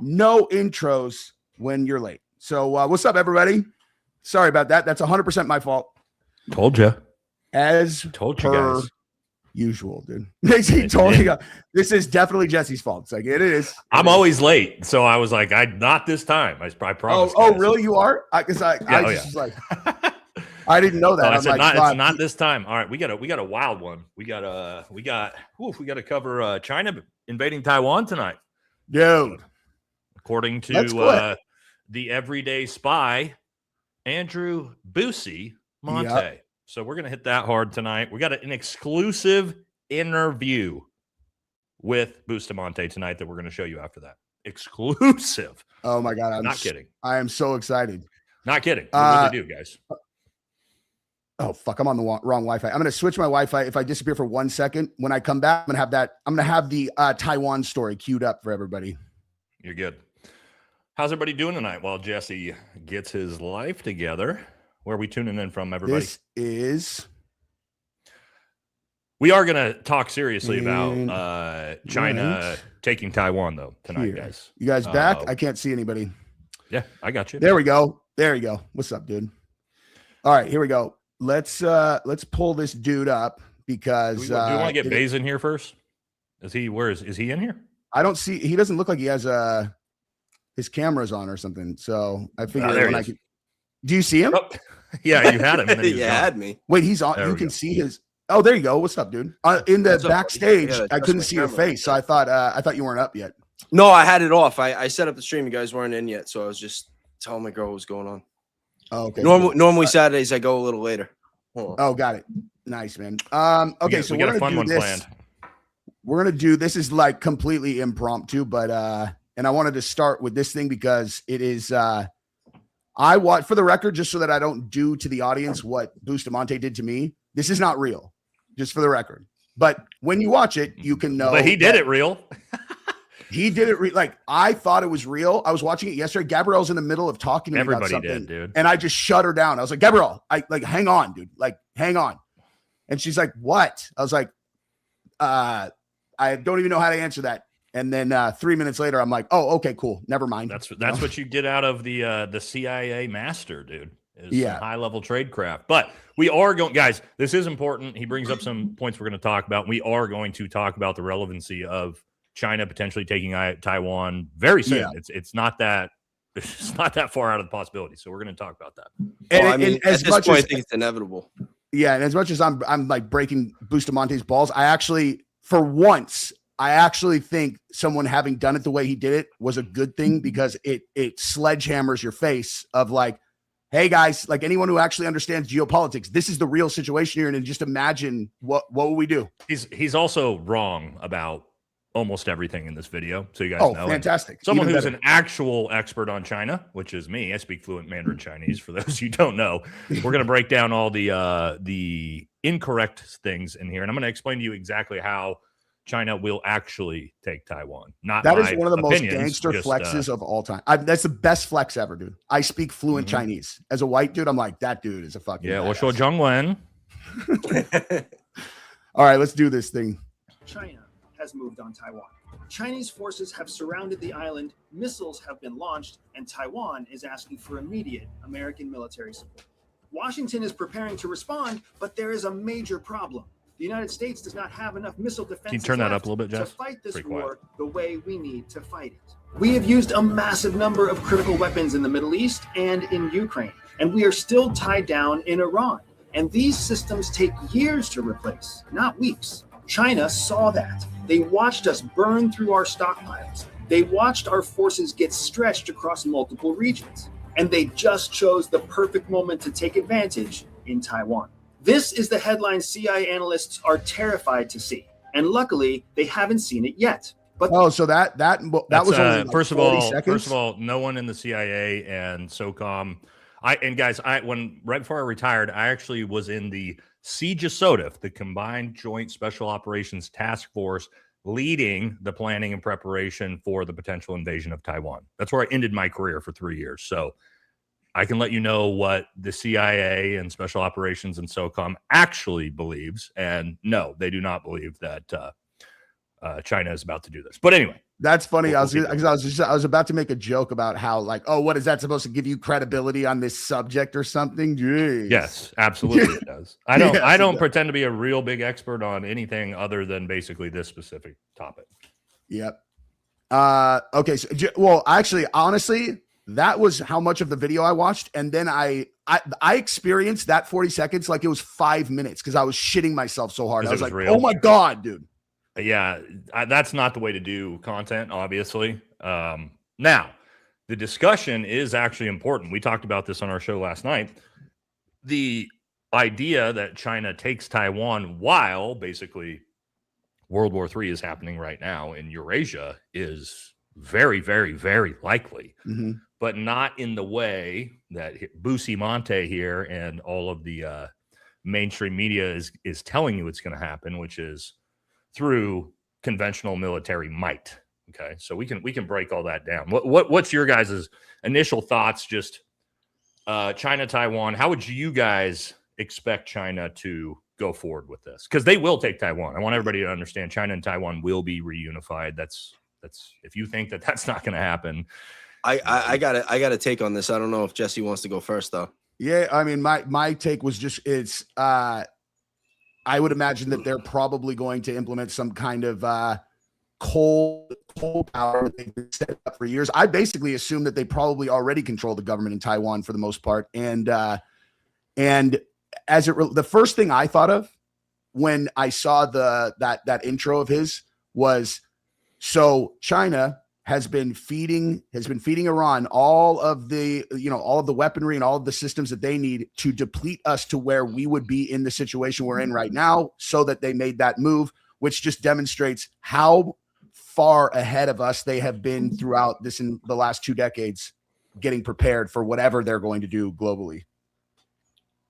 no intros when you're late. So what's up, everybody? Sorry about that. That's 100% my fault. Told you. Told you guys. Usual, dude. He told you. This is definitely Jesse's fault. It's like it is. I'm always late, so I was like, not this time. I promise. Oh, really? You are? Because I was like, I didn't know that. I said, it's not this time. All right, we got a wild one. We got to cover China invading Taiwan tonight, dude. According to the everyday spy, Andrew Busey Monte. Yep. So we're going to hit that hard tonight. We got an exclusive interview with Bustamante tonight that we're going to show you after that. Exclusive. Oh, my God. I'm not kidding. I am so excited. Not kidding. We really do, guys. Oh, fuck. I'm on the wrong Wi-Fi. I'm going to switch my Wi-Fi. If I disappear for 1 second, when I come back, I'm going to have the Taiwan story queued up for everybody. You're good. How's everybody doing tonight while Jesse gets his life together? Where are we tuning in from, everybody? We are going to talk seriously about China taking Taiwan, though, tonight, guys. You guys back? I can't see anybody. Yeah, I got you. There we go. There you go. What's up, dude? All right, here we go. Let's pull this dude up because do we want to get Bayes in here first? Is he in here? I don't see. He doesn't look like he has his camera's on or something. So I figured do you see him? Oh, yeah, you had him. Yeah, had me. Wait, he's on. You can see his. Oh, there you go. What's up, dude? In the backstage, I couldn't see your face, so I thought you weren't up yet. No, I had it off. I set up the stream. You guys weren't in yet, so I was just telling my girl what was going on. Oh, okay. Normally Saturdays I go a little later. Oh, got it. Nice, man. Okay, so we got a fun one planned. We're gonna do this is like completely impromptu, but and I wanted to start with this thing because it is I want, for the record, just so that I don't do to the audience what Bustamante did to me. This is not real, just for the record. But when you watch it, you can know. But he did it real. He did it like I thought it was real. I was watching it yesterday. Gabrielle's in the middle of talking to me about something, did, dude. And I just shut her down. I was like, Gabrielle, hang on, dude. Like, hang on. And she's like, what? I was like, I don't even know how to answer that. And then 3 minutes later, I'm like, oh, okay, cool. Never mind. That's what you get out of the CIA master, dude. High level tradecraft. But we are going, guys. This is important. He brings up some points we're going to talk about. We are going to talk about the relevancy of China potentially taking Taiwan very soon. Yeah. It's not that far out of the possibility. So we're going to talk about that. And at this point, I think it's inevitable. Yeah, and as much as I'm like breaking Bustamante's balls, I actually think someone having done it the way he did it was a good thing because it sledgehammers your face of like, hey guys, like anyone who actually understands geopolitics, this is the real situation here, and just imagine what will we do. He's also wrong about almost everything in this video, so you guys know. Oh, fantastic! Someone who's an actual expert on China, which is me. I speak fluent Mandarin Chinese. For those you don't know, we're going to break down all the incorrect things in here, and I'm going to explain to you exactly how China will actually take Taiwan. That is one of the most gangster flexes of all time. That's the best flex ever, dude. I speak fluent Chinese. As a white dude, I'm like, that dude is a fucking badass. All right, let's do this thing. China has moved on Taiwan. Chinese forces have surrounded the island, missiles have been launched, and Taiwan is asking for immediate American military support. Washington is preparing to respond, but there is a major problem. The United States does not have enough missile defense. Can you turn that up a little bit, Jeff? To fight this war the way we need to fight it. We have used a massive number of critical weapons in the Middle East and in Ukraine, and we are still tied down in Iran. And these systems take years to replace, not weeks. China saw that. They watched us burn through our stockpiles. They watched our forces get stretched across multiple regions. And they just chose the perfect moment to take advantage in Taiwan. This is the headline CIA analysts are terrified to see, and luckily they haven't seen it yet. But so that was only like first of all, no one in the CIA and SOCOM. Right before I retired, I actually was in the CJSOTF, the Combined Joint Special Operations Task Force, leading the planning and preparation for the potential invasion of Taiwan. That's where I ended my career for 3 years. So I can let you know what the CIA and Special Operations and SOCOM actually believes. And no, they do not believe that China is about to do this. But anyway, That's funny. We'll I was keep going. I was about to make a joke about how like, oh, what is that supposed to give you credibility on this subject or something? Jeez. Yes, absolutely it does. I don't Yes, I it don't does. pretend to be a real big expert on anything other than basically this specific topic. Yep. Okay. So, well, actually, honestly, that was how much of the video I watched, and then I experienced that 40 seconds like it was 5 minutes because I was shitting myself so hard. I 'Cause was it was like, real. oh my god, dude. Yeah, that's not the way to do content, obviously. Now, the discussion is actually important. We talked about this on our show last night. The idea that China takes Taiwan while basically World War III is happening right now in Eurasia is very, very, very likely, Mhm. but not in the way that Bustamante here and all of the mainstream media is telling you it's going to happen, which is through conventional military might. Okay, so we can break all that down. What's your guys' initial thoughts? Just China, Taiwan. How would you guys expect China to go forward with this? Because they will take Taiwan. I want everybody to understand China and Taiwan will be reunified. That's if you think that that's not going to happen. I got a take on this. I don't know if Jesse wants to go first though. Yeah, I mean, my take was just I would imagine that they're probably going to implement some kind of coal power that they've been set up for years. I basically assume that they probably already control the government in Taiwan for the most part. And as the first thing I thought of when I saw that intro of his was, so China has been feeding Iran all of the weaponry and all of the systems that they need to deplete us to where we would be in the situation we're in right now, so that they made that move, which just demonstrates how far ahead of us they have been throughout this in the last 2 decades, getting prepared for whatever they're going to do globally.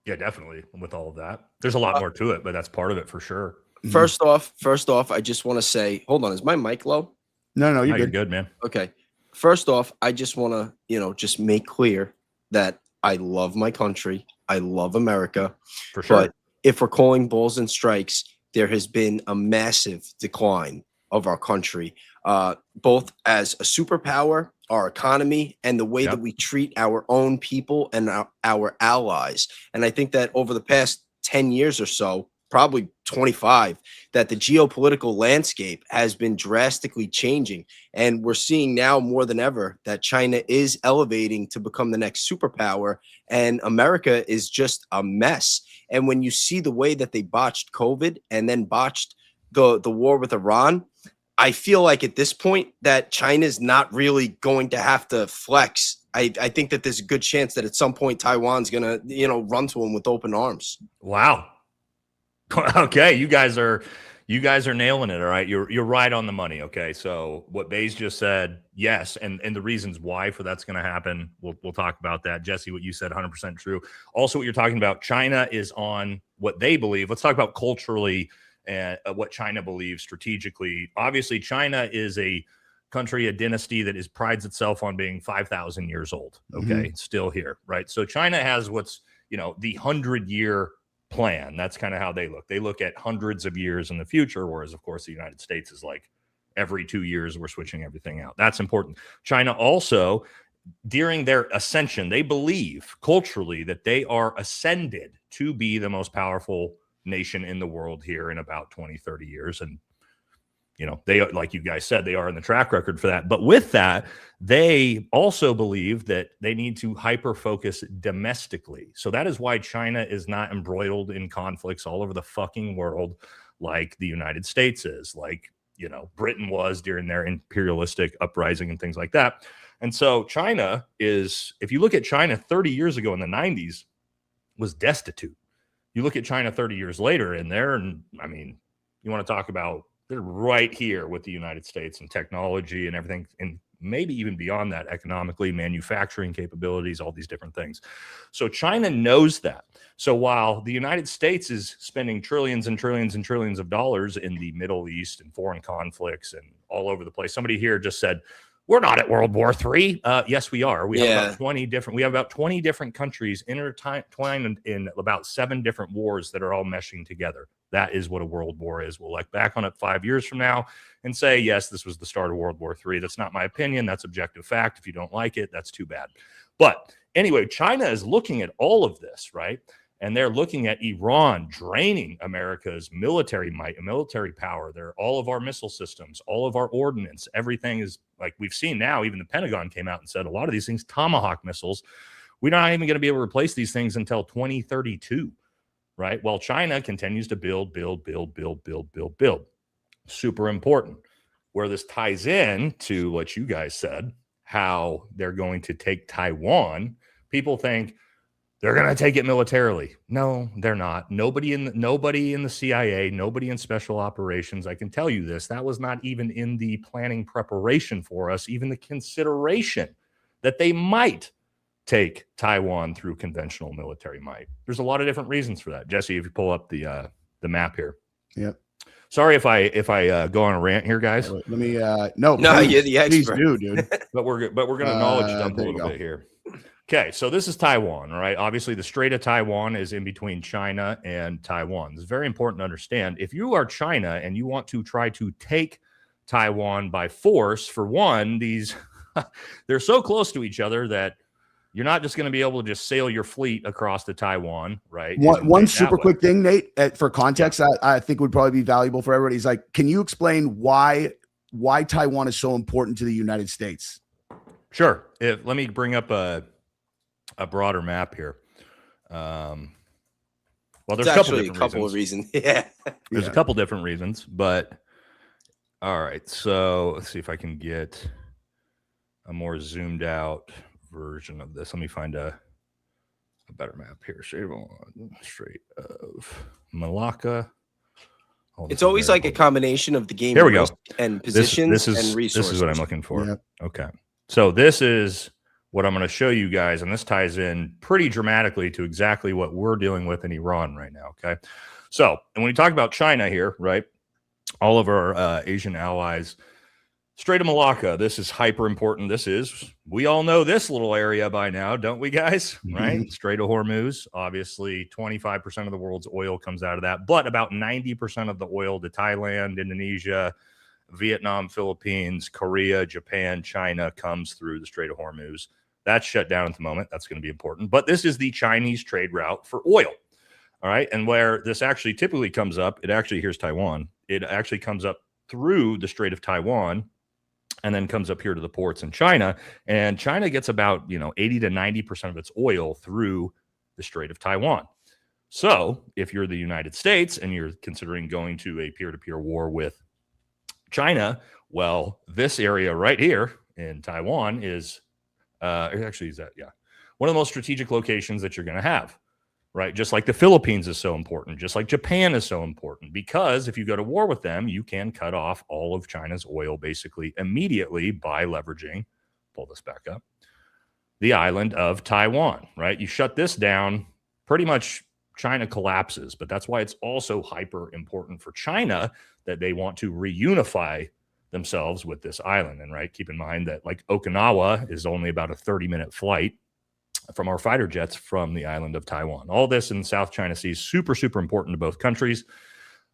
Yeah, definitely. With all of that, there's a lot more to it, but that's part of it for sure. First off, I just want to say, hold on, is my mic low? No, you're You're good. good, man. Okay. First off, I just want to, just make clear that I love my country. I love America. For sure. But if we're calling balls and strikes, there has been a massive decline of our country, both as a superpower, our economy, and the way that we treat our own people and our allies. And I think that over the past 10 years or so, probably 25, that the geopolitical landscape has been drastically changing. And we're seeing now more than ever that China is elevating to become the next superpower, and America is just a mess. And when you see the way that they botched COVID and then botched the war with Iran, I feel like at this point that China's not really going to have to flex. I think that there's a good chance that at some point Taiwan's going to, run to them with open arms. Wow. Okay, you guys are nailing it. All right, you're right on the money. Okay, so what Bayes just said, yes, and the reasons why for that's going to happen, we'll talk about that. Jesse, what you said, 100% true. Also, what you're talking about, China is on what they believe. Let's talk about culturally and what China believes strategically. Obviously, China is a country, a dynasty that prides itself on being 5,000 years old. Okay, still here, right? So China has what's the 100-year plan. That's kind of how they look. They look at hundreds of years in the future, whereas of course the United States is like every 2 years we're switching everything out. That's important. China also, during their ascension, they believe culturally that they are ascended to be the most powerful nation in the world here in about 20-30 years. And they, like you guys said, they are in the track record for that. But with that, they also believe that they need to hyper focus domestically. So that is why China is not embroiled in conflicts all over the fucking world like the United States is, like, Britain was during their imperialistic uprising and things like that. And so China is, if you look at China 30 years ago in the 90s, was destitute. You look at China 30 years later and you want to talk about, they're right here with the United States and technology and everything, and maybe even beyond that, economically, manufacturing capabilities, all these different things. So China knows that. So while the United States is spending trillions and trillions and trillions of dollars in the Middle East and foreign conflicts and all over the place, somebody here just said, we're not at World War III. Yes, we are. We have Yeah. about 20 different. We have about 20 different countries intertwined in about 7 different wars that are all meshing together. That is what a world war is. We'll look back on it 5 years from now and say, yes, this was the start of World War III. That's not my opinion. That's objective fact. If you don't like it, that's too bad. But anyway, China is looking at all of this, right? And they're looking at Iran draining America's military might and military power. They're all of our missile systems, all of our ordnance, everything is like we've seen now. Even the Pentagon came out and said a lot of these things, Tomahawk missiles, we're not even going to be able to replace these things until 2032, right? While China continues to build. Super important. Where this ties in to what you guys said, how they're going to take Taiwan. People think they're going to take it militarily. No, they're not. Nobody in the CIA, nobody in special operations. I can tell you this. That was not even in the planning preparation for us, even the consideration that they might take Taiwan through conventional military might. There's a lot of different reasons for that. Jesse, if you pull up the map here. Yep. Sorry if I go on a rant here, guys. Let me No, please, you're the expert. Please do, dude. But we're going to knowledge dump a there you little go. bit here. Okay, so this is Taiwan, right? Obviously, the Strait of Taiwan is in between China and Taiwan. It's very important to understand. If you are China and you want to try to take Taiwan by force, for one, they're so close to each other that you're not just going to be able to just sail your fleet across to Taiwan, right? One super quick thing, Nate, for context, I think would probably be valuable for everybody. Is like, can you explain why Taiwan is so important to the United States? Sure. Let me bring up a broader map here. Well, there's Actually a couple of reasons. Yeah. There's a couple different reasons, but all right. So let's see if I can get a more zoomed out version of this. Let me find a better map here. Strait of Malacca. It's always like a combination of the game. Here we go. And positions and resources. This is what I'm looking for. Yep. Okay. So this is what I'm going to show you guys, and this ties in pretty dramatically to exactly what we're dealing with in Iran right now, okay? So, and when we talk about China here, right, all of our Asian allies, Strait of Malacca, this is hyper important. We all know this little area by now, don't we, guys? Right? Strait of Hormuz, obviously 25% of the world's oil comes out of that, but about 90% of the oil to Thailand, Indonesia, Vietnam, Philippines, Korea, Japan, China comes through the Strait of Hormuz. That's shut down at the moment. That's going to be important. But this is the Chinese trade route for oil. All right. And where this actually typically comes up, here's Taiwan. It actually comes up through the Strait of Taiwan and then comes up here to the ports in China. And China gets about, 80 to 90% of its oil through the Strait of Taiwan. So if you're the United States and you're considering going to a peer-to-peer war with China, well, this area right here in Taiwan is one of the most strategic locations that you're going to have, right? Just like the Philippines is so important, just like Japan is so important, because if you go to war with them, you can cut off all of China's oil basically immediately by leveraging, pull this back up, the island of Taiwan, right? You shut this down, pretty much China collapses, but that's why it's also hyper important for China that they want to reunify themselves with this island. And right, keep in mind that like Okinawa is only about a 30-minute flight from our fighter jets from the island of Taiwan. All this in South China Sea is super, super important to both countries.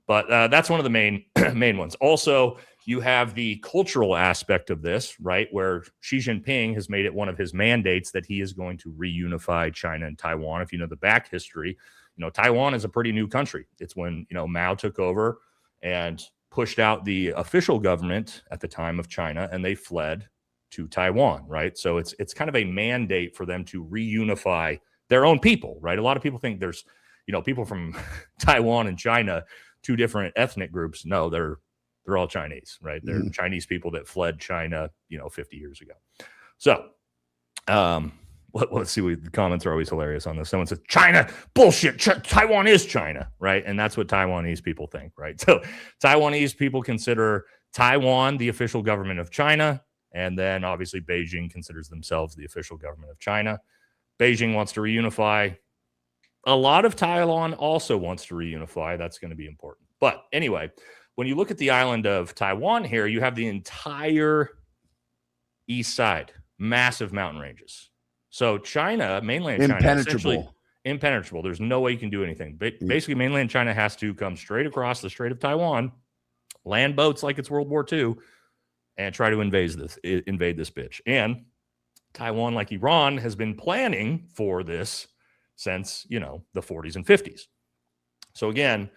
But that's one of the main ones. Also, you have the cultural aspect of this, right, where Xi Jinping has made it one of his mandates that he is going to reunify China and Taiwan. If you know the back history, Taiwan is a pretty new country. It's when, Mao took over and pushed out the official government at the time of China, and they fled to Taiwan, right? So it's kind of a mandate for them to reunify their own people, right? A lot of people think there's, people from Taiwan and China, two different ethnic groups. No, they're all Chinese, right? They're Chinese people that fled China, 50 years ago. So, let's see. The comments are always hilarious on this. Someone says, China, bullshit. Taiwan is China, right? And that's what Taiwanese people think, right? So Taiwanese people consider Taiwan the official government of China. And then obviously Beijing considers themselves the official government of China. Beijing wants to reunify. A lot of Taiwan also wants to reunify. That's going to be important. But anyway, when you look at the island of Taiwan here, you have the entire east side, massive mountain ranges. So China, mainland China, essentially impenetrable. There's no way you can do anything. Basically, mainland China has to come straight across the Strait of Taiwan, land boats like it's World War II, and try to invade this bitch. And Taiwan, like Iran, has been planning for this since, the 40s and 50s. So again,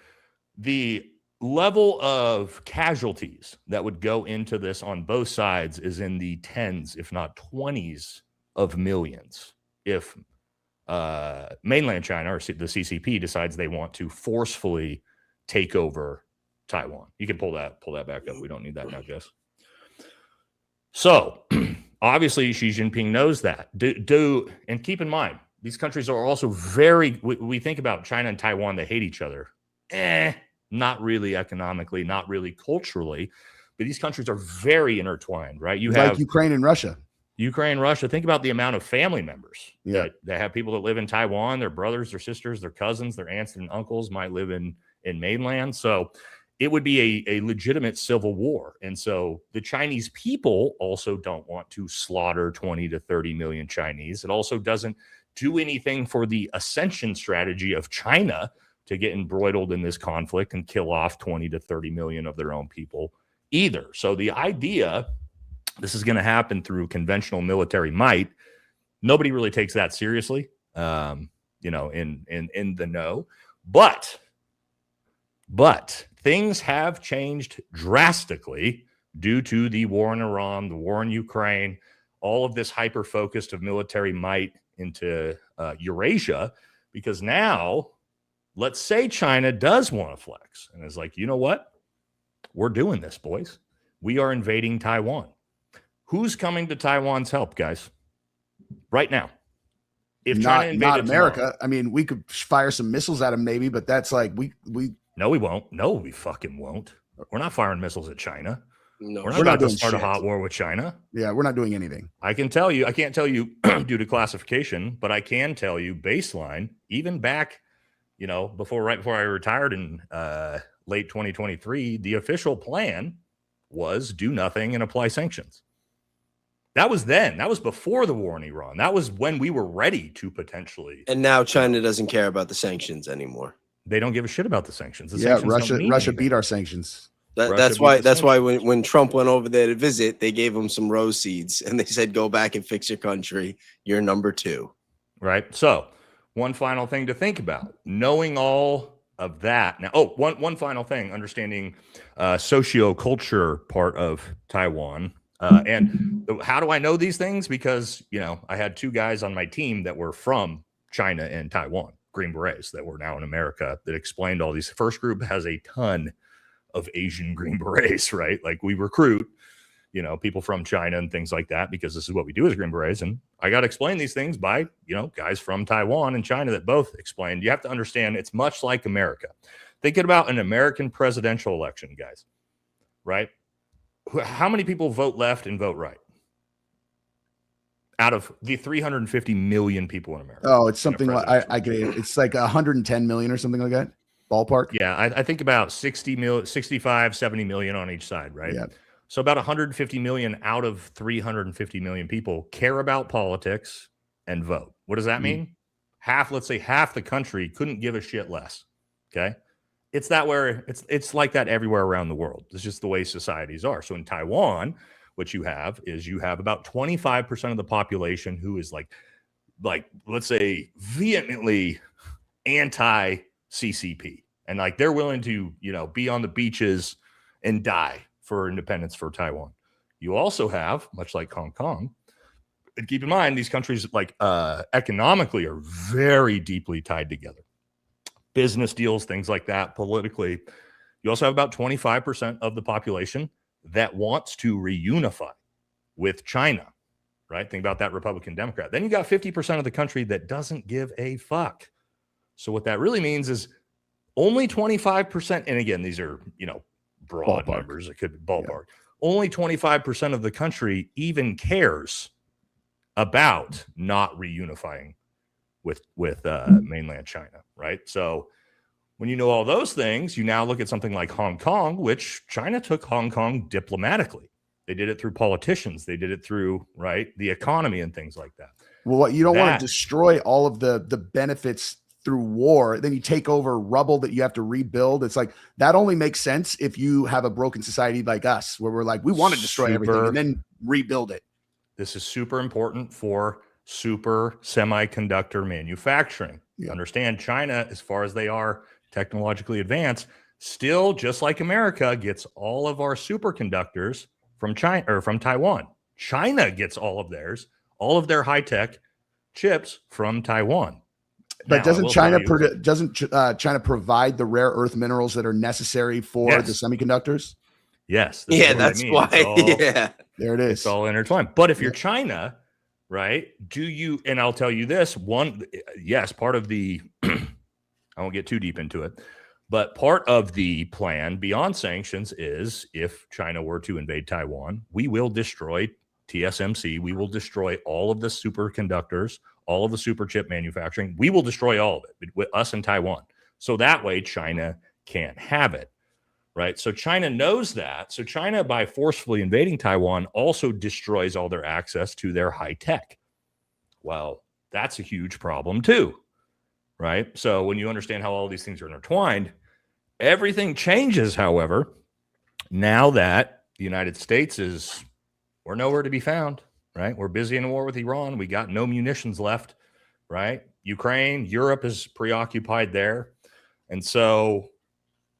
the level of casualties that would go into this on both sides is in the tens, if not 20s of millions. If mainland China or the CCP decides they want to forcefully take over Taiwan. You can pull that back up. We don't need that now, Jess. So obviously Xi Jinping knows that. And keep in mind, these countries are also we think about China and Taiwan, they hate each other. Not really economically, not really culturally, but these countries are very intertwined, right? You have Ukraine and Russia. Think about the amount of family members that have people that live in Taiwan, their brothers, their sisters, their cousins, their aunts and uncles might live in mainland. So it would be a legitimate civil war. And so the Chinese people also don't want to slaughter 20 to 30 million Chinese. It also doesn't do anything for the ascension strategy of China to get embroiled in this conflict and kill off 20 to 30 million of their own people either. So the idea this is going to happen through conventional military might, nobody really takes that seriously, in the know. But things have changed drastically due to the war in Iran, the war in Ukraine, all of this hyper-focused of military might into Eurasia, because now, let's say China does want to flex and is like, you know what? We're doing this, boys. We are invading Taiwan. Who's coming to Taiwan's help, guys? Right now. If China invaded not America. tomorrow, I mean, we could fire some missiles at them maybe, but that's like we No, we won't. No, we fucking won't. We're not firing missiles at China. No, we're not about to start a hot war with China. Yeah, we're not doing anything. I can't tell you due to classification, but I can tell you baseline, even back, right before I retired in late 2023, the official plan was do nothing and apply sanctions. That was then. That was before the war in Iran. That was when we were ready to potentially. And now China doesn't care about the sanctions anymore. They don't give a shit about the sanctions. Russia beat our sanctions. That's why when Trump went over there to visit, they gave him some rose seeds and they said, go back and fix your country. You're number 2. Right. So one final thing to think about, knowing all of that. Now, one final thing, understanding socio-culture part of Taiwan. And how do I know these things? Because, I had 2 guys on my team that were from China and Taiwan, Green Berets, that were now in America, that explained all these. First group has a ton of Asian Green Berets, right? Like we recruit, people from China and things like that, because this is what we do as Green Berets. And I got to explain these things by, guys from Taiwan and China that both explained. You have to understand it's much like America. Thinking about an American presidential election, guys, right? How many people vote left and vote right out of the 350 million people in America? Oh, it's something like I get it. It's like 110 million or something like that. Ballpark. Yeah, I think about 65, 70 million on each side, right? Yeah. So about 150 million out of 350 million people care about politics and vote. What does that mean? Let's say half the country couldn't give a shit less. Okay. It's like that everywhere around the world. It's just the way societies are. So in Taiwan, what you have about 25% of the population who is like let's say vehemently anti-CCP, and like they're willing to be on the beaches and die for independence for Taiwan. You also have, much like Hong Kong, and keep in mind these countries economically are very deeply tied together. Business deals, things like that, politically. You also have about 25% of the population that wants to reunify with China, right? Think about that Republican Democrat. Then you got 50% of the country that doesn't give a fuck. So what that really means is only 25%, and again, these are, broad numbers. It could be ballpark. Yeah. Only 25% of the country even cares about not reunifying with mainland China, right? So when you know all those things, you now look at something like Hong Kong, which China took Hong Kong diplomatically. They did it through politicians. They did it through, right, the economy and things like that. Well, you don't want to destroy all of the benefits through war. Then you take over rubble that you have to rebuild. It's like that only makes sense if you have a broken society like us, where we're like, we want to destroy everything and then rebuild it. This is super important for super semiconductor manufacturing. You understand China, as far as they are technologically advanced, still, just like America, gets all of our superconductors from China or from Taiwan. China gets all of theirs, all of their high-tech chips from Taiwan. But doesn't China provide the rare earth minerals that are necessary for the semiconductors? Yes. Yeah, that's why. Yeah, there it is. It's all intertwined. But if you're China, right? And I'll tell you this yes, part of the, I won't get too deep into it, but part of the plan beyond sanctions is if China were to invade Taiwan, we will destroy TSMC. We will destroy all of the superconductors, all of the super chip manufacturing. We will destroy all of it with us in Taiwan. So that way China can't have it, right? So China knows that. So China, by forcefully invading Taiwan, also destroys all their access to their high tech. Well, that's a huge problem too, right? So when you understand how all these things are intertwined, everything changes, however, now that the United States we're nowhere to be found, right? We're busy in a war with Iran. We got no munitions left, right? Ukraine, Europe is preoccupied there. And so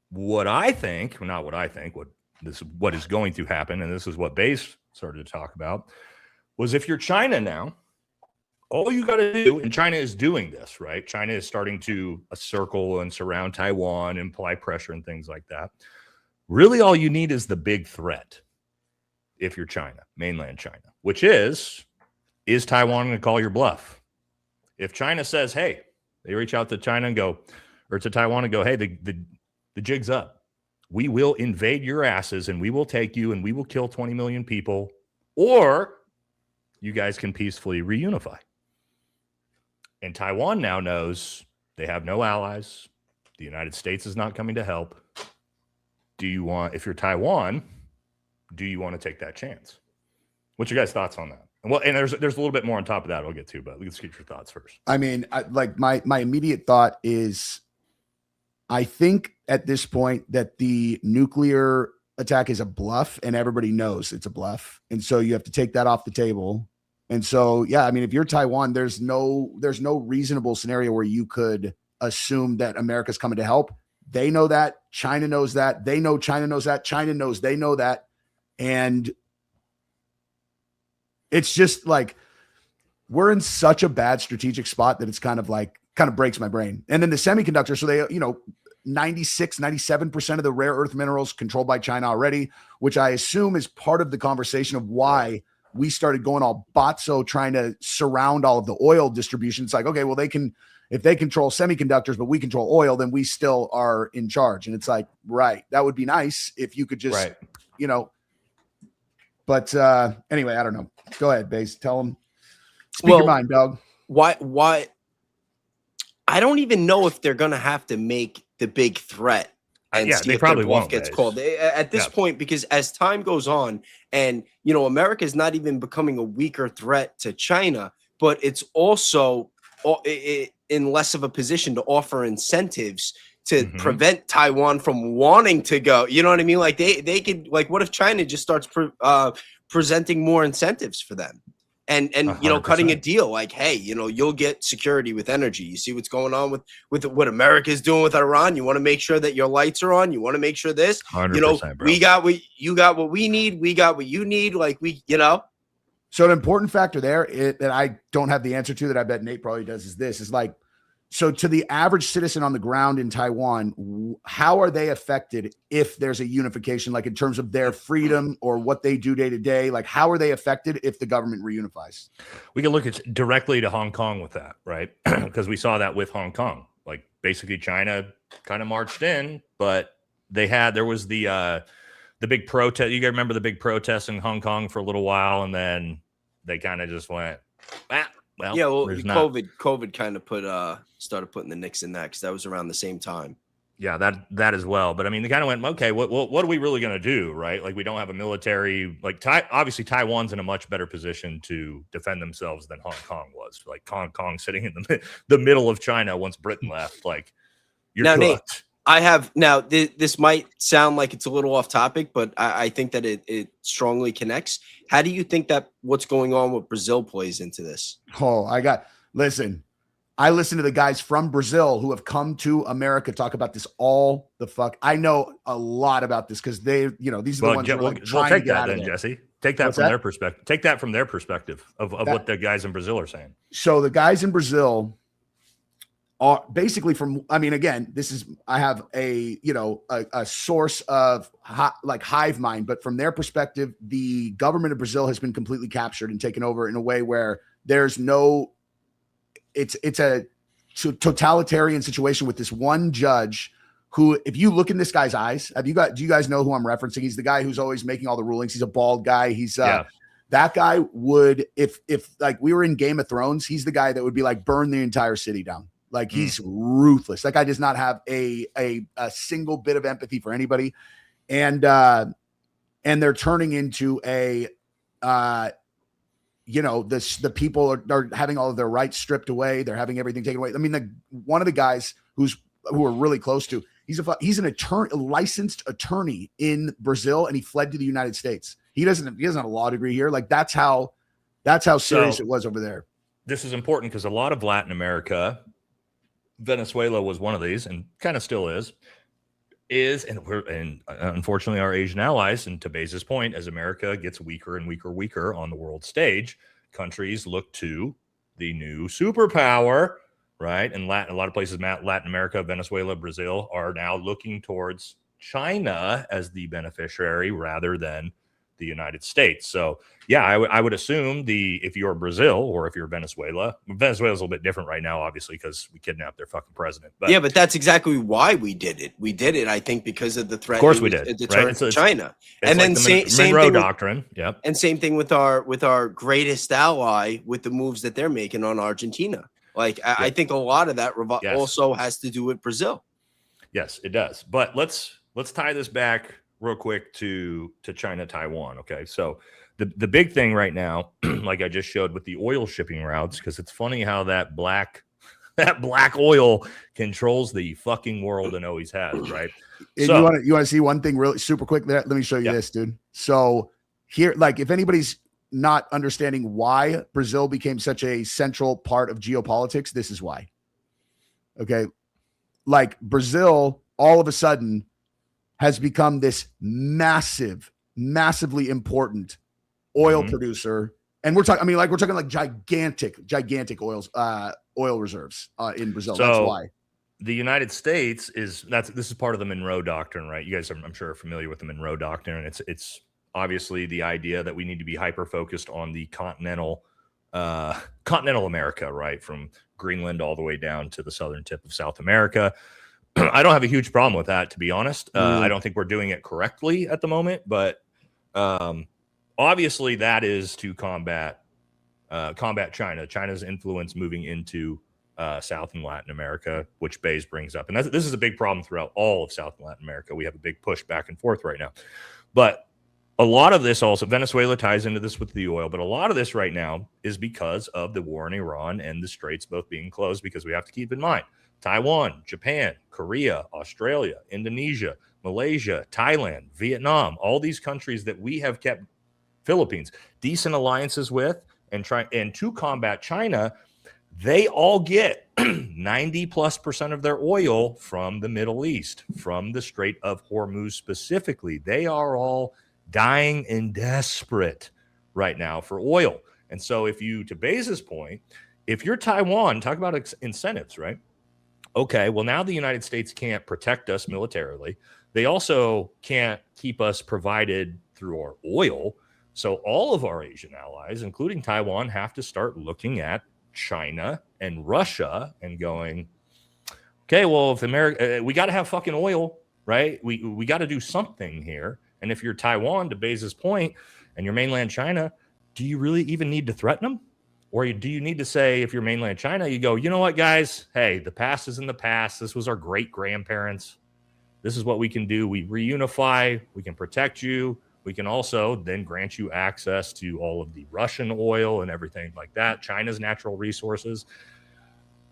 what is going to happen, and this is what Bayes started to talk about, was if you're China now, all you got to do, and China is doing this, right? China is starting to circle and surround Taiwan, imply pressure and things like that. Really, all you need is the big threat if you're China, mainland China, which is Taiwan going to call your bluff? If China says, hey, they reach out to China and go, or to Taiwan and go, hey, the jig's up. We will invade your asses and we will take you and we will kill 20 million people, or you guys can peacefully reunify. And Taiwan now knows they have no allies. The United States is not coming to help. If you're Taiwan, do you want to take that chance? What's your guys' thoughts on that? And there's a little bit more on top of that I'll get to, but let's get your thoughts first. I mean, my immediate thought is, I think at this point that the nuclear attack is a bluff and everybody knows it's a bluff. And so you have to take that off the table. And so, yeah, I mean, if you're Taiwan, there's no reasonable scenario where you could assume that America's coming to help. They know that. China knows that. They know China knows that. China knows they know that. And it's just like, we're in such a bad strategic spot that it's kind of breaks my brain. And then the semiconductors, so they, 96, 97% of the rare earth minerals controlled by China already, which I assume is part of the conversation of why we started going all botso trying to surround all of the oil distribution. It's like, okay, well, if they control semiconductors, but we control oil, then we still are in charge. And it's like, right, that would be nice if you could just, but anyway, I don't know. Go ahead, Bayes. Tell them. Speak your mind, dog. Why? I don't even know if they're going to have to make the big threat and see they if probably their bluff won't, gets Bayes. called at this point, because as time goes on and, America is not even becoming a weaker threat to China, but it's also in less of a position to offer incentives to prevent Taiwan from wanting to go. You know what I mean? Like they could, like, what if China just starts presenting more incentives for them? And 100%. Cutting a deal like, hey, you'll get security with energy. You see what's going on with what America is doing with Iran. You want to make sure that your lights are on. You want to make sure this, 100%, bro. We got what you got, what we need. We got what you need. Like So an important factor there that I don't have the answer to, that I bet Nate probably does, is like, so to the average citizen on the ground in Taiwan, how are they affected if there's a unification, like in terms of their freedom or what they do day to day? Like, how are they affected if the government reunifies? We can look at directly to Hong Kong with that, right? Because we saw that with Hong Kong. Like, basically China kind of marched in, but there was the big protest. You guys remember the big protests in Hong Kong for a little while, and then they kind of just went, well, yeah, well, COVID kind of started putting the nicks in that, because that was around the same time. Yeah, that as well. But I mean, they kind of went, okay, what are we really going to do, right? Like, we don't have a military. Like, obviously, Taiwan's in a much better position to defend themselves than Hong Kong was. Like, Hong Kong sitting in the middle of China once Britain left. Like, you're Now, Nate, cooked. I have now. This might sound like it's a little off topic, but I think that it strongly connects. How do you think that what's going on with Brazil plays into this? Oh, listen. I listen to the guys from Brazil who have come to America talk about this all the fuck. I know a lot about this because they, these are the ones who are like trying to get out of there. Jesse. Take that from their perspective. Take that from their perspective of what the guys in Brazil are saying. So the guys in Brazil are basically again, I have a source of hive mind, but from their perspective, the government of Brazil has been completely captured and taken over in a way where there's no. It's a totalitarian situation with this one judge who, if you look in this guy's eyes, do you guys know who I'm referencing? He's the guy who's always making all the rulings. He's a bald guy. He's that guy would, if like we were in Game of Thrones, he's the guy that would be like, burn the entire city down. Like he's ruthless. That guy does not have a single bit of empathy for anybody. And they're turning into the people are having all of their rights stripped away. They're having everything taken away. I mean, one of the guys who are really close to, he's an attorney, a licensed attorney in Brazil, and he fled to the United States. He doesn't have a law degree here. Like that's how serious it was over there. This is important because a lot of Latin America, Venezuela was one of these, and kind of still is, and unfortunately our Asian allies, and to Base's point, as America gets weaker and weaker on the world stage, countries look to the new superpower, right? And a lot of places, Latin America, Venezuela, Brazil, are now looking towards China as the beneficiary rather than the United States. So yeah, I would assume if you're Brazil or if you're Venezuela's a little bit different right now, obviously, because we kidnapped their fucking president. But yeah, but that's exactly why we did it. We did it, I think, because of the threat. Of course we did. Right? So China. And then the same Monroe thing Doctrine. Yep. And same thing with our greatest ally with the moves that they're making on Argentina. Like I think a lot of that also has to do with Brazil. Yes, it does. But let's tie this back real quick to China, Taiwan. Okay. So the big thing right now, like I just showed with the oil shipping routes, because it's funny how that black oil controls the fucking world and always has, right? So, you want to see one thing really super quick? Let me show you this, dude. So here, like if anybody's not understanding why Brazil became such a central part of geopolitics, this is why. Okay. Like Brazil all of a sudden has become this massively important oil producer. And we're talking like gigantic oil reserves in Brazil. So, that's why. The United States this is part of the Monroe Doctrine, right? You guys are, I'm sure, are familiar with the Monroe Doctrine. And it's obviously the idea that we need to be hyper focused on the continental America, right? From Greenland all the way down to the southern tip of South America. I don't have a huge problem with that, to be honest. I don't think we're doing it correctly at the moment, but obviously that is to combat China's influence moving into South and Latin America, which Bays brings up. And this is a big problem throughout all of South and Latin America. We have a big push back and forth right now. But a lot of this also, Venezuela ties into this with the oil, but a lot of this right now is because of the war in Iran and the straits both being closed, because we have to keep in mind Taiwan, Japan, Korea, Australia, Indonesia, Malaysia, Thailand, Vietnam, all these countries that we have kept, Philippines, decent alliances with and to combat China, they all get 90+% of their oil from the Middle East, from the Strait of Hormuz specifically. They are all dying and desperate right now for oil. And so to Base's point, if you're Taiwan, talk about incentives, right? Okay, well, now the United States can't protect us militarily. They also can't keep us provided through our oil. So all of our Asian allies, including Taiwan, have to start looking at China and Russia and going, okay, well, if America, we got to have fucking oil, right? We got to do something here. And if you're Taiwan, to Base's point, and you're mainland China, do you really even need to threaten them? Or do you need to say, if you're mainland China, you go, you know what, guys? Hey, the past is in the past. This was our great grandparents. this is what we can do. We reunify, we can protect you. We can also then grant you access to all of the Russian oil and everything like that, China's natural resources.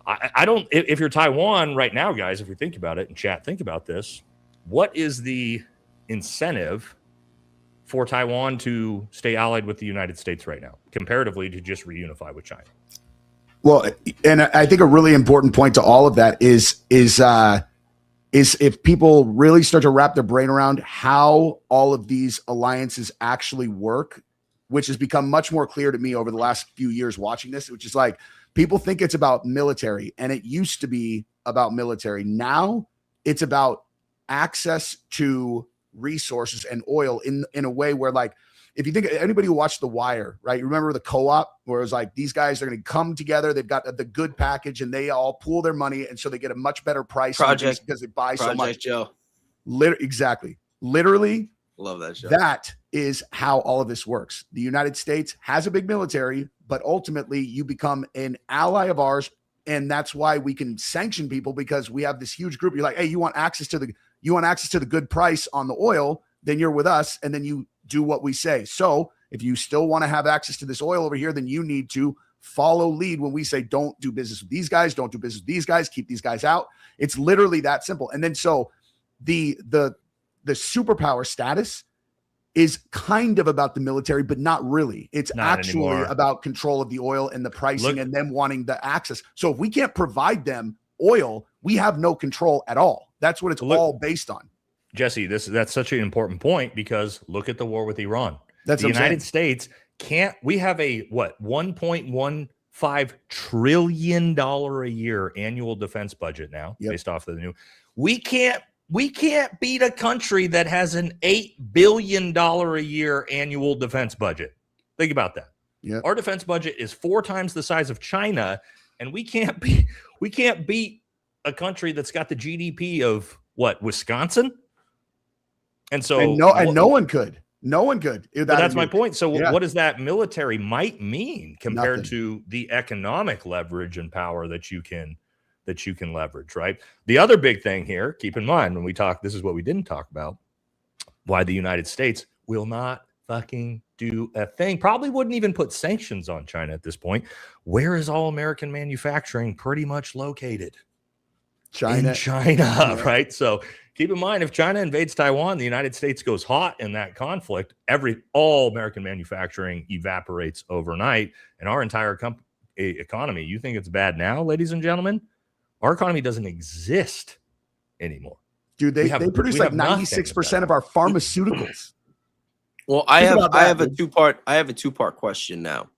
I don't, if you're Taiwan right now, guys, if we think about it, and chat, think about this, what is the incentive for Taiwan to stay allied with the United States right now, comparatively to just reunify with China? Well, and I think a really important point to all of that is if people really start to wrap their brain around how all of these alliances actually work, which has become much more clear to me over the last few years watching this, which is like, people think it's about military, and it used to be about military. Now it's about access to resources and oil in a way where, like, if you think anybody who watched The Wire, right? You remember the co-op where it was like, these guys are going to come together. They've got the good package and they all pool their money. And so they get a much better price because they buy so much. Joe. Exactly. Literally. Love that show. That is how all of this works. The United States has a big military, but ultimately you become an ally of ours. And that's why we can sanction people, because we have this huge group. You're like, hey, you want access to the good price on the oil, then you're with us. And then you do what we say. So if you still want to have access to this oil over here, then you need to follow lead when we say, don't do business with these guys, don't do business with these guys, keep these guys out. It's literally that simple. And then so the superpower status is kind of about the military, but not really. It's not actually anymore. About control of the oil and the pricing and them wanting the access. So if we can't provide them oil, we have no control at all. That's what it's all based on. Jesse, that's such an important point, because look at the war with Iran. That's the United States can't. We have a $1.15 trillion a year annual defense budget now, based off of the new. We can't beat a country that has an $8 billion a year annual defense budget. Think about that. Yep. Our defense budget is 4 times the size of China, and we can't beat a country that's got the GDP of Wisconsin. And so no one could. But that's my point. So what does that military might mean compared to the economic leverage and power that you can leverage, right? The other big thing here, keep in mind when we talk, this is what we didn't talk about, why the United States will not fucking do a thing, probably wouldn't even put sanctions on China at this point. Where is all American manufacturing pretty much located? China, right? So keep in mind, if China invades Taiwan, the United States goes hot in that conflict, all American manufacturing evaporates overnight, and our entire economy, you think it's bad now, ladies and gentlemen? Our economy doesn't exist anymore. Dude, they produce like 96% of our pharmaceuticals. Well, I have a two-part question now.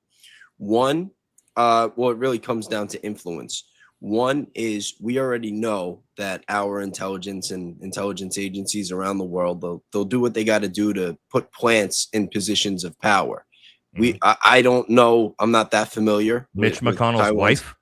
One, it really comes down to influence. One is, we already know that our intelligence and intelligence agencies around the world, they'll do what they got to do to put plants in positions of power. I don't know. I'm not that familiar. Mitch McConnell's wife.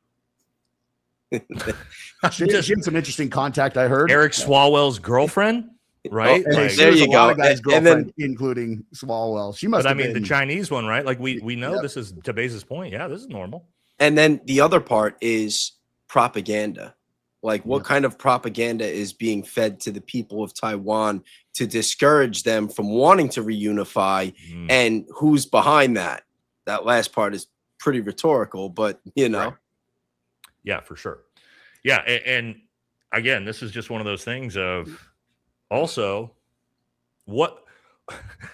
She had some interesting contact, I heard. Eric Swalwell's girlfriend, right? There you go. A lot of guys' girlfriend, including Swalwell. She must. But I mean, the Chinese one, right? Like we know this is, to Base's point. Yeah, this is normal. And then the other part is propaganda. Like, what kind of propaganda is being fed to the people of Taiwan to discourage them from wanting to reunify, and who's behind that? That last part is pretty rhetorical, but Right. Yeah, for sure. Yeah, and again, this is just one of those things of also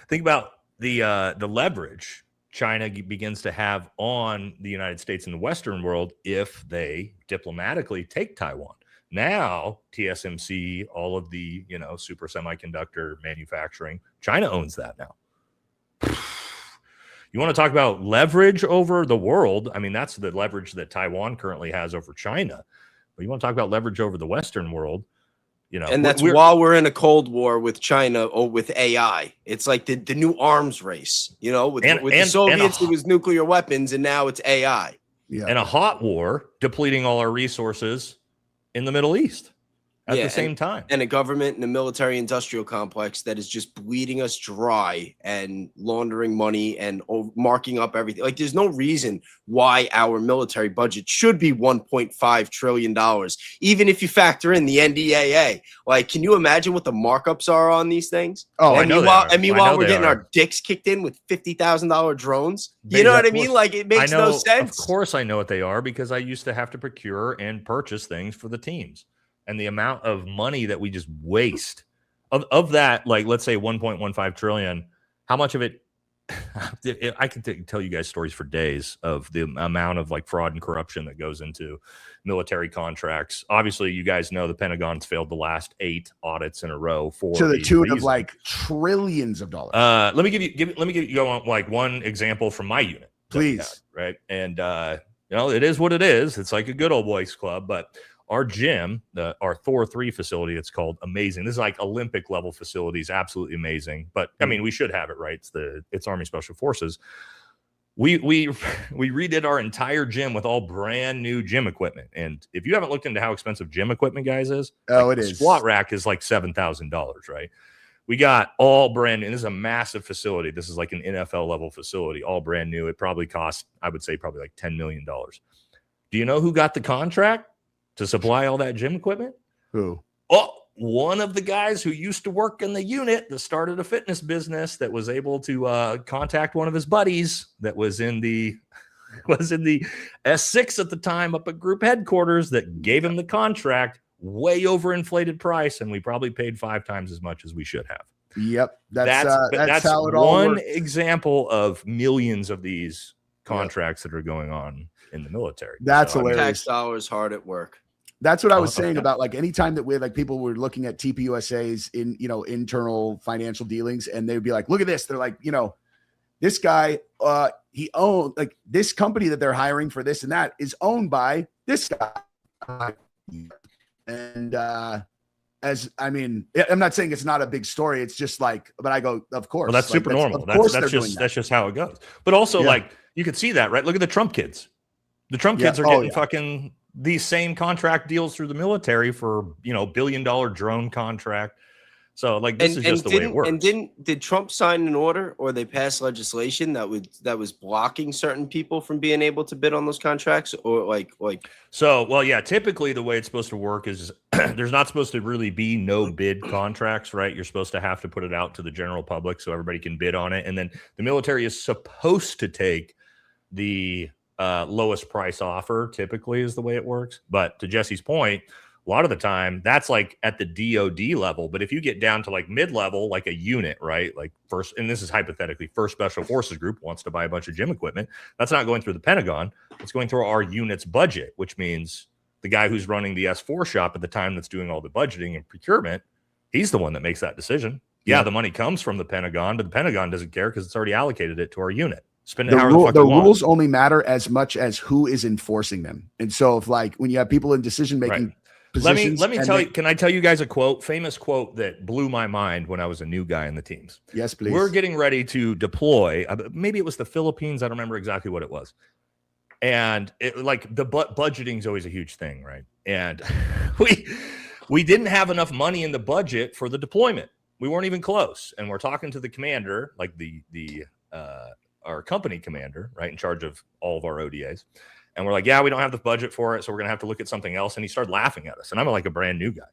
think about the leverage China begins to have on the United States and the Western world if they diplomatically take Taiwan. Now, TSMC, all of the, super semiconductor manufacturing, China owns that now. You want to talk about leverage over the world? I mean, that's the leverage that Taiwan currently has over China. But you want to talk about leverage over the Western world? And that's while we're in a Cold War with China or with AI. It's like the new arms race, with the Soviets, it was nuclear weapons, and now it's AI. Yeah. And a hot war depleting all our resources in the Middle East. at the same time. And a government and a military industrial complex that is just bleeding us dry and laundering money and marking up everything. Like, there's no reason why our military budget should be $1.5 trillion, even if you factor in the NDAA. Like, can you imagine what the markups are on these things? Oh, and I know. Meanwhile, we're getting our dicks kicked in with $50,000 drones. You know what I mean? Like, it makes no sense. Of course, I know what they are because I used to have to procure and purchase things for the teams. And the amount of money that we just waste of that, like, let's say 1.15 trillion, how much of it, I can tell you guys stories for days of the amount of like fraud and corruption that goes into military contracts. Obviously, you guys know the Pentagon's failed the last 8 audits in a row for to the tune of like trillions of dollars. Let me give you like one example from my unit, please. Right. And, you know, it is what it is. It's like a good old boys club, but our gym, our Thor 3 facility, it's called, amazing. This is like Olympic level facilities, absolutely amazing. But I mean, we should have it, right? It's Army Special Forces. We redid our entire gym with all brand new gym equipment. And if you haven't looked into how expensive gym equipment, guys, is, it is. Squat rack is like $7,000, right? We got all brand new. And this is a massive facility. This is like an NFL level facility, all brand new. It probably cost, I would say, probably like $10 million. Do you know who got the contract to supply all that gym equipment? Who? Oh, one of the guys who used to work in the unit that started a fitness business that was able to contact one of his buddies that was in the S6 at the time up at group headquarters that gave him the contract, way overinflated price, and we probably paid 5 times as much as we should have. Yep. That's how it all one works. example of millions of these contracts that are going on in the military. That's hilarious. Tax dollars hard at work. That's what I was saying about, like, anytime that we like people were looking at TPUSA's in, you know, internal financial dealings, and they'd be like, look at this. They're like, you know, this guy, he owned, like, this company that they're hiring for this and that is owned by this guy. And as I mean, I'm not saying it's not a big story. It's just like, but I go, of course. Well, that's super normal. That's just how it goes. But also, like, you could see that, right? Look at the Trump kids. The Trump kids are getting fucking these same contract deals through the military for, you know, $1 billion drone contract. So, like, this is just the way it works. And did Trump sign an order, or they pass legislation that was blocking certain people from being able to bid on those contracts, or like? So, well, yeah, typically the way it's supposed to work is there's not supposed to really be no bid contracts, right? You're supposed to have to put it out to the general public so everybody can bid on it, and then the military is supposed to take the lowest price offer. Typically is the way it works. But to Jesse's point, a lot of the time that's like at the DOD level. But if you get down to like mid-level, like a unit, right? Like first, and this is hypothetically, first Special Forces Group wants to buy a bunch of gym equipment. That's not going through the Pentagon. It's going through our unit's budget, which means the guy who's running the S4 shop at the time that's doing all the budgeting and procurement, he's the one that makes that decision. Yeah, the money comes from the Pentagon, but the Pentagon doesn't care because it's already allocated it to our unit. Spend it however the rules only matter as much as who is enforcing them. And so if, like, when you have people in decision-making positions. Let me tell you, can I tell you guys a quote, famous quote that blew my mind when I was a new guy in the teams? Yes, please. We're getting ready to deploy. Maybe it was the Philippines. I don't remember exactly what it was. And it, like, the budgeting is always a huge thing, right? And we didn't have enough money in the budget for the deployment. We weren't even close. And we're talking to the commander, like our company commander, right, in charge of all of our ODAs. And we're like, yeah, we don't have the budget for it, so we're going to have to look at something else. And he started laughing at us. And I'm like a brand new guy.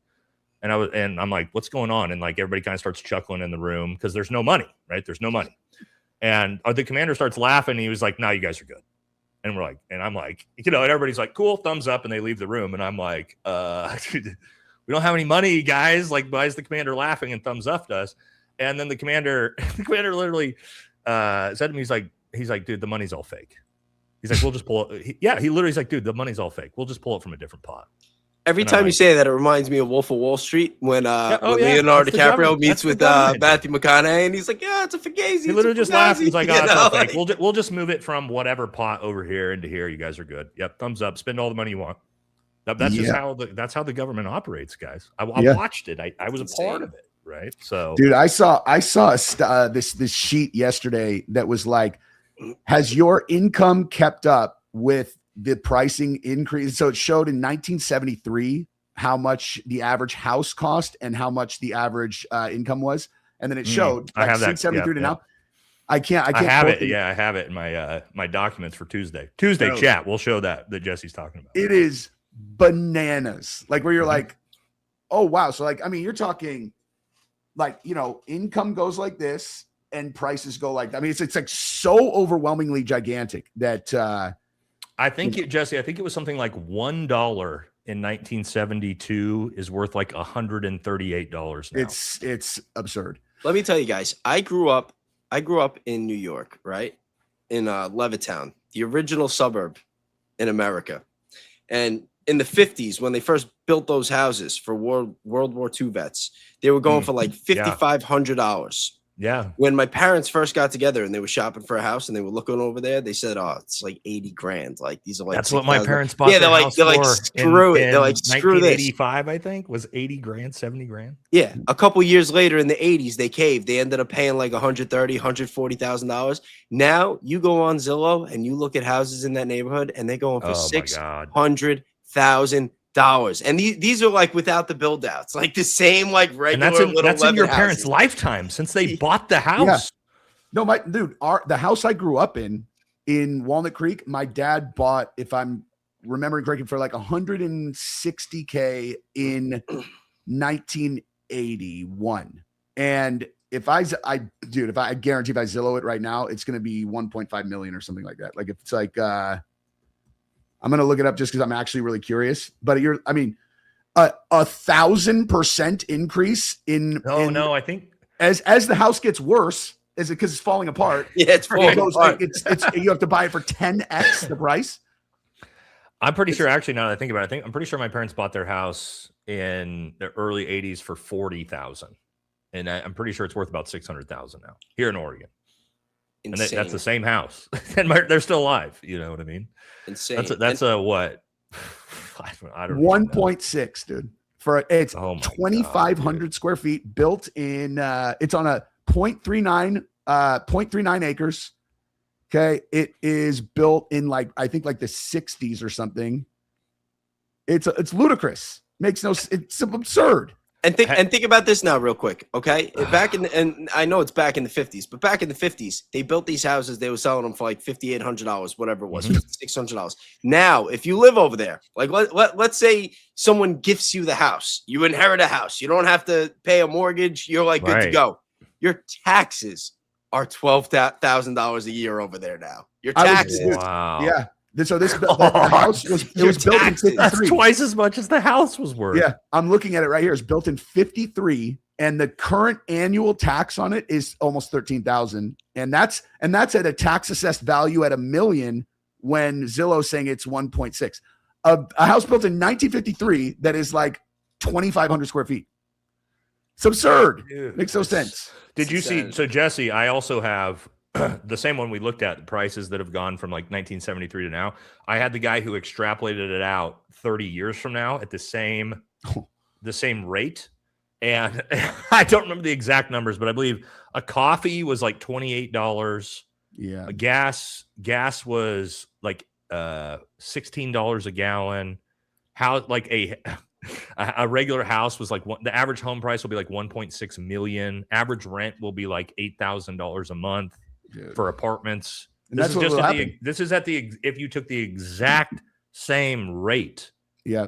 And I'm like, what's going on? And like everybody kind of starts chuckling in the room because there's no money, right? There's no money. And the commander starts laughing. He was like, no, you guys are good. And we're like, and I'm like, you know, and everybody's like, cool, thumbs up. And they leave the room. And I'm like, we don't have any money, guys. Like, why is the commander laughing and thumbs up to us? And then the commander literally said to me, he's like, dude, the money's all fake. He's like, we'll just pull it. He literally's like, dude, the money's all fake. We'll just pull it from a different pot. Every time you say that, it reminds me of Wolf of Wall Street when Leonardo DiCaprio meets with Matthew McConaughey, and he's like, yeah, it's a fugazi. He literally just laughs. He's like, oh, it's all fake. We'll just move it from whatever pot over here into here. You guys are good. Yep, thumbs up. Spend all the money you want. That's just how the government operates, guys. I watched it. I was a part of it, right? So, dude, I saw this sheet yesterday that was like, has your income kept up with the pricing increase? So it showed in 1973 how much the average house cost and how much the average income was, and then it showed I have that. 73 to Yeah. now. I can't I have quote it. Yeah, I have it in my my documents for Tuesday. Chat. We'll show that Jesse's talking about. It is bananas. Like where you're like, oh wow. So like, I mean, you're talking like, you know, income goes like this and prices go like, I mean, it's like so overwhelmingly gigantic that I think Jesse, I think it was something like $1 in 1972 is worth like $138 now. It's absurd. Let me tell you guys, I grew up in New York, right? In Levittown, the original suburb in America. And in the 50s, when they first built those houses for World War II vets, they were going for like $5,500. Yeah. When my parents first got together and they were shopping for a house and they were looking over there, they said, "Oh, it's like 80 grand. Like these are like." That's what my parents bought. Yeah, they're like screw it. They're like, screw this. 1985, I think, was 80 grand, 70 grand. Yeah, a couple years later in the 80s, they caved. They ended up paying like $140,000. Now you go on Zillow and you look at houses in that neighborhood, and they're going for $600,000. And these are like without the build outs, like the same like regular. And that's in your parents' lifetime since they bought the house. Yeah. No, the house I grew up in Walnut Creek, my dad bought, if I'm remembering correctly, for like $160K in 1981. And if I guarantee if I Zillow it right now, it's going to be 1.5 million or something like that. Like if it's like, I'm going to look it up just because I'm actually really curious. But a 1,000% increase in. No, I think as the house gets worse, is it because it's falling apart? Yeah, it's falling apart. It's you have to buy it for 10x the price. I'm pretty sure. Actually, now that I think about it, I'm pretty sure my parents bought their house in the early '80s for $40,000, and I'm pretty sure it's worth about $600,000 now here in Oregon. Insane. And that's the same house, and they're still alive. You know what I mean? Insane. That's a what? I don't. 1.6, dude. For it's 2,500 square feet, built in. It's on a 0.39 acres. Okay, it is built in I think the 60s or something. It's ludicrous. Makes no. It's absurd. And think about this now real quick, okay? And I know it's back in the 50s, but back in the 50s, they built these houses. They were selling them for like $5,800, whatever it was, $600. Now, if you live over there, like let's say someone gifts you the house, you inherit a house, you don't have to pay a mortgage, you're like good to go. Your taxes are $12,000 a year over there now. Your taxes, wow, yeah. So the house was built in 53. That's twice as much as the house was worth. Yeah, I'm looking at it right here. It's built in 53, and the current annual tax on it is almost $13,000, and that's at a tax assessed value at $1 million when Zillow's saying it's 1.6. A house built in 1953 that is like 2,500 square feet. It's absurd. Dude, makes no sense. Did you see? So Jesse, I also have the same one we looked at, the prices that have gone from like 1973 to now. I had the guy who extrapolated it out 30 years from now at the same rate. And I don't remember the exact numbers, but I believe a coffee was like $28. Yeah. Gas was like $16 a gallon. How like a regular house was like the average home price will be like 1.6 million. Average rent will be like $8,000 a month. Dude. For apartments. And this is just if you took the exact same rate. Yeah.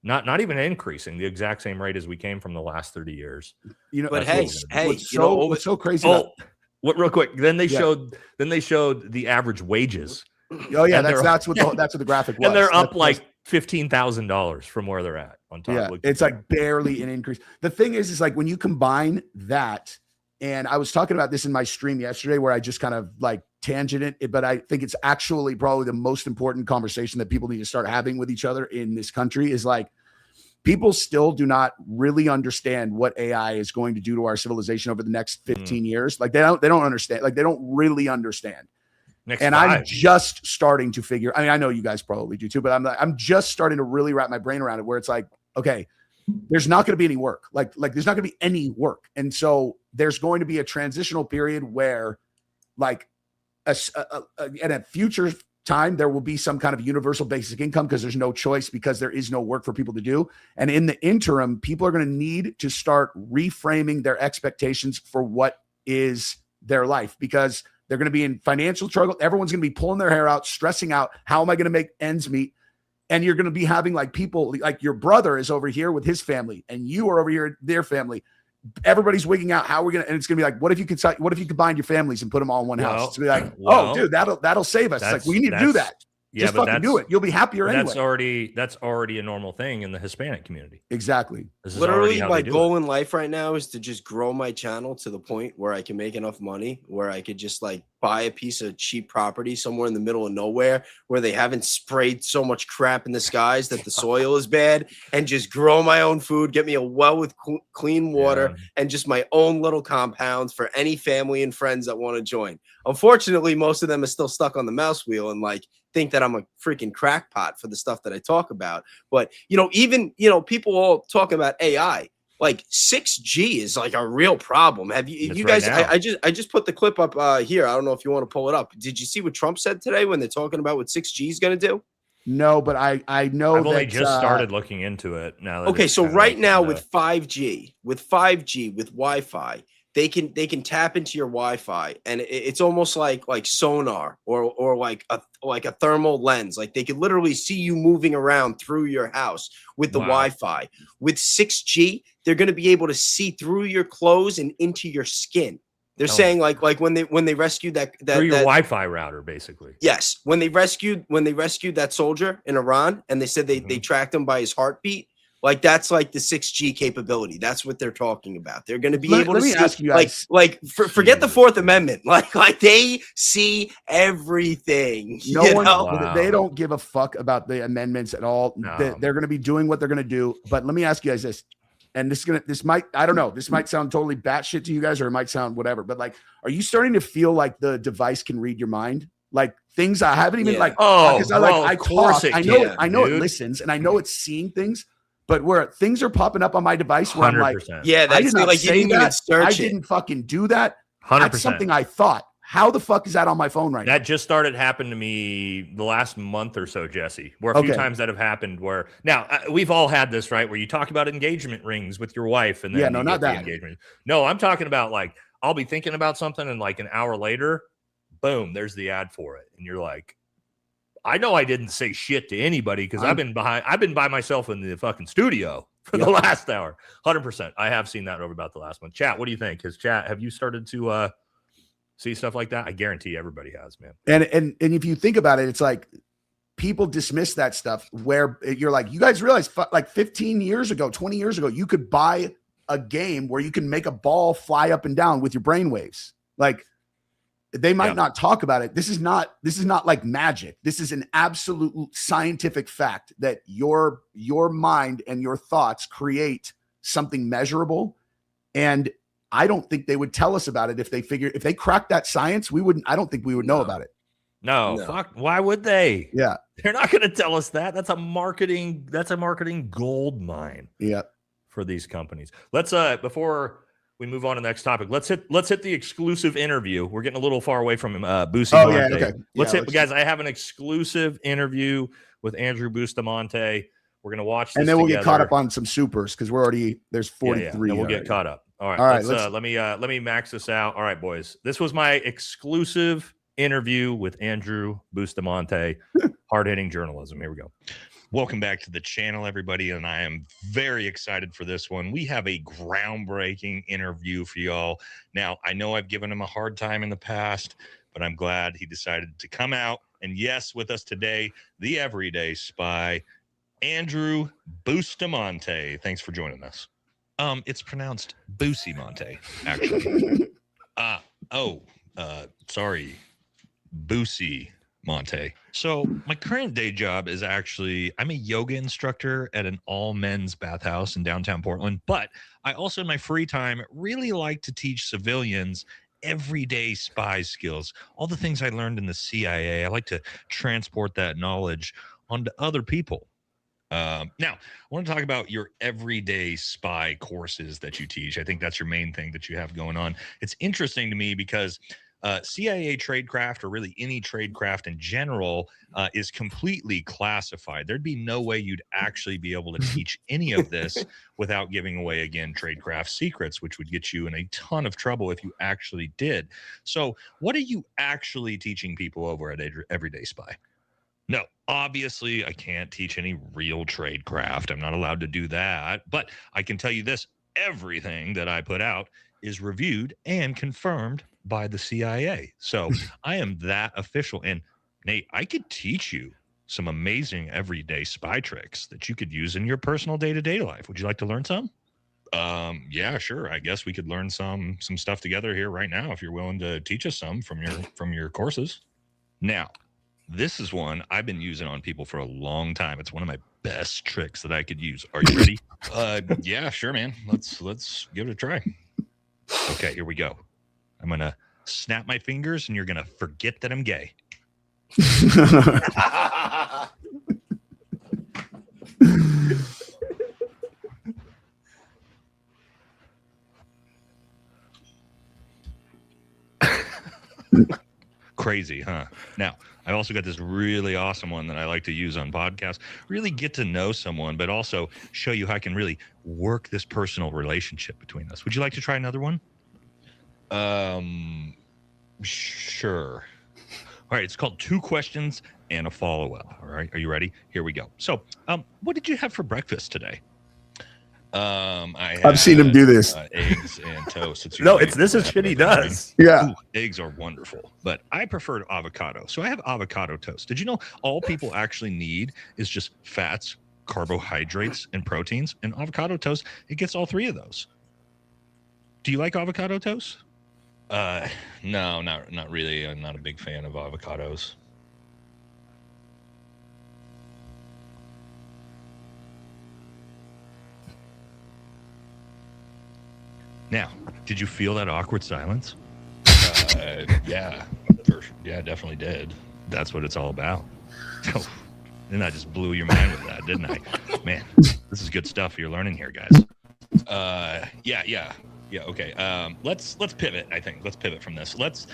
Not even increasing, the exact same rate as we came from the last 30 years. You know, but what's so crazy. What real quick. Then they showed the average wages. Oh yeah, that's what the graphic was. And they're up like $15,000 from where they're at on top. Yeah, it's like barely an increase. The thing is like when you combine that. And I was talking about this in my stream yesterday where I just kind of like tangented it, but I think it's actually probably the most important conversation that people need to start having with each other in this country is like people still do not really understand what AI is going to do to our civilization over the next 15 years. Like they don't understand, like they don't really understand. I'm just starting to figure, I mean, I know you guys probably do too, but I'm just starting to really wrap my brain around it where it's like, okay, there's not going to be any work. Like there's not going to be any work. And so there's going to be a transitional period where like in a future time, there will be some kind of universal basic income because there's no choice, because there is no work for people to do. And in the interim, people are going to need to start reframing their expectations for what is their life, because they're going to be in financial struggle. Everyone's going to be pulling their hair out, stressing out. How am I going to make ends meet? And you're going to be having like people like your brother is over here with his family and you are over here with their family. Everybody's wigging out how we're going to, and it's going to be like, what if you combined your families and put them all in one house? It's going to be like, oh dude, that'll save us. It's like, we need to do that. Yeah, just fucking do it. You'll be happier anyway. That's already a normal thing in the Hispanic community. Exactly. Literally, my goal in life right now is to just grow my channel to the point where I can make enough money where I could just like buy a piece of cheap property somewhere in the middle of nowhere where they haven't sprayed so much crap in the skies that the soil is bad, and just grow my own food, get me a well with clean water, and just my own little compounds for any family and friends that want to join. Unfortunately, most of them are still stuck on the mouse wheel and like think that I'm a freaking crackpot for the stuff that I talk about. But, even, people all talking about AI, like 6G is like a real problem. Have you guys, I just put the clip up here. I don't know if you want to pull it up. Did you see what Trump said today when they're talking about what 6G is going to do? No, but I know I've only just started looking into it now. Okay. So right now with 5G, with Wi-Fi, they can tap into your Wi-Fi, and it's almost like sonar or like a thermal lens. Like they could literally see you moving around through your house with the Wi-Fi. With 6G, they're going to be able to see through your clothes and into your skin. They're saying like when they rescued that through your Wi-Fi router, basically. Yes, when they rescued that soldier in Iran, and they said they tracked him by his heartbeat. Like that's like the 6G capability. That's what they're talking about. They're going to be able to see, ask you guys, forget the Fourth Amendment. Like they see everything. They don't give a fuck about the amendments at all. No. They're going to be doing what they're going to do. But let me ask you guys this, and this might sound totally batshit to you guys, or it might sound whatever. But like, are you starting to feel like the device can read your mind? Like things I haven't even I know it listens, and I know it's seeing things. But where things are popping up on my device where 100%. I'm like, that's like you didn't even search I didn't fucking do that. 100%. That's something I thought. How the fuck is that on my phone right now? That just started happening to me the last month or so, Jesse, where a few times that have happened where now we've all had this, right? Where you talk about engagement rings with your wife and then not that engagement. No, I'm talking about like, I'll be thinking about something and like an hour later, boom, there's the ad for it. And you're like, I know I didn't say shit to anybody because I've been by myself in the fucking studio for the last hour. 100%. I have seen that over about the last month. Chat, what do you think? Have you started to see stuff like that? I guarantee everybody has, man. And if you think about it, it's like people dismiss that stuff where you're like, you guys realize like 15 years ago, 20 years ago, you could buy a game where you can make a ball fly up and down with your brainwaves. Like, they might not talk about it. This is not like magic. This is an absolute scientific fact that your mind and your thoughts create something measurable. And I don't think they would tell us about it if they cracked that science. I don't think we would know about it. No, fuck. Why would they? Yeah. They're not going to tell us that. That's a marketing gold mine. Yeah. For these companies. Let's before we move on to the next topic. Let's hit the exclusive interview. We're getting a little far away from Bustamante. Oh, yeah, okay. Let's guys. I have an exclusive interview with Andrew Bustamante. We're gonna watch this and then we'll together. get caught up on some supers because there's 43. And we'll get caught up. All right. Let me max this out. All right, boys. This was my exclusive interview with Andrew Bustamante. Hard-hitting journalism. Here we go. Welcome back to the channel, everybody, and I am very excited for this one. We have a groundbreaking interview for y'all. Now, I know I've given him a hard time in the past, but I'm glad he decided to come out. And yes, with us today, the everyday spy, Andrew Bustamante. Thanks for joining us. It's pronounced Bustamante, actually. Sorry, Bustamante. So my current day job is actually, I'm a yoga instructor at an all men's bathhouse in downtown Portland, but I also in my free time really like to teach civilians everyday spy skills, all the things I learned in the CIA. I like to transport that knowledge onto other people. Now, I want to talk about your everyday spy courses that you teach. I think that's your main thing that you have going on. It's interesting to me because CIA tradecraft, or really any tradecraft in general, is completely classified. There'd be no way you'd actually be able to teach any of this without giving away, again, tradecraft secrets, which would get you in a ton of trouble if you actually did. So what are you actually teaching people over at Everyday Spy? No, obviously, I can't teach any real tradecraft. I'm not allowed to do that. But I can tell you this: everything that I put out is reviewed and confirmed by the CIA. So I am that official. And Nate, I could teach you some amazing everyday spy tricks that you could use in your personal day-to-day life. Would you like to learn some? Yeah, sure. I guess we could learn some stuff together here right now if you're willing to teach us some from your courses. Now, this is one I've been using on people for a long time. It's one of my best tricks that I could use. Are you ready? Yeah, sure, man. Let's give it a try. Okay, here we go. I'm going to snap my fingers and you're going to forget that I'm gay. Crazy, huh? Now, I also got this really awesome one that I like to use on podcasts. Really get to know someone, but also show you how I can really work this personal relationship between us. Would you like to try another one? Sure. All right, it's called 2 questions and a follow-up. All right, are you ready? Here we go. So, what did you have for breakfast today? I've seen him do this. Eggs and toast. This is shit he does. Yeah. Ooh, eggs are wonderful, but I prefer avocado. So I have avocado toast. Did you know all people actually need is just fats, carbohydrates, and proteins? And avocado toast, it gets all 3 of those. Do you like avocado toast? No, not really. I'm not a big fan of avocados. Now, did you feel that awkward silence? Yeah, definitely did. That's what it's all about. Oh, and I just blew your mind with that, didn't I? Man, this is good stuff you're learning here, guys. Yeah. Okay. Let's pivot. I think let's pivot from this. Let's.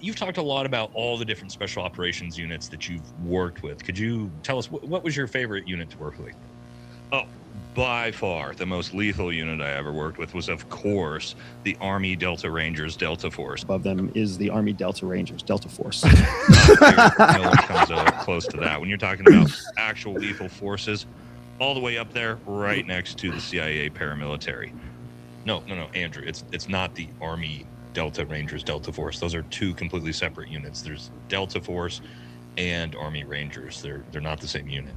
You've talked a lot about all the different special operations units that you've worked with. Could you tell us what was your favorite unit to work with? Oh, by far the most lethal unit I ever worked with was, of course, the Army Delta Rangers Delta Force. Above them is the Army Delta Rangers Delta Force. No one comes close to that. When you're talking about actual lethal forces, all the way up there, right next to the CIA paramilitary. No, Andrew, it's not the Army Delta Rangers Delta Force. Those are 2 completely separate units. There's Delta Force and Army Rangers. They're not the same unit.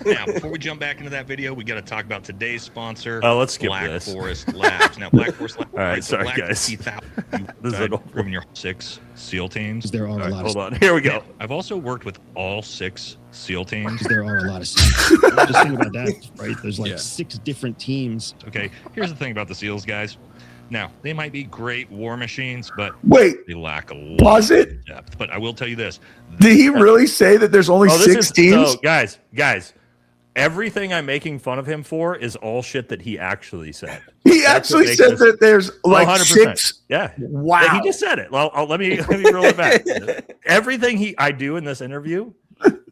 Now, before we jump back into that video, we got to talk about today's sponsor. Let's skip Black this. Forest Labs. Now, Black Forest Labs. All right, sorry, guys. This is from your 6 SEAL teams. There are a lot Hold of on. Here we go. I've also worked with all 6 SEAL teams. There are a lot of SEALs. Just think about that, right? There's like 6 different teams. Okay, here's the thing about the SEALs, guys. Now, they might be great war machines, but Wait, they lack a lot pause it. of depth. But I will tell you this. Did he really say that there's only 6 teams? So, guys, everything I'm making fun of him for is all shit that he actually said. He actually said that there's like 100%. 6. Yeah. Wow. Yeah, he just said it. Let me roll it back. Everything I do in this interview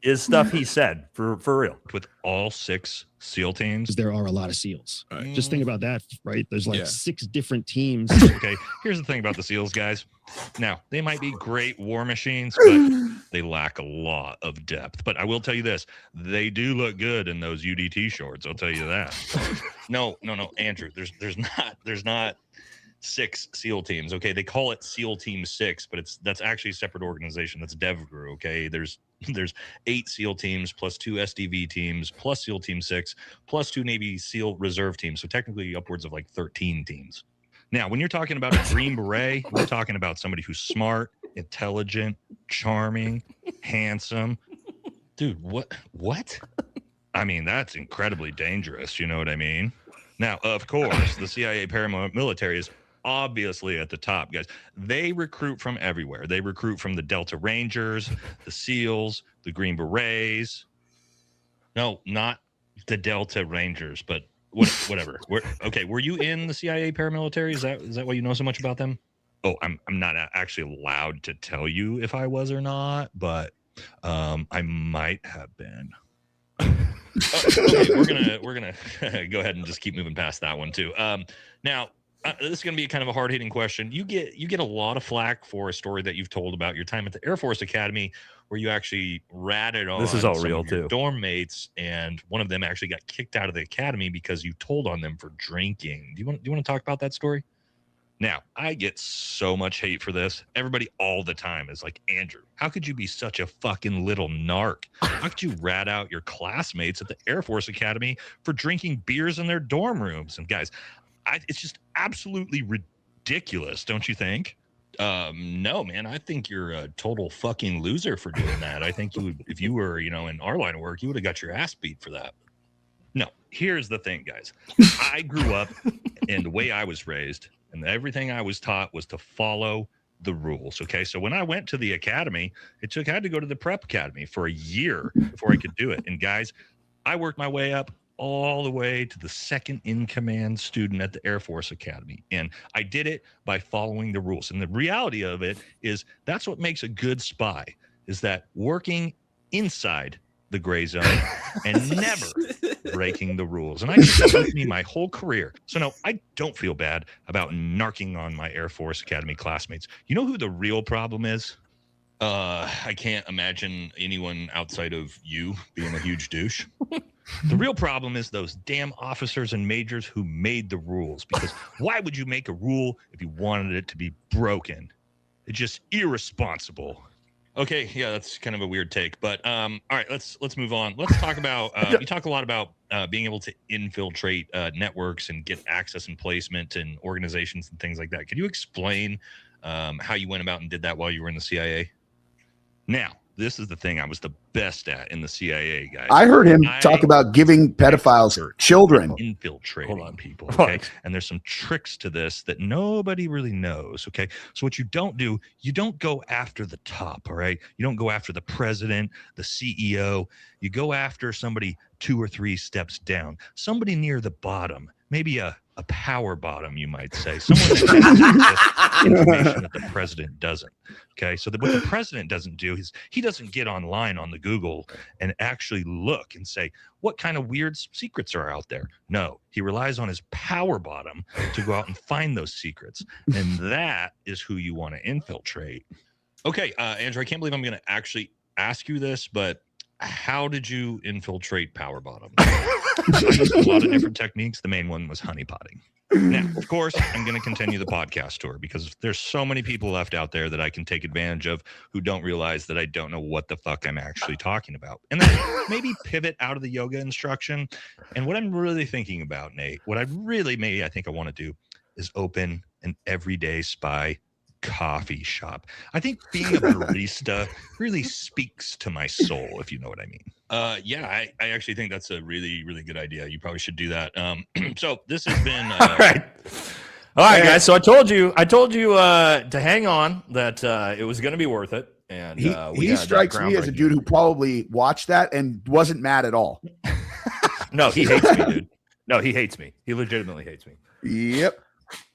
is stuff he said for real. With all 6 SEAL teams. There are a lot of SEAls. Right. Just think about that, right? There's like 6 different teams. Okay, here's the thing about the SEALs, guys. Now, they might be great war machines, but they lack a lot of depth. But I will tell you this. They do look good in those UDT shorts. I'll tell you that. No, Andrew, there's not 6 SEAL teams. Okay, they call it SEAL Team 6, but that's actually a separate organization. That's DevGru. Okay, there's 8 SEAL teams plus 2 SDV teams plus SEAL Team 6 plus 2 Navy SEAL Reserve teams. So technically upwards of like 13 teams. Now, when you're talking about a Green Beret, we're talking about somebody who's smart, intelligent, charming, handsome. Dude, what? I mean, that's incredibly dangerous. You know what I mean? Now, of course, the CIA paramilitary is obviously at the top, guys. They recruit from everywhere. They recruit from the Delta Rangers, the SEALs, the Green Berets. No, not the Delta Rangers, but whatever. Were you in the CIA paramilitary? Is that why you know so much about them? Oh, I'm not actually allowed to tell you if I was or not, but I might have been. Okay, we're gonna go ahead and just keep moving past that one too. Now, this is gonna be kind of a hard-hitting question. You get a lot of flack for a story that you've told about your time at the Air Force Academy, where you actually ratted on This is all some real of your too. dorm mates, and one of them actually got kicked out of the academy because you told on them for drinking. Do you want to talk about that story? Now, I get so much hate for this. Everybody all the time is like, Andrew, how could you be such a fucking little narc? How could you rat out your classmates at the Air Force Academy for drinking beers in their dorm rooms? And guys, it's just absolutely ridiculous, don't you think? No, man, I think you're a total fucking loser for doing that. I think you would, if you were, in our line of work, you would have got your ass beat for that. No, here's the thing, guys. I grew up and the way I was raised, and everything I was taught was to follow the rules. Okay. So when I went to the academy, I had to go to the prep academy for a year before I could do it. And guys, I worked my way up all the way to the second in command student at the Air Force Academy. And I did it by following the rules. And the reality of it is that's what makes a good spy, is that working inside the gray zone and never breaking the rules. And I did that with me my whole career. So no, I don't feel bad about narking on my Air Force Academy classmates. You know who the real problem is? I can't imagine anyone outside of you being a huge douche. The real problem is those damn officers and majors who made the rules. Because why would you make a rule if you wanted it to be broken? It's just irresponsible. Okay, yeah, that's kind of a weird take, but all right, let's move on. Let's talk about you talk a lot about being able to infiltrate networks and get access and placement and organizations and things like that. Could you explain how you went about and did that while you were in the CIA? Now, this is the thing I was the best at in the CIA, guys. I heard him talk about giving pedophiles children. Infiltrating people, okay? And there's some tricks to this that nobody really knows, okay? So what you don't do, you don't go after the top, all right? You don't go after the president, the CEO. You go after somebody 2 or 3 steps down, somebody near the bottom, maybe a power bottom, you might say. Someone that has information that the president doesn't. Okay, so what the president doesn't do is he doesn't get online on the Google and actually look and say, what kind of weird secrets are out there? No, he relies on his power bottom to go out and find those secrets. And that is who you want to infiltrate. Okay, Andrew, I can't believe I'm going to actually ask you this, but how did you infiltrate power bottom? I used a lot of different techniques. The main one was honeypotting. Now, of course, I'm going to continue the podcast tour because there's so many people left out there that I can take advantage of who don't realize that I don't know what the fuck I'm actually talking about. And then maybe pivot out of the yoga instruction. And what I'm really thinking about, Nate, what I think I want to do is open an everyday spy coffee shop. I think being a barista really speaks to my soul, if you know what I mean. Yeah, I actually think that's a really, really good idea. You probably should do that. So this has been all right, guys. So I told you to hang on, that it was going to be worth it. And he strikes me as a dude who probably watched that and wasn't mad at all. No, he hates me, dude. No, he hates me. He legitimately hates me. Yep.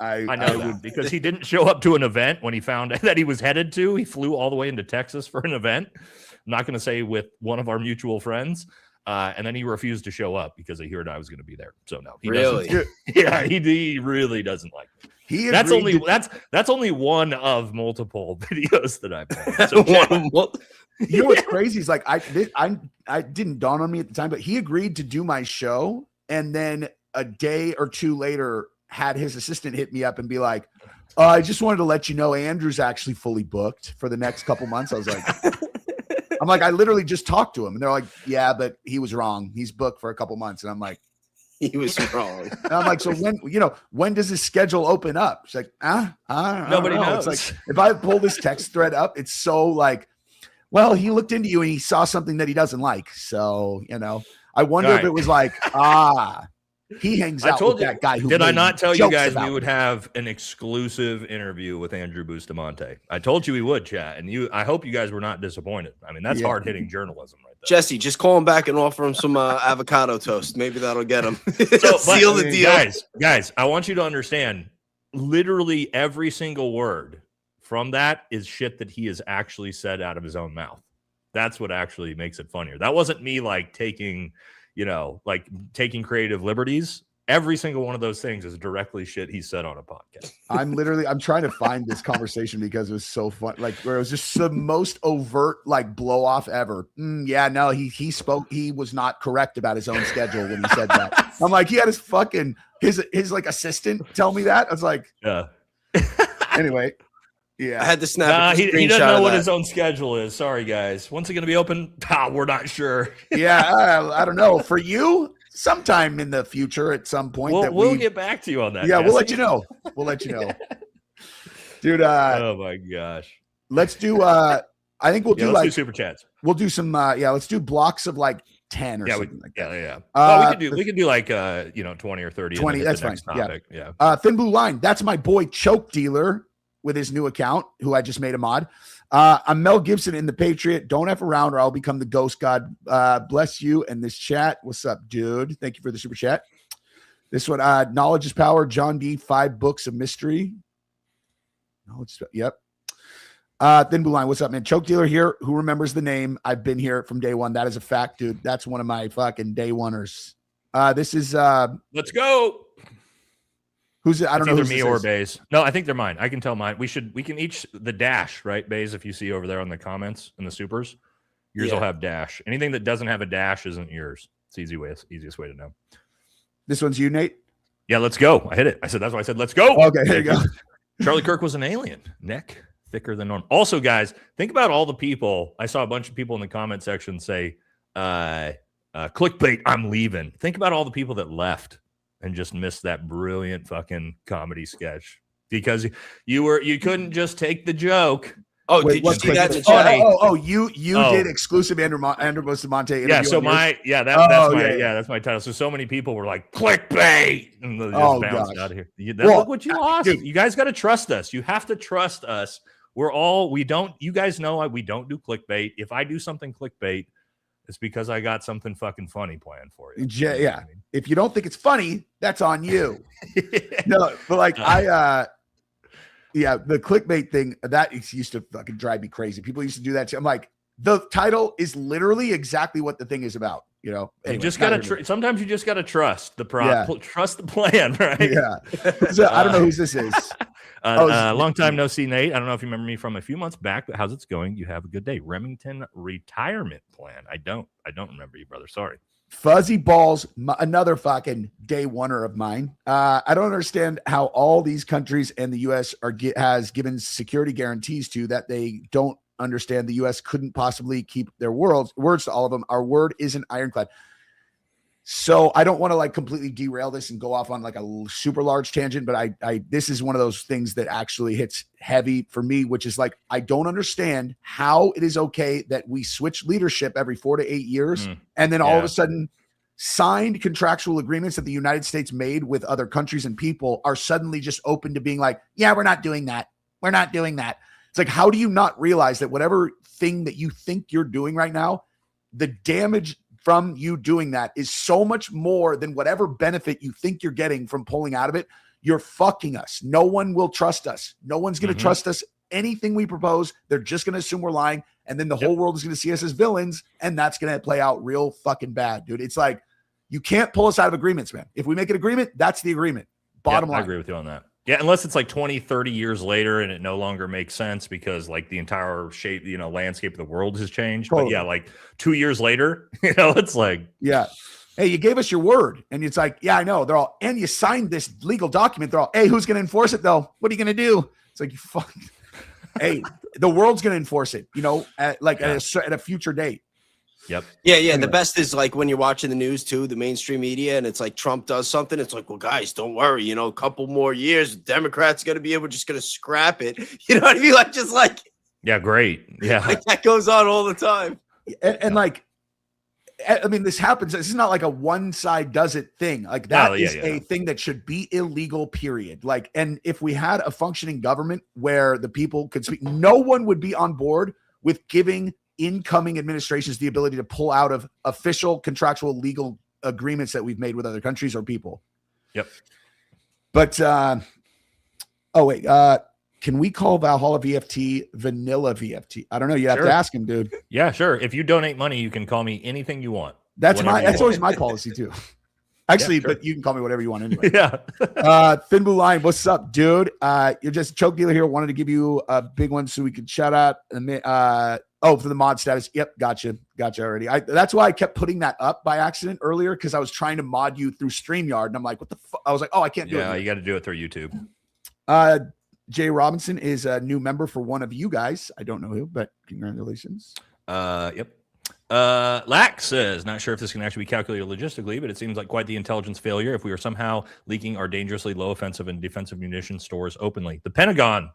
I know that because he didn't show up to an event when he found that he was headed to. He flew all the way into Texas for an event. I'm not going to say with one of our mutual friends. And then he refused to show up because he heard I was going to be there. So no, he doesn't. Yeah, he really doesn't like me. That's only one of multiple videos that I've done. So you know what's crazy is like I didn't dawn on me at the time, but he agreed to do my show, and then a day or two later had his assistant hit me up and be like, I just wanted to let you know Andrew's actually fully booked for the next couple months. I was like, I literally just talked to him, and they're like, yeah, but he was wrong. He's booked for a couple months. And I'm like, he was wrong. And I'm like, so when does his schedule open up? She's like, nobody knows. It's like, if I pull this text thread up, it's so like, well, he looked into you and he saw something that he doesn't like. So, I wonder if it was like, He hangs I out told with you. that guy who Did I made not tell you jokes guys about we would me. have an exclusive interview with Andrew Bustamante? I told you we would, chat, and I hope you guys were not disappointed. I mean, that's hard hitting journalism right there. Jesse, just call him back and offer him some avocado toast. Maybe that'll get him. Seal the deal. Guys, I want you to understand, literally every single word from that is shit that he has actually said out of his own mouth. That's what actually makes it funnier. That wasn't me like taking creative liberties. Every single one of those things is directly shit he said on a podcast. I'm trying to find this conversation because it was so fun. Like where it was just the most overt like blow off ever. He spoke. He was not correct about his own schedule when he said that. I'm like, he had his fucking his like assistant tell me that. I was like, yeah. Anyway, yeah. I had to snap. He doesn't know what his own schedule is. Sorry, guys. When's it going to be open? We're not sure. Yeah, I don't know. For you, sometime in the future, at some point, we'll get back to you on that. Yeah, Jesse. we'll let you know. We'll let you know, dude. Oh my gosh. Let's do. I think we'll do let's like do super chats. We'll do some. Let's do blocks of like 10 or something like that. Yeah. Well, we could do like 20 or 30. 20. That's fine. Topic. Yeah. Thin Blue Line. That's my boy Choke Dealer with his new account, who I just made a mod. I'm Mel Gibson in the Patriot. Don't F around or I'll become the ghost god. Bless you and this chat. What's up, dude? Thank you for the super chat. This one, knowledge is power. John D. 5 books of mystery. Yep. Thin Blue Line. What's up, man? Choke Dealer here. Who remembers the name? I've been here from day one. That is a fact, dude. That's one of my fucking day oneers. This is let's go. Who's it? I don't know. Either me or Bays. No, I think they're mine. I can tell mine. We can each the dash, right, Bays? If you see over there on the comments in the supers, yours will have dash. Anything that doesn't have a dash isn't yours. It's easiest way to know. This one's you, Nate. Yeah, let's go. I hit it. I said that's why I said let's go. Okay, here you go. Charlie Kirk was an alien. Neck thicker than normal. Also, guys, think about all the people. I saw a bunch of people in the comment section say, clickbait, I'm leaving. Think about all the people that left and just missed that brilliant fucking comedy sketch because you couldn't just take the joke. Oh, wait, did you see that in the chat? You did exclusive Andrew Bustamante. Yeah, so that's my title. So many people were like clickbait and they just bounced out of here. Look what you lost. Dude. You guys got to trust us. You have to trust us. You guys know we don't do clickbait. If I do something clickbait, it's because I got something fucking funny planned for you. Yeah. If you don't think it's funny, that's on you. No, but like the clickbait thing, that used to fucking drive me crazy. People used to do that too. I'm like, the title is literally exactly what the thing is about. You know, anyway, you just gotta. Sometimes you just gotta trust the trust the plan, right? Yeah. So, I don't know who this is. Long time no see, Nate. I don't know if you remember me from a few months back, but how's it going? You have a good day. Remington retirement plan. I don't remember you, brother. Sorry. Fuzzy Balls, another fucking day oneer of mine. I don't understand how all these countries and the U.S. has given security guarantees to that they don't understand. The U.S. couldn't possibly keep their words to all of them. Our word isn't ironclad. So I don't want to like completely derail this and go off on like a super large tangent, but I this is one of those things that actually hits heavy for me, which is like, I don't understand how it is okay that we switch leadership every 4 to 8 years. And then all of a sudden signed contractual agreements that the United States made with other countries and people are suddenly just open to being like, yeah, we're not doing that. We're not doing that. It's like, how do you not realize that whatever thing that you think you're doing right now, the damage from you doing that is so much more than whatever benefit you think you're getting from pulling out of it. You're fucking us. No one will trust us. No one's going to trust us. Anything we propose, they're just going to assume we're lying. And then the whole world is going to see us as villains. And that's going to play out real fucking bad, dude. It's like, you can't pull us out of agreements, man. If we make an agreement, that's the agreement. Bottom line. I agree with you on that. Yeah, unless it's like 20, 30 years later and it no longer makes sense because like the entire shape, landscape of the world has changed. Totally. But yeah, like 2 years later, it's like, yeah. Hey, you gave us your word. And it's like, yeah, I know. They're all, and you signed this legal document. They're all, hey, who's going to enforce it though? What are you going to do? It's like, you fuck. Hey, the world's going to enforce it, at a future date. Yep. Yeah. Anyway. The best is like when you're watching the news too, the mainstream media, and it's like Trump does something. It's like, well, guys, don't worry. A couple more years, Democrats going to be able just going to scrap it. You know what I mean? Like, just like, yeah, great. Yeah. Like that goes on all the time. And like, I mean, this happens. This is not like a one side does it thing. Like that is a thing that should be illegal, period. Like, and if we had a functioning government where the people could speak, no one would be on board with giving incoming administrations the ability to pull out of official contractual legal agreements that we've made with other countries or people. Yep. But, can we call Valhalla VFT vanilla VFT? I don't know. You have to ask him, dude. Yeah, sure. If you donate money, you can call me anything you want. That's always my policy too. Actually, but you can call me whatever you want anyway. Yeah. Thin Blue Line, what's up, dude? You're just a choke dealer here. Wanted to give you a big one so we could shout out. For the mod status. Yep, gotcha already. That's why I kept putting that up by accident earlier, because I was trying to mod you through StreamYard, and I'm like, what the fuck? I was like, I can't do it. Yeah, you got to do it through YouTube. Jay Robinson is a new member for one of you guys. I don't know who, but congratulations. Yep. Lack says, not sure if this can actually be calculated logistically, but it seems like quite the intelligence failure if we are somehow leaking our dangerously low offensive and defensive munition stores openly. The Pentagon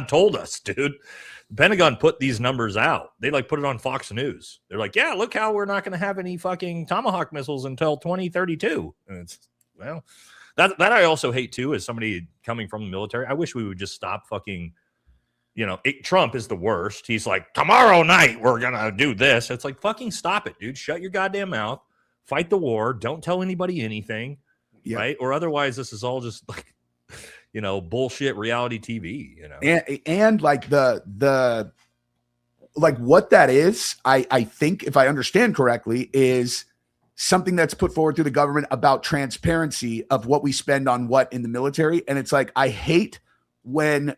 told us, dude. The Pentagon put these numbers out. They put it on Fox News. They're like, yeah, look how we're not going to have any fucking Tomahawk missiles until 2032. And it's, well, that I also hate too, as somebody coming from the military. I wish we would just stop fucking, Trump is the worst. He's like, tomorrow night we're gonna do this. It's like, fucking stop it, dude. Shut your goddamn mouth. Fight the war. Don't tell anybody anything, right? Or otherwise, this is all just like, bullshit reality TV. And like the what that is, I think, if I understand correctly, is something that's put forward through the government about transparency of what we spend on what in the military. And it's like, I hate when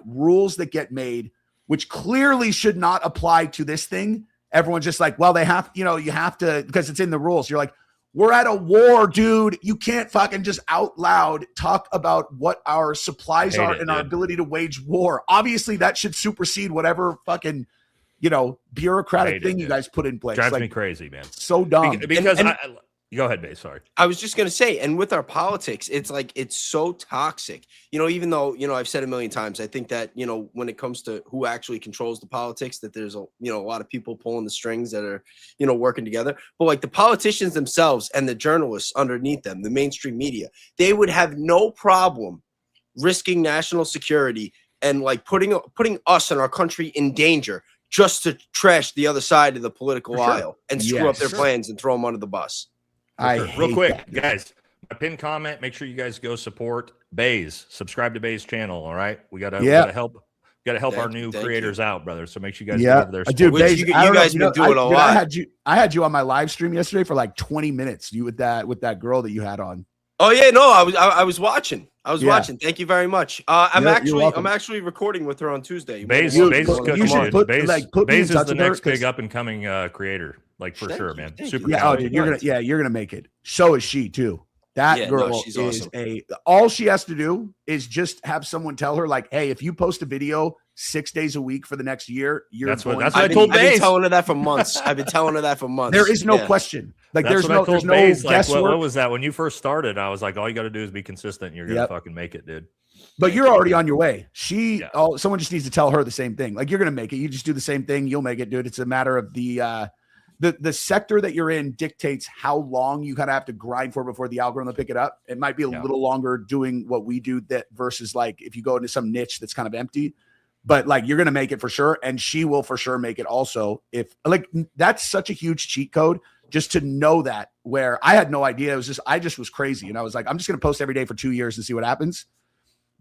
rules that get made, which clearly should not apply to this thing. Everyone's just like, well, they have, you have to, because it's in the rules. You're like, we're at a war, dude. You can't fucking just out loud talk about what our supplies are and our ability to wage war. Obviously that should supersede whatever fucking, bureaucratic thing you guys put in place. Drives me crazy, man. So dumb. Because go ahead, Bae. Sorry. I was just going to say, and with our politics, it's like, it's so toxic, even though, I've said a million times, I think that, when it comes to who actually controls the politics, that there's a lot of people pulling the strings that are, working together. But the politicians themselves and the journalists underneath them, the mainstream media, they would have no problem risking national security and putting us and our country in danger just to trash the other side of the political aisle and screw up their plans and throw them under the bus. Real quick, guys, my pinned comment, make sure you guys go support Baes. Subscribe to Baes channel, all right? We gotta help our new creators out, brother. So make sure you guys go over there. Dude, Baes, you guys been doing a lot. I had you on my live stream yesterday for 20 minutes. You with that girl that you had on. Oh yeah, no, I was watching. Watching. Thank you very much. I'm actually recording with her on Tuesday. Baes is the next big up and coming creator. For sure, man. Super. Yeah, dude, you're gonna make it. So is she too. That girl she's is awesome. All she has to do is just have someone tell her, hey, if you post a video 6 days a week for the next year, that's what I told Baes. I've been telling her that for months. There is no question. There's no guesswork. What was that when you first started? I was like, all you got to do is be consistent. And you're gonna fucking make it, dude. But you're already on your way. Someone just needs to tell her the same thing. You're gonna make it. You just do the same thing. You'll make it, dude. It's a matter of the sector that you're in dictates how long you kind of have to grind for before the algorithm will pick it up. It might be a little longer doing what we do that versus if you go into some niche that's kind of empty, but you're going to make it for sure. And she will for sure make it also. If that's such a huge cheat code just to know that, where I had no idea. It was just, I just was crazy. And I was like, I'm just going to post every day for 2 years and see what happens.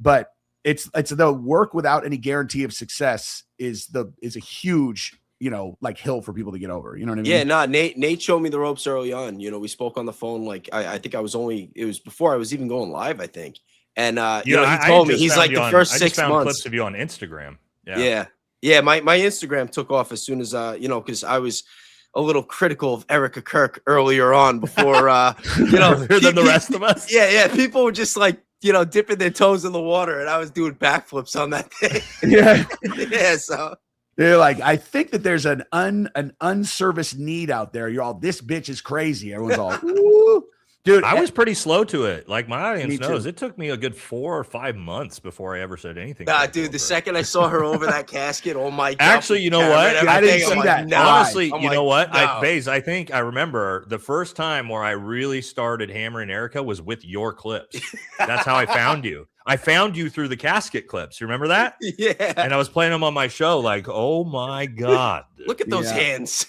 But it's the work without any guarantee of success is a huge, hill for people to get over. You know what I mean? Yeah, Nate showed me the ropes early on. We spoke on the phone. I think it was before I was even going live, I think. And he told me, he's like, the first 6 months. Clips of you on Instagram. Yeah. My Instagram took off as soon as because I was a little critical of Erica Kirk earlier on before earlier than the rest of us. Yeah. People were just dipping their toes in the water, and I was doing backflips on that thing. Yeah. So they're like, I think that there's an unserviced need out there. You're all, this bitch is crazy. Everyone's all, woo. Dude, I was pretty slow to it. Like my audience Me knows, too. it took me a good 4 or 5 months before I ever said anything. Nah, critical dude, of the her. second I saw her over that casket, oh my god. Actually, you know what? I didn't see that. Honestly, I'm you like, know what? no. Baze, I think I remember the first time where I really started hammering Erica was with your clips. That's how I found you. I found you through the casket clips. You remember that? Yeah. And I was playing them on my show, like, oh my God. Look at those Yeah. hands.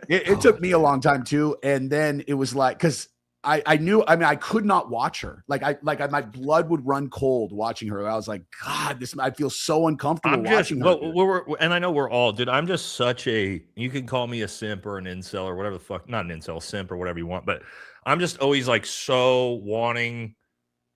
It took me a long time too. And then it was like, because I knew, I mean, I could not watch her. My blood would run cold watching her. I was like, God, I feel so uncomfortable I'm just, watching her. well, and I know we're all, dude, I'm just such a, you can call me a simp or an incel or whatever the fuck, not an incel, simp or whatever you want, but I'm just always like so wanting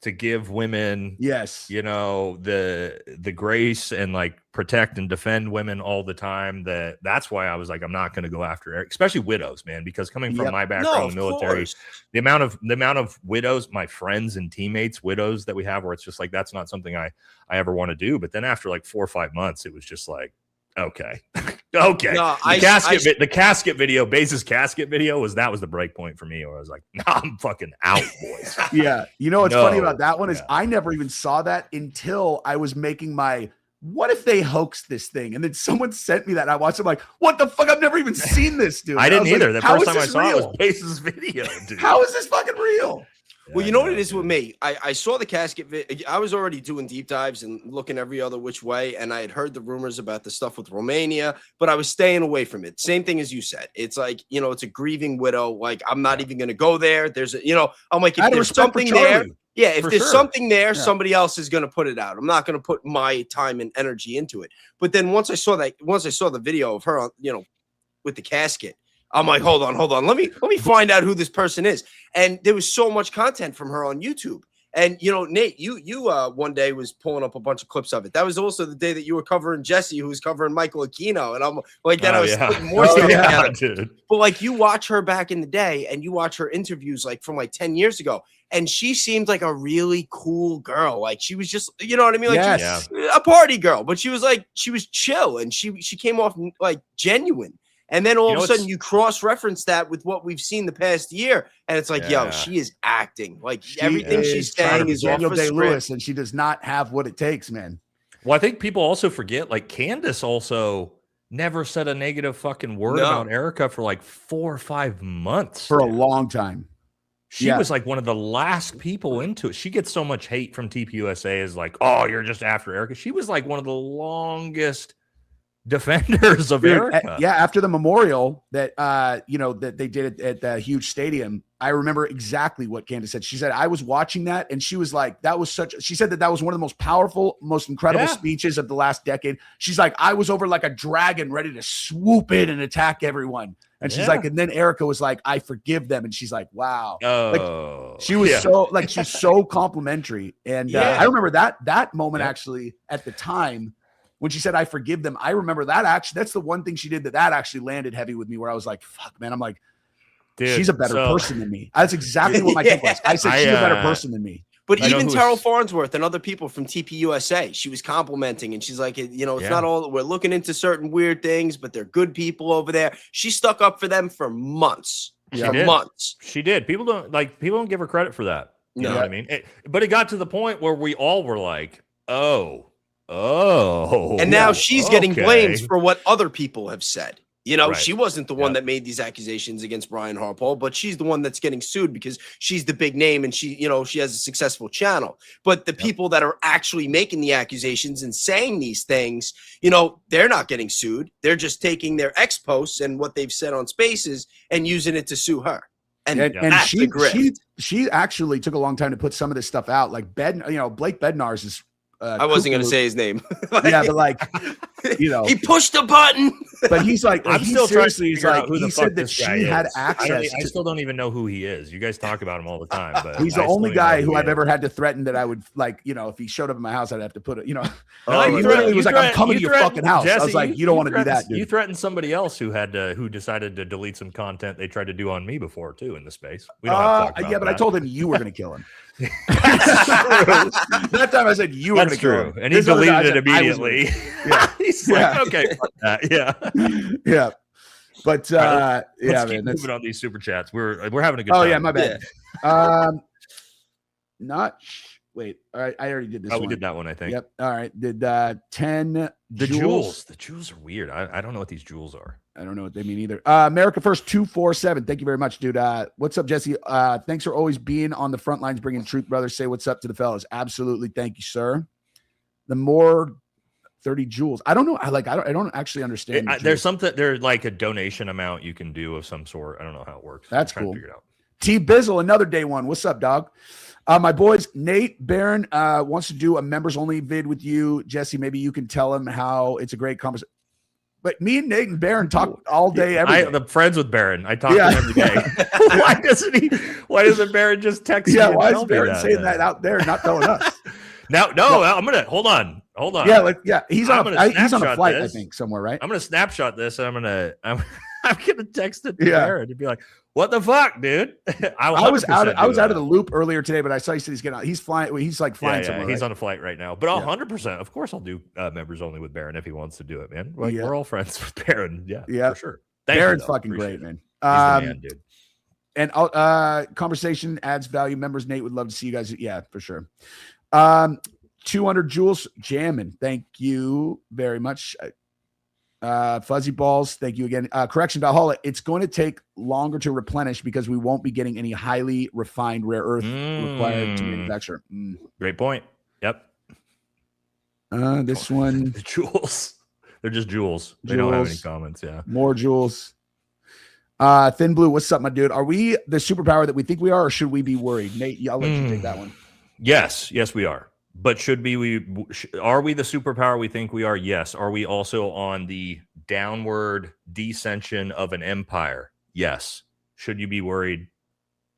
to give women, Yes. you know, the grace and like protect and defend women all the time. That's why I was like, I'm not going to go after Eric, especially widows, man, because coming from Yep. my background in the of military, course. the amount of widows, my friends and teammates, widows that we have, where it's just like, that's not something I ever want to do. But then after like 4 or 5 months, it was just like, okay. Okay. No, The casket video, Baze's casket video was the break point for me, where I was like, nah, I'm fucking out, boys. Yeah. You know what's funny No. about that one is Yeah. I never even saw that until I was making my, what if they hoaxed this thing? And then someone sent me that. And I watched it, I'm like, what the fuck? I've never even seen this, dude. I didn't was like, either. The how first is time I this saw it real? was Baze's video, dude. How is this fucking real? Well, you know what it is with me? I saw the casket. I was already doing deep dives and looking every other which way. And I had heard the rumors about the stuff with Romania, but I was staying away from it. Same thing as you said. It's like, you know, it's a grieving widow. Like, I'm not even going to go there. There's a, you know, I'm like, if Out of there's respect for something there, Charlie. yeah, if For there's sure. something there, Yeah. somebody else is going to put it out. I'm not going to put my time and energy into it. But then once I saw the video of her, you know, with the casket, I'm like, hold on. Let me find out who this person is. And there was so much content from her on YouTube. And you know, Nate, you one day was pulling up a bunch of clips of it. That was also the day that you were covering Jesse, who was covering Michael Aquino. And I'm like, then I was putting more stuff together. dude. But like, you watch her back in the day, and you watch her interviews like from like 10 years ago, and she seemed like a really cool girl. Like, she was just, you know what I mean? Like, Yes. she was a party girl, but she was like, she was chill, and she came off like genuine. And then all You know, of a sudden it's- you cross-reference that with what we've seen the past year. And it's like, Yeah. yo, she is acting. Like, She everything is she's trying to saying be is off Daniel a Day-Lewis, script. and she does not have what it takes, man. Well, I think people also forget, like, Candace also never said a negative fucking word No. about Erica for like 4 or 5 months. For a dude. long time. She Yeah. was like one of the last people into it. She gets so much hate from TPUSA as like, oh, you're just after Erica. She was like one of the longest defenders of Dude, Erica. yeah, after the memorial that you know, that they did at the huge stadium, I remember exactly what Candace said. She said, I was watching that, and she was like, she said that was one of the most powerful, most incredible Yeah. speeches of the last decade. She's like, I was over like a dragon ready to swoop in and attack everyone. And she's Yeah. like, and then Erica was like, I forgive them. And she's like, wow. Oh, She was yeah. she's so complimentary. And Yeah. I remember that moment Yeah. actually at the time when she said, I forgive them. I remember that actually, that's the one thing she did that actually landed heavy with me, where I was like, fuck, man. I'm like, Dude, she's a better so- person than me. That's exactly what my take was. I said, she's a better person than me. But I know even who Terrell was- Farnsworth and other people from TPUSA, she was complimenting, and she's like, you know, it's Yeah. not all, we're looking into certain weird things, but they're good people over there. She stuck up for them for months. Yeah. For did. months. She did. People don't give her credit for that. You know No. what I mean? But it got to the point where we all were like, oh. And now she's getting okay. blamed for what other people have said. You know, Right. she wasn't the one Yep. that made these accusations against Brian Harpole, but she's the one that's getting sued because she's the big name and she, you know, she has a successful channel. But the people that are actually making the accusations and saying these things, you know, they're not getting sued. They're just taking their ex posts and what they've said on Spaces and using it to sue her. And, And that's the grift. she actually took a long time to put some of this stuff out. Like Blake Bednar's is I wasn't going to say his name. yeah, but like, you know, he pushed the button. but he's like, I'm he still trying to seriously is figure out like, who the he fuck said that this guy she had is. access I to, still don't even know who he is. You guys talk about him all the time, but he's I the still only don't know guy who he I've is. ever had to threaten that I would, like, you know, if he showed up in my house, I'd have to put it, you know, No, he you literally threatened- was you like, I'm threatened- coming to you your fucking threatened- house. I was Jesse, like, you don't want to do threatened- that, dude. You threatened somebody else who decided to delete some content they tried to do on me before too in the space. We don't have to talk about yeah, but that. I told him you were going to kill him. That time I said you were going That's to kill true, him. and he This other time I deleted it said I was gonna immediately. Yeah. He's Yeah. like, okay, fuck that. Yeah. yeah. But All right, yeah, let's man. keep That's, moving on these super chats. We're having a good oh time. yeah, my bad. Wait. All right, I already did this. Oh, one. we did that one, I think. Yep. All right. Did 10 The jewels. jewels. The jewels are weird. I don't know what these jewels are. I don't know what they mean either. America First 247. Thank you very much, dude. What's up, Jesse? Thanks for always being on the front lines, bringing truth, brothers. Say what's up to the fellas. Absolutely. Thank you, sir. The more 30 jewels. I don't know. I don't actually understand. There's something. There's like a donation amount you can do of some sort. I don't know how it works. That's I'm trying cool. to figure it out. T Bizzle, another day one. What's up, dog? My boys, Nate Barron wants to do a members only vid with you. Jesse, maybe you can tell him how it's a great conversation. But me and Nate and Barron talk all day, every day. I'm friends with Barron. I talk to him every day. Why doesn't Barron just text me? Why is Barron saying that out there, not telling us? I'm gonna hold on. Yeah, he's on a flight, I think, somewhere, right? I'm gonna snapshot this and I'm gonna text it to Barron to be like, what the fuck, dude? I was out of the loop earlier today, but I saw he said he's getting out. He's flying. He's like flying somewhere. He's right? on a flight right now. But 100%, of course, I'll do members only with Barron if he wants to do it, man. Like we're all friends with Barron. Yeah, for sure. Barron's fucking great, man. He's the man, dude. And conversation adds value. Members, Nate would love to see you guys. Yeah, for sure. 200 jewels jamming. Thank you very much. Fuzzy balls. Thank you again. Correction, Valhalla. It's going to take longer to replenish because we won't be getting any highly refined rare earth required to manufacture. Great point. Yep. This one. The jewels. They're just jewels. They don't have any comments. Yeah. More jewels. Thin Blue. What's up, my dude? Are we the superpower that we think we are, or should we be worried? Nate, I'll let you take that one. Yes, we are. But are we the superpower we think we are? Yes. Are we also on the downward descension of an empire? Yes. Should you be worried?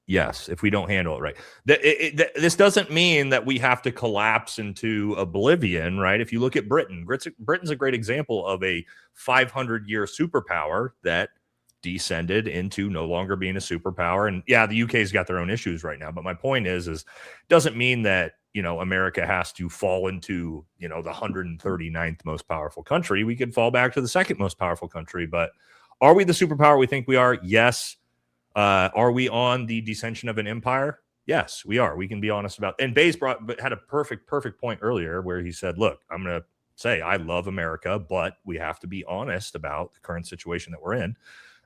Yes. If we don't handle it right. This doesn't mean that we have to collapse into oblivion, right? If you look at Britain's a great example of a 500-year superpower that descended into no longer being a superpower. And yeah, the UK's got their own issues right now. But my point is doesn't mean that, America has to fall into, the 139th most powerful country. We could fall back to the second most powerful country. But are we the superpower we think we are? Yes. Are we on the descension of an empire? Yes, we are. We can be honest about. And Bayes had a perfect point earlier where he said, "Look, I'm going to say I love America, but we have to be honest about the current situation that we're in."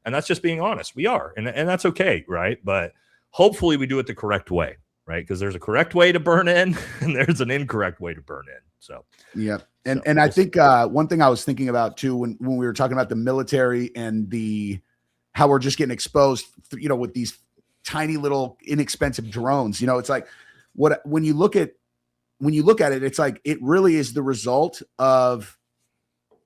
And that's just being honest. We are, and that's okay, right? But hopefully, we do it the correct way. Right, because there's a correct way to burn in and there's an incorrect way to burn in. So and I think one thing I was thinking about too when we were talking about the military and how we're just getting exposed, with these tiny little inexpensive drones. It's like when you look at it, it's like it really is the result of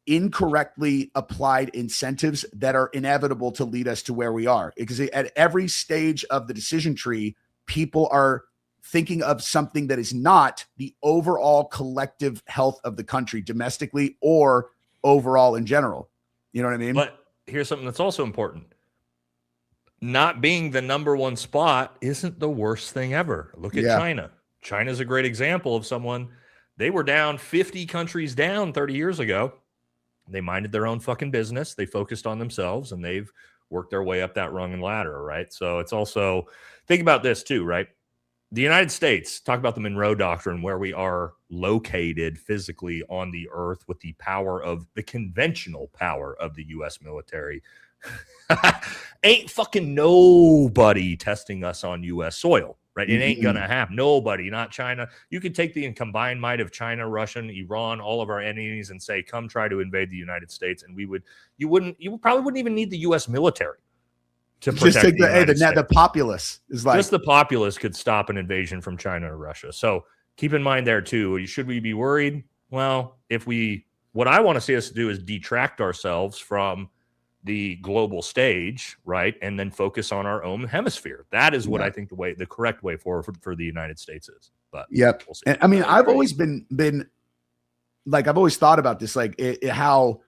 incorrectly applied incentives that are inevitable to lead us to where we are. Because at every stage of the decision tree, people are thinking of something that is not the overall collective health of the country domestically or overall in general. You know what I mean? But here's something that's also important. Not being the number one spot isn't the worst thing ever. Look at China. China's a great example of someone. They were down 50 countries down 30 years ago. They minded their own fucking business. They focused on themselves and they've worked their way up that rung and ladder, right? So it's also, think about this too, right? The United States, talk about the Monroe Doctrine, where we are located physically on the earth with the power of the conventional power of the U.S. military. Ain't fucking nobody testing us on U.S. soil, right? It ain't gonna happen. Nobody, not China. You could take the combined might of China, Russia, Iran, all of our enemies, and say, come try to invade the United States, and you probably wouldn't even need the U.S. military to protect just take the populace is like just the populace could stop an invasion from China or Russia. So keep in mind there too. Should we be worried? Well, what I want to see us do is detract ourselves from the global stage, right, and then focus on our own hemisphere. That is what I think the correct way forward for the United States is. But we'll see. And I mean, I've always been like, I've always thought about this, like how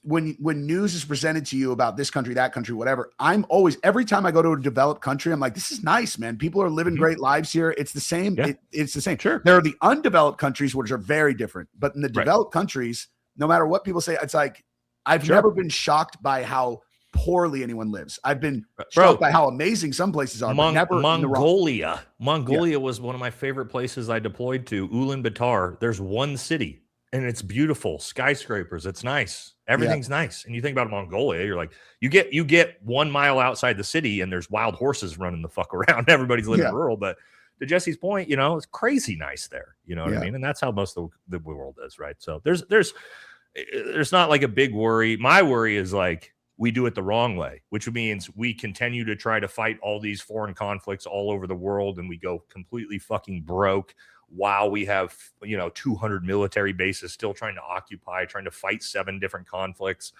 when news is presented to you about this country, that country, whatever, I'm always, every time I go to a developed country, I'm like, this is nice, man. People are living great lives here. It's the same. Yeah. It's the same. Sure. There are the undeveloped countries, which are very different. But in the developed countries, no matter what people say, it's like, I've never been shocked by how poorly anyone lives. I've been Bro, struck by how amazing some places are, but never in the wrong. Mongolia was one of my favorite places I deployed to. Ulaanbaatar. There's one city, and it's beautiful. Skyscrapers. It's nice. Everything's nice. And you think about Mongolia, you're like, you get 1 mile outside the city, and there's wild horses running the fuck around. Everybody's living rural, but to Jesse's point, you know, it's crazy nice there. You know what I mean? And that's how most of the world is, right? So there's not like a big worry. My worry is like we do it the wrong way, which means we continue to try to fight all these foreign conflicts all over the world, and we go completely fucking broke while we have, you know, 200 military bases still trying to occupy, trying to fight 7 different conflicts.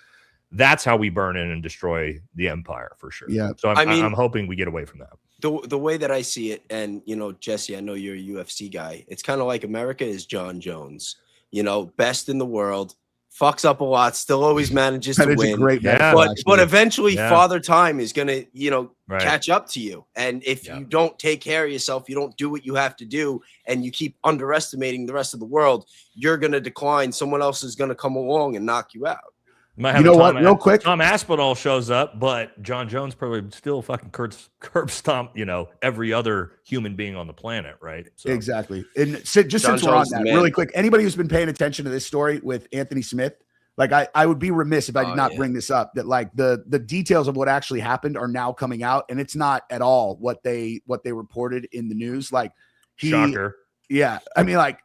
That's how we burn in and destroy the empire for sure. Yeah. So I'm hoping we get away from that. The way that I see it, and, you know, Jesse, I know you're a UFC guy. It's kind of like America is John Jones, you know, best in the world, fucks up a lot, still always manages to win. Great but eventually Father Time is going to, you know, catch up to you. And if you don't take care of yourself, you don't do what you have to do, and you keep underestimating the rest of the world, you're going to decline. Someone else is going to come along and knock you out. You know what? Real quick, Tom Aspinall shows up, but John Jones probably still fucking curb stomp, you know, every other human being on the planet, right? So. Exactly. And just since we're on that, really quick, anybody who's been paying attention to this story with Anthony Smith, like I would be remiss if I did not bring this up. That like the details of what actually happened are now coming out, and it's not at all what they reported in the news. Like shocker. Yeah, I mean, like.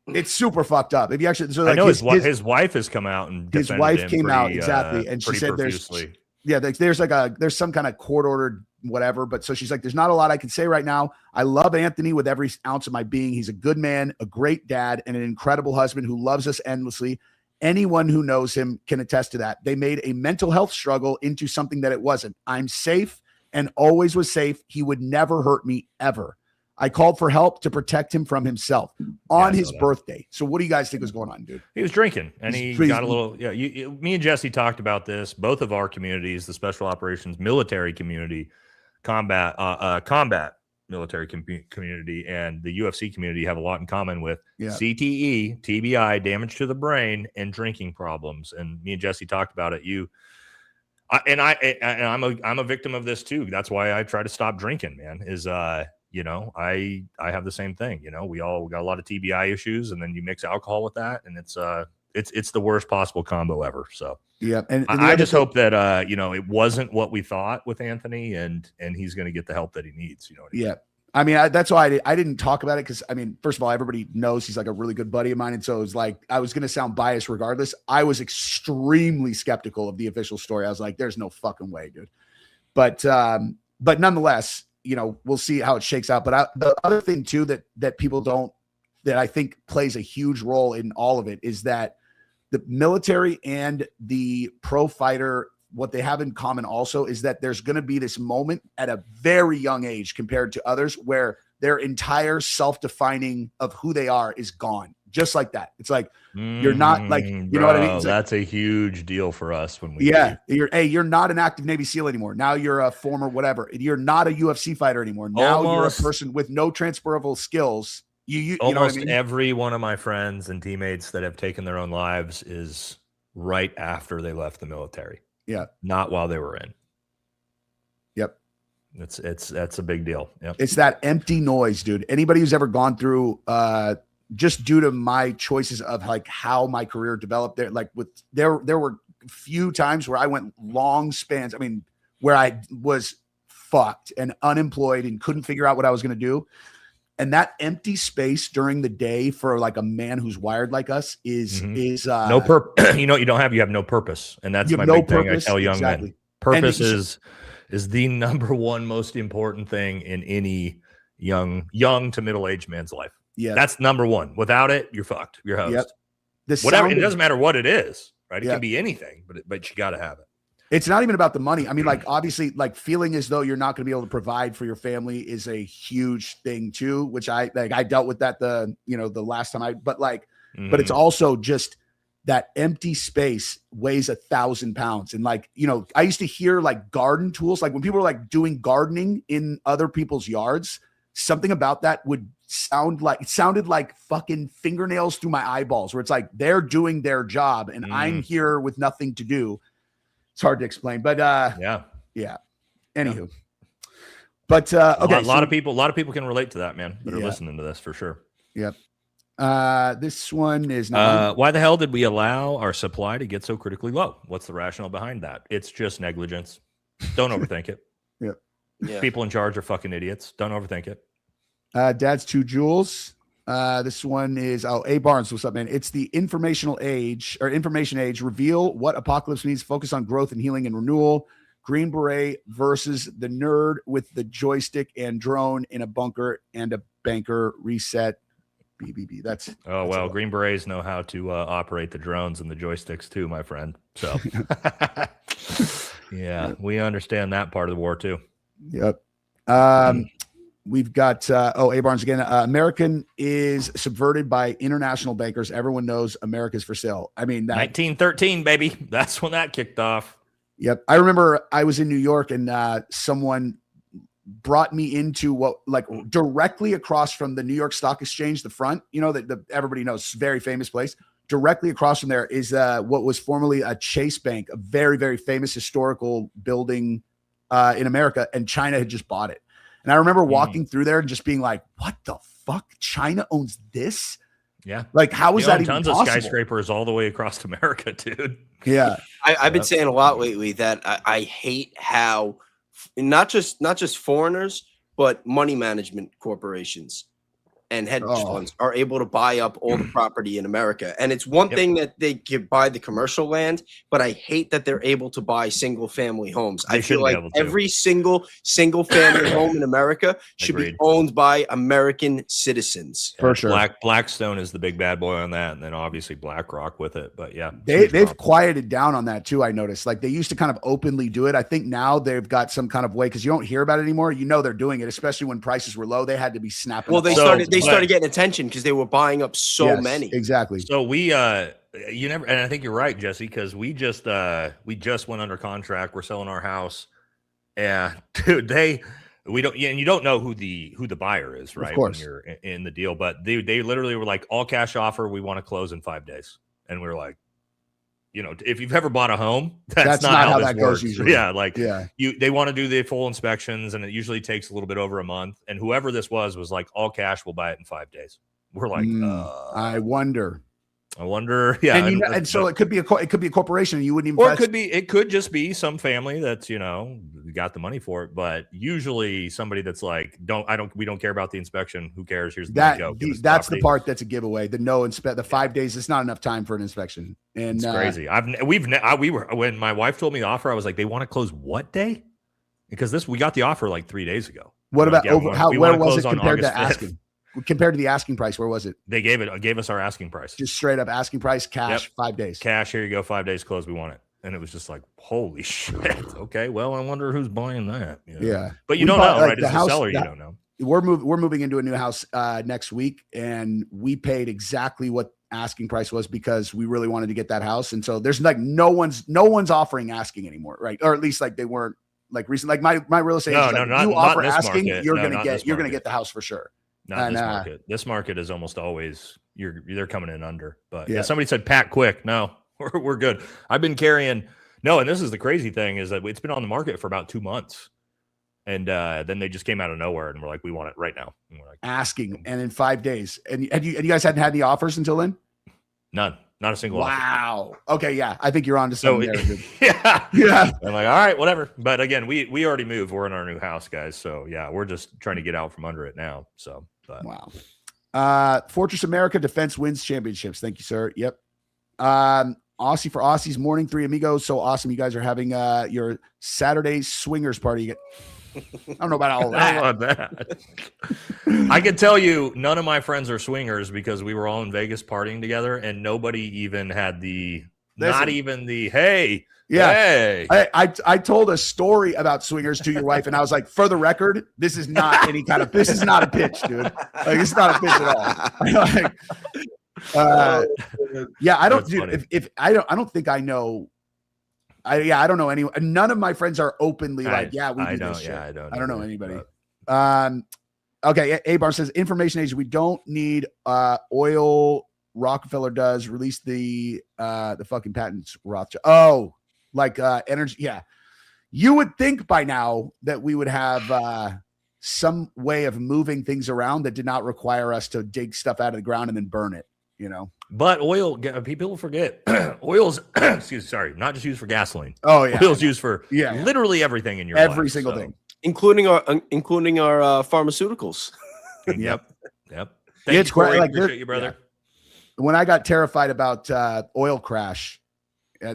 It's super fucked up. If you actually, so like I know his wife has come out and his wife came out exactly, and she said profusely. there's some kind of court ordered whatever, but so she's like, there's not a lot I can say right now. I love Anthony with every ounce of my being. He's a good man, a great dad, and an incredible husband who loves us endlessly. Anyone who knows him can attest to that. They made a mental health struggle into something that it wasn't. I'm safe and always was safe. He would never hurt me ever. I called for help to protect him from himself on his birthday. So what do you guys think was going on, dude? He was drinking, and he got a little, me and Jesse talked about this. Both of our communities, the special operations military community, combat military community, and the UFC community have a lot in common with CTE, TBI, damage to the brain, and drinking problems. And me and Jesse talked about it. I'm a victim of this too. That's why I try to stop drinking, man, you know, I have the same thing. You know, we got a lot of TBI issues, and then you mix alcohol with that, and it's the worst possible combo ever. So and I just hope that you know, it wasn't what we thought with Anthony, and he's going to get the help that he needs. You know what I mean? I mean, that's why I didn't talk about it, because I mean, first of all, everybody knows he's like a really good buddy of mine, and so it was like I was going to sound biased regardless. I was extremely skeptical of the official story. I was like, "There's no fucking way, dude." But nonetheless, you know, we'll see how it shakes out. But the other thing too that people don't, that I think plays a huge role in all of it, is that the military and the pro fighter, what they have in common also is that there's going to be this moment at a very young age compared to others where their entire self-defining of who they are is gone. Just like that. It's like, you're not like, you know what I mean? It's that's like, a huge deal for us when we, you're not an active Navy SEAL anymore. Now you're a former whatever. You're not a UFC fighter anymore. Now you're a person with no transferable skills. You almost know what I mean? Every one of my friends and teammates that have taken their own lives is right after they left the military. Yeah. Not while they were in. Yep. That's a big deal. Yep. It's that empty noise, dude. Anybody who's ever gone through, just due to my choices of like how my career developed there, like there were few times where I went long spans. I mean, where I was fucked and unemployed and couldn't figure out what I was going to do. And that empty space during the day for like a man who's wired like us is no purpose. You know, you have no purpose. And that's my big thing. I tell young men, purpose is the number one most important thing in any young to middle-aged man's life. Yeah, that's number one. Without it, you're fucked. You're host. Yep. Whatever. It doesn't matter what it is, right? It can be anything, but you got to have it. It's not even about the money. I mean, like, obviously, like feeling as though you're not going to be able to provide for your family is a huge thing too, which I dealt with that the last time but it's also just that empty space weighs 1,000 pounds. And like, you know, I used to hear like garden tools, like when people were like doing gardening in other people's yards, something about that sounded like fucking fingernails through my eyeballs, where it's like they're doing their job and I'm here with nothing to do. It's hard to explain, but Yeah. Anywho, but okay, a lot of people can relate to that, man, that are Yeah. listening to this for sure. Yep. This one is not. Why the hell did we allow our supply to get so critically low? What's the rationale behind that? It's just negligence. Don't overthink it. Yeah. People in charge are fucking idiots. Don't overthink it. Dad's 2 Joules. This one is A Barnes. What's up, man? It's the informational age or information age. Reveal what apocalypse means. Focus on growth and healing and renewal. Green Beret versus the nerd with the joystick and drone in a bunker and a banker reset. BBB. That's well. Green Berets know how to operate the drones and the joysticks too, my friend. So, yeah, we understand that part of the war too. Yep. We've got A Barnes again. American is subverted by international bankers. Everyone knows America's for sale. I mean, 1913, baby. That's when that kicked off. Yep. I remember I was in New York and someone brought me into what, like, directly across from the New York Stock Exchange, the front, you know, that everybody knows, very famous place. Directly across from there is what was formerly a Chase Bank, a very, very famous historical building in America, and China had just bought it. And I remember walking through there and just being like, what the fuck? China owns this? Yeah. Like, how is that even tons possible? of skyscrapers all the way across America, dude. Yeah. I've been saying a lot lately that I hate how not just foreigners, but money management corporations and hedge funds are able to buy up all the property in America. And it's one thing that they can buy the commercial land, but I hate that they're able to buy single family homes. I feel like every single family home in America should be owned by American citizens. For sure. Blackstone is the big bad boy on that. And then obviously BlackRock with it. But yeah, they've quieted down on that too. I noticed, like, they used to kind of openly do it. I think now they've got some kind of way, because you don't hear about it anymore. You know, they're doing it, especially when prices were low. They had to be snapping. Well, they started getting attention because they were buying up so many. Exactly. So we you never, and I think you're right, Jesse, because we just went under contract. We're selling our house, and dude, we don't, and you don't know who the buyer is, right? Of course. When you're in the deal, but they literally were like, all cash offer. We want to close in 5 days, and we were like, you know, if you've ever bought a home, that's not how that goes usually. Yeah, they want to do the full inspections, and it usually takes a little bit over a month. And whoever this was like, all cash, we'll buy it in 5 days. We're like, I wonder. Yeah, and so it could be a corporation, and you wouldn't even. Or it could just be some family that's, you know, got the money for it. But usually somebody that's like, we don't care about the inspection. Who cares? Here's the money, go. That's the part that's a giveaway. The 5 days is not enough time for an inspection. And it's crazy. When my wife told me the offer, I was like, they want to close what day? Because we got the offer like 3 days ago. What about where was it compared to asking? Compared to the asking price, where was it? They gave us our asking price. Just straight up asking price, cash, 5 days. Cash, here you go, 5 days close, we want it. And it was just like, holy shit. Okay, well, I wonder who's buying that. You know? Yeah. But you don't know, right? As a seller, you don't know. We're moving into a new house next week, and we paid exactly what asking price was because we really wanted to get that house. And so there's like no one's offering asking anymore, right? Or at least like they weren't like recent. Like my real estate agent, you offer asking, you're gonna get the house for sure. Not this market. This market is almost always they're coming in under. But yeah, somebody said pack quick. No, we're good. I've been carrying and this is the crazy thing is that it's been on the market for about 2 months. And then they just came out of nowhere and we're like, we want it right now. And we're like, asking, and in 5 days. And you guys hadn't had any offers until then? None. Not a single offer. Okay, yeah. I think you're on to something there. Yeah. I'm like, all right, whatever. But again, we already moved. We're in our new house, guys. So yeah, we're just trying to get out from under it now. So wow. Fortress America Defense wins championships. Thank you, sir. Yep. Aussie for Aussies, morning 3 amigos. So awesome. You guys are having your Saturday swingers party. I don't know about all that. I can tell you none of my friends are swingers because we were all in Vegas partying together and nobody even had hey. I told a story about swingers to your wife and I was like, for the record, this is not a pitch, dude. Like, it's not a pitch at all. I don't do I don't think I know. I don't know anyone. None of my friends are openly we do this shit. I don't know anybody. Okay. A-Bar says information age. We don't need oil. Rockefeller does release the fucking patents. Rothschild. Oh, like energy. Yeah. You would think by now that we would have some way of moving things around that did not require us to dig stuff out of the ground and then burn it, you know? But oil, people forget, oil's, not just used for gasoline. Oh, yeah. Oil's used for literally everything in your every life, single thing. Including our pharmaceuticals. Yep. It's Corey. like Appreciate you, brother. Yeah. When I got terrified about oil crash,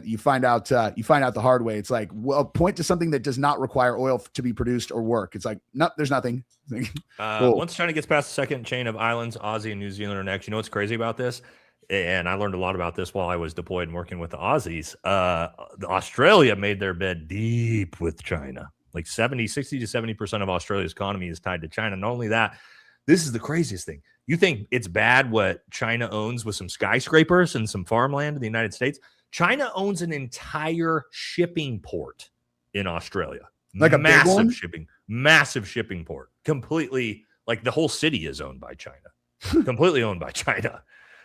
you find out the hard way. It's like, well, point to something that does not require oil to be produced or work. It's like, no, there's nothing. Cool. Once China gets past the second chain of islands, Aussie and New Zealand are next. You know what's crazy about this? And I learned a lot about this while I was deployed and working with the Aussies. Australia made their bed deep with China. Like 60 to 70% of Australia's economy is tied to China. Not only that, this is the craziest thing. You think it's bad what China owns with some skyscrapers and some farmland in the United States? China owns an entire shipping port in Australia. Like a massive shipping port. Completely, like the whole city is owned by China. Completely owned by China.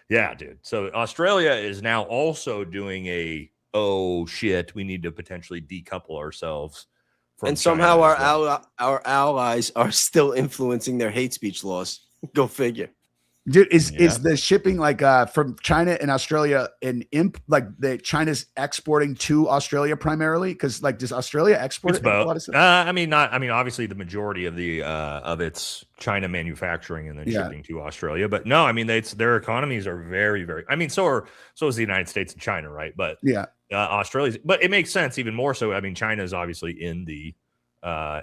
Yeah, dude. So Australia is now also doing oh shit, we need to potentially decouple ourselves from and somehow China our allies are still influencing their hate speech laws. Go figure. Dude, is the shipping like from China and Australia China's exporting to Australia primarily? Because like, does Australia export it's a both. lot of stuff? Obviously the majority of the of its China manufacturing and then shipping to Australia. But no, I mean their economies are very, very. I mean, so is the United States and China, right? But Australia's. But it makes sense even more so. I mean, China is obviously in the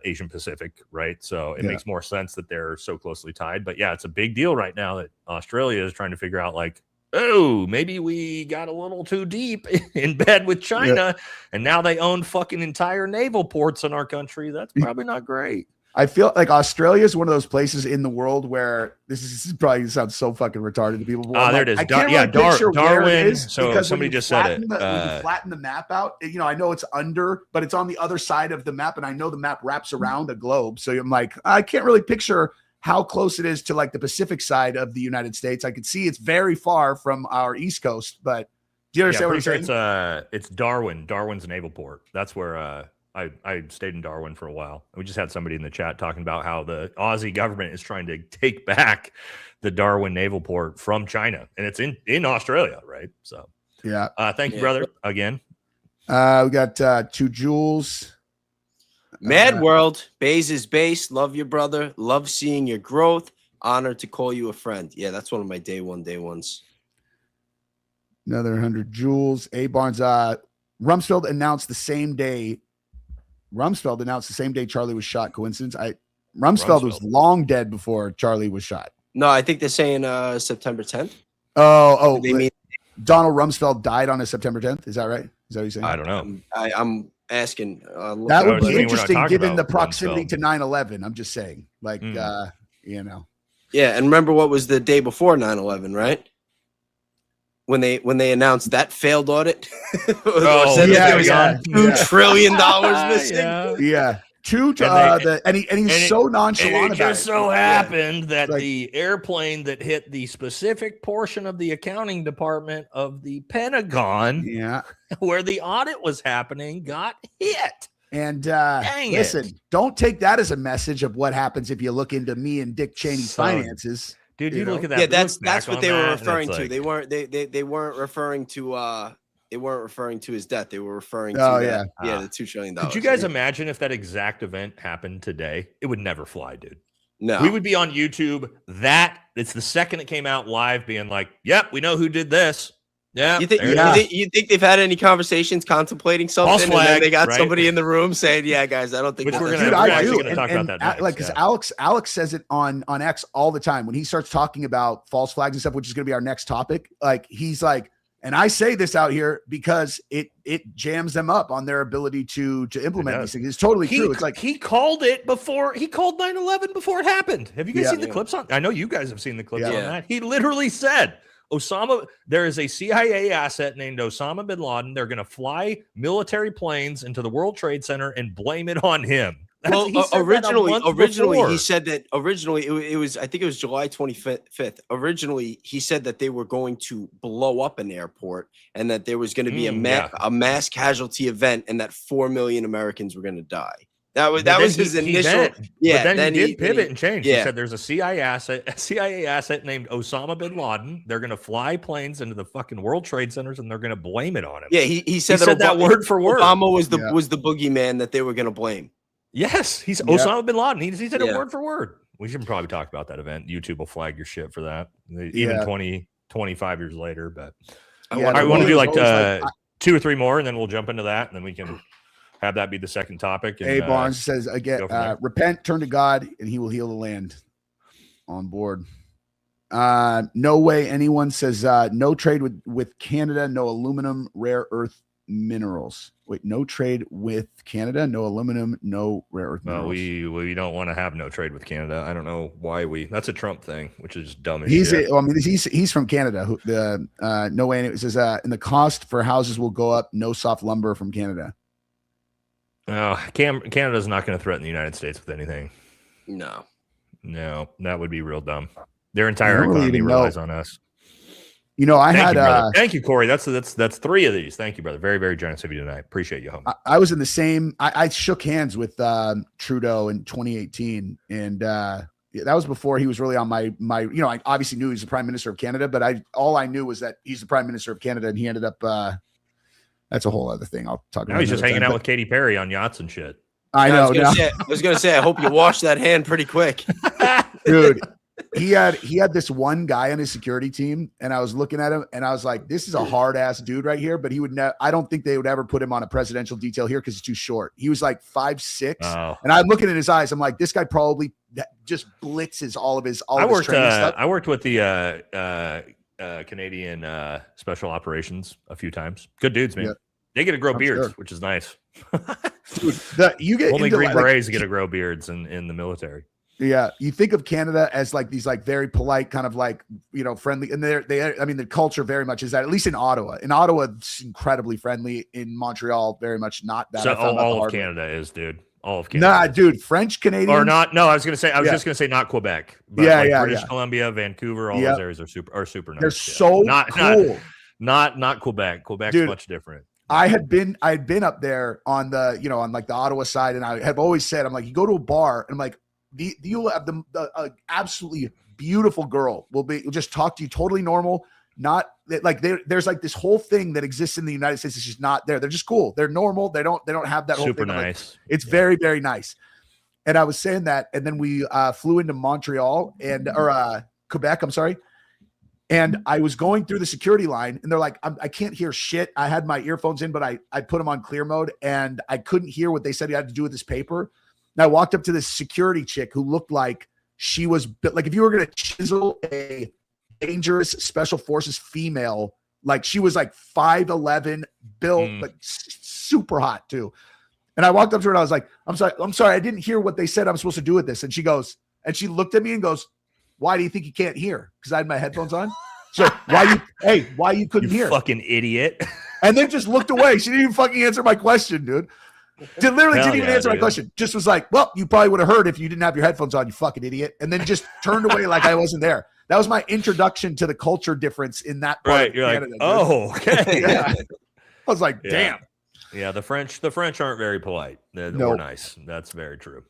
Asian Pacific, right? So it makes more sense that they're so closely tied. But yeah, it's a big deal right now that Australia is trying to figure out like, oh, maybe we got a little too deep in bed with China and now they own fucking entire naval ports in our country. That's probably not great. I feel like Australia is one of those places in the world where this is probably sounds so fucking retarded to people. There it is. I can't really picture where it is so somebody just said it. When you flatten the map out, you know, I know it's under, but it's on the other side of the map, and I know the map wraps around a globe. So I'm like, I can't really picture how close it is to like the Pacific side of the United States. I could see it's very far from our East Coast, but do you understand what I'm saying? It's Darwin's naval port. That's where I stayed in Darwin for a while. We just had somebody in the chat talking about how the Aussie government is trying to take back the Darwin naval port from China, and it's in Australia, right? So thank you, brother, again. We got 2 joules. Mad World, Bays is base. Love your brother. Love seeing your growth. Honored to call you a friend. Yeah, that's one of my day ones. Another 100 joules. A Barnes. Rumsfeld announced the same day Charlie was shot. Coincidence? Rumsfeld was long dead before Charlie was shot. No, I think they're saying September 10th. Oh, they mean Donald Rumsfeld died on September 10th. Is that right? Is that what you're saying? I don't know. I'm asking. That would be interesting given the proximity to 9/11. I'm just saying, like, you know. Yeah, and remember what was the day before 9/11, right? When they announced that failed audit, $2 trillion missing. Yeah. He's so nonchalant about it. It just so happened that the airplane that hit the specific portion of the accounting department of the Pentagon, where the audit was happening, got hit. And listen, don't take that as a message of what happens if you look into me and Dick Cheney's finances. Dude, you look at that. Yeah, that's what they were referring to. They weren't referring to his death. They were referring to the $2 trillion. Could you guys imagine if that exact event happened today? It would never fly, dude. No. We would be on YouTube. It's the second it came out live being like, yep, we know who did this. Yeah. You think they've had any conversations contemplating something, and then they got somebody in the room saying, "Yeah, guys, I don't think." Which we're going to talk about that next. Like, because Alex says it on X all the time when he starts talking about false flags and stuff, which is going to be our next topic. Like, he's like, and I say this out here because it jams them up on their ability to implement these things. It's totally true. It's like he called it before. He called 9/11 before it happened. Have you guys seen the clips on? I know you guys have seen the clips on that. He literally said, there is a CIA asset named Osama bin Laden. They're going to fly military planes into the World Trade Center and blame it on him. Well, He said that a originally month he said that it was I think it was July 25th. Originally, he said that they were going to blow up an airport and that there was going to be a mass casualty event and that 4 million Americans were going to die. That was his initial. But then he did pivot and change. Yeah. He said there's a CIA asset named Osama bin Laden. They're going to fly planes into the fucking World Trade Centers and they're going to blame it on him. Yeah, he said that word for word. Obama was the boogeyman that they were going to blame. Yes, he's Osama bin Laden. He said it word for word. We should probably talk about that event. YouTube will flag your shit for that. Even 25 years later. But I want to do like 2 or 3 more, and then we'll jump into that, and then we can have that be the second topic. And, Barnes says again, repent, turn to God, and he will heal the land. On board. No way anyone says no trade with Canada, no aluminum, rare earth minerals. Wait, no trade with Canada, no aluminum, no rare earth minerals. We don't want to have no trade with Canada. I don't know why that's a Trump thing, which is dumb as shit. He's from Canada. No way. It says and the cost for houses will go up. No soft lumber from Canada. Oh, Canada's not going to threaten the United States with anything. No, that would be real dumb. Their entire economy relies on us. Thank you, Corey. That's 3 of these. Thank you, brother. Very, very generous of you tonight. Appreciate you, homie. I was in the same. I shook hands with Trudeau in 2018, and that was before he was really on my. I obviously knew he was the Prime Minister of Canada, but all I knew was that he's the Prime Minister of Canada, and he ended up. That's a whole other thing. I'll talk about. Now he's just hanging out with Katy Perry on yachts and shit. I know. I was gonna say. I hope you wash that hand pretty quick, dude. He had this one guy on his security team, and I was looking at him, and I was like, "This is a hard ass dude right here." But he would I don't think they would ever put him on a presidential detail here because he's too short. He was like 5'6", and I'm looking in his eyes. I'm like, this guy probably just blitzes all of his training stuff. I worked with the Canadian special operations a few times. Good dudes, man. Yeah. They get to grow beards, which is nice. Dude, only Green Berets get to grow beards in the military. Yeah, you think of Canada as like these like very polite, kind of like friendly, and the culture very much is that, at least in Ottawa. In Ottawa, it's incredibly friendly. In Montreal, very much not that. So all of Canada is, dude. All of Canada. Nah, dude, French Canadians or not? No, I was just gonna say not Quebec. But British Columbia, Vancouver, all those areas are super nice. They're so cool. Not Quebec. Quebec's much different. I had been up there on the on like the Ottawa side, and I have always said, I'm like, you go to a bar, and I'm like, you'll have the absolutely beautiful girl will just talk to you totally normal. Not like there's like this whole thing that exists in the United States. It's just not there. They're just cool. They're normal. They don't have that whole super thing. Nice. Like, it's very, very nice. And I was saying that, and then we flew into Montreal or Quebec. I'm sorry. And I was going through the security line, and they're like, I can't hear shit. I had my earphones in, but I put them on clear mode, and I couldn't hear what they said you had to do with this paper. And I walked up to this security chick who looked like she was like, if you were going to chisel a dangerous special forces female, like she was like 5'11", built, like super hot too. And I walked up to her and I was like, I'm sorry, I didn't hear what they said I'm supposed to do with this. And she goes, and she looked at me and goes, why do you think you can't hear? Because I had my headphones on. So why you couldn't hear? Fucking idiot. And then just looked away. She didn't even fucking answer my question, dude. Didn't even answer my question. Just was like, well, you probably would have heard if you didn't have your headphones on, you fucking idiot. And then just turned away like I wasn't there. That was my introduction to the culture difference in that part of Canada. Like, oh, okay. Yeah. I was like, damn. Yeah, the French aren't very polite. They're nice. That's very true.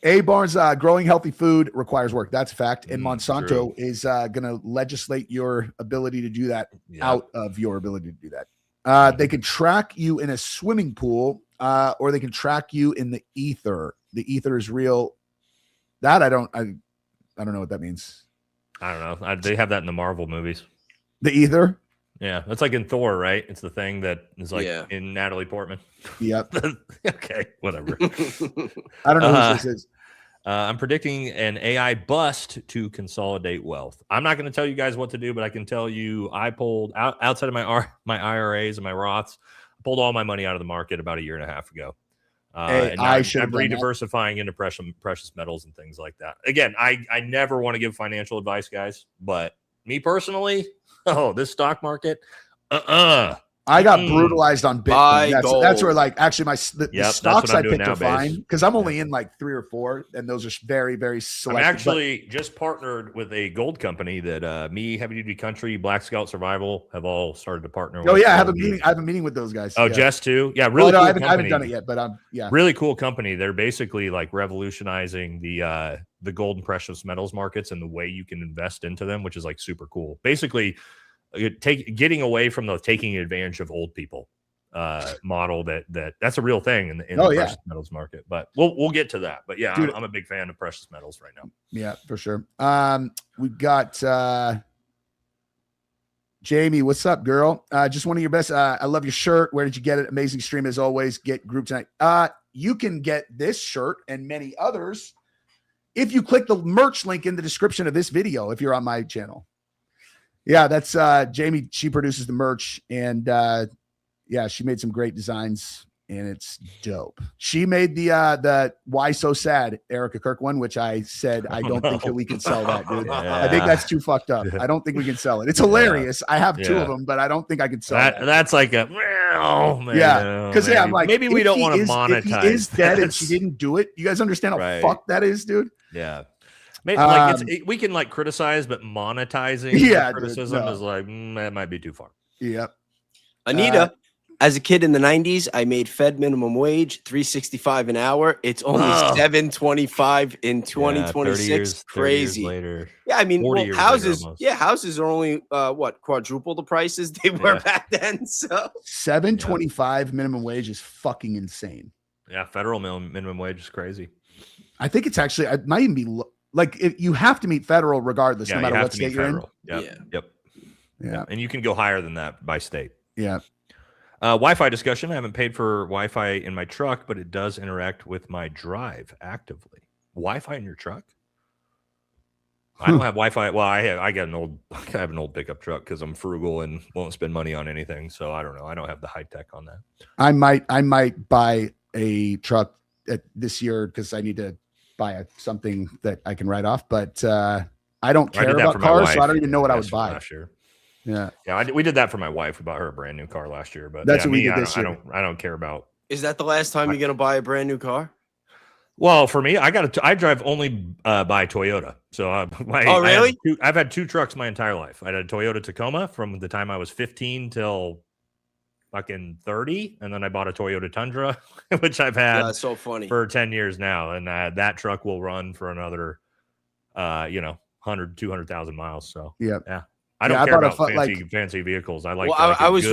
A. Barnes, growing healthy food requires work. That's a fact. And Monsanto is going to legislate your ability to do that out of your ability to do that. They can track you in a swimming pool, or they can track you in the ether. The ether is real. That I don't know what that means. I don't know. They have that in the Marvel movies. The ether. Yeah, that's like in Thor, right? It's the thing that is like in Natalie Portman. Yep. Okay, whatever. I don't know who this is. I'm predicting an AI bust to consolidate wealth. I'm not going to tell you guys what to do, but I can tell you I pulled outside of my IRAs and my Roths. I pulled all my money out of the market about 1.5 years ago. And I'm re-diversifying into precious metals and things like that. Again, I never want to give financial advice, guys, but me personally, this stock market, I got brutalized on Buy Bitcoin. That's where gold. like actually the Yep, stocks that's what I I'm doing picked now, are fine Baze. because I'm only in like 3 or 4, and those are very, very I'm selective. actually just partnered with a gold company that me, Heavy Duty Country, Black Scout Survival have all started to partner with. Oh yeah, I have a meeting with those guys. Oh, yeah. Jess too. Yeah, Well, really no, cool I haven't company. done it yet, but yeah. Really cool company. They're basically like revolutionizing the gold and precious metals markets and the way you can invest into them, which is like super cool. Basically, getting away from the taking advantage of old people model that's a real thing in the precious metals market. But we'll get to that. But yeah, I'm a big fan of precious metals right now. Yeah, for sure. We got Jamie. What's up, girl? Just one of your best. I love your shirt. Where did you get it? Amazing stream as always. Get group tonight. You can get this shirt and many others if you click the merch link in the description of this video. If you're on my channel, yeah, that's Jamie. She produces the merch, and yeah, she made some great designs, and it's dope. She made the Why So Sad Erica Kirk one, which I said I don't think that we can sell that, dude. I think that's too fucked up. I don't think we can sell it. It's hilarious. I have 2 of them, but I don't think I can sell that. That's like a man, because I'm like, maybe we don't want to monetize. If he is dead and she didn't do it, you guys understand how fucked that is, dude? Yeah. Maybe, like we can like criticize, but monetizing criticism is like that might be too far. Yeah. Anita, as a kid in the 90s, I made Fed minimum wage $3.65 an hour. It's only $7.25 in 2026. Crazy. Later. Yeah, I mean, houses. Later, houses are only quadruple the prices they were back then. So $7.25 minimum wage is fucking insane. Yeah, federal minimum wage is crazy. I think it's actually it might even be like if you have to meet federal regardless, no matter what state you're in. Yep. Yeah, and you can go higher than that by state. Yeah. Wi-Fi discussion. I haven't paid for Wi-Fi in my truck, but it does interact with my drive actively. Wi-Fi in your truck? I don't have Wi-Fi. Well, I have an old pickup truck because I'm frugal and won't spend money on anything. So I don't know. I don't have the high tech on that. I might buy a truck this year because I need to buy something that I can write off. But I don't care about cars, so I don't even know what I would buy last year. Yeah, we did that for my wife. We bought her a brand new car last year, but that's what we did this year. I don't care about. Is that the last time you're gonna buy a brand new car? Well, for me, I drive only by Toyota. So really? I've had 2 trucks my entire life. I had a Toyota Tacoma from the time I was 15 till fucking 30, and then I bought a Toyota Tundra, which I've had that's so funny for 10 years now, and that truck will run for another 100,000-200,000 miles. So yeah. I don't care about fancy vehicles. I like. Well, I was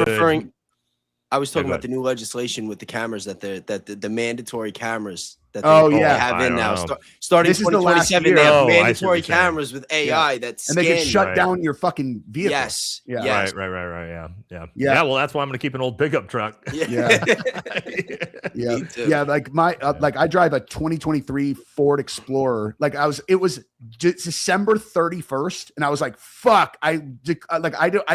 talking about the new legislation with the cameras that the mandatory cameras that they have in now. Starting 2027, they have mandatory cameras with AI that's and they can shut down your fucking vehicle. Yes. Right. Yeah. Well, that's why I'm going to keep an old pickup truck. Yeah. Like like I drive a 2023 Ford Explorer. Like it was December 31st, and I was like, fuck. I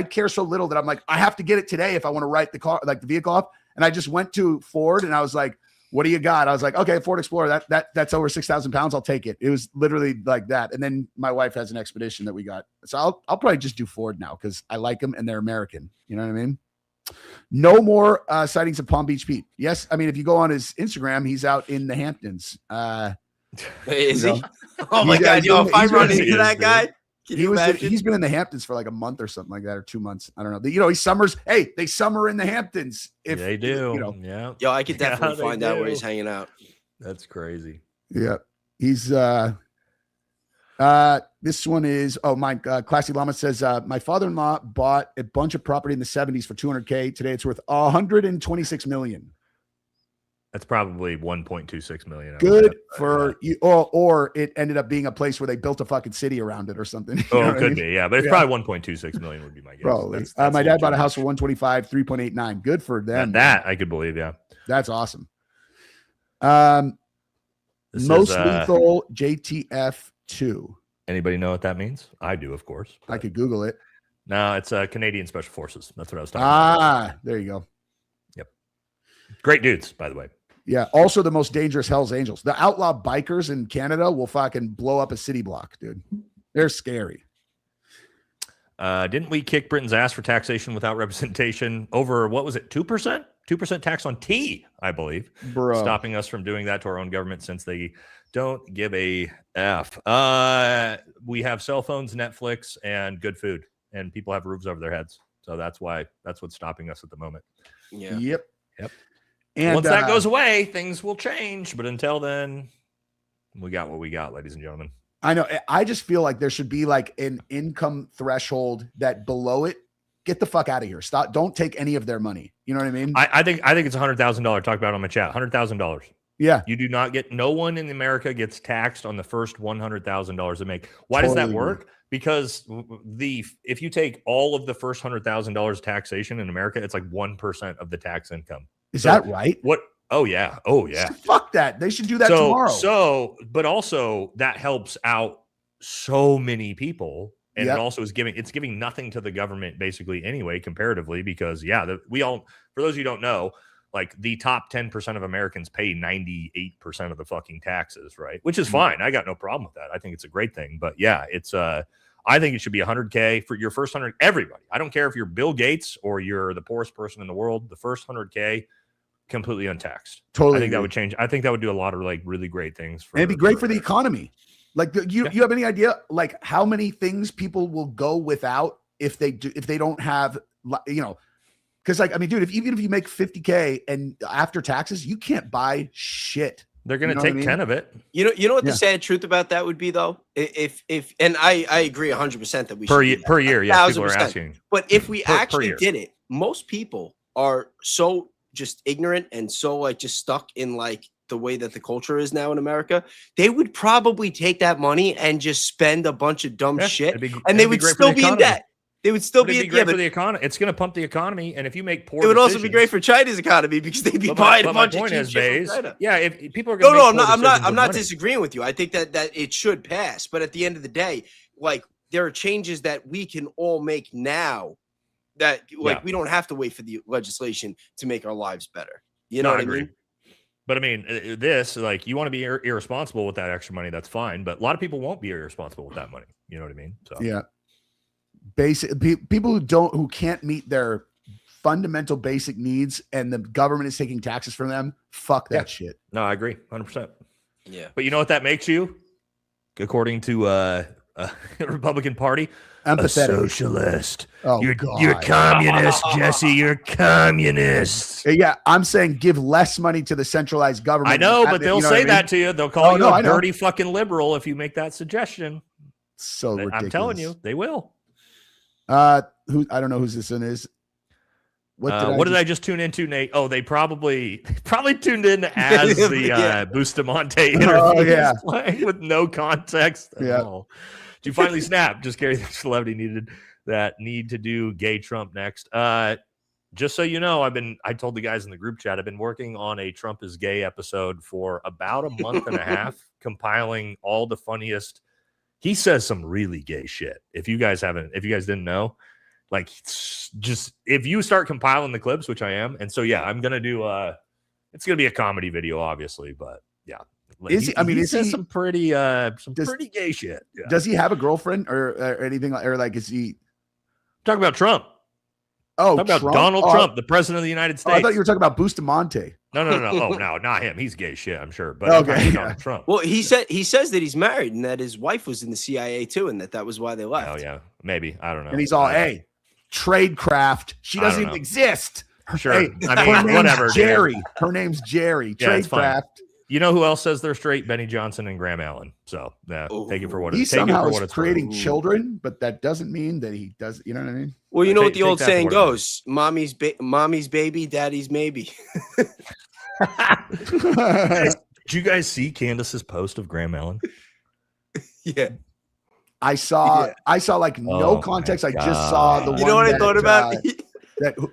care so little that I'm like, I have to get it today if I want to write the car, like the vehicle off. And I just went to Ford and I was like, what do you got? I was like, okay, Ford Explorer, that's over 6,000 pounds. I'll take it. It was literally like that. And then my wife has an Expedition that we got. So I'll probably just do Ford now because I like them and they're American. You know what I mean? No more sightings of Palm Beach Pete. Yes. I mean, if you go on his Instagram, he's out in the Hamptons. Is he? Oh my God. If I run into that guy. He's been in the Hamptons for like a month or something like that, or 2 months. I don't know. He summers. Hey, they summer in the Hamptons. If they do, yeah. Yo, I could definitely find out where he's hanging out. That's crazy. Yeah, he's. This one is. Oh, my Classy Llama says my father-in-law bought a bunch of property in the 70s for $200K. Today it's worth $126 million. That's probably 1.26 million. Good for you, or it ended up being a place where they built a fucking city around it or something. Oh, it could be, yeah, but it's probably 1.26 million would be my guess. Probably. That's my dad bought a house for 125, 3.89. Good for them. That I could believe, yeah. That's awesome. Most lethal JTF 2. Anybody know what that means? I do, of course. I could Google it. No, it's Canadian Special Forces. That's what I was talking about. There you go. Yep. Great dudes, by the way. Yeah. Also, the most dangerous Hell's Angels. The outlaw bikers in Canada will fucking blow up a city block, dude. They're scary. Didn't we kick Britain's ass for taxation without representation over, what was it, 2%? 2% tax on tea, I believe. Bro. Stopping us from doing that to our own government since they don't give a F. We have cell phones, Netflix, and good food, and people have roofs over their heads. So that's what's stopping us at the moment. Yeah. Yep. And once that goes away, things will change. But until then, we got what we got, ladies and gentlemen. I know. I just feel like there should be like an income threshold that below it, get the fuck out of here. Stop. Don't take any of their money. You know what I mean? I think it's $100,000. Talk about it on my chat. $100,000. Yeah. You do not get. No one in America gets taxed on the first $100,000 they make. Why does that work? Because if you take all of the first $100,000 taxation in America, it's like 1% of the tax income. Is that right? What? Oh yeah. Oh yeah. Fuck that. They should do that tomorrow. But also that helps out so many people, and Yep. it also is giving nothing to the government basically anyway, comparatively, because for those of you who don't know, like the top 10% of Americans pay 98% of the fucking taxes, right? Which is fine. I got no problem with that. I think it's a great thing. But yeah, I think it should be $100K for your first 100. Everybody. I don't care if you're Bill Gates or you're the poorest person in the world. The first $100K completely untaxed. Totally. I think that would change. I think that would do a lot of like really great things. It'd be great for the economy. Like you have any idea like how many things people will go without if they don't have, you know, because like, I mean, dude, even if you make 50K and after taxes, you can't buy shit. They're going to take 10 of it. You know what the sad truth about that would be though? If and I agree 100% that we per should year. Yeah, people are asking. But if we per actually year. did it, most people are so just ignorant and so like just stuck in like the way that the culture is now in America. They would probably take that money and just spend a bunch of dumb shit, and they would still be in debt. They would still be great for the economy. It's going to pump the economy, and if you make poor, it would also be great for China's economy because they'd be buying a bunch of cheap shit from China. Yeah, if people are going to I'm not disagreeing with you. I think that it should pass, but at the end of the day, like there are changes that we can all make now that like we don't have to wait for the legislation to make our lives better. You know what I mean? But I mean, this like you want to be irresponsible with that extra money, that's fine. But a lot of people won't be irresponsible with that money. You know what I mean? So yeah. Basic people who can't meet their fundamental basic needs and the government is taking taxes from them. Fuck that shit. No, I agree 100%. Yeah. But you know what that makes you? According to Republican Party, empathetic. A socialist. Oh, you're God. communist, Jesse. You're communist. Yeah, I'm saying give less money to the centralized government. I know, but they'll say that to you. They'll call you a dirty fucking liberal if you make that suggestion. So ridiculous. I'm telling you, they will. I don't know whose this one is. What did I just tune into, Nate? Oh, they probably tuned in as the Bustamante interview playing with no context at all. Did you finally snap? Just carry the celebrity need to do gay Trump next. Just so you know, I told the guys in the group chat, I've been working on a Trump is gay episode for about a month and a half, compiling all the funniest. He says some really gay shit. If you guys didn't know, like just if you start compiling the clips, which I am, and so I'm gonna do it's gonna be a comedy video, obviously, but yeah. Is he? I mean, he says some pretty pretty gay shit. Yeah. Does he have a girlfriend or anything, or like is he talking about Trump? Oh, talk about Donald Trump, the president of the United States. I thought you were talking about Bustamante. No. Oh, no, not him. He's gay shit, I'm sure. But okay, Donald Trump. Well, he says that he's married and that his wife was in the CIA too, and that was why they left. Oh yeah, maybe, I don't know. And he's all, hey, tradecraft. She doesn't even exist. Sure, hey, I mean, whatever. Jerry, her name's Jerry. Tradecraft. You know who else says they're straight? Benny Johnson and Graham Allen. So take it for what he it's somehow is creating children, but that doesn't mean that he does. You know what I mean? Well, you know what the old saying goes: "Mommy's baby, daddy's maybe." Did you guys see Candace's post of Graham Allen? Yeah, I saw like no context. I just saw the one. You know what I thought about?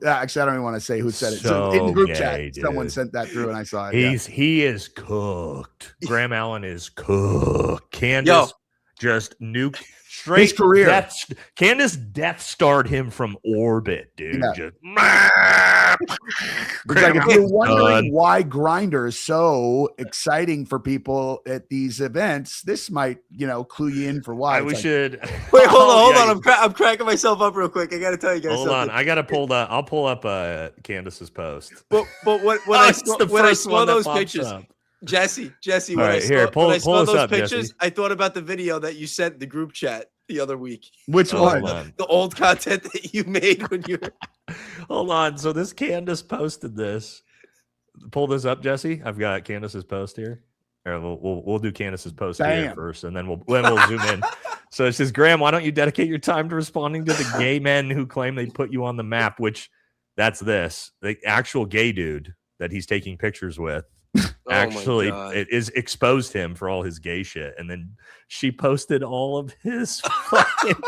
Actually, I don't even want to say who said it. So in the group gay, chat, dude. someone sent that through, and I saw it. He is cooked. Graham Allen is cooked. Candace just nuked straight his career. Candace Death starred him from orbit, dude. Yeah. Just It's like if you're wondering why Grindr is so exciting for people at these events, this might, clue you in for why. We should wait. Hold on. I'm cracking myself up real quick. I got to tell you guys. Hold something. on. I got to pull that. I'll pull up Candace's post. But when I saw those pictures, up. Jesse, when All I right, saw, here, pull when I saw those up, pictures, Jesse. I thought about the video that you sent the group chat the other week. Which one? The old content that you made when you. Hold on. So this Candace posted this. Pull this up, Jesse. I've got Candace's post here. All right, we'll do Candace's post here first, and then we'll zoom in. So it says, Graham, why don't you dedicate your time to responding to the gay men who claim they put you on the map? Which that's the actual gay dude that he's taking pictures with. Actually, it is exposed him for all his gay shit, and then she posted all of his fucking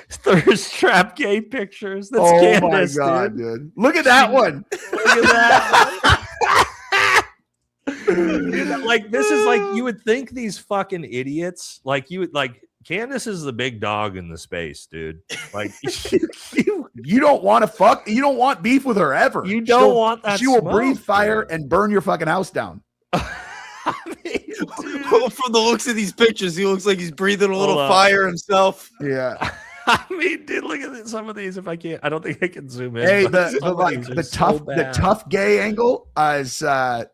thirst trap gay pictures. That's Candace, my god, dude! Look at that one. Look at that. Dude, like this is like you would think these fucking idiots like you would like. Candace is the big dog in the space, dude. Like you don't want to fuck. You don't want beef with her ever. You don't want that. She will breathe fire and burn your fucking house down. I mean, from the looks of these pictures, he looks like he's breathing a little fire himself. Yeah. I mean, dude, look at some of these. If I can't, I don't think I can zoom in. Hey, the tough gay angle is they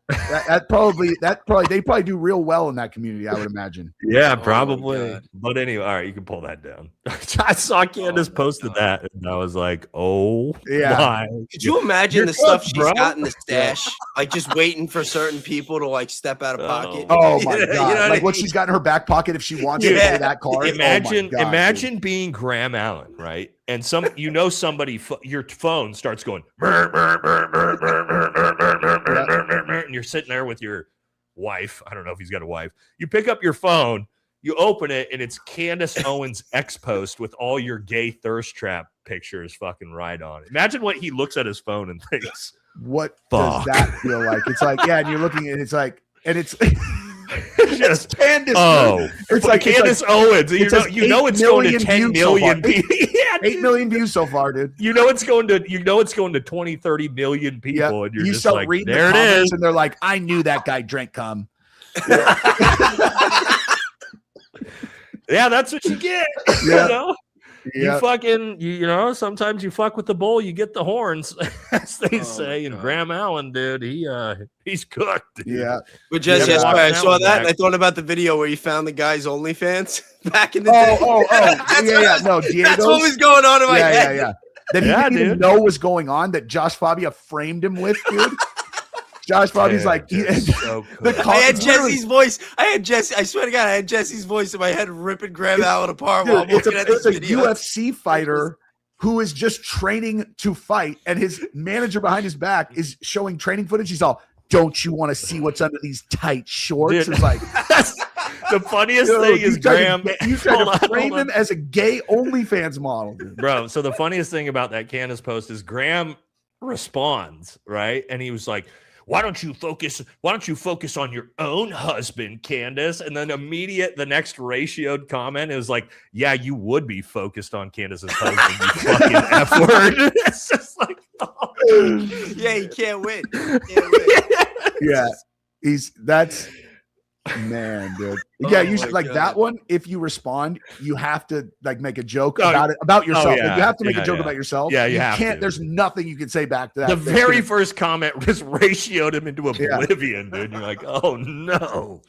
probably do real well in that community. I would imagine. Yeah, probably. But anyway, all right, you can pull that down. I saw Candace posted that, and I was like, "Oh, yeah." My. Could you imagine the stuff she's got in the stash, like just waiting for certain people to like step out of pocket? Oh my god! Like what she's got in her back pocket if she wants to pay that card. Imagine being Graham Allen, right? And somebody, your phone starts going, and you're sitting there with your wife. I don't know if he's got a wife. You pick up your phone, you open it, and it's Candace Owens' ex post with all your gay thirst trap pictures fucking right on it. Imagine what he looks at his phone and thinks. What does that feel like? It's like, yeah, and you're looking at it, it's like, and it's just Candace. It's like Candace Owens. You know it's going to 10 million people. Yeah, 8 million views so far, dude. You know it's going to 20, 30 million people, and you're just like, there it is. And they're like, I knew that guy drank cum. Yeah, that's what you get. Yeah. You know? You fucking, sometimes you fuck with the bull, you get the horns, as they say. And Graham Allen, dude, he's cooked. Dude. Yeah. But Jesse, I saw that, and I thought about the video where you found the guy's OnlyFans back in the day. Yeah. No, Diego's, that's what was going on in my head. Yeah. That he didn't even know was going on, that Josh Fabia framed him with, dude. Josh Fabia's like, I had Jesse's voice. I swear to God, I had Jesse's voice in my head ripping Graham Allen apart while I'm looking at this video. UFC fighter who is just training to fight, and his manager behind his back is showing training footage. He's all, don't you want to see what's under these tight shorts? Dude, it's like, the funniest thing is Graham. You tried to frame him as a gay OnlyFans model, dude. Bro. So the funniest thing about that Candace post is Graham responds, right? And he was like, why don't you focus on your own husband, Candace? And then the next ratioed comment is like, yeah, you would be focused on Candace's husband, you fucking F word. It's just like, yeah, he can't win. Yeah, man, dude. Yeah, you should like that one. If you respond, you have to like make a joke about yourself. Like, you have to make a joke about yourself. Yeah, you can't. to. There's nothing you can say back to that. The very first comment just ratioed him into oblivion, dude. You're like, oh no.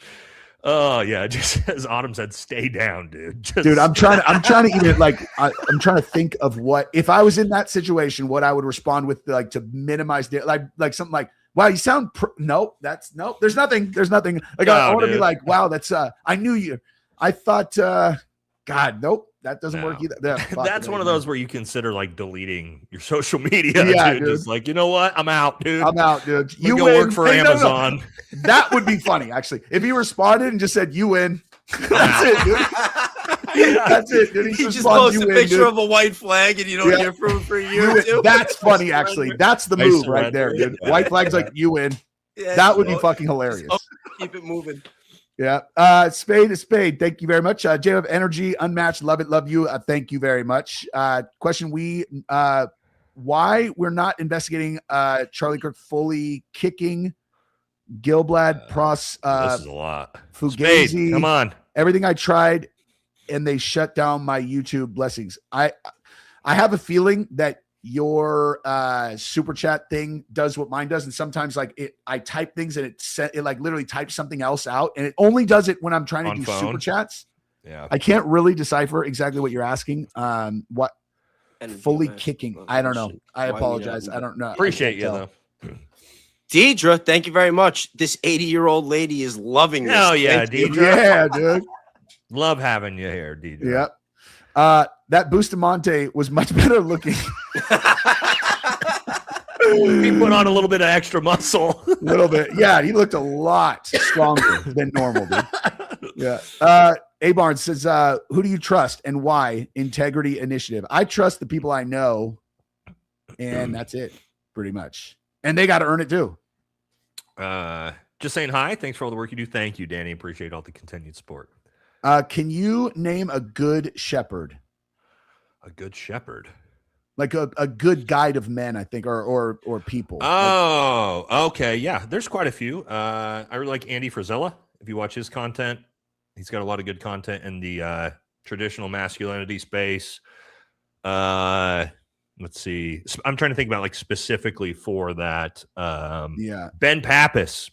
Oh yeah, just as Autumn said, stay down, dude. Dude, I'm trying to even like I'm trying to think of what if I was in that situation, what I would respond with, like to minimize the like something like, wow, you sound nope. There's nothing. Like I want to be like, wow, that's I knew you. I thought God, nope, that doesn't work either. That's one of those where you consider like deleting your social media. Dude. Just like, you know what? I'm out, dude. You go work for Amazon. No. That would be funny, actually. If he responded and just said, you win. That's it, dude. That's it, dude. He just posts a picture of a white flag and you don't hear from him for a year or two. That's funny, actually. That's the move right there, dude. White flag's like, you win. Yeah, that would be fucking hilarious. Keep it moving. Yeah. Spade is Spade. Thank you very much. Jay of Energy, Unmatched. Love it. Love you. Thank you very much. Question. why we're not investigating Charlie Kirk fully kicking Gilblad, Pros, this is a lot. Fugazi. Spade, come on. Everything I tried, and they shut down my YouTube. Blessings. I have a feeling that your super chat thing does what mine does, and sometimes like I type things and it like literally types something else out, and it only does it when I'm trying to do super chats. Yeah, I can't really decipher exactly what you're asking. What And fully kicking? I don't know. I apologize. I don't know. appreciate you though. Deidre, thank you very much. This 80-year-old lady is loving this. Oh yeah, Thank you. Deidre. Yeah, dude. Love having you here, DJ. Yep. That Bustamante was much better looking. He put on a little bit of extra muscle. A little bit. Yeah, he looked a lot stronger than normal, dude. Yeah. A Barnes says, who do you trust and why? Integrity Initiative. I trust the people I know, and that's it, pretty much. And they got to earn it too. Just saying hi. Thanks for all the work you do. Thank you, Danny. Appreciate all the continued support. Can you name a good shepherd? A good shepherd. Like a good guide of men, I think, or people. Oh, okay. Yeah, there's quite a few. I really like Andy Frisella. If you watch his content, he's got a lot of good content in the traditional masculinity space. Let's see. I'm trying to think about like specifically for that. Yeah. Ben Pappas,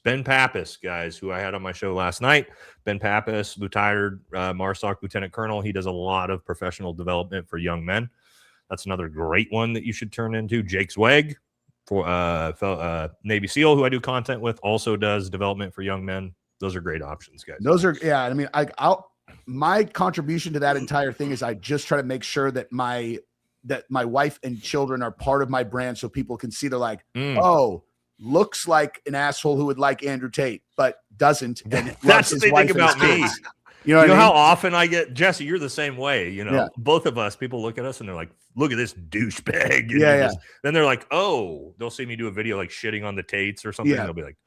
guys, who I had on my show last night. Ben Pappas, retired MARSOC Lieutenant Colonel. He does a lot of professional development for young men. That's another great one that you should turn into. Jake Zweg, for Navy SEAL, who I do content with, also does development for young men. Those are great options, guys. Those are, yeah. I mean, my contribution to that entire thing is I just try to make sure that my wife and children are part of my brand, so people can see they're like, oh, looks like an asshole who would like Andrew Tate, but doesn't. And that's what they think about me. You know what I mean? How often I get, Jesse, you're the same way. You know, both of us, people look at us and they're like, look at this douchebag. And then they're like, oh, they'll see me do a video like shitting on the Tates or something. Yeah. They'll be like,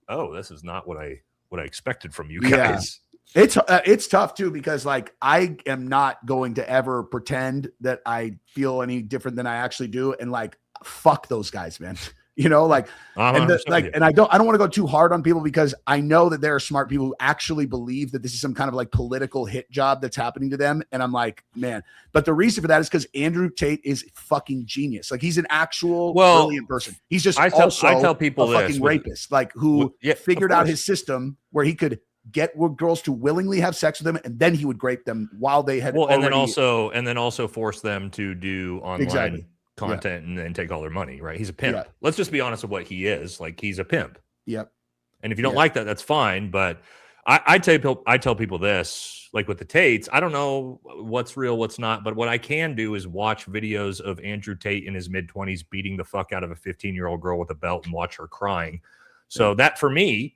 oh, this is not what I expected from you guys. It's tough too, because like I am not going to ever pretend that I feel any different than I actually do, and like fuck those guys, man. You know, like, and I don't want to go too hard on people, because I know that there are smart people who actually believe that this is some kind of like political hit job that's happening to them, and I'm like, man. But the reason for that is because Andrew Tate is fucking genius. Like, he's an actual brilliant person. He's just I tell people a fucking rapist, like who figured out his system where he could get girls to willingly have sex with them, and then he would grape them while they had and then also force them to do online content and take all their money, right? He's a pimp. Let's just be honest with what he is. Like, he's a pimp. Yep. And if you don't like that, that's fine. But I tell people this, like with the Tates, I don't know what's real, what's not, but what I can do is watch videos of Andrew Tate in his mid-20s beating the fuck out of a 15-year-old girl with a belt and watch her crying. So that, for me,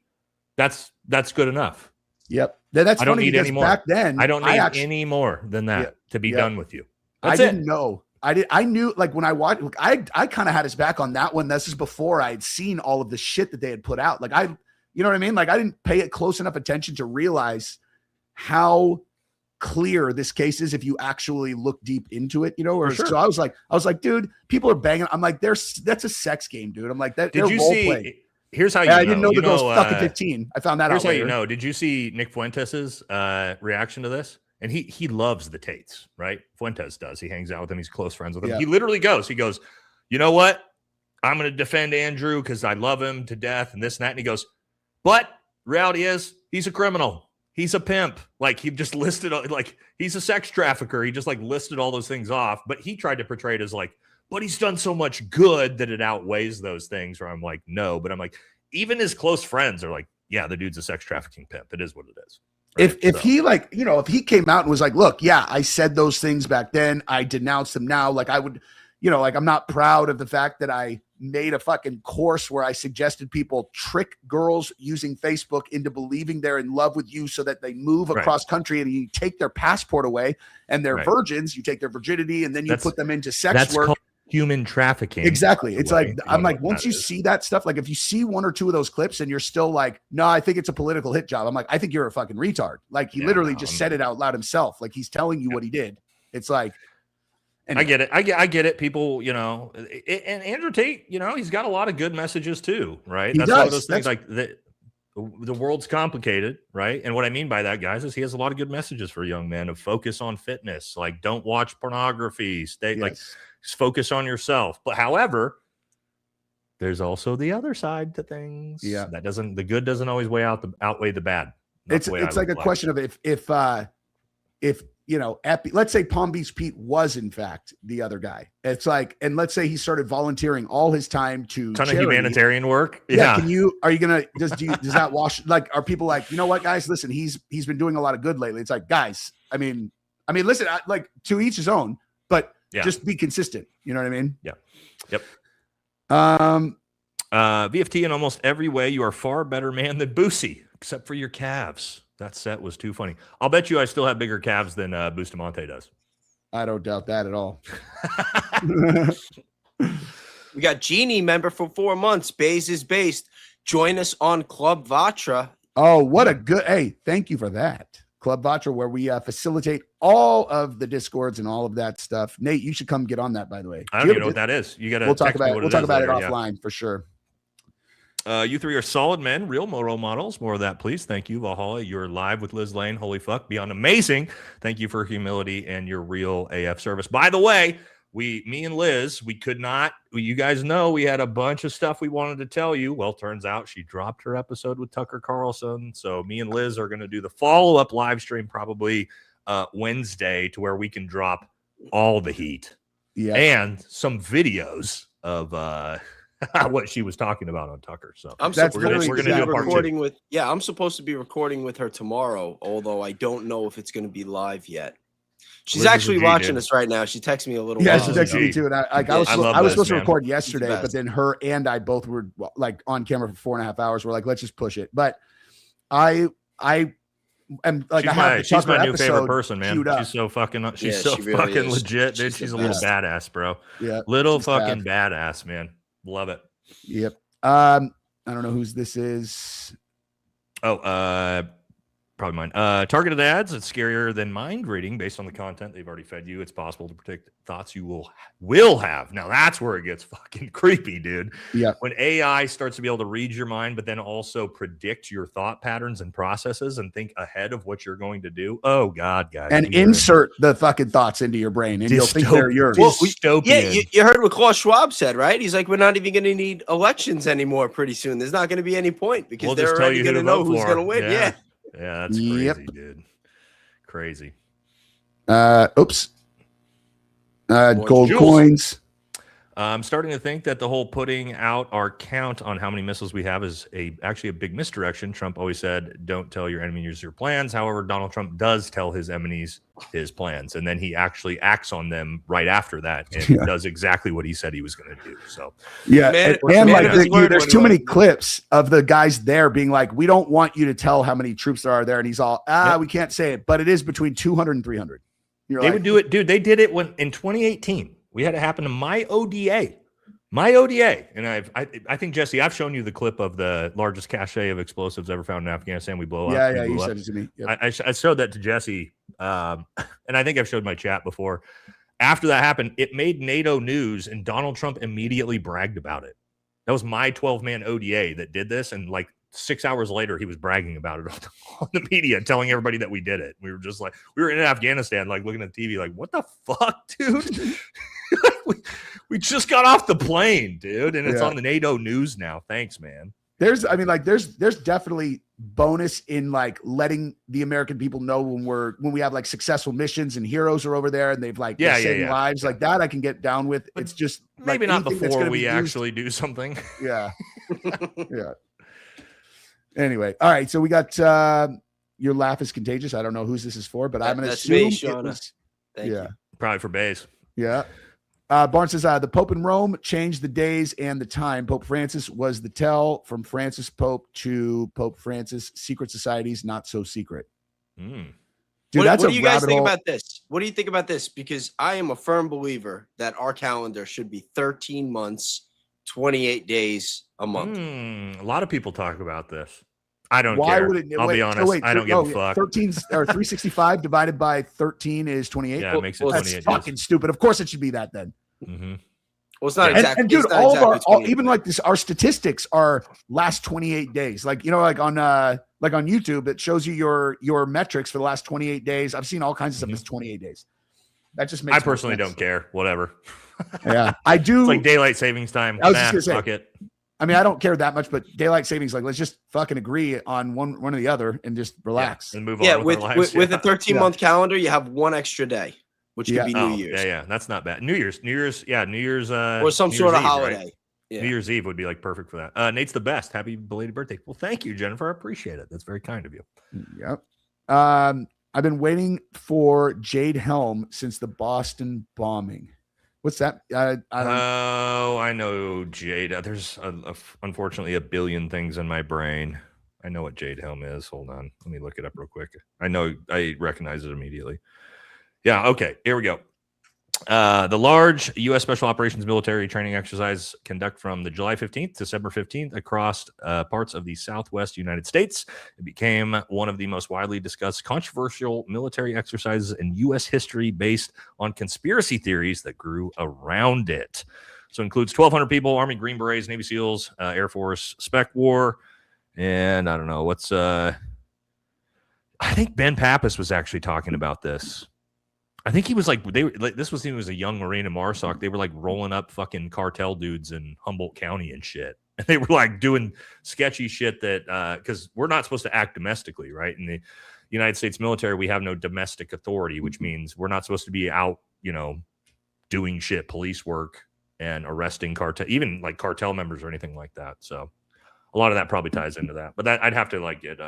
that's good enough. Yep. That's I don't funny, need any more. Back then, I don't need any more than that to be done with you. That's I didn't know. I knew, like, when I watched, I kind of had his back on that one. This is before I had seen all of the shit that they had put out. Like, you know what I mean? Like, I didn't pay it close enough attention to realize how clear this case is if you actually look deep into it, you know? So I was like, dude, people are banging. I'm like, that's a sex game, dude. I'm like, that. Did you see? Here's how you know. I didn't know the girl's fucking 15. I found that out later. Here's how you know. Did you see Nick Fuentes' reaction to this? And he loves the Tates, right? Fuentes does. He hangs out with them. He's close friends with them. Yeah. He literally goes, you know what? I'm going to defend Andrew because I love him to death and this and that. And he goes, but reality is he's a criminal. He's a pimp. Like, he just listed, like, he's a sex trafficker. He just like listed all those things off. But he tried to portray it as like, but he's done so much good that it outweighs those things. Where I'm like, no. But I'm like, even his close friends are like, yeah, the dude's a sex trafficking pimp. It is what it is. Right? If he, like, you know, if he came out and was like, look, yeah, I said those things back then, I denounce them now. Like, I would, you know, like, I'm not proud of the fact that I made a fucking course where I suggested people trick girls using Facebook into believing they're in love with you so that they move across country, and you take their passport away and they're virgins, you take their virginity, and then you put them into sex work. Human trafficking. Exactly. It's like, I'm like, once you see that stuff, like, if you see one or two of those clips and you're still like, no, I think it's a political hit job, I'm like, I think you're a fucking retard. Like, he literally just said it out loud himself. Like, he's telling you what he did. It's like, I get it. I get it. People, and Andrew Tate, he's got a lot of good messages too, right? That's one of those things like the world's complicated, right? And what I mean by that, guys, is he has a lot of good messages for young men of focus on fitness, like don't watch pornography, like focus on yourself. But however, there's also the other side to things. Yeah, the good doesn't always outweigh the bad. It's like a question of if let's say Palm Beach Pete was in fact the other guy. It's like, and let's say he started volunteering all his time to ton of humanitarian work. Yeah. Does that wash? Like, are people like, you know what, guys, listen, he's been doing a lot of good lately. It's like, guys, I mean, listen, like to each his own, but just be consistent. You know what I mean? Yeah. Yep. VFT in almost every way, you are far better man than Boosie, except for your calves. That set was too funny. I'll bet you I still have bigger calves than Bustamante does. I don't doubt that at all. We got Genie member for 4 months. Bays is based. Join us on Club Vatra. Oh, what a good, hey, thank you for that. Club Vatra, where we facilitate all of the Discords and all of that stuff. Nate, you should come get on that, by the way. I don't even know what that is. You got to we'll talk about it offline for sure. You three are solid men, real role models. More of that, please. Thank you, Valhalla. You're live with Liz Lane. Holy fuck, beyond amazing. Thank you for humility and your real AF service. By the way, me and Liz, we could not, you guys know we had a bunch of stuff we wanted to tell you. Well, turns out she dropped her episode with Tucker Carlson. So me and Liz are going to do the follow-up live stream probably Wednesday to where we can drop all the heat and some videos of what she was talking about on Tucker. So we're gonna do a recording with. Yeah, I'm supposed to be recording with her tomorrow, although I don't know if it's going to be live yet. She's actually watching us right now. She texted me a little. Yeah, she texted me too, and I was supposed to record yesterday, but then her and I both were like on camera for 4.5 hours. We're like, let's just push it. But I am like, she's my new favorite person, man. She's so fucking legit, dude. She's a little badass, bro. Yeah, little fucking badass, man. Love it. Yep. I don't know whose this is. Oh, probably mine. Targeted ads, it's scarier than mind reading based on the content they've already fed you. It's possible to predict thoughts you will have. Now that's where it gets fucking creepy, dude. Yeah. When AI starts to be able to read your mind, but then also predict your thought patterns and processes and think ahead of what you're going to do. Oh God, guys. And insert the fucking thoughts into your brain and you'll think they're yours. Well, you heard what Klaus Schwab said, right? He's like, we're not even going to need elections anymore pretty soon. There's not going to be any point because they're already going to know who's going to win. Yeah. Yeah, that's crazy, dude. Crazy. Oops. Gold coins. I'm starting to think that the whole putting out our count on how many missiles we have is actually a big misdirection. Trump always said, don't tell your enemies your plans. However, Donald Trump does tell his enemies his plans, and then he actually acts on them right after that and does exactly what he said he was going to do. So, there's too many clips of the guys there being like, we don't want you to tell how many troops there are there. And he's all, we can't say it, but it is between 200 and 300. Would do it, dude. They did it in 2018. We had it happen to my ODA, and I think, Jesse, I've shown you the clip of the largest cache of explosives ever found in Afghanistan. We blow up. Yeah, you sent it to me. Yep. I showed that to Jesse, and I think I've showed my chat before. After that happened, it made NATO news, and Donald Trump immediately bragged about it. That was my 12-man ODA that did this, and like 6 hours later, he was bragging about it on the media, telling everybody that we did it. We were just like, we were in Afghanistan, like looking at the TV, like, what the fuck, dude? we just got off the plane, dude, and it's on the NATO news now. Thanks, man. There's definitely bonus in like letting the American people know when we have like successful missions and heroes are over there and they've like saving lives like that. I can get down with. But it's just maybe not before we actually do something. Yeah, yeah. Anyway, all right. So we got your laugh is contagious. I don't know whose this is for, but I'm going to assume it was. Thank you. Probably for Bays. Yeah. Barnes says the Pope in Rome changed the days and the time. Pope Francis was the tell. From Francis Pope to Pope Francis. Secret societies not so secret. Mm. Dude, what do you guys think about this? What do you think about this? Because I am a firm believer that our calendar should be 13 months, 28 days a month. A lot of people talk about this. I don't Why care. would it? I'll be honest. I don't give a fuck. 13 or 365 divided by 13 is 28. Yeah, it makes it well, That's 28. fucking stupid. Of course, it should be that then. Mm-hmm. Well, it's not And, exactly. and dude, it's not all of exactly our 28, even but- like this, our statistics are last 28 days. Like like on YouTube, it shows you your metrics for the last 28 days. I've seen all kinds of stuff that's 28 days. That just makes. I personally don't care. Whatever. Yeah, I do. It's like daylight savings time. I was just gonna say, fuck it. I mean, I don't care that much, but daylight savings, like, let's just fucking agree on one or the other and just relax. Yeah, and move Yeah, on with our lives. a 13-month calendar, you have one extra day, which could be New Oh, Year's. yeah, that's not bad. New Year's. Or some New sort Year's of Eve, holiday. right? Yeah. New Year's Eve would be like perfect for that. Nate's the best. Happy belated birthday. Well, thank you, Jennifer. I appreciate it. That's very kind of you. Yep. I've been waiting for Jade Helm since the Boston bombing. What's that? I don't. Oh, I know Jade. There's unfortunately a billion things in my brain. I know what Jade Helm is. Hold on. Let me look it up real quick. I recognize it immediately. Yeah. Okay. Here we go. The large U.S. Special Operations military training exercise conduct from the July 15th to December 15th across parts of the Southwest United States. It became one of the most widely discussed controversial military exercises in U.S. history based on conspiracy theories that grew around it. So it includes 1,200 people, Army, Green Berets, Navy SEALs, Air Force, Spec War, and I don't know what's. I think Ben Pappas was actually talking about this. I think he was like this was he was a young Marine in MARSOC. They were like rolling up fucking cartel dudes in Humboldt County and shit. And they were like doing sketchy shit that because we're not supposed to act domestically, right? In the United States military, we have no domestic authority, which means we're not supposed to be out, doing shit, police work and arresting cartel, even like cartel members or anything like that. So a lot of that probably ties into that. But that I'd have to like get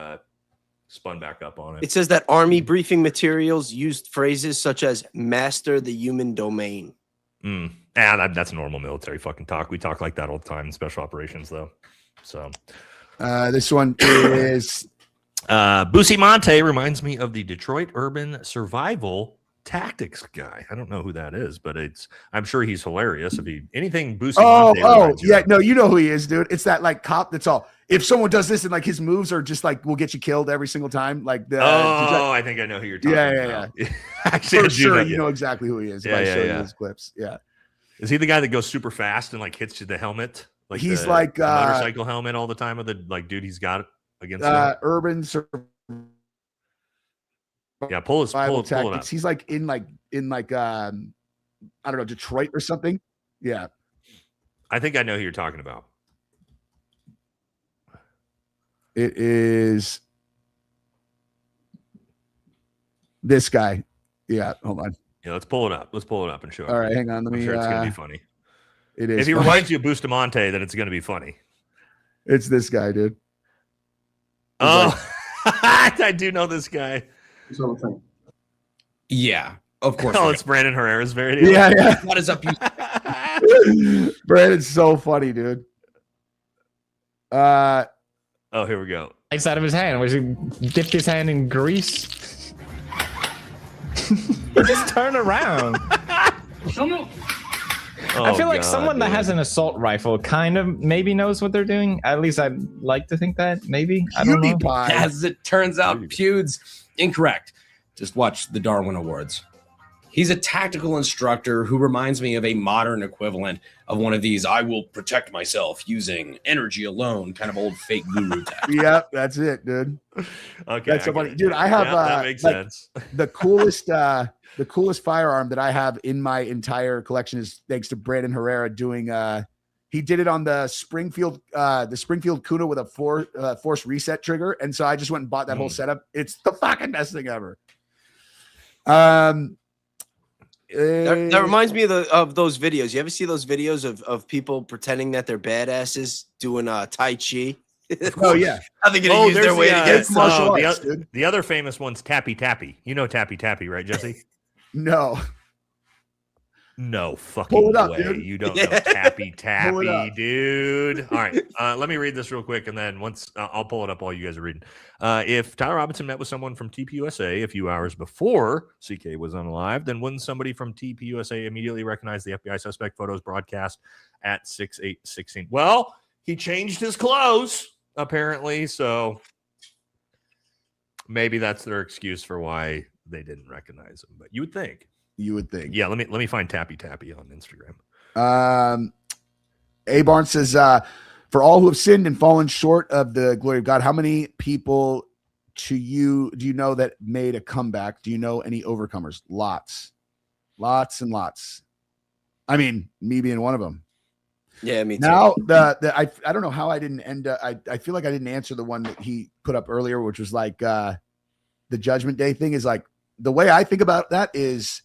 spun back up on it. It says that Army briefing materials used phrases such as master the human domain. That's normal military fucking talk. We talk like that all the time in special operations, though. So this one is Bustamante reminds me of the Detroit Urban Survival Tactics guy. I don't know who that is, but I'm sure he's hilarious. If anything Bustamante. Yeah, no, you know who he is, dude. It's that like cop that's all. If someone does this and like his moves are just like will get you killed every single time, like the. I think I know who you're talking about. Yeah. Actually, for sure, you know exactly who he is. Yeah, show you his clips. Yeah. Is he the guy that goes super fast and like hits you the helmet? Like he's the like motorcycle helmet all the time with the like dude he's got against urban pull it up. He's like in I don't know, Detroit or something. Yeah. I think I know who you're talking about. It is this guy. Yeah, hold on. Yeah, let's pull it up. And show it. All right, hang on. Let me. I'm sure it's gonna be funny. It is. If he reminds you of Bustamante, then it's gonna be funny. It's this guy, dude. Oh, I do know this guy. Yeah, of course. Oh, it's Brandon Herrera's video. Yeah. What is up, you? Brandon's so funny, dude. Oh, here we go. Ice out of his hand. Was he dipped his hand in grease? Just turn around. I feel like someone that has an assault rifle kind of maybe knows what they're doing. At least I'd like to think that. Maybe. I don't know. As it turns out, Pewds, incorrect. Just watch the Darwin Awards. He's a tactical instructor who reminds me of a modern equivalent of one of these I will protect myself using energy alone kind of old fake guru tactics. Yep, that's it, dude. Okay. That's so funny. Dude, I have that makes sense. The coolest firearm that I have in my entire collection is thanks to Brandon Herrera doing he did it on the Springfield Kuna with a force reset trigger. And so I just went and bought that whole setup. It's the fucking best thing ever. That reminds me of those videos. You ever see those videos of people pretending that they're badasses doing Tai Chi? Oh yeah, I think gonna use their way to get martial arts, dude. The other famous one's Tappy Tappy. You know Tappy Tappy, right, Jesse? No. No fucking Pull it up, way. dude. You don't know Tappy Tappy, dude. All right. Let me read this real quick, and then once I'll pull it up while you guys are reading. If Tyler Robinson met with someone from TPUSA a few hours before CK was unalive, then wouldn't somebody from TPUSA immediately recognize the FBI suspect photos broadcast at 6/8/16? Well, he changed his clothes, apparently, so maybe that's their excuse for why they didn't recognize him. But you would think. Yeah, let me find Tappy Tappy on Instagram. A Barnes says, for all who have sinned and fallen short of the glory of God, how many people do you know that made a comeback? Do you know any overcomers? Lots and lots. I mean, me being one of them. Yeah, me too. Now I don't know how I didn't end up. I feel like I didn't answer the one that he put up earlier, which was like the Judgment Day thing. Is like the way I think about that is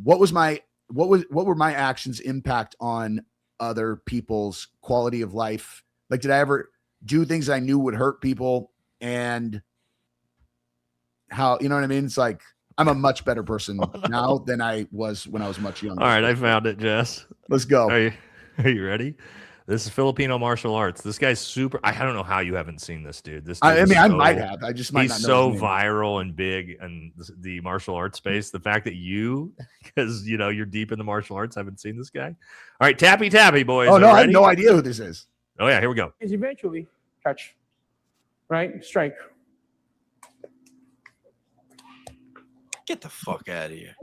what were my actions impact on other people's quality of life? Like, did I ever do things I knew would hurt people? And how, you know what I mean? It's like I'm a much better person now than I was when I was much younger. All right, I found it, Jess. Let's go. Are you ready? This is Filipino martial arts. This guy's super. I don't know how you haven't seen this dude. I might have. I just might not know. He's so viral and big in the martial arts space. The fact that because you're deep in the martial arts, haven't seen this guy. All right, Tappy Tappy, boys. Oh no, I have no idea who this is. Oh yeah, here we go. Is eventually catch, right? Strike. Get the fuck out of here.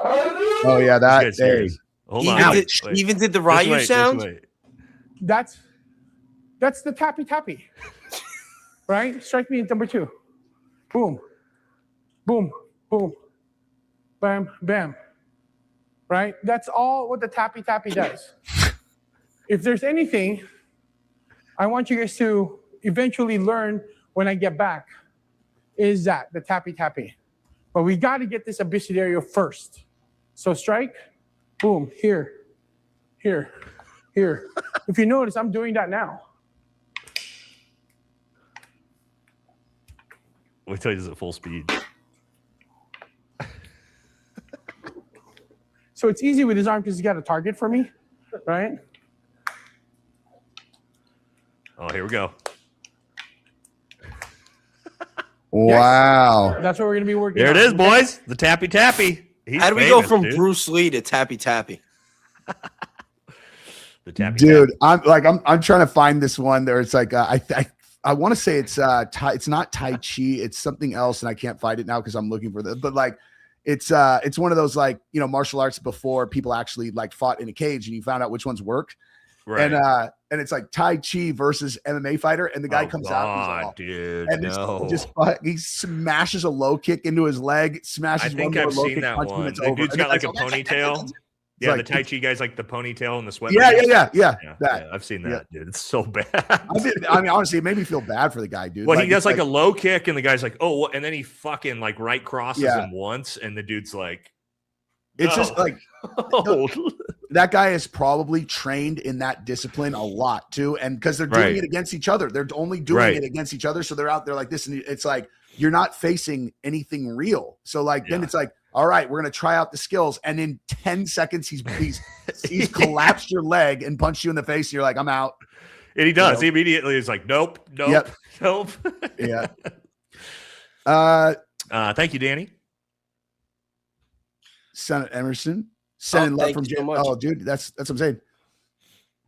Oh yeah, that day. Hold on. Even did the Ryu sound? That's the Tappy Tappy. Right? Strike me at number 2. Boom. Boom. Boom. Bam. Bam. Right? That's all what the Tappy Tappy does. If there's anything I want you guys to eventually learn when I get back, is that the Tappy Tappy. But we got to get this abecedario first. So strike, boom, here. If you notice, I'm doing that now. Wait till he's at full speed. So it's easy with his arm because he's got a target for me, right? Oh, here we go. Wow. Yes. That's what we're going to be working there on. There it is, boys. The Tappy Tappy. How do we go from Bruce Lee to Tappy Tappy? The Tappy Dude, Tappy. I'm trying to find this one there. It's like I want to say it's not Tai Chi, it's something else, and I can't find it now because I'm looking for this. But like it's one of those like martial arts before people actually like fought in a cage and you found out which ones work. Right. And it's like Tai Chi versus MMA fighter, and the guy comes out, like, dude, and he smashes a low kick into his leg, smashes. I think I've seen that one. The dude's got like a ponytail. Yeah, like, the Tai Chi guy's like the ponytail and the sweat. Yeah. I've seen that, dude. It's so bad. I mean, honestly, it made me feel bad for the guy, dude. Well, he does like a low kick, and the guy's like, oh, and then he fucking like right crosses him once, and the dude's like, it's just like that guy is probably trained in that discipline a lot too, and because they're doing it against each other, they're only doing it against each other, so they're out there like this, and it's like you're not facing anything real. So like then it's like, all right, we're gonna try out the skills, and in 10 seconds he's collapsed your leg and punched you in the face, and you're like, I'm out. And he does. He immediately is like, nope. Yeah. Thank you, Danny. Senate Emerson. Sending love from so much. Oh, dude, that's what I'm saying.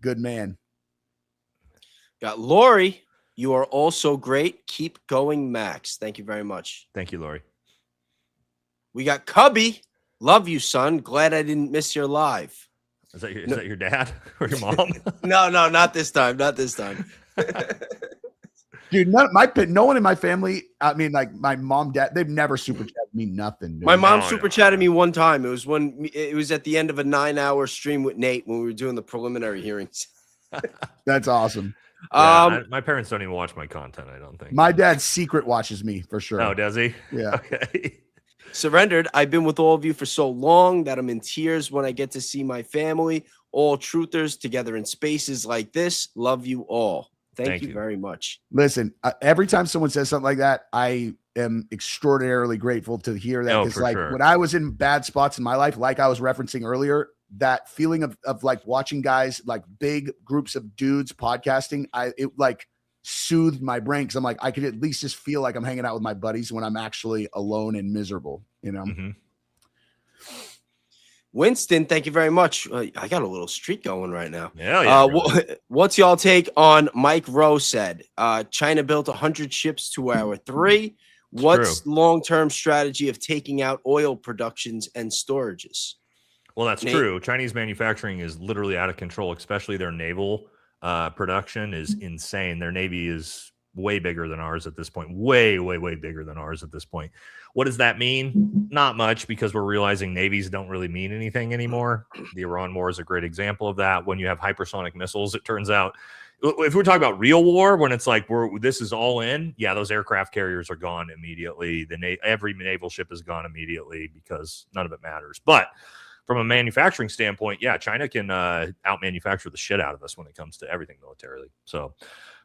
Good man. Got Lori. You are also great. Keep going, Max. Thank you very much. Thank you, Lori. We got Cubby. Love you, son. Glad I didn't miss your live. Is that your dad or your mom? No, not this time. Not this time. Dude, no one in my family, I mean, like my mom, dad, they've never super chatted me nothing. Dude. My mom super chatted me one time. It was at the end of a 9-hour stream with Nate when we were doing the preliminary hearings. That's awesome. My parents don't even watch my content, I don't think. My dad secret watches me for sure. Oh, does he? Yeah. Okay. Surrendered. I've been with all of you for so long that I'm in tears when I get to see my family, all truthers together in spaces like this. Love you all. Thank you very much. Listen, every time someone says something like that, I am extraordinarily grateful to hear that. Because when I was in bad spots in my life, like I was referencing earlier, that feeling of like watching guys, like big groups of dudes podcasting, it like soothed my brain because I'm like, I could at least just feel like I'm hanging out with my buddies when I'm actually alone and miserable, you know? Mm-hmm. Winston, thank you very much. I got a little streak going right now. Yeah. What's y'all take on Mike Rowe said? China built 100 ships to our 3. What's long-term strategy of taking out oil productions and storages? Well, that's true. Chinese manufacturing is literally out of control, especially their naval production is insane. Their Navy is way bigger than ours at this point. Way bigger than ours at this point. What does that mean? Not much, because we're realizing navies don't really mean anything anymore. The Iran war is a great example of that. When you have hypersonic missiles, it turns out, if we're talking about real war, when it's like this is all in, yeah, those aircraft carriers are gone immediately. Every naval ship is gone immediately because none of it matters. But from a manufacturing standpoint, yeah, China can out-manufacture the shit out of us when it comes to everything militarily. So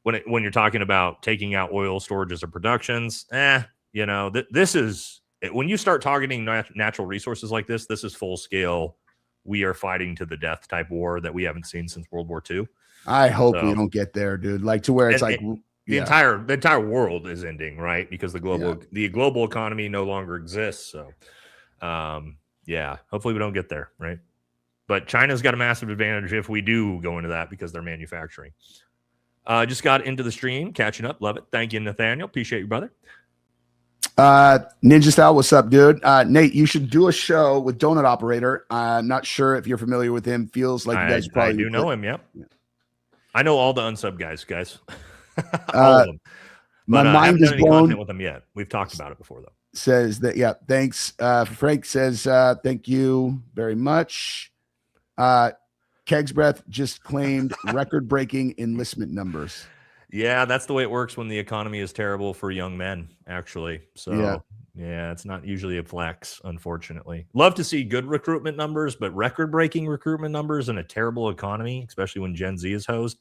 when you're talking about taking out oil storages or productions, this is when you start targeting natural resources like this is full scale. We are fighting to the death type war that we haven't seen since World War II. I hope we don't get there, dude. Like to where it's the entire world is ending, right? Because the global economy no longer exists. So, hopefully we don't get there, right? But China's got a massive advantage if we do go into that because they're manufacturing. Just got into the stream, catching up. Love it. Thank you, Nathaniel. Appreciate you, brother. Ninja Style, what's up, dude? Nate, you should do a show with Donut Operator. I'm not sure if you're familiar with him. Feels like you guys probably I do know him. Yep. Yeah. I know all the unsub guys. All of them. My But, mind is blown. Content with them yet. We've talked about it before, though. Says that, yeah. Thanks. Frank says, thank you very much. Keg's Breath just claimed record-breaking enlistment numbers. Yeah, that's the way it works when the economy is terrible for young men, actually. So, yeah, it's not usually a flex, unfortunately. Love to see good recruitment numbers, but record-breaking recruitment numbers in a terrible economy, especially when Gen Z is hosed,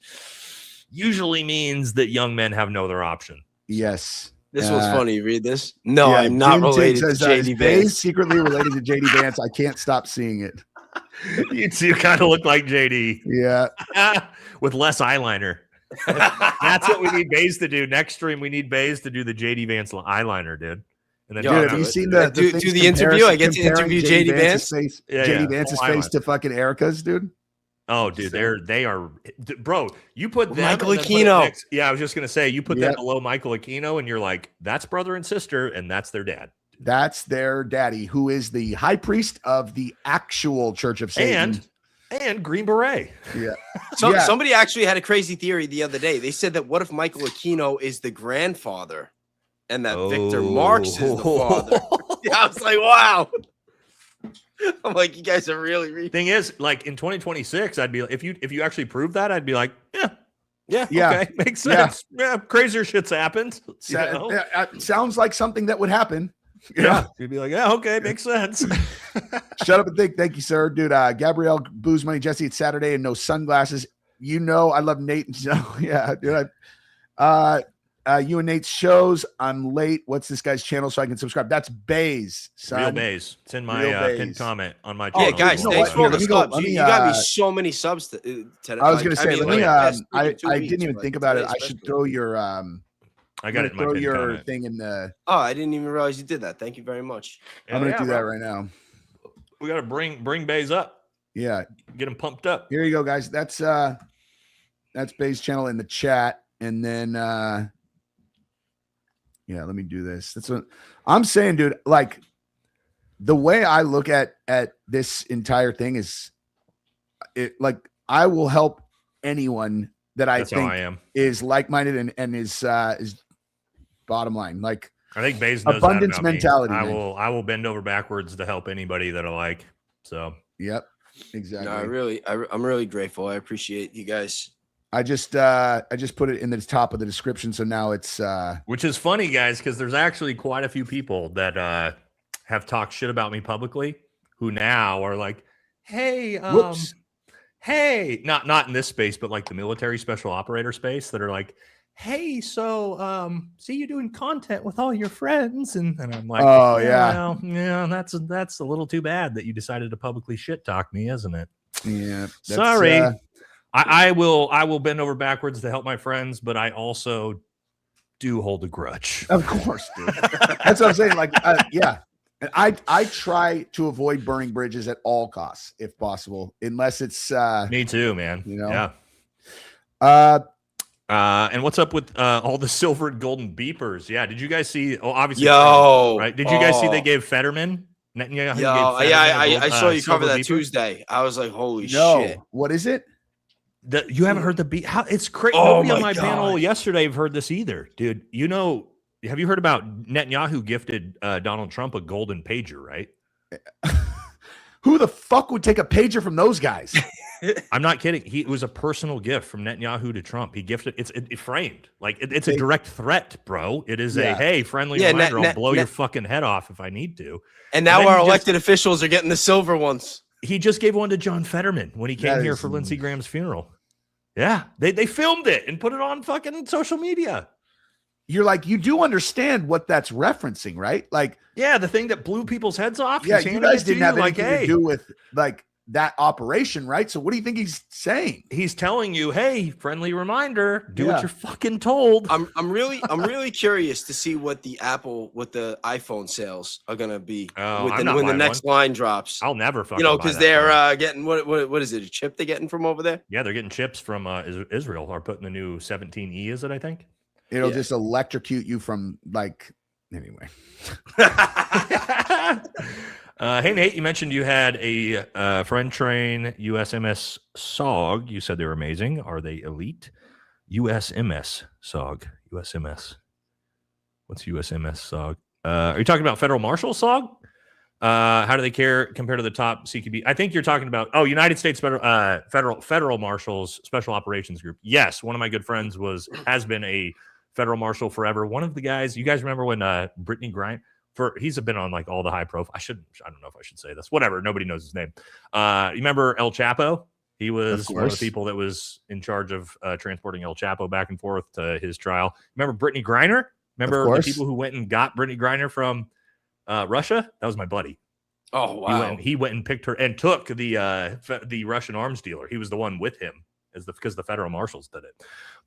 usually means that young men have no other option. Yes. This was funny. Read this. No, I'm not related to JD Vance. Secretly related to JD Vance. I can't stop seeing it. You kind of look like JD. Yeah. With less eyeliner. That's what we need Bayes to do. Next stream, we need Bayes to do the JD Vance eyeliner, dude. And then have you seen the do the interview? I get to interview JD Vance. JD Vance's face to fucking Erica's, dude. Oh, dude, they are, bro. You put them Michael Aquino. I was just gonna say you put them below Michael Aquino, and you're like, that's brother and sister, and that's their dad. That's their daddy, who is the high priest of the actual Church of Satan. And Green Beret. Yeah. Somebody actually had a crazy theory the other day. They said that what if Michael Aquino is the grandfather and that Victor Marx is the father? I was like, wow. I'm like, you guys are really Thing is, like in 2026, I'd be if you actually prove that, I'd be like, yeah, okay, makes sense. Yeah, crazier shit's happened. Sounds like something that would happen. Yeah, you'd be like, yeah, okay, makes sense. Shut up and think. Thank you, sir, dude. Gabrielle, Booze Money, Jesse. It's Saturday and no sunglasses. You know, I love Nate. Yeah, dude. You and Nate's shows. I'm late. What's this guy's channel so I can subscribe? That's Bayes, son. RealBayes. It's in my pinned comment on my channel. Yeah, guys, thanks for all the subs. You got me so many subs today. I was going to say, I didn't even think about it. I should throw your I got it in my throw your comment. thing in the. Oh, I didn't even realize you did that. Thank you very much. I'm going to do that right now. We got to bring Bayes up. Yeah, get him pumped up. Here you go, guys. That's Bayes' channel in the chat, and then yeah, let me do this. That's what I'm saying, dude. Like the way I look at this entire thing is, it like I will help anyone that I think is like-minded and is bottom line. Like I think Bayes knows abundance that about mentality. Me. I will bend over backwards to help anybody that I like. So yep, exactly. No, I'm really grateful. I appreciate you guys. I just put it in the top of the description, so now it's which is funny, guys, because there's actually quite a few people that have talked shit about me publicly who now are like, hey, hey, not in this space, but like the military special operator space that are like, hey, so see you doing content with all your friends, and I'm like, oh yeah, that's a little too bad that you decided to publicly shit talk me, isn't it? Yeah, sorry. I will bend over backwards to help my friends, but I also do hold a grudge. Of course, dude. That's what I'm saying. Like, yeah. And I try to avoid burning bridges at all costs, if possible, unless it's Me too, man. you know. Yeah. And what's up with all the silver and golden beepers? Yeah, did you guys see? Oh, obviously, Yo, right? Did you guys see they gave Fetterman? Netanyahu Yo, gave Fetterman I saw you silver cover that beeper? Tuesday. I was like, holy No, shit. what is it? You haven't heard the beat? How it's crazy. Oh Nobody on my my panel God. yesterday have heard this either, dude. You know, have you heard about Netanyahu gifted Donald Trump a golden pager, right? Who the fuck would take a pager from those guys? I'm not kidding. It was a personal gift from Netanyahu to Trump. He gifted it framed. Like it's a direct threat, bro. It is a hey, friendly reminder. I'll blow your fucking head off if I need to. And now our elected officials are getting the silver ones. He just gave one to John Fetterman when he came here for Lindsey Graham's funeral. Yeah, they filmed it and put it on fucking social media. You're like, you do understand what that's referencing, right? Like, yeah, the thing that blew people's heads off. Yeah, you guys didn't have anything hey. to do with like that operation, right? So what do you think he's saying? He's telling you, hey, friendly reminder, do what you're fucking told. I'm really curious to see what the iPhone sales are gonna be when the next line drops. I'll never fucking because they're getting what is it, a chip they're getting from over there? Yeah, they're getting chips from Israel. Are putting the new 17E, is it? I think it'll just electrocute you from anyway. Hey Nate, you mentioned you had a friend train USMS SOG. You said they were amazing. Are they elite? USMS SOG. USMS. What's USMS SOG? Are you talking about Federal Marshal SOG? How do they compare to the top CQB? I think you're talking about United States Federal Marshals Special Operations Group. Yes, one of my good friends has been a Federal Marshal forever. One of the guys, you guys remember when Brittany Griner? He's been on like all the high profile. I don't know if I should say this. Whatever. Nobody knows his name. You remember El Chapo? He was one of the people that was in charge of transporting El Chapo back and forth to his trial. Remember Brittany Griner? Remember the people who went and got Brittany Griner from Russia? That was my buddy. Oh wow! He went and picked her and took the Russian arms dealer. He was the one with him because the federal marshals did it.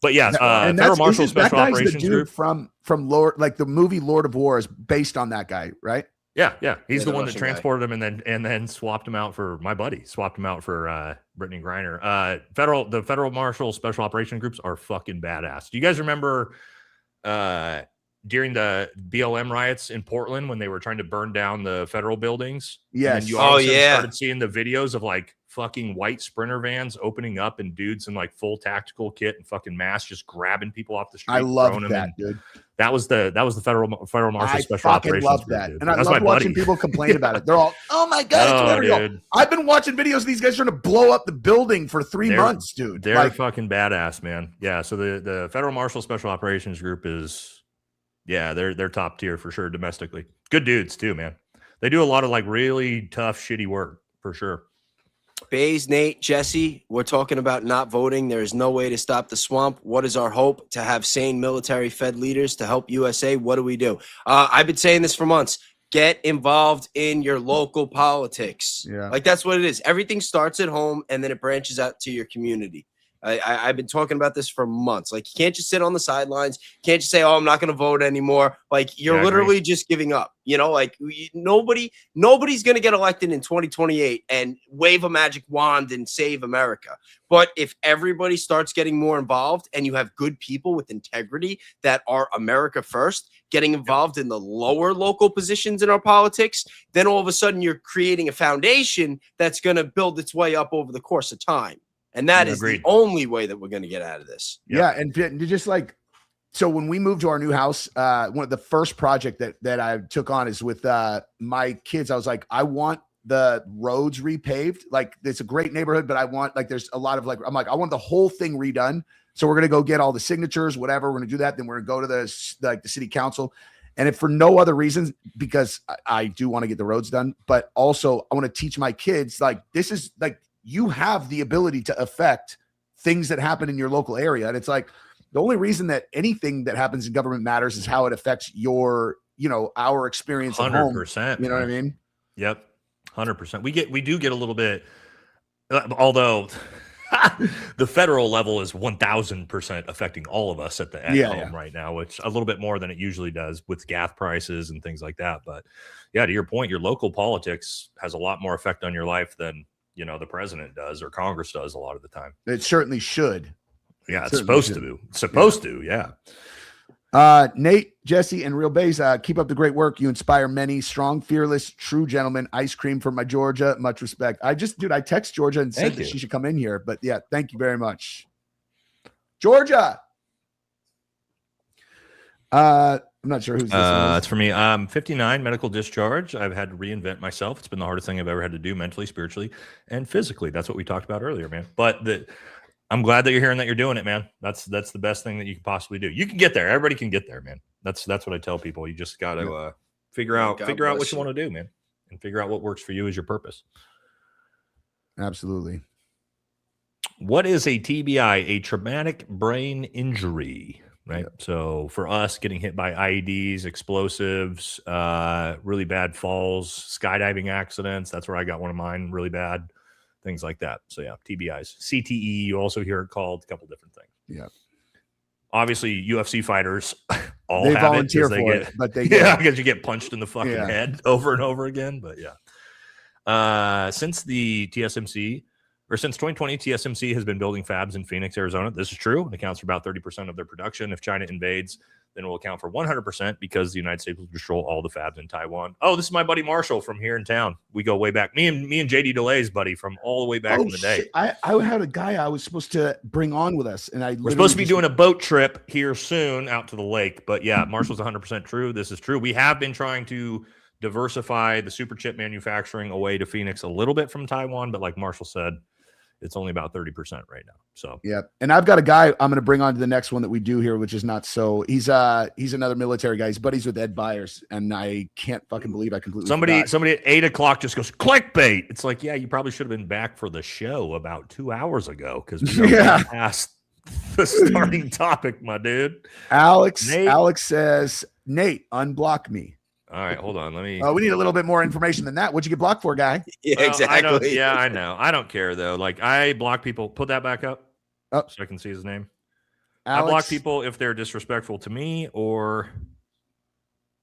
But yeah, Federal Marshal Special Operations Group from Lord, like the movie Lord of War is based on that guy, right? Yeah. He's the one that transported him and then swapped him out for my buddy. Swapped him out for Brittany Griner. The Federal Marshal Special Operation Groups are fucking badass. Do you guys remember during the BLM riots in Portland when they were trying to burn down the federal buildings? Yes. And you all started seeing the videos of like fucking white Sprinter vans opening up and dudes in like full tactical kit and fucking masks just grabbing people off the street. I love that, dude. That was the Federal Marshal Special Operations. I love that, and I love watching people complain about it. They're all, "Oh my god, it's real." I've been watching videos of these guys trying to blow up the building for 3 months, dude. They're fucking badass, man. Yeah. So the Federal Marshal Special Operations Group is, they're top tier for sure domestically. Good dudes too, man. They do a lot of like really tough, shitty work for sure. Bayes, Nate, Jesse, we're talking about not voting. There is no way to stop the swamp. What is our hope? To have sane military-fed leaders to help USA? What do we do? I've been saying this for months. Get involved in your local politics. Yeah. Like that's what it is. Everything starts at home and then it branches out to your community. I've been talking about this for months. Like, you can't just sit on the sidelines. You can't just say, "Oh, I'm not going to vote anymore." Like, you're literally just giving up. Like nobody's going to get elected in 2028 and wave a magic wand and save America. But if everybody starts getting more involved and you have good people with integrity that are America first, getting involved in the lower local positions in our politics, then all of a sudden you're creating a foundation that's going to build its way up over the course of time. And that is the only way that we're going to get out of this. Yeah. And just like, so when we moved to our new house, one of the first project that I took on is with my kids. I was like, I want the roads repaved. Like, it's a great neighborhood, but I want, like, there's a lot of I want the whole thing redone. So we're going to go get all the signatures, whatever. We're going to do that. Then we're going to go to the city council. And if for no other reasons, because I do want to get the roads done, but also I want to teach my kids, like, this is like, you have the ability to affect things that happen in your local area. And it's like, the only reason that anything that happens in government matters is how it affects your, our experience at home. 100%. You know what I mean? Yep. 100%. We do get a little bit, although The federal level is 1000% affecting all of us at home right now, which a little bit more than it usually does with gas prices and things like that. But yeah, to your point, your local politics has a lot more effect on your life than, you know, the president does or Congress does a lot of the time. It certainly should. Yeah, it's supposed to. It's supposed to, yeah. Nate, Jesse, and RealBayes, keep up the great work. You inspire many. Strong, fearless, true gentlemen. Ice cream from my Georgia. Much respect. I text Georgia and said that she should come in here. But yeah, thank you very much. Georgia. I'm not sure who's this. It's for me. 59, medical discharge. I've had to reinvent myself. It's been the hardest thing I've ever had to do mentally, spiritually, and physically. That's what we talked about earlier, man. But I'm glad that you're hearing that you're doing it, man. That's the best thing that you can possibly do. You can get there. Everybody can get there, man. That's what I tell people. You just got to figure out what you want to do, man, and figure out what works for you as your purpose. Absolutely. What is a TBI? A traumatic brain injury, right? Yeah. So for us, getting hit by IEDs, explosives, really bad falls, skydiving accidents. That's where I got one of mine really bad. Things like that. So yeah, TBIs. CTE, you also hear it called a couple different things. Yeah. Obviously, UFC fighters they have volunteer for it, but they because you get punched in the fucking head over and over again. But yeah. Since the TSMC, or since 2020, TSMC has been building fabs in Phoenix, Arizona. This is true. It accounts for about 30% of their production. If China invades, then it will account for 100% because the United States will control all the fabs in Taiwan. Oh, this is my buddy Marshall from here in town. We go way back. Me and JD Delay's buddy from all the way back in the day. I had a guy I was supposed to bring on with us, and we're supposed to be doing a boat trip here soon out to the lake. But yeah, Marshall's 100% true. This is true. We have been trying to diversify the super chip manufacturing away to Phoenix a little bit from Taiwan, but like Marshall said, it's only about 30% right now. So yeah, and I've got a guy I'm going to bring on to the next one that we do here, which is not so. He's another military guy. He's buddies with Ed Byers, and I can't fucking believe I completely somebody at 8 o'clock just goes clickbait. It's like, yeah, you probably should have been back for the show about 2 hours ago because we got past the starting topic, my dude. Alex says, Nate, unblock me. All right, hold on. Let me. We need a little bit more information than that. What'd you get blocked for, guy? Yeah, exactly. I know. I don't care though. Like I block people. Put that back up, so I can see his name. Alex, I block people if they're disrespectful to me or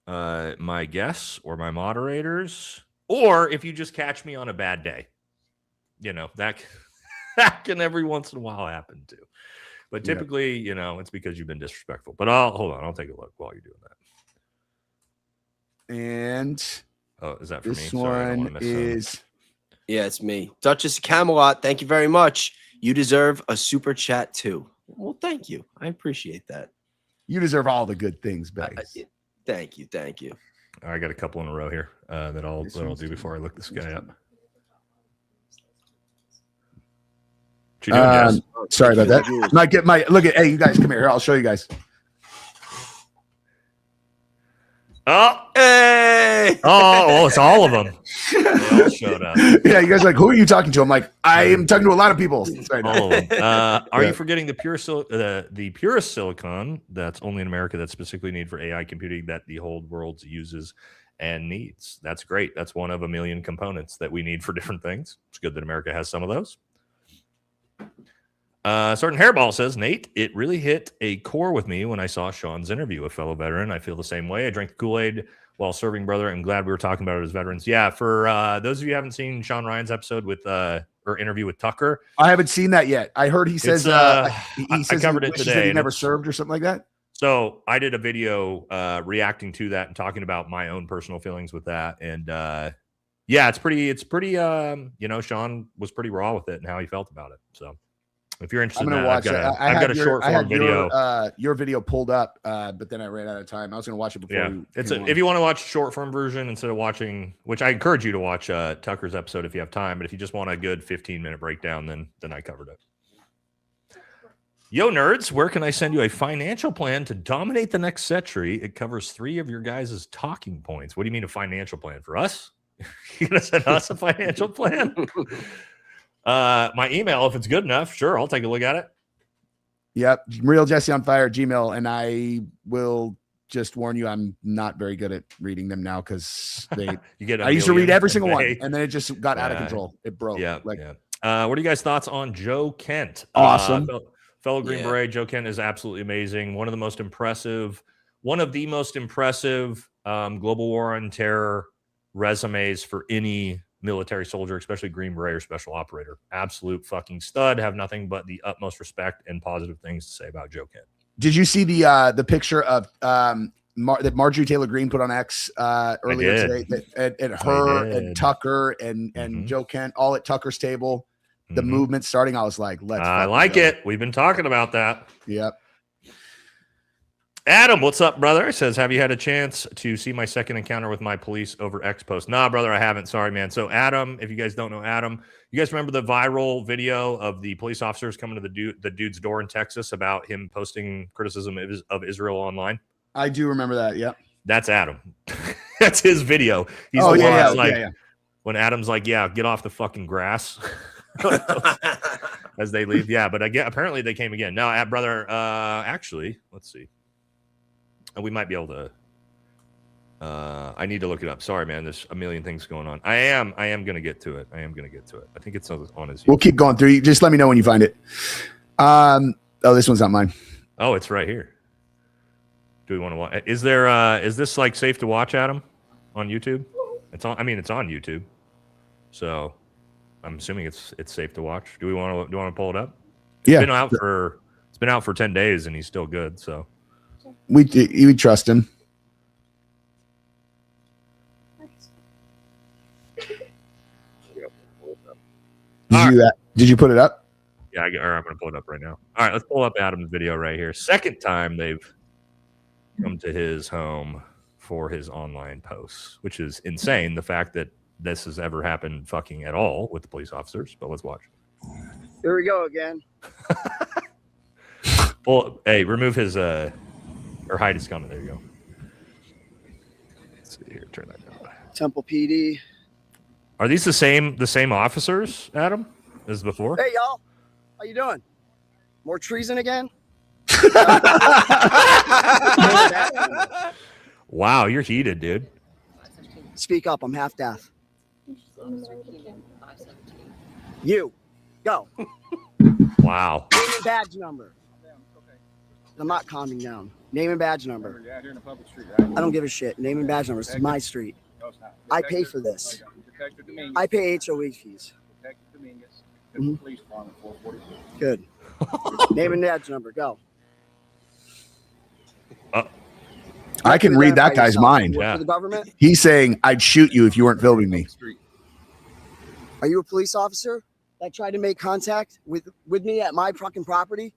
my guests or my moderators, or if you just catch me on a bad day. You know that can every once in a while happen too. But typically, you know, it's because you've been disrespectful. But I'll take a look while you're doing that. And is that for me? This one is it's me. Duchess Camelot, thank you very much. You deserve a super chat too. Well, thank you. I appreciate that. You deserve all the good things, Bays. Thank you. I got a couple in a row here that I'll do before I look this guy up. What you doing, Jess? Sorry about that. Might get hey, you guys come here. I'll show you guys. Oh, hey! Oh, it's all of them. They all showed up. Yeah, you guys are like, who are you talking to? I'm like, I am talking to a lot of people. Sorry, all of them. Are you forgetting the purest silicon that's only in America that's specifically needed for AI computing that the whole world uses and needs? That's great. That's one of a million components that we need for different things. It's good that America has some of those. Certain Hairball says, Nate, it really hit a core with me when I saw Sean's interview, a fellow veteran. I feel the same way. I drank the Kool-Aid while serving, brother. I'm glad we were talking about it as veterans. Yeah, for those of you who haven't seen Sean Ryan's episode with or interview with Tucker. I haven't seen that yet. I heard he says I covered it today. That he never served or something like that. So I did a video reacting to that and talking about my own personal feelings with that. And yeah, it's pretty, you know, Sean was pretty raw with it and how he felt about it. So if you're interested in that, I've got a short form video. Your video pulled up, but then I ran out of time. I was going to watch it before. Yeah, if you want to watch short form version instead of watching, which I encourage you to watch Tucker's episode if you have time. But if you just want a good 15-minute breakdown, then I covered it. Yo, nerds, where can I send you a financial plan to dominate the next century? It covers 3 of your guys' talking points. What do you mean a financial plan for us? You gonna send us a financial plan? My email, if it's good enough, sure, I'll take a look at it. Yep, Real Jesse on Fire Gmail, and I will just warn you, I'm not very good at reading them now because I used to read every single one, and then it just got out of control. It broke. Yeah, What are you guys' thoughts on Joe Kent? Awesome. Fellow Green Yeah. Beret, Joe Kent is absolutely amazing. One of the most impressive global war on terror resumes for any military soldier, especially Green Beret or special operator. Absolute fucking stud. Have nothing but the utmost respect and positive things to say about Joe Kent. Did you see the picture of that Marjorie Taylor Greene put on X earlier today? And her and Tucker and Joe Kent all at Tucker's table. The movement starting. I was like, I like it. We've been talking about that. Yep. Adam, what's up, brother? Says, have you had a chance to see my second encounter with my police over X post? Nah, brother, I haven't. Sorry, man. So Adam, if you guys don't know Adam, you guys remember the viral video of the police officers coming to the dude's door in Texas about him posting criticism of Israel online? I do remember that. Yep. That's Adam. That's his video. He's when Adam's like, yeah, get off the fucking grass. As they leave. Yeah, but apparently they came again. No, brother, actually, let's see. We might be able to I need to look it up. Sorry, man. There's a million things going on. I am gonna get to it. I think it's on his. We'll keep going through. You just let me know when you find it. Oh, this one's not mine. Oh, it's right here. Do we want to watch? Is this like safe to watch, Adam, on YouTube? It's on. I mean, it's on YouTube. So I'm assuming it's safe to watch. Do we want to pull it up? Yeah. It's been out for 10 days and he's still good. So we trust him. Did you put it up? Yeah, I'm going to pull it up right now. All right, let's pull up Adam's video right here. Second time they've come to his home for his online posts, which is insane. The fact that this has ever happened fucking at all with the police officers. But let's watch. Here we go again. Well, hey, remove his or hide his comment. There you go. Let's see here. Turn that down. Temple PD. Are these the same officers, Adam, as before? Hey, y'all. How you doing? More treason again? Wow, you're heated, dude. Speak up. I'm half deaf. You. Go. Wow. Name and badge number. I'm not calming down. Name and badge number. Yeah, here in a public street. I don't give a shit. Name and badge number. This is my street. No, it's not. I pay for this. Detective Dominguez. I pay HOA fees. Detective Dominguez. Mhm. Police Department 442. Good. Name and badge number. Go. I can read that guy's mind. For the government? He's saying, I'd shoot you if you weren't filming me. Are you a police officer that tried to make contact with me at my fucking property?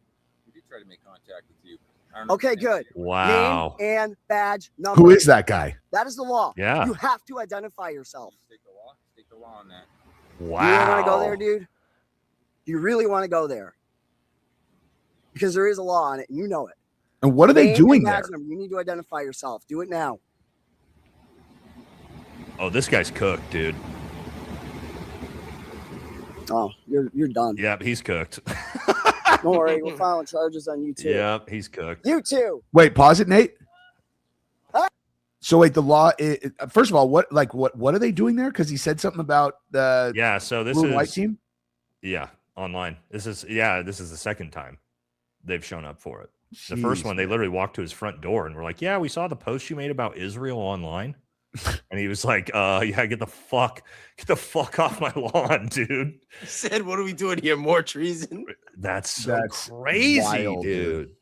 We did try to make contact with you. I don't Okay, good. Wow. Name and badge number. Who is that guy? That is the law. Yeah. You have to identify yourself. Take the law. Take the law on that. Wow. You really want to go there, dude? You really want to go there? Because there is a law on it, and you know it. And what are they Name doing and there? badge number. You need to identify yourself. Do it now. Oh, this guy's cooked, dude. Oh, you're done. Yep, he's cooked. Don't worry, we're filing charges on you too. Yep, he's cooked. You too. Wait, pause it, Nate. Huh? So wait, the law. First of all, what are they doing there? Because he said something about the Yeah, so this blue is and white team. Yeah, online. This is the second time they've shown up for it. The first one, they literally walked to his front door and were like, "Yeah, we saw the post you made about Israel online," and he was like, "Yeah, get the fuck off my lawn, dude." He said, "What are we doing here? More treason?" That's That's crazy, wild, dude.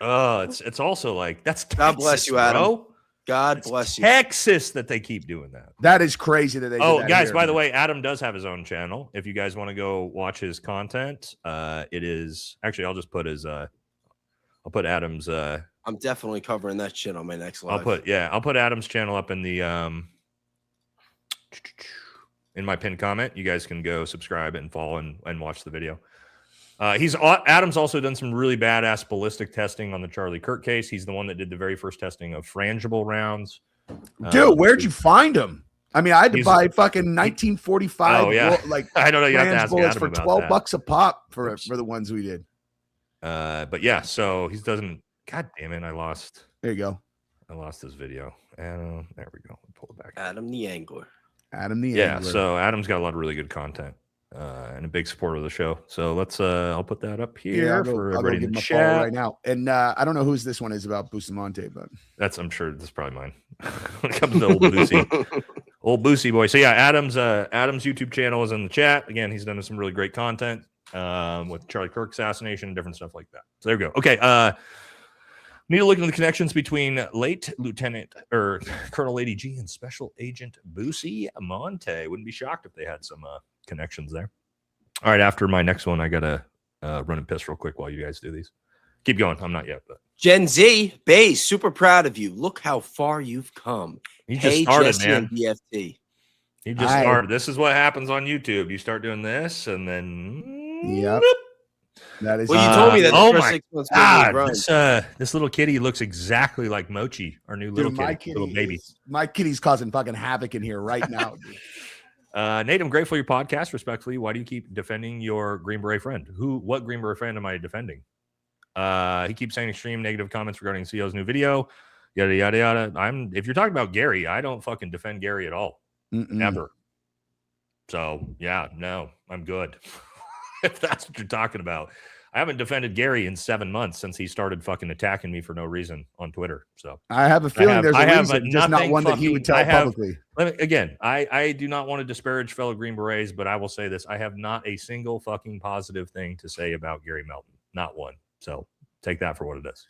It's also like that's Texas, God bless you, Adam. bro. God It's bless you. Texas that they keep doing that. That is crazy that they. Oh, did that guys, here. by the way, Adam does have his own channel. If you guys want to go watch his content, it is actually I'll just put his I'll put Adam's I'm definitely covering that shit on my next live. I'll put Adam's channel up in the in my pinned comment. You guys can go subscribe and follow and watch the video. Adam's also done some really badass ballistic testing on the Charlie Kirk case. He's the one that did the very first testing of frangible rounds. Dude, where'd you find him? I mean, I had to buy fucking 1945. Oh, yeah. Like I don't know. You have to Franz ask bullets Adam for about that. $12 a pop for the ones we did. But yeah, so he doesn't. God damn it! I lost his video. And there we go. Pull it back. Adam the Angler. Adam the Yeah. Angler. So Adam's got a lot of really good content. and a big supporter of the show. So let's I'll put that up here I'll for go everybody give in the him a follow chat right now. And I don't know whose this one is about Bustamante, but I'm sure this is probably mine. When it comes to old Boosie, old Boosie boy. So yeah, Adam's YouTube channel is in the chat. Again, he's done some really great content with Charlie Kirk assassination and different stuff like that. So there we go. Okay, need to look into the connections between late Lieutenant or Colonel Lady G and Special Agent Boosie Monte. Wouldn't be shocked if they had some connections there. All right, after my next one, I gotta run and piss real quick while you guys do these. Keep going. I'm not yet, but Gen Z, Bayes, super proud of you. Look how far you've come. you just started, Jesse man. and BFT. You just started. This is what happens on YouTube. You start doing this, and then yep. That is. Well, you told me that. Oh the first my 6 months God! This little kitty looks exactly like Mochi, our new little kitty, little baby. My kitty's causing fucking havoc in here right now. Nate, I'm grateful for your podcast. Respectfully, why do you keep defending your Green Beret friend? What Green Beret friend am I defending? He keeps saying extreme negative comments regarding CEO's new video. Yada yada yada. If you're talking about Gary, I don't fucking defend Gary at all, ever. So yeah, no, I'm good. If that's what you're talking about. I haven't defended Gary in 7 months since he started fucking attacking me for no reason on Twitter. So I have a feeling there's a reason, just not one that he would tell publicly. Again, I do not want to disparage fellow Green Berets, but I will say this. I have not a single fucking positive thing to say about Gary Melton. Not one. So take that for what it is.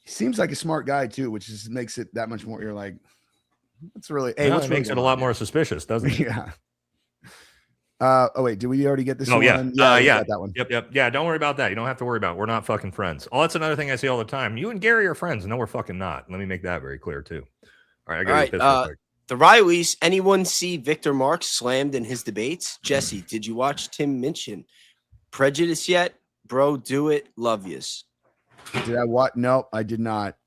He seems like a smart guy too, which just makes it that much more. You're like, what's really? Hey, it makes it a lot more suspicious, doesn't it? Yeah. Oh wait, did we already get this? Oh yeah, yeah, that one. Yep. Yeah, don't worry about that. You don't have to worry about it. We're not fucking friends. Oh, that's another thing I say all the time. You and Gary are friends. No, we're fucking not. Let me make that very clear too. All right, I got real quick. The Rileys, anyone see Victor Marx slammed in his debates? Jesse, did you watch Tim Minchin? Prejudice yet? Bro, do it. Love yous. Did I watch? No, I did not.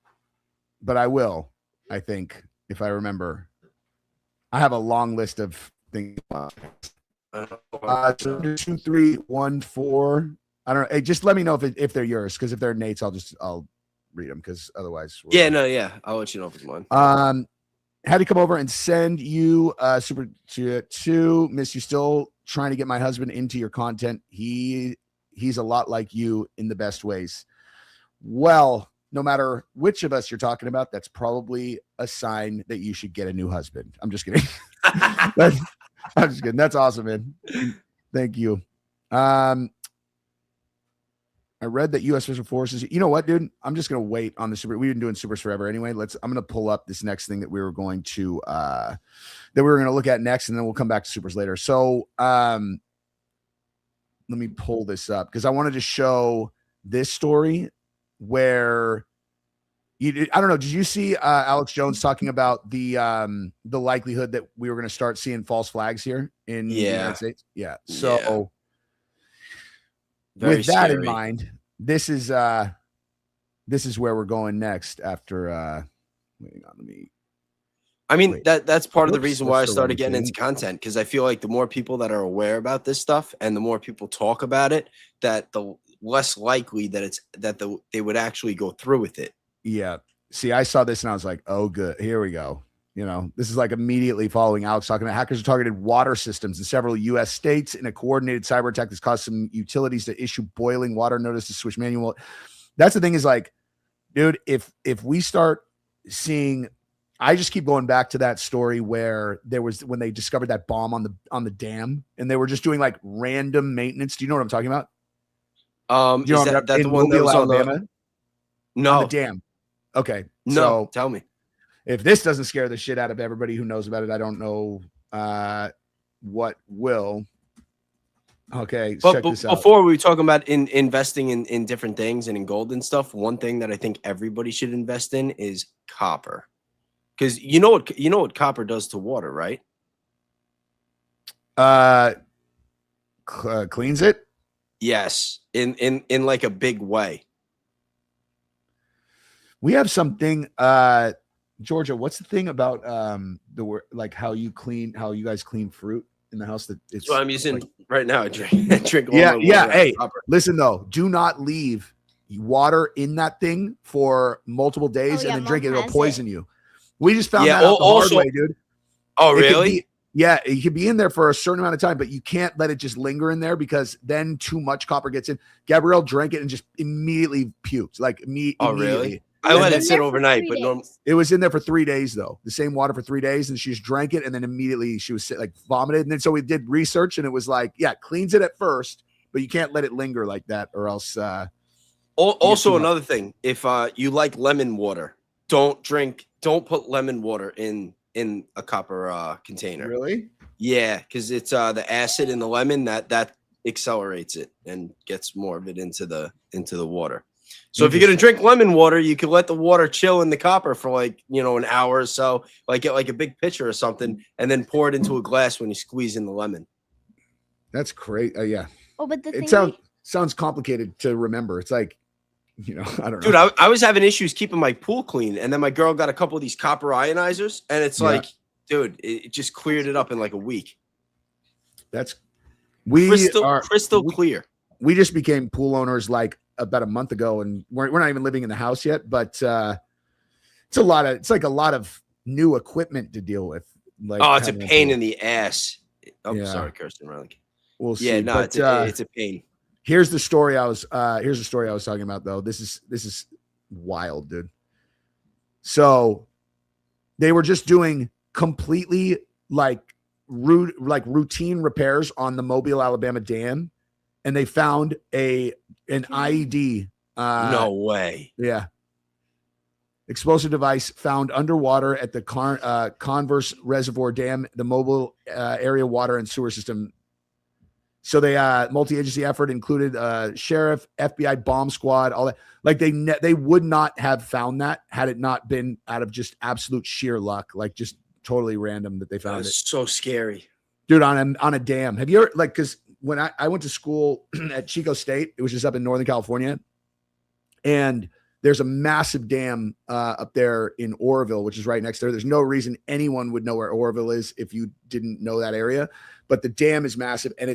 But I will, I think, if I remember. I have a long list of things. 2, 3, 1, 4. I don't know. Hey, just let me know if they're yours, because if they're Nate's, I'll read them, because otherwise. I'll let you know if it's mine. Had to come over and send you super to miss you. Still trying to get my husband into your content. He's a lot like you in the best ways. Well, no matter which of us you're talking about, that's probably a sign that you should get a new husband. I'm just kidding. I'm just kidding. That's awesome, man. Thank you. I read that U.S. Special Forces. You know what, dude? I'm just gonna wait on the super. We've been doing supers forever anyway. I'm gonna pull up this next thing that we were going to look at next, and then we'll come back to supers later. So let me pull this up because I wanted to show this story where I don't know. Did you see Alex Jones talking about the likelihood that we were going to start seeing false flags here in the United States? Yeah. So with that in mind, this is where we're going next after that's part of the reason why I started getting into content, because I feel like the more people that are aware about this stuff and the more people talk about it, that the less likely that they would actually go through with it. Yeah. See, I saw this and I was like, oh, good. Here we go. You know, this is like immediately following Alex talking about hackers targeted water systems in several U.S. states in a coordinated cyber attack that's caused some utilities to issue boiling water notice to switch manual. That's the thing is like, dude, if we start seeing, I just keep going back to that story where there was when they discovered that bomb on the dam and they were just doing like random maintenance. Do you know what I'm talking about? You know, that the one that was on Alabama? No, on the dam. Okay. No, so tell me. If this doesn't scare the shit out of everybody who knows about it, I don't know what will. Okay, check this out. Before we were talking about investing in different things and in gold and stuff, one thing that I think everybody should invest in is copper. Because you know what copper does to water, right? Cleans it? Yes, in like a big way. We have something, Georgia. What's the thing about the word, like how you guys clean fruit in the house? That it's what I'm using like, right now. I drink. Yeah. Hey, listen though. Do not leave water in that thing for multiple days and then drink it. It'll poison you. We just found that out the hard way, dude. Oh, really? Yeah, it could be in there for a certain amount of time, but you can't let it just linger in there because then too much copper gets in. Gabrielle drank it and just immediately puked. Like Oh, immediately. really? I let it sit overnight, but no. It was in there for 3 days though. The same water for 3 days, and she just drank it, and then immediately she was like vomited. And then so we did research, and it was like, yeah, cleans it at first, but you can't let it linger like that, or else. Also, another thing: if you like lemon water, don't put lemon water in a copper container. Really? Yeah, because it's the acid in the lemon that accelerates it and gets more of it into the water. So if you're gonna drink lemon water, you can let the water chill in the copper for like an hour or so, like get like a big pitcher or something, and then pour it into a glass when you squeeze in the lemon. That's great. Yeah. Oh, but it sounds complicated to remember. It's like, I don't know. Dude, I was having issues keeping my pool clean, and then my girl got a couple of these copper ionizers, and it's like, dude, it just cleared it up in like a week. That's crystal clear. We just became pool owners like about a month ago, and we're not even living in the house yet, but it's a lot of new equipment to deal with. Like, oh, it's a pain in the ass. Oh, sorry, Kirsten. We'll see. Yeah, no, but, it's a pain. Here's the story I was talking about though. This is wild, dude. So they were just doing completely routine repairs on the Mobile, Alabama dam, and they found an IED. No way. Yeah. Explosive device found underwater at the Converse Reservoir Dam, the Mobile area water and sewer system. So they multi-agency effort included sheriff, FBI, bomb squad, all that. Like they would not have found that had it not been out of just absolute sheer luck, like just totally random that they found it. So scary, dude. On a dam. Have you ever because when I went to school at Chico State, it was just up in Northern California, and there's a massive dam up there in Oroville, which is right next there. There's no reason anyone would know where Oroville is if you didn't know that area. But the dam is massive, and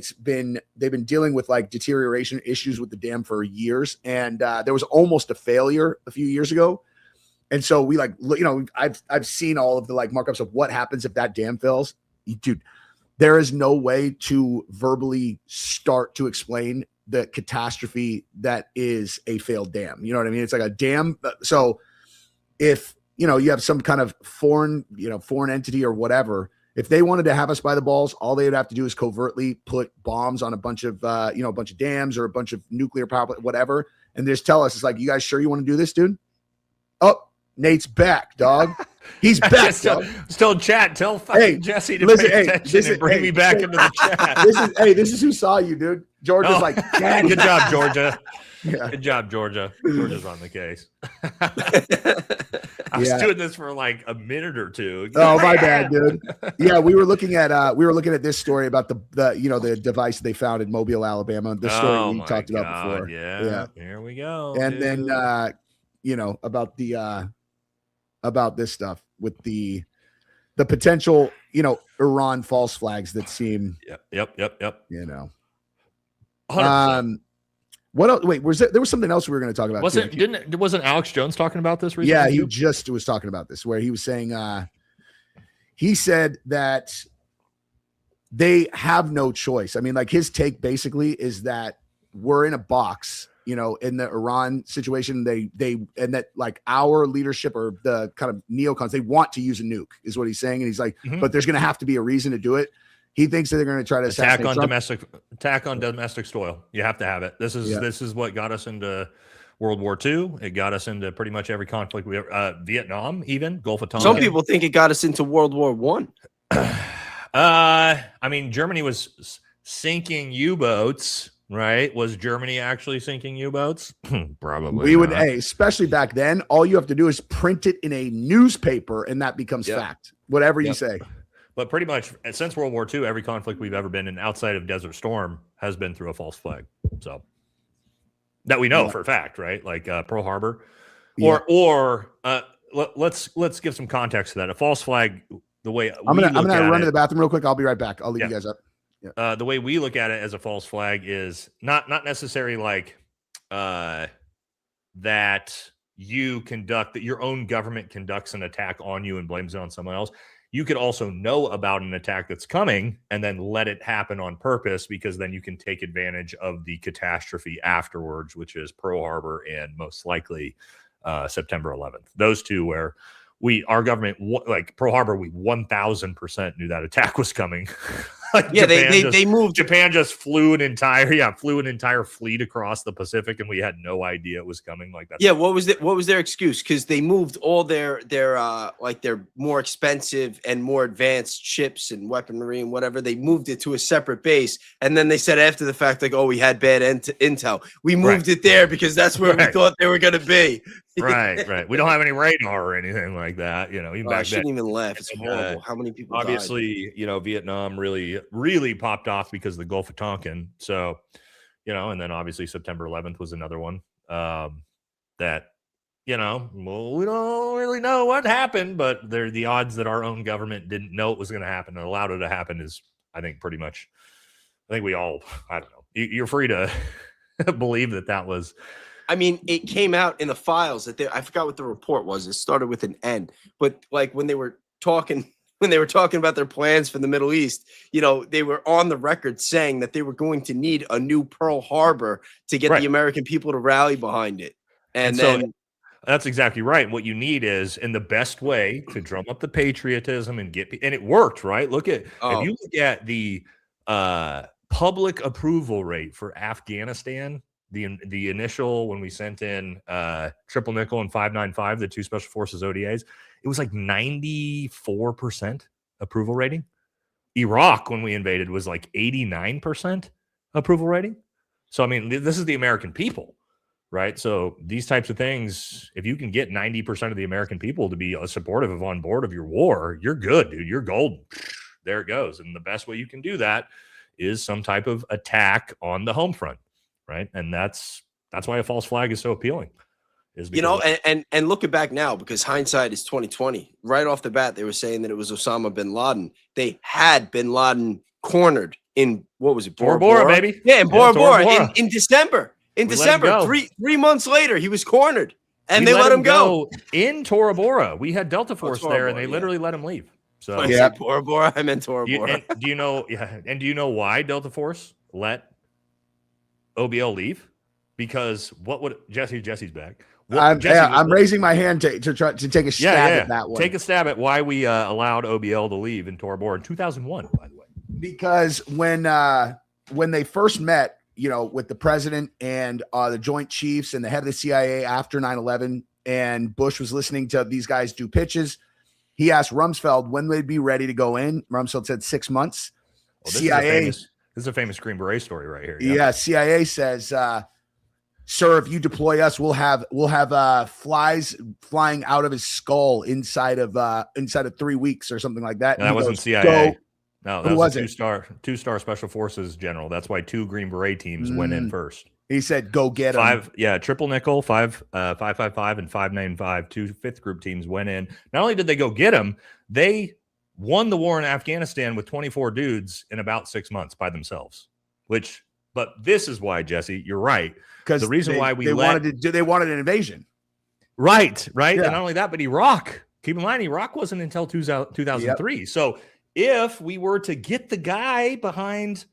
they've been dealing with like deterioration issues with the dam for years. And there was almost a failure a few years ago. And so we I've seen all of the like markups of what happens if that dam fails. Dude, there is no way to verbally start to explain the catastrophe that is a failed dam. You know what I mean? It's like a dam. So if, you have some kind of foreign entity or whatever, if they wanted to have us by the balls, all they would have to do is covertly put bombs on a bunch of dams or a bunch of nuclear power plant, whatever. And just tell us, it's like, you guys sure you want to do this, dude? Oh, Nate's back, dog. He's back. still chat. Tell fucking Jesse to pay attention and bring me back into the chat. This is who saw you, dude. Georgia's like, good job, Georgia. Yeah. Good job, Georgia. Georgia's on the case. I was doing this for like a minute or two. Oh, my bad, dude. Yeah, we were looking at this story about the device they found in Mobile, Alabama. The story we talked about before. Yeah. Here we go. And then about this stuff with the potential, Iran false flags that seem. Yep. 100%. What else? Wait, there was something else we were going to talk about? Wasn't Alex Jones talking about this recently? Yeah, he just was talking about this, where he was saying, he said that they have no choice. I mean, like his take basically is that we're in a box, in the Iran situation. And that like our leadership or the kind of neocons, they want to use a nuke, is what he's saying. And he's like, but there's going to have to be a reason to do it. He thinks that they're going to try to attack on domestic soil. You have to have it. This is what got us into World War II. It got us into pretty much every conflict we ever, Vietnam, even Gulf of Tonkin. Some people think it got us into World War I. I mean, Germany was sinking U-boats, right? Was Germany actually sinking U-boats? Probably. We would, especially back then. All you have to do is print it in a newspaper, and that becomes fact. Whatever you say. But pretty much since World War II, every conflict we've ever been in outside of Desert Storm has been through a false flag. So that we know for a fact, right? Like Pearl Harbor, or let's give some context to that. A false flag, the way I'm gonna run to the bathroom real quick. I'll be right back. I'll leave you guys up. Yeah. The way we look at it as a false flag is not necessarily like that you conduct, that your own government conducts an attack on you and blames it on someone else. you could also know about an attack that's coming and then let it happen on purpose, because then you can take advantage of the catastrophe afterwards, which is Pearl Harbor and most likely September 11th. Those two where our government, like Pearl Harbor, we 1000% knew that attack was coming. Like yeah, they moved. Japan just flew an entire fleet across the Pacific, and we had no idea it was coming. Like that. Yeah, what was their excuse? Because they moved all their more expensive and more advanced ships and weaponry and whatever. They moved it to a separate base, and then they said after the fact, like, "Oh, we had bad intel. We moved it there because that's where we thought they were going to be." Right. We don't have any radar or anything like that. You know, even back I shouldn't then. even laugh. It's horrible. How many people? Obviously, died? Vietnam really popped off because of the Gulf of Tonkin. So, and then obviously September 11th was another one that, we don't really know what happened, but the odds that our own government didn't know it was going to happen and allowed it to happen is, I think, pretty much, we all, I don't know. You're free to believe that was. I mean, it came out in the files that I forgot what the report was. It started with an N, but like when they were talking about their plans for the Middle East, they were on the record saying that they were going to need a new Pearl Harbor to get the American people to rally behind it. And then so that's exactly right. What you need is, in the best way to drum up the patriotism and and it worked, right? If you look at the public approval rate for Afghanistan, the initial, when we sent in Triple Nickel and 595, the two special forces ODAs, it was like 94% approval rating. Iraq, when we invaded, was like 89% approval rating. So, I mean, this is the American people, right? So these types of things, if you can get 90% of the American people to be supportive of on board of your war, you're good, dude. You're golden. There it goes. And the best way you can do that is some type of attack on the home front. Right. And that's why a false flag is so appealing. And looking back now, because hindsight is 2020, right off the bat, they were saying that it was Osama bin Laden. They had bin Laden cornered in, what was it? Bora Bora, baby. Yeah, in Bora Bora Bora. In December. In December, 3 months later, he was cornered and they let him go. In Tora Bora. We had Delta Force there and they literally let him leave. So yeah, Bora Bora, I meant Tora Bora. Do you know why Delta Force let OBL leave? Because what would Jesse's back? I'm raising my hand to try to take a stab at that one. Take a stab at why we allowed OBL to leave in Tora Bora in 2001, by the way. Because when they first met, with the president and the Joint Chiefs and the head of the CIA after 9/11, and Bush was listening to these guys do pitches, he asked Rumsfeld when they'd be ready to go in. Rumsfeld said 6 months. CIA. This is a famous Green Beret story right here. Yeah, CIA says, "Sir, if you deploy us, we'll have flies flying out of his skull inside of 3 weeks or something like that." No, that wasn't CIA. No, that was a two-star special forces general. That's why 2 Green Beret teams went in first. He said, "Go get him." Triple Nickel, 555 and 595, 2 fifth group teams went in. Not only did they go get him, they won the war in Afghanistan with 24 dudes in about 6 months by themselves. But this is why, Jesse, you're right. Because the reason why they wanted an invasion. Right. Yeah. And not only that, but Iraq. Keep in mind, Iraq wasn't until 2003. Yep. So if we were to get the guy behind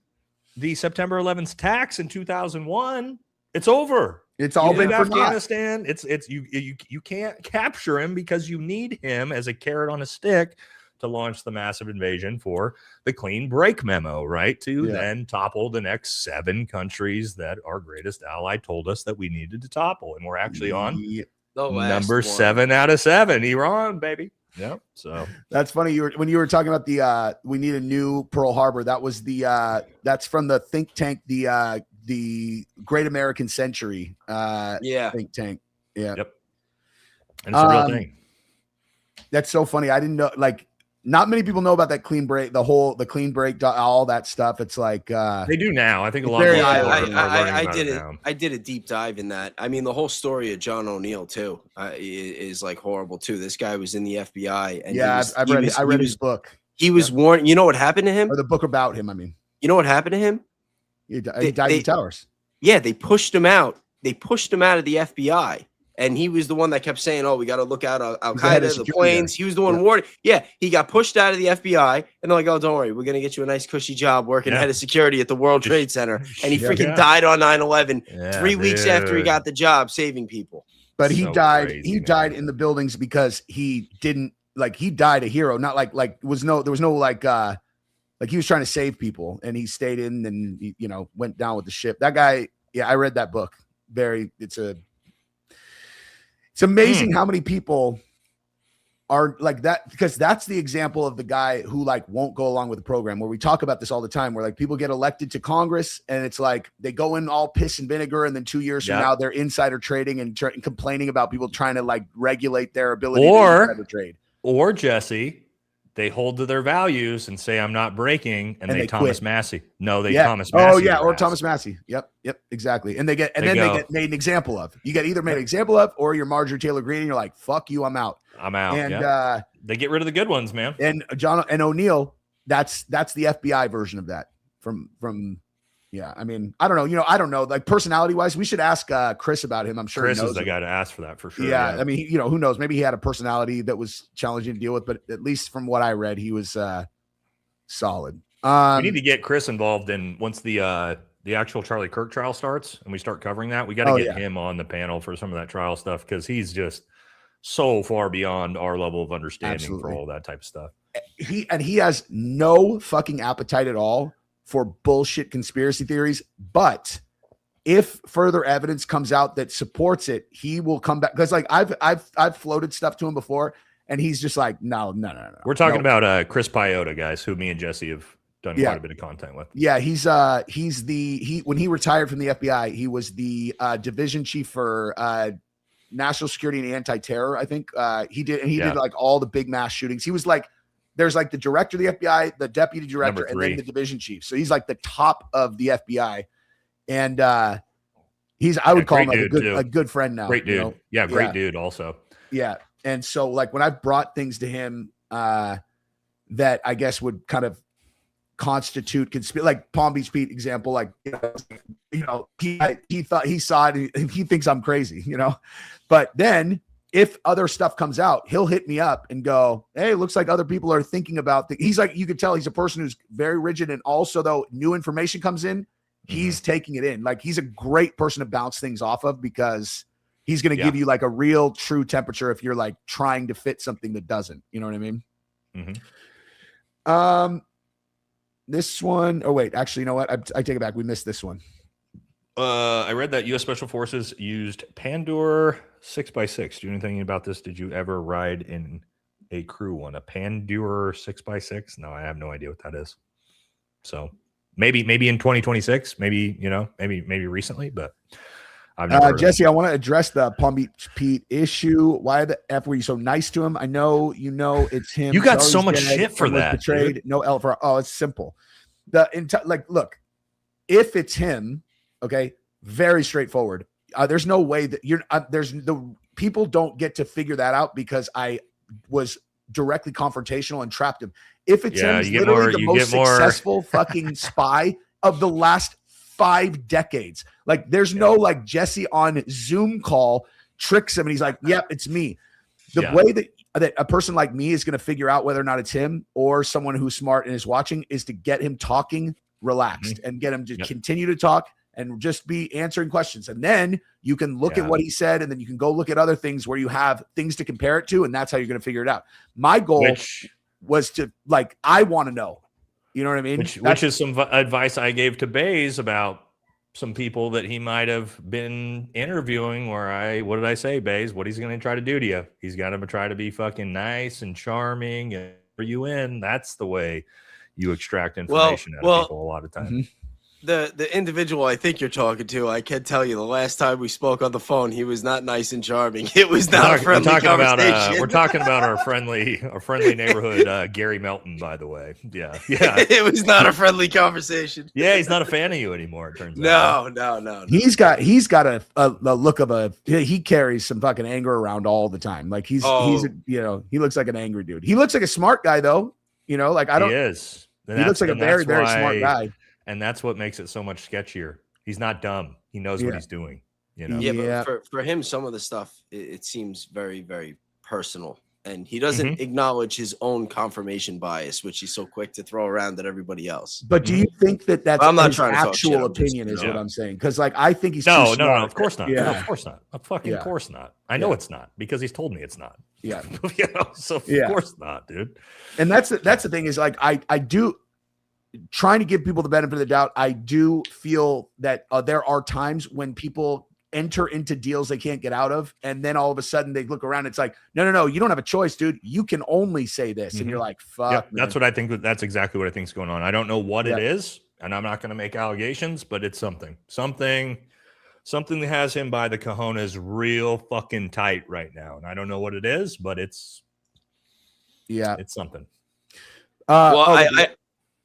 the September 11th attacks in 2001, it's over. It's all been Afghanistan. It's you can't capture him because you need him as a carrot on a stick to launch the massive invasion for the clean break memo, right? To then topple the next 7 countries that our greatest ally told us that we needed to topple. And we're actually on number 7 out of 7, Iran, baby. Yep. So that's funny. When you were talking about the we need a new Pearl Harbor, that was that's from the think tank, the Great American Century think tank. Yeah. Yep. And it's a real thing. That's so funny. I didn't know, not many people know about that clean break, the clean break, all that stuff. It's like they do now. I think a lot of people are learning about it now. I did a deep dive in that. I mean, the whole story of John O'Neill too is like horrible too. This guy was in the FBI, and I read his book. He was warned. You know what happened to him? Or the book about him. I mean, you know what happened to him? He died in the towers. Yeah, they pushed him out. They pushed him out of the FBI And he was the one that kept saying, "Oh, we got to look out Al the head of Qaeda, the security planes." there. He was the one warning. Yeah, he got pushed out of the FBI, and they're like, "Oh, don't worry, we're gonna get you a nice cushy job working head of security at the World Trade Center." And he freaking died on 9/11, 3 weeks after he got the job, saving people. But he died. He died in the buildings because he didn't he died a hero, not there was no he was trying to save people, and he stayed in and he, went down with the ship. That guy, yeah, I read that book. It's amazing how many people are like that, because that's the example of the guy who won't go along with the program, where we talk about this all the time, where people get elected to Congress and it's they go in all piss and vinegar, and then 2 years from now they're insider trading and complaining about people trying to regulate their ability to insider trade. Or Jesse, they hold to their values and say, "I'm not breaking," and they Thomas quit. Massey. No, they Thomas Massey. Oh yeah, or Thomas Massey. Yep, exactly. And they get they get made an example of. You get either made an example of, or you're Marjorie Taylor Greene, and you're like, "Fuck you, I'm out." And they get rid of the good ones, man. And John and O'Neill, that's the FBI version of that. Yeah, I mean, I don't know. I don't know. Personality wise, we should ask Chris about him. I'm sure Chris he knows is the him. guy to ask for that for sure. Yeah, I mean, who knows? Maybe he had a personality that was challenging to deal with, but at least from what I read, he was solid. We need to get Chris involved in once the actual Charlie Kirk trial starts and we start covering that. We got to get him on the panel for some of that trial stuff, because he's just so far beyond our level of understanding for all that type of stuff. He has no fucking appetite at all for bullshit conspiracy theories, but if further evidence comes out that supports it, he will come back. Because I've floated stuff to him before, and he's just like, no. We're talking about Chris Piota, guys, who me and Jesse have done quite a bit of content with. Yeah, he's when he retired from the FBI, he was the division chief for national security and anti-terror. I think he did all the big mass shootings. He was there's the director of the FBI, the deputy director, and then the division chief. So he's the top of the FBI. And I would call him a good friend now. Great dude. Great dude also. Yeah. And so when I've brought things to him that I guess would kind of constitute Palm Beach Pete example, he thought he saw it and he thinks I'm crazy, but then if other stuff comes out, he'll hit me up and go, "Hey, it looks like other people are thinking about he's you could tell he's a person who's very rigid. And also though, new information comes in, he's taking it in. He's a great person to bounce things off of, because he's going to give you a real true temperature if you're trying to fit something that doesn't, you know what I mean? This one, oh wait, actually, you know what? I take it back. We missed this one. I read that U.S. Special Forces used Pandur 6x6. Do you know anything about this? Did you ever ride in a crew one? A Pandur 6x6? No, I have no idea what that is. So maybe in 2026, maybe recently, but I've never heard Jesse, I want to address the Palm Beach Pete issue. Why the F were you so nice to him? I know it's him. You got so much shit for that. Betrayed. No L for it's simple. Look, if it's him, okay, very straightforward. There's no way that people don't get to figure that out, because I was directly confrontational and trapped him. If it's him, he's literally the most successful fucking spy of the last 5 decades. There's no Jesse on Zoom call tricks him and he's like, "Yep, it's me." The way that a person like me is going to figure out whether or not it's him or someone who's smart and is watching is to get him talking relaxed and get him to continue to talk and just be answering questions. And then you can look at what he said, and then you can go look at other things where you have things to compare it to, and that's how you're going to figure it out. My goal was to I want to know. You know what I mean? Which is some advice I gave to Bayes about some people that he might have been interviewing, what did I say, Bayes? What he's going to try to do to you? He's got to try to be fucking nice and charming and for you in. That's the way you extract information out of people a lot of times. The individual I think you're talking to, I can tell you the last time we spoke on the phone, he was not nice and charming. It was not a friendly conversation. We're talking about our friendly neighborhood Gary Melton, by the way. Yeah. It was not a friendly conversation. Yeah, he's not a fan of you anymore, it turns out. No. He's got a look of he carries some fucking anger around all the time. He looks like an angry dude. He looks like a smart guy though. He is. He looks like a very, very smart guy. And that's what makes it so much sketchier. He's not dumb. He knows what he's doing. You know, But for him, some of the stuff it seems very, very personal, and he doesn't acknowledge his own confirmation bias, which he's so quick to throw around at everybody else. But do you think that that's I'm not his trying to talk actual shit, I'm just, opinion? Is you what know. I'm saying? Because like I think he's no, too smart. of course not. Yeah. No, of course not. Of fucking course not. I know it's not because he's told me it's not. Yeah. You know, so of course not, dude. And that's the thing is like I do trying to give people the benefit of the doubt. I do feel that there are times when people enter into deals they can't get out of, and then all of a sudden they look around. It's like, no, you don't have a choice, dude. You can only say this, and you're like, fuck. Yep, that's what I think. That's exactly what I think is going on. I don't know what it is, and I'm not going to make allegations, but it's something that has him by the cojones real fucking tight right now, and I don't know what it is, but it's something.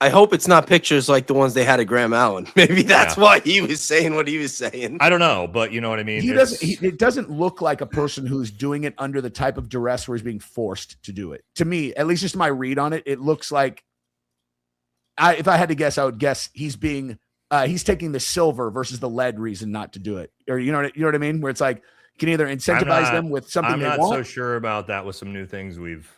I hope it's not pictures like the ones they had at Graham Allen. Maybe that's why he was saying what he was saying. I don't know, but you know what I mean. It doesn't look like a person who's doing it under the type of duress where he's being forced to do it. To me, at least just my read on it, it looks like. If I had to guess, I would guess he's taking the silver versus the lead reason not to do it, or you know what I mean, where it's like you can either incentivize them with something I'm they not want. so sure about that with some new things we've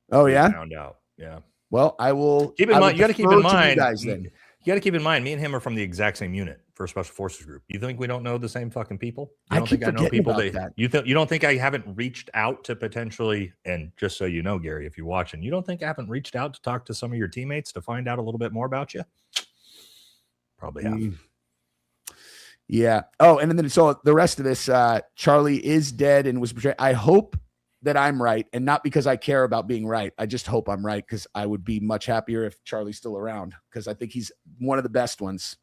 found out. Yeah. Well, I will keep in mind. You got to keep in mind. Guys, then. You got to keep in mind. Me and him are from the exact same unit for a special forces group. You think we don't know the same fucking people? You don't think I know people that you don't think I haven't reached out to potentially? And just so you know, Gary, if you're watching, you don't think I haven't reached out to talk to some of your teammates to find out a little bit more about you? Probably have. Yeah. Oh, and then so the rest of this, Charlie is dead and was betrayed. I hope that I'm right, and not because I care about being right. I just hope I'm right because I would be much happier if Charlie's still around because I think he's one of the best ones.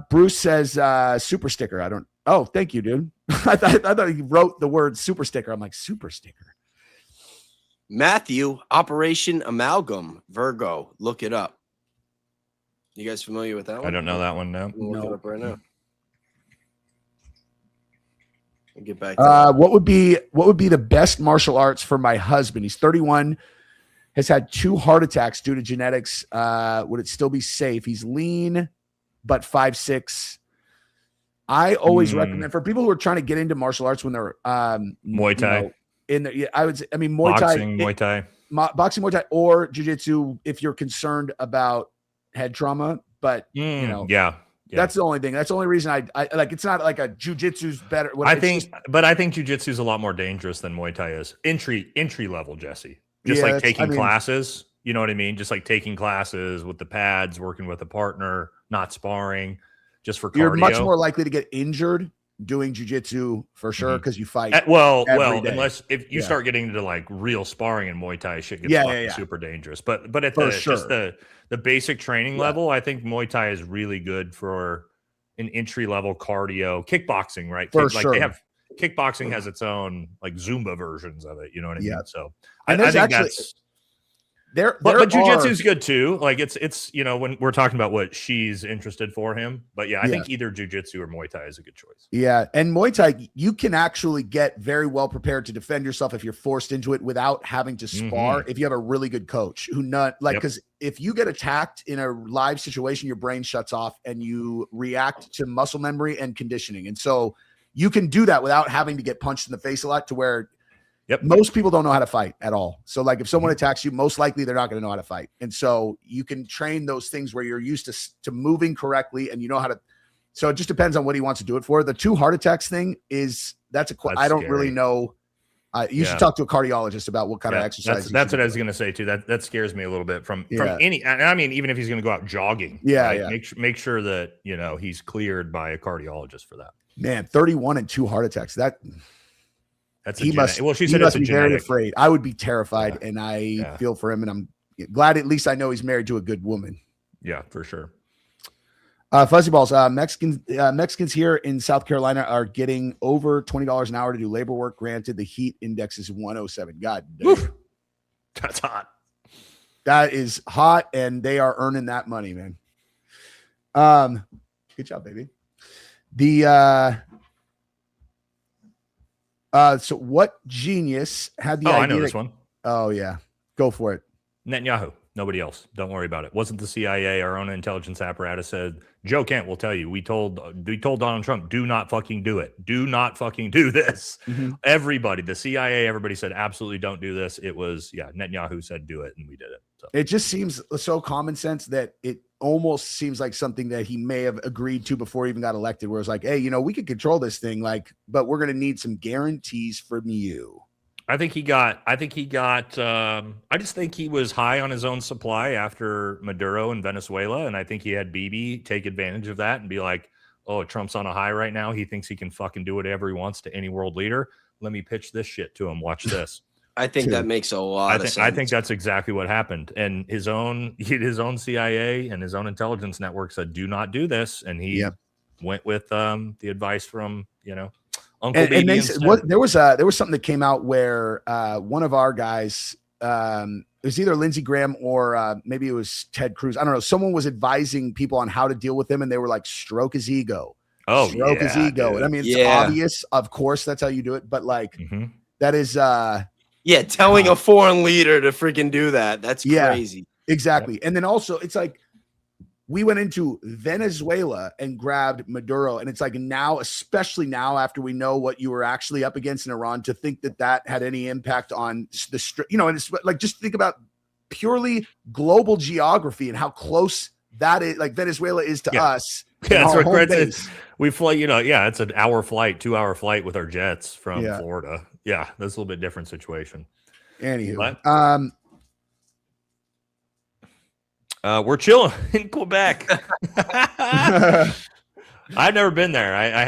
Bruce says super sticker. I don't. Oh, thank you, dude. I thought he wrote the word super sticker. I'm like super sticker. Matthew, Operation Amalgam, Virgo. Look it up. You guys familiar with that one? I don't know that one. No. We'll look it up right now. We'll get back to what would be the best martial arts for my husband? He's 31, has had 2 heart attacks due to genetics. Would it still be safe? He's lean, but 5'6". I always recommend for people who are trying to get into martial arts when they're Muay Thai. I would say, I mean, Muay Thai, boxing, Muay Thai, or jiu-jitsu if you're concerned about head trauma. But you know, that's the only thing. That's the only reason I like. It's not like a jiu-jitsu's better. I think jiu-jitsu is a lot more dangerous than Muay Thai is. Entry level, Jesse. Just like taking classes. You know what I mean? Just like taking classes with the pads, working with a partner, not sparring, just for cardio. You're much more likely to get injured doing jiu-jitsu for sure because you fight. Well, unless if you start getting into like real sparring in Muay Thai, shit gets super dangerous. But at just the basic training level, I think Muay Thai is really good for an entry level cardio, kickboxing, right? They have kickboxing has its own like Zumba versions of it. You know what I mean? So I think that's. But jiu-jitsu is good too. Like it's you know when we're talking about what she's interested for him. But I think either jiu-jitsu or Muay Thai is a good choice. Yeah, and Muay Thai you can actually get very well prepared to defend yourself if you're forced into it without having to spar. If you have a really good coach who because if you get attacked in a live situation, your brain shuts off and you react to muscle memory and conditioning, and so you can do that without having to get punched in the face a lot to where. Most people don't know how to fight at all. So like if someone attacks you, most likely they're not going to know how to fight. And so you can train those things where you're used to moving correctly and you know how to. So it just depends on what he wants to do it for. The 2 heart attacks thing that's I don't really know. You should talk to a cardiologist about what kind of exercise. That's what I was going to say too. That scares me a little bit from any. I mean, even if he's going to go out jogging, make sure that he's cleared by a cardiologist for that. Man, 31 and 2 heart attacks. She said must be very afraid. I would be terrified, and I feel for him. And I'm glad at least I know he's married to a good woman. Yeah, for sure. Fuzzy balls. Mexicans here in South Carolina are getting over $20 an hour to do labor work. Granted, the heat index is 107. God damn. That's hot. That is hot, and they are earning that money, man. Good job, baby. So what genius had the idea? I know this one. Oh yeah, go for it. Netanyahu. Nobody else. Don't worry about it. Wasn't the CIA? Our own intelligence apparatus said, Joe Kent will tell you, we told Donald Trump, do not fucking do it. Do not fucking do this. Everybody, the CIA, everybody said, absolutely don't do this. It was, Netanyahu said, do it. And we did it. So it just seems so common sense that it almost seems like something that he may have agreed to before he even got elected, where it's like, hey, we could control this thing, but we're going to need some guarantees from you. I just think he was high on his own supply after Maduro in Venezuela. And I think he had Bibi take advantage of that and be like, oh, Trump's on a high right now. He thinks he can fucking do whatever he wants to any world leader. Let me pitch this shit to him. Watch this. I think that makes a lot of sense. I think that's exactly what happened. And his own CIA and his own intelligence network said, do not do this. And he went with the advice from, Uncle and Baby. they said, there was something that came out where one of our guys, it was either Lindsey Graham or maybe it was Ted Cruz. I don't know. Someone was advising people on how to deal with him, and they were like, stroke his ego. Oh, stroke his ego. Dude. And I mean, it's obvious. Of course, that's how you do it. But that is telling a foreign leader to freaking do that. That's crazy. Exactly. And then also it's like we went into Venezuela and grabbed Maduro. And it's like now, especially now after we know what you were actually up against in Iran, to think that had any impact on the, and it's like, just think about purely global geography and how close that is. Like Venezuela is to us. Yeah, that's what Greg said. We fly, it's an 2-hour flight with our jets from Florida. Yeah, that's a little bit different situation. Anywho, we're chilling in Quebec. I've never been there. I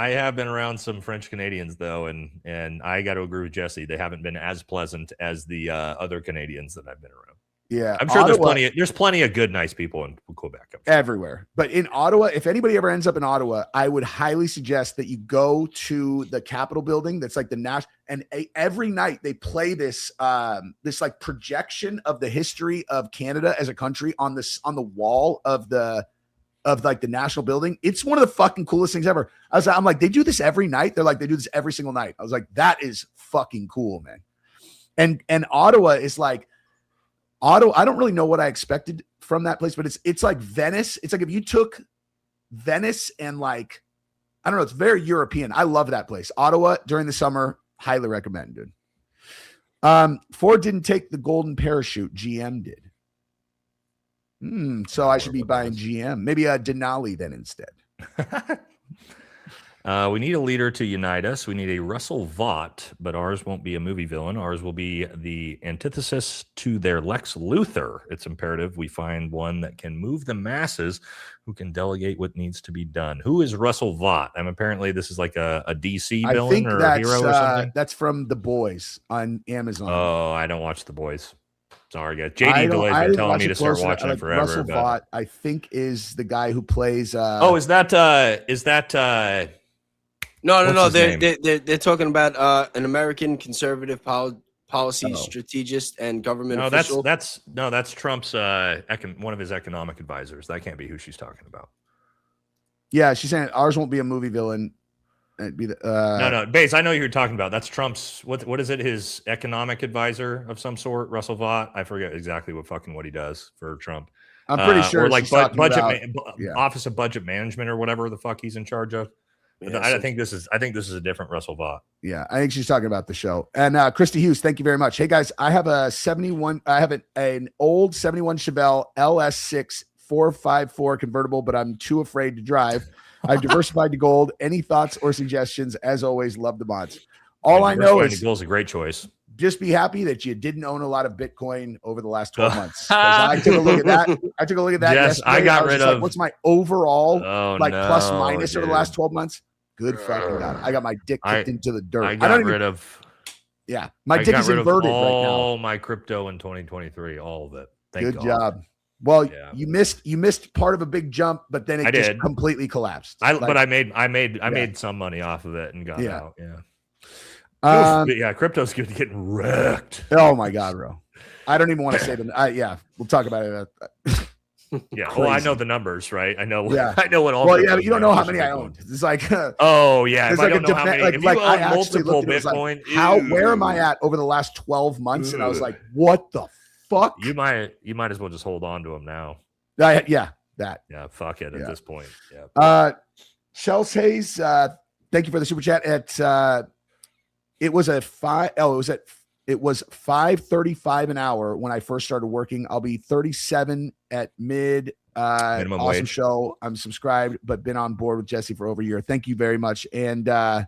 have been around some French Canadians though, and I got to agree with Jesse. They haven't been as pleasant as the other Canadians that I've been around. Yeah, I'm sure there's plenty of good, nice people in Quebec. Everywhere. But in Ottawa, if anybody ever ends up in Ottawa, I would highly suggest that you go to the Capitol building. That's like the national, and every night they play this like projection of the history of Canada as a country on the wall of the national building. It's one of the fucking coolest things ever. I'm like, they do this every night. They're like, they do this every single night. I was like, that is fucking cool, man. And Ottawa is like, I don't really know what I expected from that place, but it's like Venice. It's like if you took Venice and I don't know, it's very European. I love that place. Ottawa during the summer, highly recommend, dude. Ford didn't take the golden parachute. GM did. So I should be buying GM. Maybe a Denali then instead. We need a leader to unite us. We need a Russell Vought, but ours won't be a movie villain. Ours will be the antithesis to their Lex Luthor. It's imperative we find one that can move the masses, who can delegate what needs to be done. Who is Russell Vought? Apparently this is like a DC villain or a hero or something. That's from The Boys on Amazon. Oh, I don't watch The Boys. Sorry, guys. JD Delay's been telling me to start watching it forever. Russell Vought, I think, is the guy who plays. Is that? No. They're talking about an American conservative policy strategist and government official. That's Trump's one of his economic advisors. That can't be who she's talking about. Yeah, she's saying ours won't be a movie villain. It'd be the no, Baze, I know who you're talking about. That's Trump's what is it? His economic advisor of some sort, Russell Vought. I forget exactly what he does for Trump. I'm pretty sure, or like budget Office of Budget Management or whatever the fuck he's in charge of. Yeah, I think this is a different Russell Vought. Yeah, I think she's talking about the show. And Christy Hughes, thank you very much. Hey guys, I have an old 71 Chevelle LS6 454 convertible, but I'm too afraid to drive. I've diversified to gold. Any thoughts or suggestions? As always, love the mods. All I know is gold's a great choice. Just be happy that you didn't own a lot of Bitcoin over the last 12 months. I took a look at that. Yes, I got rid of. Like, what's my overall plus minus over the last 12 months? Good fucking God. I got my dick kicked into the dirt. I got rid of. Yeah, my dick is inverted right now. All my crypto in 2023, all of it. Good job. Well, you missed part of a big jump, but then it just completely collapsed. But I made some money off of it and got out. Yeah. Crypto's getting wrecked. Oh my God, bro. I don't even want to say them. We'll talk about it. Yeah. Well, I know the numbers, right? I know. Yeah. I know what all. Well, yeah, but you don't know how many I owned. It's like. Oh yeah. If I don't know how many. If you own multiple Bitcoin, where am I at over the last 12 months? And I was like, what the fuck? You might as well just hold on to him now. Yeah, that. Yeah, fuck it at this point. Yeah. Shells Hayes, thank you for the super chat. It was $5.35 an hour when I first started working. I'll be 37 at mid. Minimum awesome wage. show. I'm subscribed, but been on board with Jesse for over a year. Thank you very much. And Yeah,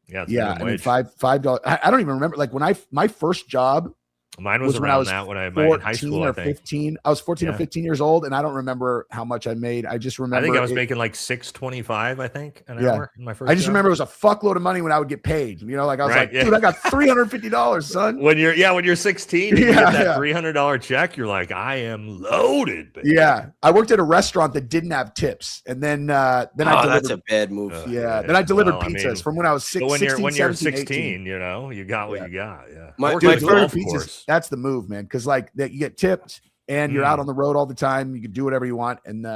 it's minimum I mean, wage. $5. I don't even remember. Like when my first job. Mine was when I around was that when I in 14 high school. or I think 15. I was 14 or 15 years old, and I don't remember how much I made. I just remember. I think I was making like $6.25. I think an hour in my first. I just job. remember it was a fuckload of money when I would get paid. You know, like I was Right, like, dude, I got $350, son. When you're 16, you Yeah, get that yeah. $300 check. You're like, I am loaded. Baby. Yeah, I worked at a restaurant that didn't have tips, and then I delivered. That's a bad move. Then I delivered Well, I pizzas mean, from when I was 16, But when you're 17, 16, 18. you know, you got what you got. Yeah. My- I worked my at a Delivering golf pizzas, course. that's the move, man. Because like that, you get tipped, and you're out on the road all the time. You can do whatever you want. And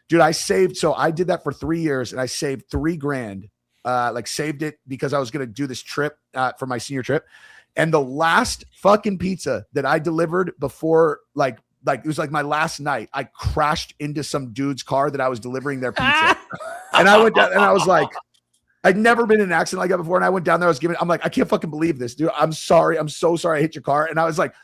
dude, I saved. So I did that for 3 years, and I saved $3,000. Like saved it because I was gonna do this trip for my senior trip. And the last fucking pizza that I delivered before, like it was like my last night, I crashed into some dude's car that I was delivering their pizza. And I went down, and I was like, I'd never been in an accident like that before. And I went down there, I'm like, I can't fucking believe this, dude. I'm sorry. I'm so sorry I hit your car. And I was like,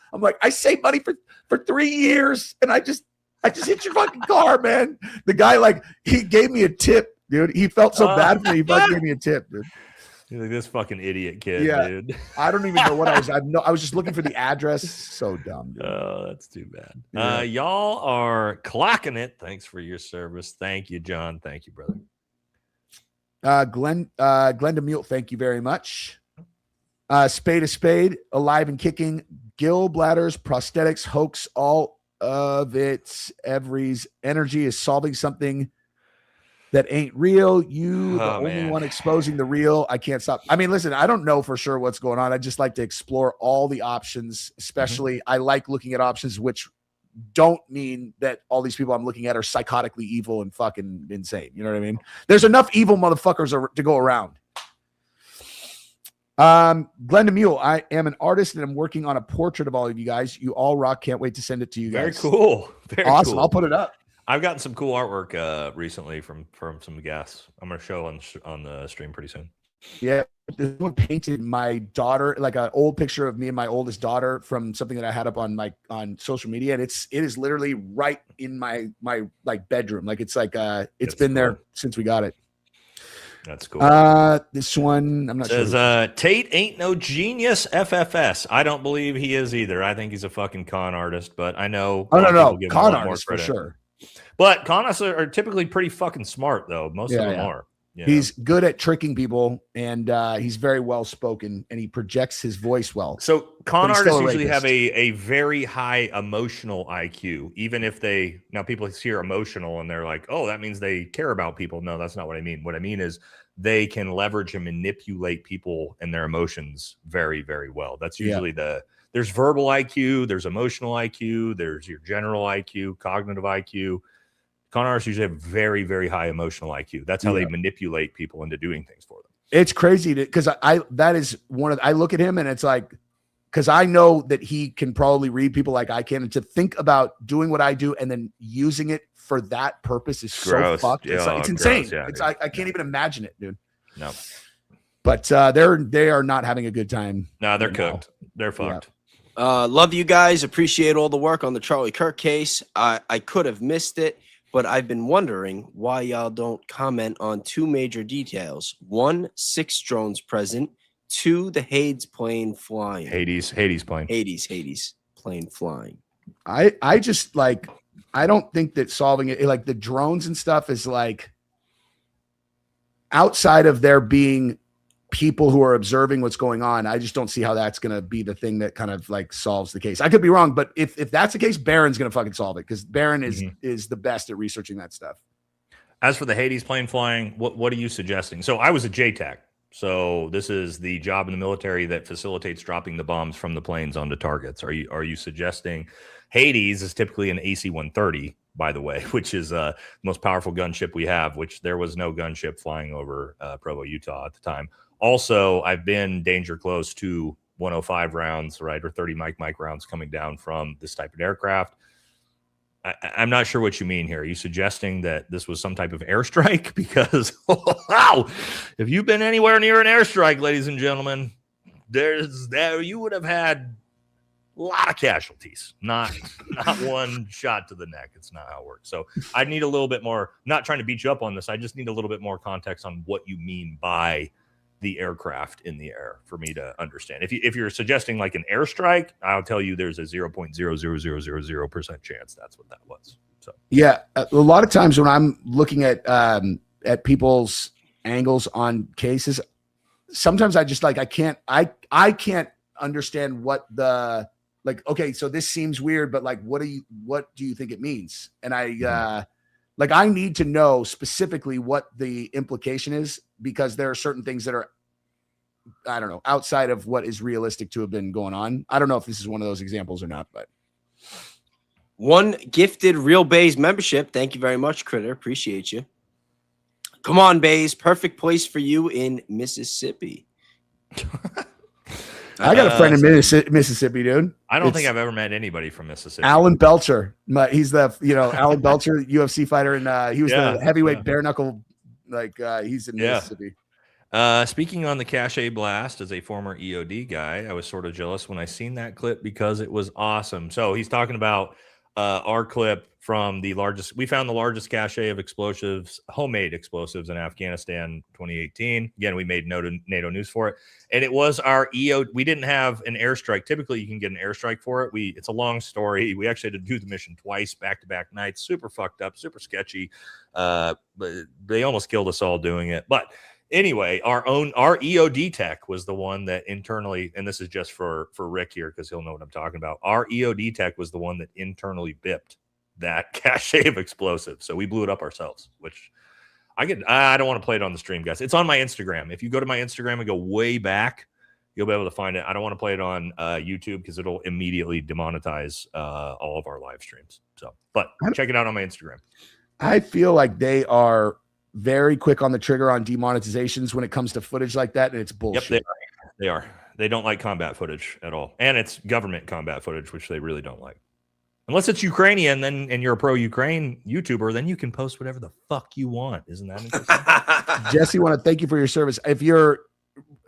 I saved money for 3 years, and I just hit your fucking car, man. The guy, like, he gave me a tip, dude. He felt so bad for me. He fucking gave me a tip, dude. You're like this fucking idiot kid, Yeah. dude. I don't even know what I was. I was just looking for the address. So dumb, dude. Oh, that's too bad. Yeah. Y'all are clocking it. Thanks for your service. Thank you, John. Thank you, brother. Glenn DeMule, thank you very much. Spade a spade, alive and kicking. Gill bladders, prosthetics, hoax, all of it. Every's energy is solving something that ain't real. You, the only one exposing the real. I can't stop. I mean, listen, I don't know for sure what's going on. I just like to explore all the options, especially I like looking at options which don't mean that all these people I'm looking at are psychotically evil and fucking insane. You know what I mean? There's enough evil motherfuckers to go around. Glenn DeMule, I am an artist and I'm working on a portrait of all of you guys. You all rock. Can't wait to send it to you guys. Very cool. Very awesome. cool. I'll put it up. I've gotten some cool artwork recently from some guests. I'm gonna show on the stream pretty soon. Yeah, this one painted my daughter, like an old picture of me and my oldest daughter from something that I had up on on social media, and it is literally right in my like bedroom. Like it's like it's been there since we got it. That's cool. This one I'm not says sure. Tate ain't no genius. FFS. I don't believe he is either. I think he's a fucking con artist, but I know. Oh no, people give him a con lot more artist for credit. sure. But con artists are typically pretty fucking smart, though. Most of them are. You know? He's good at tricking people, and he's very well spoken, and he projects his voice well. So con But he's still artists a usually have rapist. a very high emotional IQ, even if now people hear emotional and they're like, oh, that means they care about people. No, that's not what I mean. What I mean is they can leverage and manipulate people and their emotions very, very well. That's usually there's verbal IQ, there's emotional IQ, there's your general IQ, cognitive IQ. Con artists usually have very, very high emotional IQ. That's how they manipulate people into doing things for them. It's crazy because that is one of I look at him and it's like, because I know that he can probably read people like I can, and to think about doing what I do and then using it for that purpose is Gross. so fucked. It's, Yeah, it's insane. gross. Yeah, it's dude. I can't even imagine it, dude. No. But they are not having a good time. No, they're right now. cooked. They're fucked. Love you guys. Appreciate all the work on the Charlie Kirk case. I could have missed it, but I've been wondering why y'all don't comment on two major details. 1, 6 drones present. 2, the Hades plane flying. Hades plane. Hades plane flying. I just like, I don't think that solving it, like the drones and stuff is like, outside of there being people who are observing what's going on, I just don't see how that's going to be the thing that kind of like solves the case. I could be wrong, but if that's the case, Barron's going to fucking solve it, because Barron is the best at researching that stuff. As for the Hades plane flying, what are you suggesting? So I was a JTAC. So this is the job in the military that facilitates dropping the bombs from the planes onto targets. Are you suggesting Hades is typically an AC-130, by the way, which is the most powerful gunship we have, which there was no gunship flying over Provo, Utah at the time. Also, I've been danger close to 105 rounds, right, or 30 Mike rounds coming down from this type of aircraft. I'm not sure what you mean here. Are you suggesting that this was some type of airstrike? Because wow, if you've been anywhere near an airstrike, ladies and gentlemen, you would have had a lot of casualties, not one shot to the neck. It's not how it works. So I need a little bit more, not trying to beat you up on this. I just need a little bit more context on what you mean by the aircraft in the air for me to understand. If you're suggesting like an airstrike, I'll tell you there's a 0.00000% chance that's what that was. So yeah, a lot of times when I'm looking at people's angles on cases, sometimes I just like I can't understand what the like. Okay, so this seems weird, but like, what do you think it means? And I need to know specifically what the implication is, because there are certain things that are, I don't know, outside of what is realistic to have been going on. I don't know if this is one of those examples or not, but one gifted RealBayes membership. Thank you very much, Critter. Appreciate you. Come on, Bays. Perfect place for you in Mississippi. I got a friend in Mississippi, dude. I don't think I've ever met anybody from Mississippi. Alan Belcher. He's the, Alan Belcher, UFC fighter, and he was the heavyweight bare knuckle. Like he's in Mississippi. Speaking on the Cache Blast, as a former EOD guy, I was sort of jealous when I seen that clip because it was awesome. So he's talking about our clip from we found the largest cache of explosives, homemade explosives in Afghanistan 2018. Again, we made NATO news for it. And it was our EO. We didn't have an airstrike. Typically, you can get an airstrike for it. It's a long story. We actually had to do the mission twice, back-to-back nights. Super fucked up, super sketchy. But they almost killed us all doing it. But anyway, our EOD tech was the one that internally, and this is just for Rick here because he'll know what I'm talking about. Our EOD tech was the one that internally bipped that cache of explosives. So we blew it up ourselves, which I don't want to play it on the stream, guys. It's on my Instagram. If you go to my Instagram and go way back, you'll be able to find it. I don't want to play it on YouTube because it'll immediately demonetize all of our live streams. So, but check it out on my Instagram. I feel like they are very quick on the trigger on demonetizations when it comes to footage like that, and it's bullshit. Yep, they are. They don't like combat footage at all, and it's government combat footage, which they really don't like. Unless it's Ukrainian, and you're a pro-Ukraine YouTuber, then you can post whatever the fuck you want. Isn't that interesting? Jesse, want to thank you for your service. If you're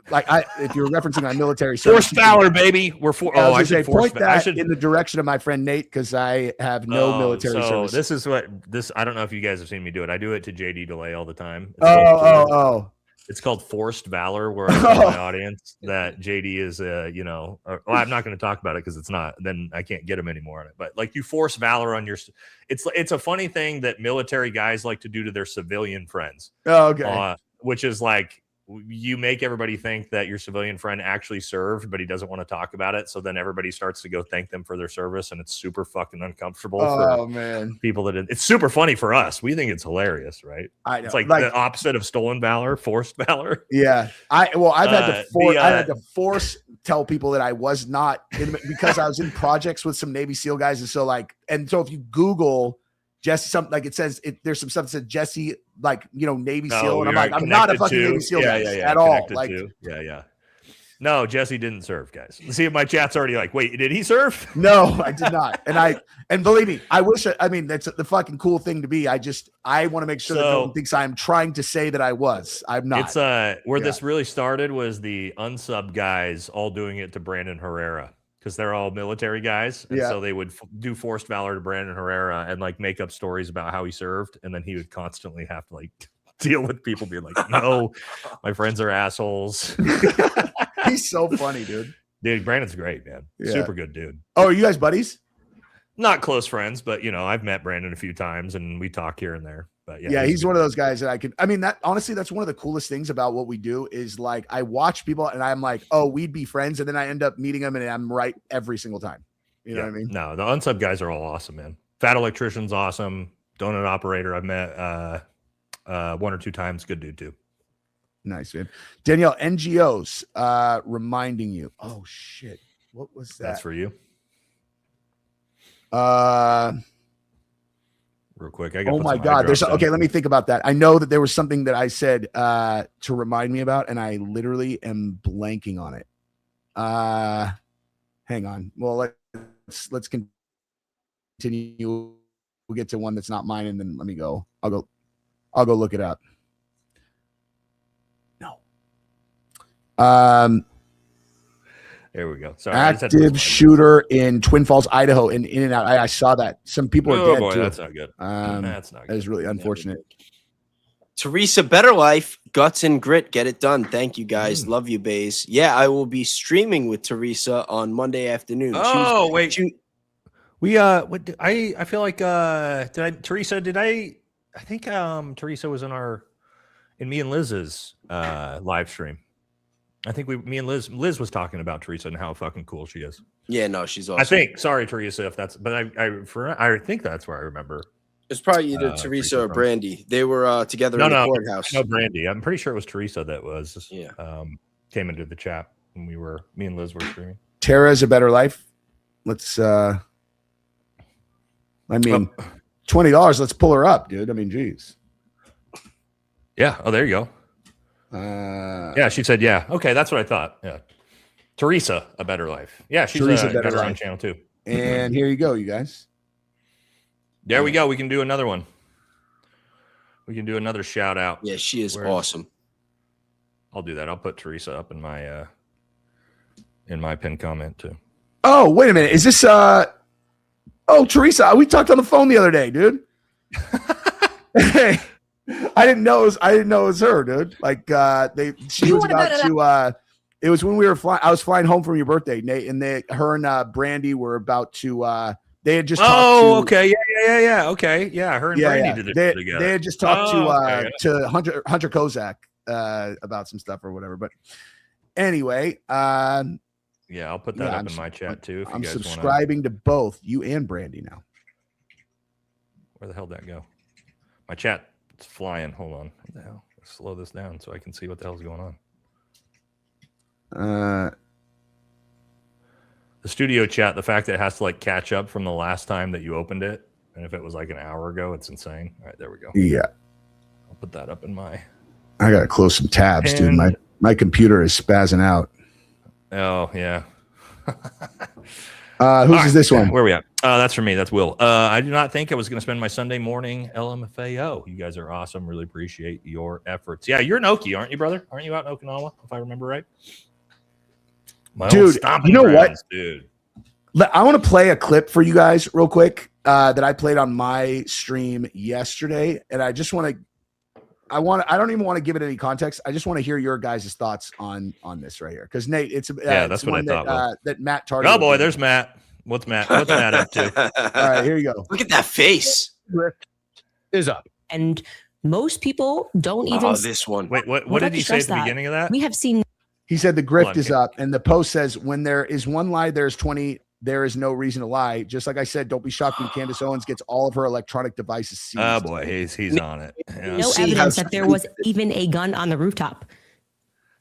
referencing my military service, forced valor, baby. We're for. I should point that in the direction of my friend Nate because I have no military service. This is I don't know if you guys have seen me do it. I do it to JD Delay all the time. It's called forced valor, where I tell my audience that JD is I'm not going to talk about it because it's not. Then I can't get him anymore on it. But like, you force valor on your. It's a funny thing that military guys like to do to their civilian friends. Oh, okay. Which is like, you make everybody think that your civilian friend actually served, but he doesn't want to talk about it. So then everybody starts to go thank them for their service, and it's super fucking uncomfortable for people that it's super funny for us. We think it's hilarious, right? I know. It's like the opposite of stolen valor, forced valor. Yeah. I've had to force tell people that I was not because I was in projects with some Navy SEAL guys. And so if you Google Jesse, something like it says, there's some stuff that said Jesse, Navy SEAL, and I'm like, I'm not a fucking Navy SEAL guy at all. Like, No, Jesse didn't serve, guys. See if my chat's already like, wait, did he serve? No, I did not. And believe me, that's the fucking cool thing to be. I want to make sure that no one thinks I'm trying to say that I was. I'm not. It's this really started was the unsub guys all doing it to Brandon Herrera, because they're all military guys. And so they would do forced valor to Brandon Herrera and like make up stories about how he served. And then he would constantly have to like deal with people being like, no, my friends are assholes. He's so funny, dude. Dude, Brandon's great, man. Yeah. Super good dude. Oh, are you guys buddies? Not close friends, but I've met Brandon a few times and we talk here and there. But he's one of those guys that that honestly, that's one of the coolest things about what we do is like, I watch people and I'm like, oh, we'd be friends. And then I end up meeting them and I'm right every single time. You know what I mean? No, the unsub guys are all awesome, man. Fat Electrician's awesome. Donut Operator, I've met one or two times. Good dude too. Nice, man. Danielle, NGOs reminding you. Oh shit. What was that? That's for you. Real quick. Oh my God. Let me think about that. I know that there was something that I said to remind me about, and I literally am blanking on it. Hang on. Well, let's continue. We'll get to one that's not mine, and then let me go. I'll go look it up. No. There we go. Sorry. Active shooter in Twin Falls, Idaho, in and out. I saw that. Some people are dead too. That's not good. That's not good. That is really unfortunate. Teresa, better life, guts and grit, get it done. Thank you guys. Love you, Bays. Yeah, I will be streaming with Teresa on Monday afternoon. Oh, wait. I feel like I think Teresa was in me and Liz's live stream. I think me and Liz was talking about Teresa and how fucking cool she is. Yeah, no, she's awesome. I think, sorry, Teresa, if that's, but I think that's where I remember. It's probably either Teresa or Brandy. They were together in the courthouse. No, Brandy. I'm pretty sure it was Teresa that was. Yeah. Came into the chat when me and Liz were streaming. Tara's a better life. Let's. I mean, $20. Let's pull her up, dude. I mean, geez. Yeah. Oh, there you go. Yeah, she said, yeah. Okay, that's what I thought. Yeah. Teresa, a better life. Yeah, she's got her own channel too. And here you go, you guys. There we go. We can do another one. We can do another shout out. Yeah, she is awesome. I'll do that. I'll put Teresa up in my pinned comment too. Oh, wait a minute. Is this Teresa? We talked on the phone the other day, dude. Hey. I didn't know it was her, dude. Like she was about to it was when we were flying. I was flying home from your birthday, Nate, and her and Brandy were about to they had just okay. Yeah. Okay. Yeah, her and Brandy did it together. They had just talked to Hunter Kozak about some stuff or whatever. But anyway, yeah, I'll put that up in my chat too. If I'm you guys subscribing to both you and Brandy now. Where the hell did that go? My chat. It's flying. Hold on. What the hell? Let's slow this down so I can see what the hell's going on. The studio chat, the fact that it has to like catch up from the last time that you opened it, and if it was like an hour ago, it's insane. All right, there we go. Yeah. I'll put that up in my. I gotta close some tabs, dude. My computer is spazzing out. Oh yeah. Whose is this one? Where are we at? That's for me. That's Will. I do not think I was going to spend my Sunday morning LMFAO. You guys are awesome. Really appreciate your efforts. Yeah, you're in Okie, aren't you, brother? Aren't you out in Okinawa, if I remember right? Dude, you know what? Dude. I want to play a clip for you guys real quick that I played on my stream yesterday, and I just want to. I don't even want to give it any context. I just want to hear your guys' thoughts on this right here, because Nate, it's that's what I thought. That Matt targeted. Oh boy, there's Matt. What's Matt up to? All right, here you go. Look at that face. Is up. And most people don't even. Oh, this one. Wait, what did he say at the beginning of that? We have seen. He said the grift is up, and the post says, "When there is one lie, there's 20. There is no reason to lie." Just like I said, don't be shocked when Candace Owens gets all of her electronic devices seized. Oh boy, he's on it. Yeah. No evidence that there was even a gun on the rooftop.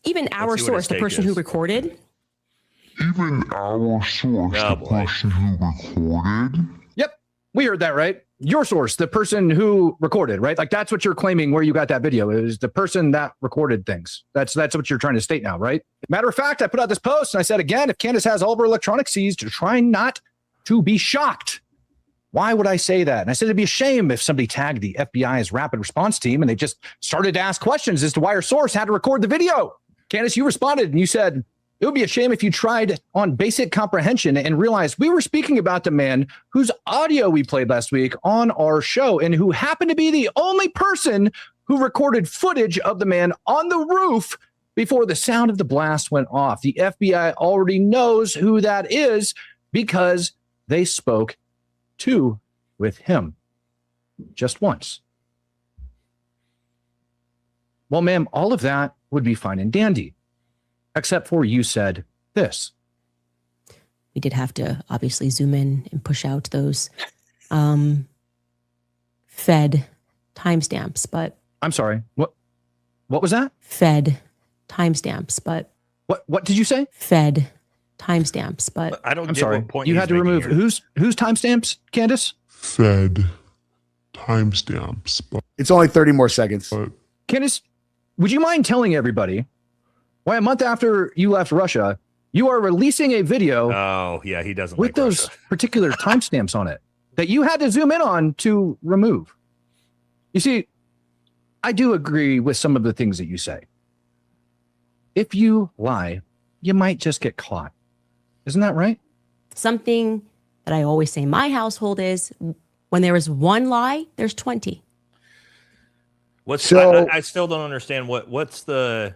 Even our source, the person who recorded. Even our source, the person who recorded. Yep, we heard that, right? Your source, the person who recorded, right? Like that's what you're claiming where you got that video is the person that recorded things. That's what you're trying to state now, right? Matter of fact, I put out this post and I said, again, if Candace has all of her electronics seized, try not to be shocked. Why would I say that? And I said it'd be a shame if somebody tagged the FBI's rapid response team and they just started to ask questions as to why her source had to record the video. Candace, you responded and you said, it would be a shame if you tried on basic comprehension and realized we were speaking about the man whose audio we played last week on our show and who happened to be the only person who recorded footage of the man on the roof before the sound of the blast went off. The FBI already knows who that is because they spoke with him just once. Well, ma'am, all of that would be fine and dandy. Except for you said this. We did have to obviously zoom in and push out those Fed timestamps, but I'm sorry. What was that? Fed timestamps, but what did you say? Fed timestamps, but I don't. I'm sorry. You had to remove whose timestamps, Candace? Fed timestamps. It's only 30 more seconds. Candace, would you mind telling everybody why a month after you left Russia, You are releasing a video. Oh yeah, he doesn't with like those Russia. particular timestamps on it that you had to zoom in on to remove. You see, I do agree with some of the things that you say. If you lie, you might just get caught. Isn't that right? Something that I always say in my household is when there is one lie, there's 20. I still don't understand what's the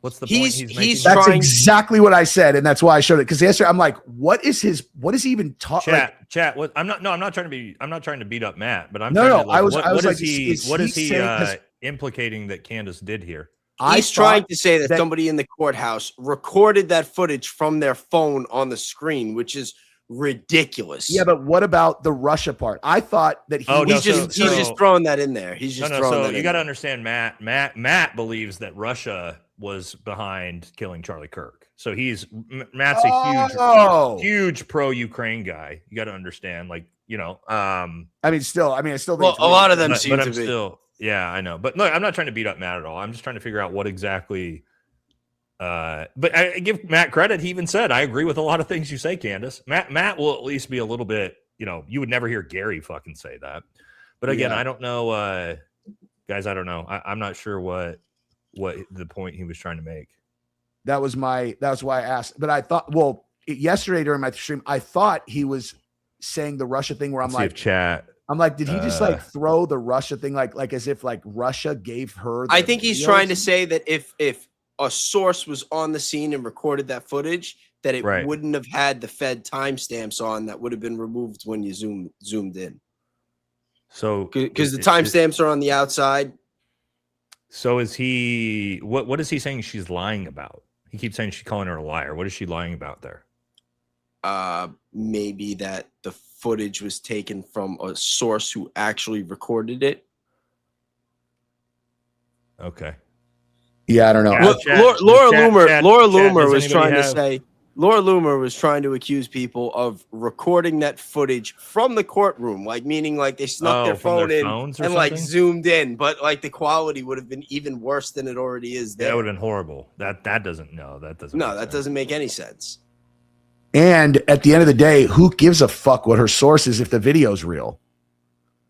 point he's making. That's exactly what I said, and that's why I showed it. Because yesterday I'm like, what is he even talking? Chat. What I'm not trying to beat up Matt, but I'm what is he implicating that Candace did here? He's trying to say that somebody in the courthouse recorded that footage from their phone on the screen, which is ridiculous. Yeah, but what about the Russia part? I thought that he's just throwing that in there. He's just throwing that in. You got to understand, Matt believes that Russia was behind killing Charlie Kirk. So Matt's a huge pro-Ukraine guy. You got to understand, like, I still think a lot of them seem to be. Still, yeah, I know. But look, I'm not trying to beat up Matt at all. I'm just trying to figure out what exactly. But I give Matt credit. He even said, I agree with a lot of things you say, Candace. Matt will at least be a little bit, you would never hear Gary fucking say that. But again, I don't know, guys, I don't know. I'm not sure what the point he was trying to make. That was why I asked. But I thought, yesterday during my stream, I thought he was saying the Russia thing where I'm like, did he just throw the Russia thing like as if like Russia gave her? I think he's trying to say that if a source was on the scene and recorded that footage, that it wouldn't have had the Fed timestamps on that would have been removed when you zoomed in. So because the timestamps are on the outside. So is he? What is he saying? She's lying about? He keeps saying she's calling her a liar. What is she lying about there? Maybe that the footage was taken from a source who actually recorded it. Okay. Yeah, I don't know. Laura Loomer was trying to accuse people of recording that footage from the courtroom, like meaning like they snuck their phone in and like zoomed in, but like the quality would have been even worse than it already is. There. That would have been horrible. That doesn't make any sense. And at the end of the day, who gives a fuck what her source is if the video's real?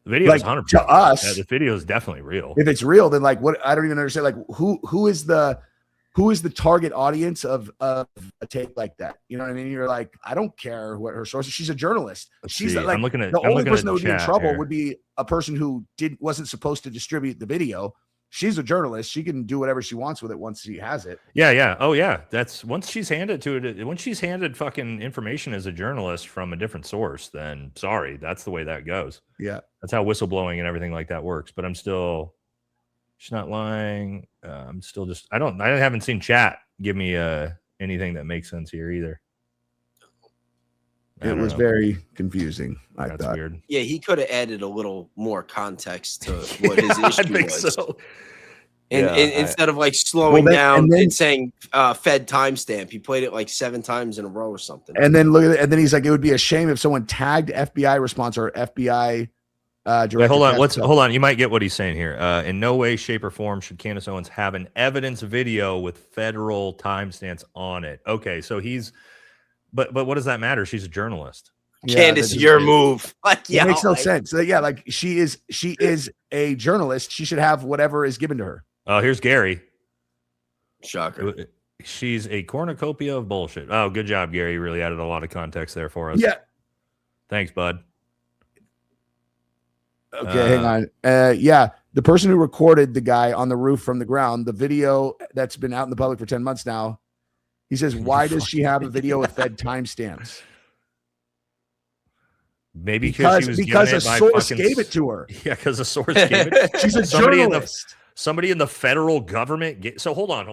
The video is 100% to us. Yeah, the video is definitely real. If it's real, then like what? I don't even understand. Like who is the target audience of a take like that? You know what I mean? You're like, I don't care what her source is. She's a journalist. She's like the only person that would be in trouble would be a person who wasn't supposed to distribute the video. She's a journalist. She can do whatever she wants with it once she has it. Yeah. Oh yeah. That's once she's handed fucking information as a journalist from a different source, then sorry, that's the way that goes. Yeah. That's how whistleblowing and everything like that works. But she's not lying. I'm still just, I haven't seen chat give me anything that makes sense here either. It was very confusing. That's weird. Yeah, he could have added a little more context to what his issue was. So. Instead of like slowing down and saying Fed timestamp, he played it like 7 times in a row or something. And then look at it, and then he's like, it would be a shame if someone tagged FBI response or FBI director. Wait, hold on. You might get what he's saying here. In no way, shape, or form should Candace Owens have an evidence video with federal timestamps on it. Okay, so but what does that matter? She's a journalist. Candace, your move. Like, it makes no sense. So, yeah, like she is a journalist. She should have whatever is given to her. Oh, here's Gary. Shocker. She's a cornucopia of bullshit. Oh, good job, Gary. You really added a lot of context there for us. Yeah. Thanks, bud. Okay, hang on. Yeah, the person who recorded the guy on the roof from the ground, the video that's been out in the public for 10 months now, he says, why does she have a video with Fed timestamps? Maybe because a source gave it to her. Yeah, because a source gave it. She's a journalist. Somebody in the federal government. So hold on.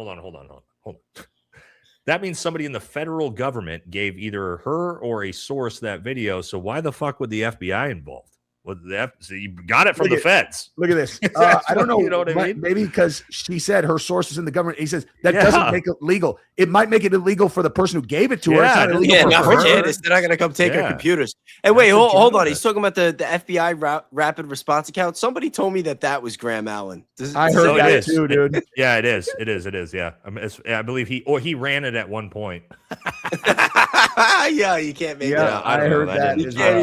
That means somebody in the federal government gave either her or a source that video. So why the fuck would the FBI involved? Well, so you got it from the feds. Look at this. I don't know. You know what I mean? Maybe because she said her source is in the government. He says that doesn't make it legal. It might make it illegal for the person who gave it to her. It's not illegal not for her. Candace. They're not going to come take our computers. Hey, wait, hold on. He's talking about the FBI rapid response account. Somebody told me that was Graham Allen. I heard that too, dude. Yeah, it is. It is. Yeah, I believe he ran it at one point. Yeah, you can't make it up. I heard that.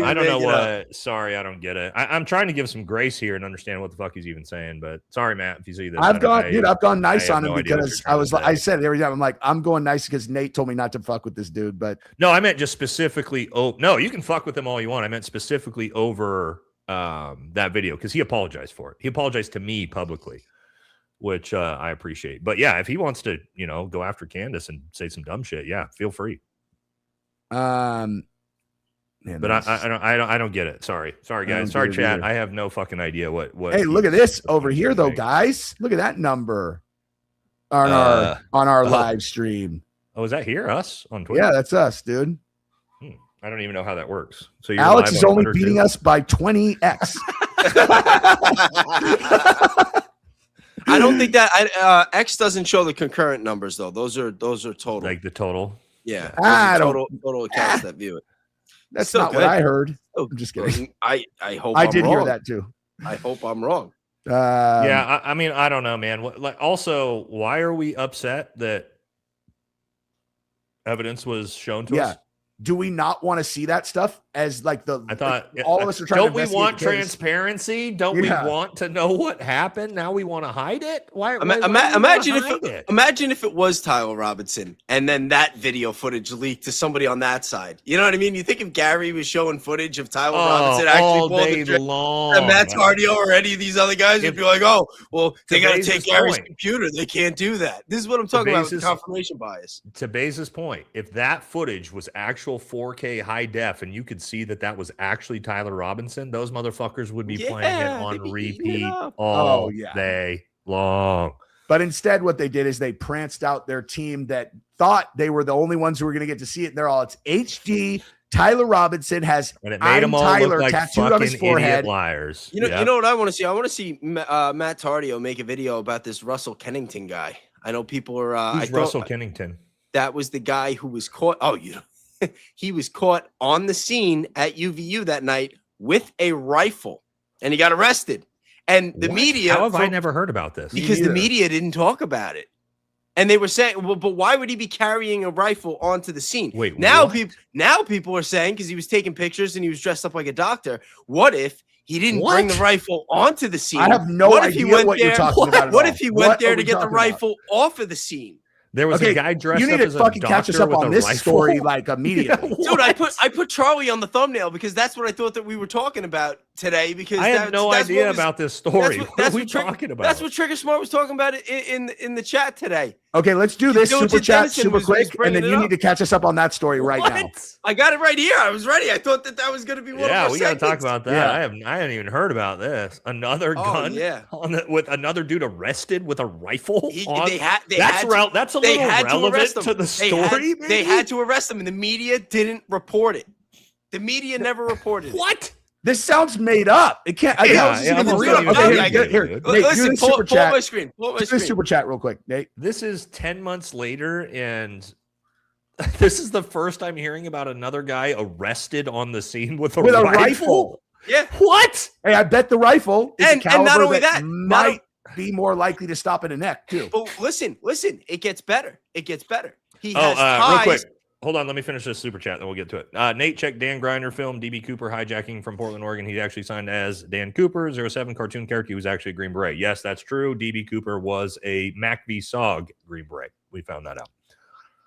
I don't know what. Sorry, I don't get it. I'm trying to give some grace here and understand what the fuck he's even saying, but sorry, Matt, if you see this. I've gone nice on him because I said it every time. I'm like, I'm going nice because Nate told me not to fuck with this dude. But no, I meant just specifically. Oh no, you can fuck with him all you want. I meant specifically over that video because he apologized for it. He apologized to me publicly, which I appreciate. But yeah, if he wants to, go after Candace and say some dumb shit, yeah, feel free. Man, but I don't get it. Sorry guys. Sorry, chat. Either. I have no fucking idea what. Hey, look at this over here, though, guys. Look at that number on our live stream. Oh, is that here? Us on Twitter? Yeah, that's us, dude. I don't even know how that works. So you're Alex live is on only Twitter beating too? us by 20x. I don't think that X doesn't show the concurrent numbers though. Those are total. Like the total. Yeah, total accounts that view it. That's Still not good. what I heard. I'm just kidding. I hope I I'm did wrong. hear that too. I hope I'm wrong. Yeah, I mean, I don't know, man. Also, why are we upset that evidence was shown to us? Do we not want to see that stuff as like I thought all of us are trying don't to we investigate want the case? transparency? Don't we want to know what happened? Now we want to hide it? Why Imagine if it was Tyler Robinson and then that video footage leaked to somebody on that side. You know what I mean? You think if Gary was showing footage of Tyler Robinson actually pulling the trigger, and Matt Tardio or any of these other guys would be like, oh, well, they got to take Gary's computer. They can't do that. This is what I'm talking about with confirmation bias. To Baze's point, if that footage was actual 4K high def and you could see that was actually Tyler Robinson, those motherfuckers would be playing it on repeat all day long. But instead, what they did is they pranced out their team that thought they were the only ones who were going to get to see it. And they're all, it's HD. Tyler Robinson has and it made them all Tyler look like tattooed on his forehead. Liars. You know what I want to see? I want to see Matt Tardio make a video about this Russell Kennington guy. I know people are. Who's Russell Kennington? That was the guy who was caught. Oh, he was caught on the scene at UVU that night with a rifle, and he got arrested. And the media, how have I never heard about this? Because the media didn't talk about it, and they were saying, "Well, but why would he be carrying a rifle onto the scene?" Wait, now people are saying because he was taking pictures and he was dressed up like a doctor. What if he didn't bring the rifle onto the scene? I have no idea what you're talking about. What if he went there to get the rifle off of the scene? There was a guy dressed up as a fucking catch us up on this story like immediately. Dude, I put Charlie on the thumbnail because that's what I thought that we were talking about today. Because I have no idea about this story. What are we talking about? That's what Trigger Smart was talking about in the chat today. Okay, let's do this super chat super quick, and then you need to catch us up on that story right now. I got it right here. I was ready. I thought that was going to be one of our Yeah, we got to talk segments. about that. I haven't even heard about this. Another gun with another dude arrested with a rifle. That's a little relevant to the story. They had to arrest him, and the media didn't report it. The media never reported it. What? This sounds made up. It can't. Here, Nate, listen, pull my screen. Pull my screen. Super chat real quick, Nate. This is 10 months later, and this is the first I'm hearing about another guy arrested on the scene with a rifle. Yeah. What? Hey, I bet the rifle is and not only that might be more likely to stop in a neck too. But listen, it gets better. It gets better. He has ties. Real quick. Hold on, let me finish this super chat, then we'll get to it. Nate, check Dan Griner film, DB Cooper hijacking from Portland, Oregon. He's actually signed as Dan Cooper, 07 cartoon character. He was actually a Green Beret. Yes, that's true. DB Cooper was a Mac v. Sog Green Beret. We found that out.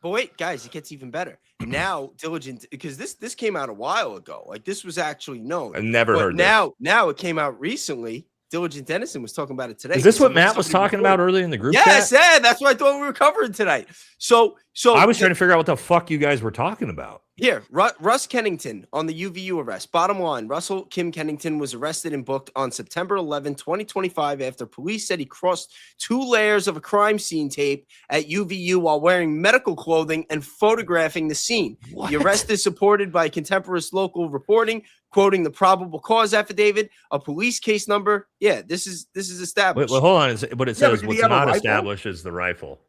But wait, guys, it gets even better. Now, Diligent, because this came out a while ago. Like, this was actually known. I've never heard this. Now it came out recently. Diligent Dennison was talking about it today. Is this what Matt was talking about earlier in the group chat? Yes, that's what I thought we were covering tonight. So I was trying to figure out what the fuck you guys were talking about. Here, Russ Kennington on the UVU arrest. Bottom line, Russell Kim Kennington was arrested and booked on September 11, 2025 after police said he crossed 2 layers of a crime scene tape at UVU while wearing medical clothing and photographing the scene. What? The arrest is supported by contemporaneous local reporting. quoting the probable cause affidavit, a police case number. Yeah, this is established. Well, hold on. What it says, but did he what's have a not rifle? established is the rifle.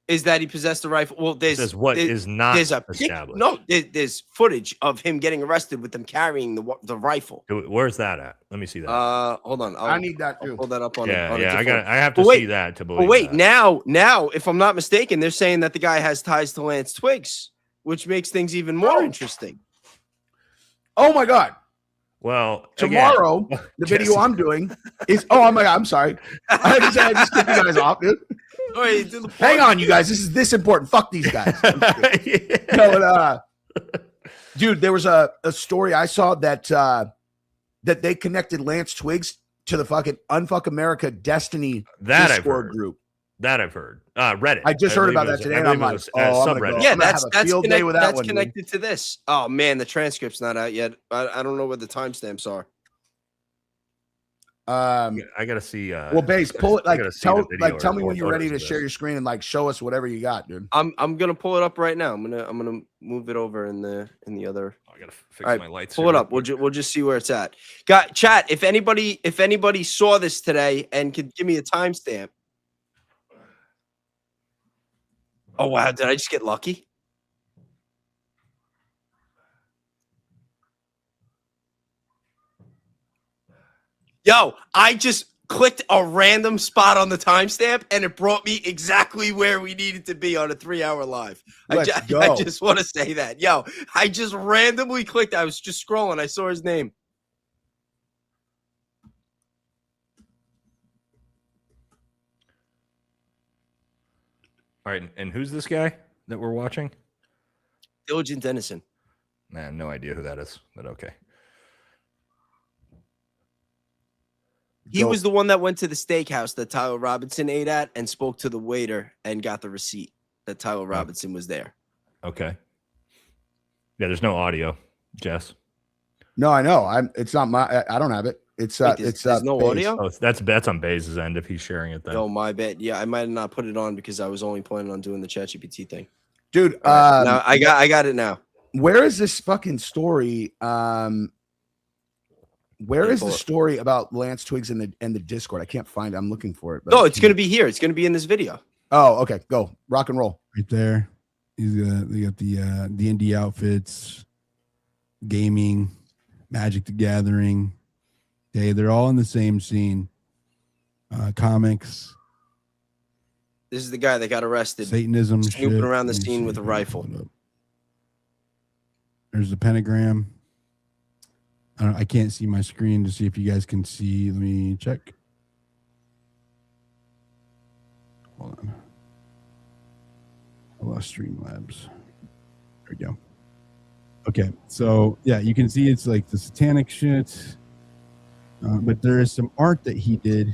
Is that he possessed a rifle? Well, It says what is not established. No, there's footage of him getting arrested with them carrying the rifle. Where's that at? Let me see that. Hold on. I need that too. I'll pull that up on. Yeah, on yeah. different- I have to But wait, see that to believe. But wait, that. now, if I'm not mistaken, they're saying that the guy has ties to Lance Twiggs, which makes things even more interesting. Oh my God. Well, Tomorrow, again, the video I'm doing is. Oh my God, I'm sorry. I just kicked you guys off, dude. Wait, Hang on, you guys. This is this important. Fuck these guys. No, dude, there was a story I saw that that they connected Lance Twiggs to the fucking Unfuck America Destiny Discord group. That I've heard. Reddit. I just heard about that today, and I'm like, subreddit. Yeah, that's connected to this. Oh man, the transcript's not out yet. I don't know where the timestamps are. I gotta see. Well, Baze, pull it. Tell me when you're ready to share your screen and show us whatever you got, dude. I'm gonna pull it up right now. I'm gonna move it over in the other. I gotta fix my lights. Pull it up. We'll just see where it's at. Got chat. If anybody saw this today and could give me a timestamp. Oh wow! Did I just get lucky? Yo, I just clicked a random spot on the timestamp and it brought me exactly where we needed to be on a 3-hour live. I just want to say that. Yo, I just randomly clicked. I was just scrolling. I saw his name. All right, and who's this guy that we're watching? Diligent Dennison. Man, no idea who that is, but okay. He was the one that went to the steakhouse that Tyler Robinson ate at and spoke to the waiter and got the receipt that Tyler Robinson was there. Okay. Yeah, there's no audio, Jess. No, I know. It's not my. I don't have it. It's there's no Baze. audio. Oh, that's on Baze's end if he's sharing it. Then. Oh, my bad. Yeah, I might have not put it on because I was only planning on doing the ChatGPT thing. Dude. No, I got it now. Where is this fucking story? Where is the story about Lance Twiggs in the Discord? I can't find it. I'm looking for it. No, it's going to be here. It's going to be in this video. Oh, okay. Go. Rock and roll. Right there. They got the D&D outfits, gaming, Magic the Gathering. Okay, they're all in the same scene. Comics. This is the guy that got arrested. Satanism. Snooping around the scene with a rifle. There's the pentagram. I can't see my screen to see if you guys can see. Let me check. Hold on. I lost Streamlabs. There we go. Okay, so yeah, you can see it's like the satanic shit. But there is some art that he did.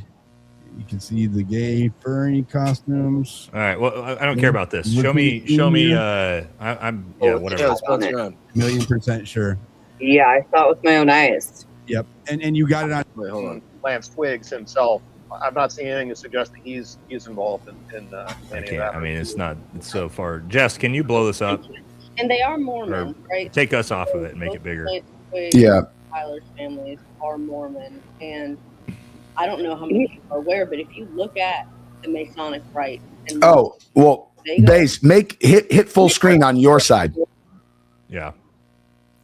You can see the gay furry costumes. All right. Well, I don't care about this. Show me. I'm whatever. $1,000,000% sure. Yeah, I saw it with my own eyes. Yep, and you got it on. Wait, hold on. Lance Twiggs himself. I'm not seeing anything to suggest that he's involved in any of that. I mean, it's not. It's so far. Jess, can you blow this up? And they are Mormon, right? Take us off of it and make it bigger. Yeah. Tyler's families are Mormon, and I don't know how many people are aware, but if you look at the Masonic rite, and Baze, hit full screen on your side. Yeah.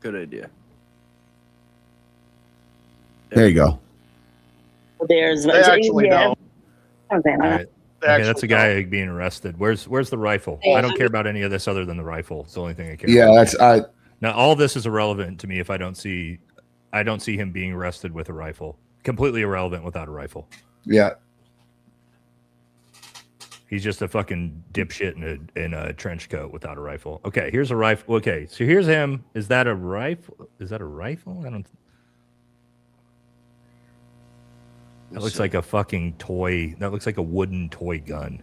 Good idea. There you go. There's They actually know. Okay, Okay, that's a guy being arrested. Where's the rifle? I don't care about any of this other than the rifle. It's the only thing I care about. Now all this is irrelevant to me if I don't see him being arrested with a rifle. Completely irrelevant without a rifle. Yeah. He's just a fucking dipshit in a trench coat without a rifle. Okay, here's a rifle. Okay, so here's him. Is that a rifle? Is that a rifle? I don't. That looks like a fucking toy. That looks like a wooden toy gun.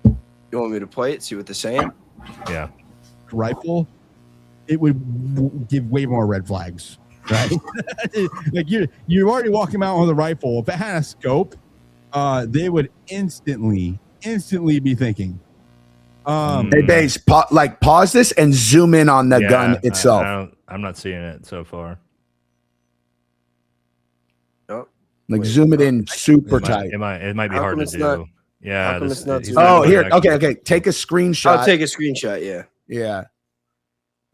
You want me to play it? See what they're saying? Yeah. Rifle, it would give way more red flags, right? Like you're already walking out with a rifle. If it had a scope, they would instantly be thinking. Hey, Baze, pause this and zoom in on the gun itself. I'm not seeing it so far. Oh, like zoom it in super tight. It might be How hard come to it's do. not- Yeah. how come it's not he's zooming not Oh, in? here. connected. Okay. Take a screenshot. I'll take a screenshot. Yeah. Yeah.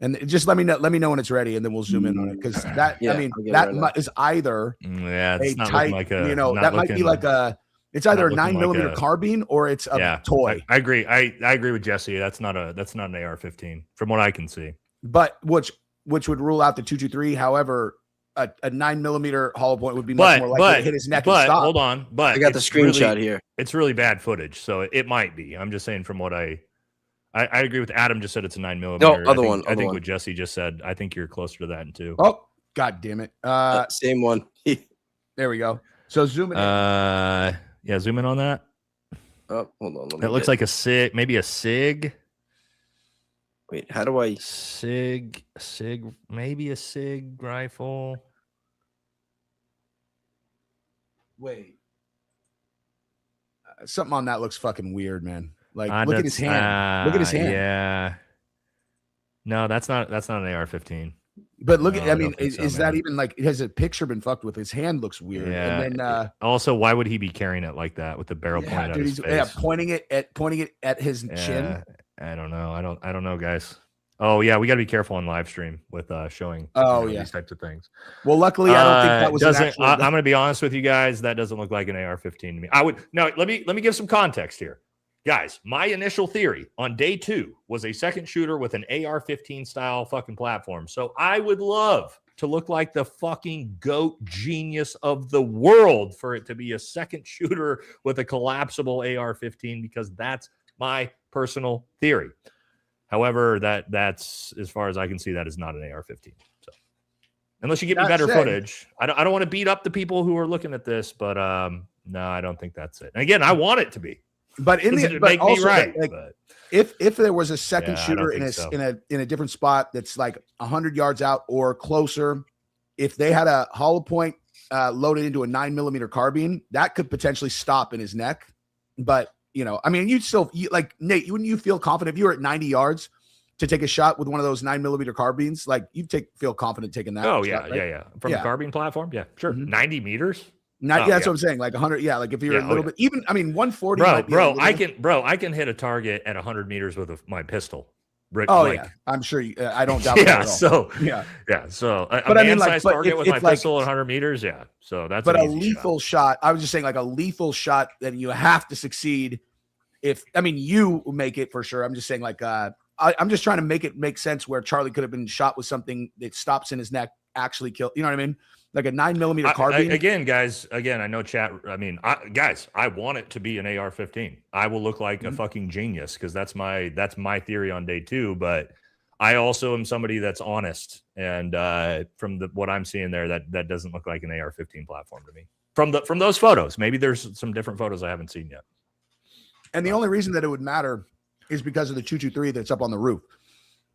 And just let me know when it's ready, and then we'll zoom in on it. Because that, Yeah, I mean, I'll get it that right now. is either Yeah, a it's not tight, looking like a. not that might be looking- like a. It's either a not 9 looking millimeter like a- carbine or it's a toy. I agree. I agree with Jesse. That's not an AR-15 from what I can see. But which would rule out the 223. However, a 9 millimeter hollow point would be much more likely to hit his neck and But stop. hold on. But I got the it's screenshot here. It's really bad footage, so it might be. I'm just saying from what I agree with Adam. Just said it's a 9 millimeter. other I think, one, I other think one. what Jesse just said. I think you're closer to that too. Oh, god damn it! Same one. There we go. So zoom in. Yeah, zoom in on that. Oh, hold on. That looks like a SIG, maybe a SIG. Wait, how do I SIG, maybe a SIG rifle. Wait. Something on that looks fucking weird, man. Like, look at his hand. Look at his hand. Yeah. No, that's not an AR-15. But look No, at, I I don't mean, think is so, that man. even like, has a picture been fucked with? His hand looks weird. Yeah. And then, Also, why would he be carrying it like that with the barrel pointed at his face? pointing it at his chin. I don't know. I don't know, guys. Oh yeah, we got to be careful on live stream with showing these types of things. Well, luckily, I don't think that was an actual. I'm going to be honest with you guys. That doesn't look like an AR-15 to me. Let me give some context here, guys. My initial theory on day 2 was a second shooter with an AR-15 style fucking platform. So I would love to look like the fucking GOAT genius of the world for it to be a second shooter with a collapsible AR-15, because that's my personal theory. However, that's as far as I can see, that is not an AR-15. So unless you give me better footage, I don't want to beat up the people who are looking at this, but no, I don't think that's it. And again, I want it to be. But in the but make also, me right. like, But if there was a second Yeah, I shooter don't in think in a different spot that's like 100 yards out or closer, if they had a hollow point loaded into a 9 millimeter carbine, that could potentially stop in his neck. But I mean, like Nate, wouldn't you feel confident if you were at 90 yards to take a shot with one of those 9 millimeter carbines? Like feel confident taking that. Oh shot, yeah, right? yeah. From the carbine platform, yeah, sure. 90 meters. That's what I'm saying. Like 100, yeah. Like if you're a little bit, even 140. might be a little bit. I can hit a target at 100 meters with my pistol. Yeah, I'm sure. I don't doubt that at all. So yeah. So a But I mean, man-sized like, target but with if, my like, pistol at 100 meters, yeah. So that's but an a easy lethal shot. I was just saying, like a lethal shot that you have to succeed. You make it for sure. I'm just saying, like, I'm just trying to make it make sense where Charlie could have been shot with something that stops in his neck, actually kill. You know what I mean? Like a 9 millimeter carbine. Again, guys. Again, I know chat. I mean, guys, I want it to be an AR-15. I will look like a fucking genius because that's my theory on day 2. But I also am somebody that's honest, and from what I'm seeing there, that doesn't look like an AR-15 platform to me. From those photos, maybe there's some different photos I haven't seen yet. And the only reason that it would matter is because of the 223 that's up on the roof.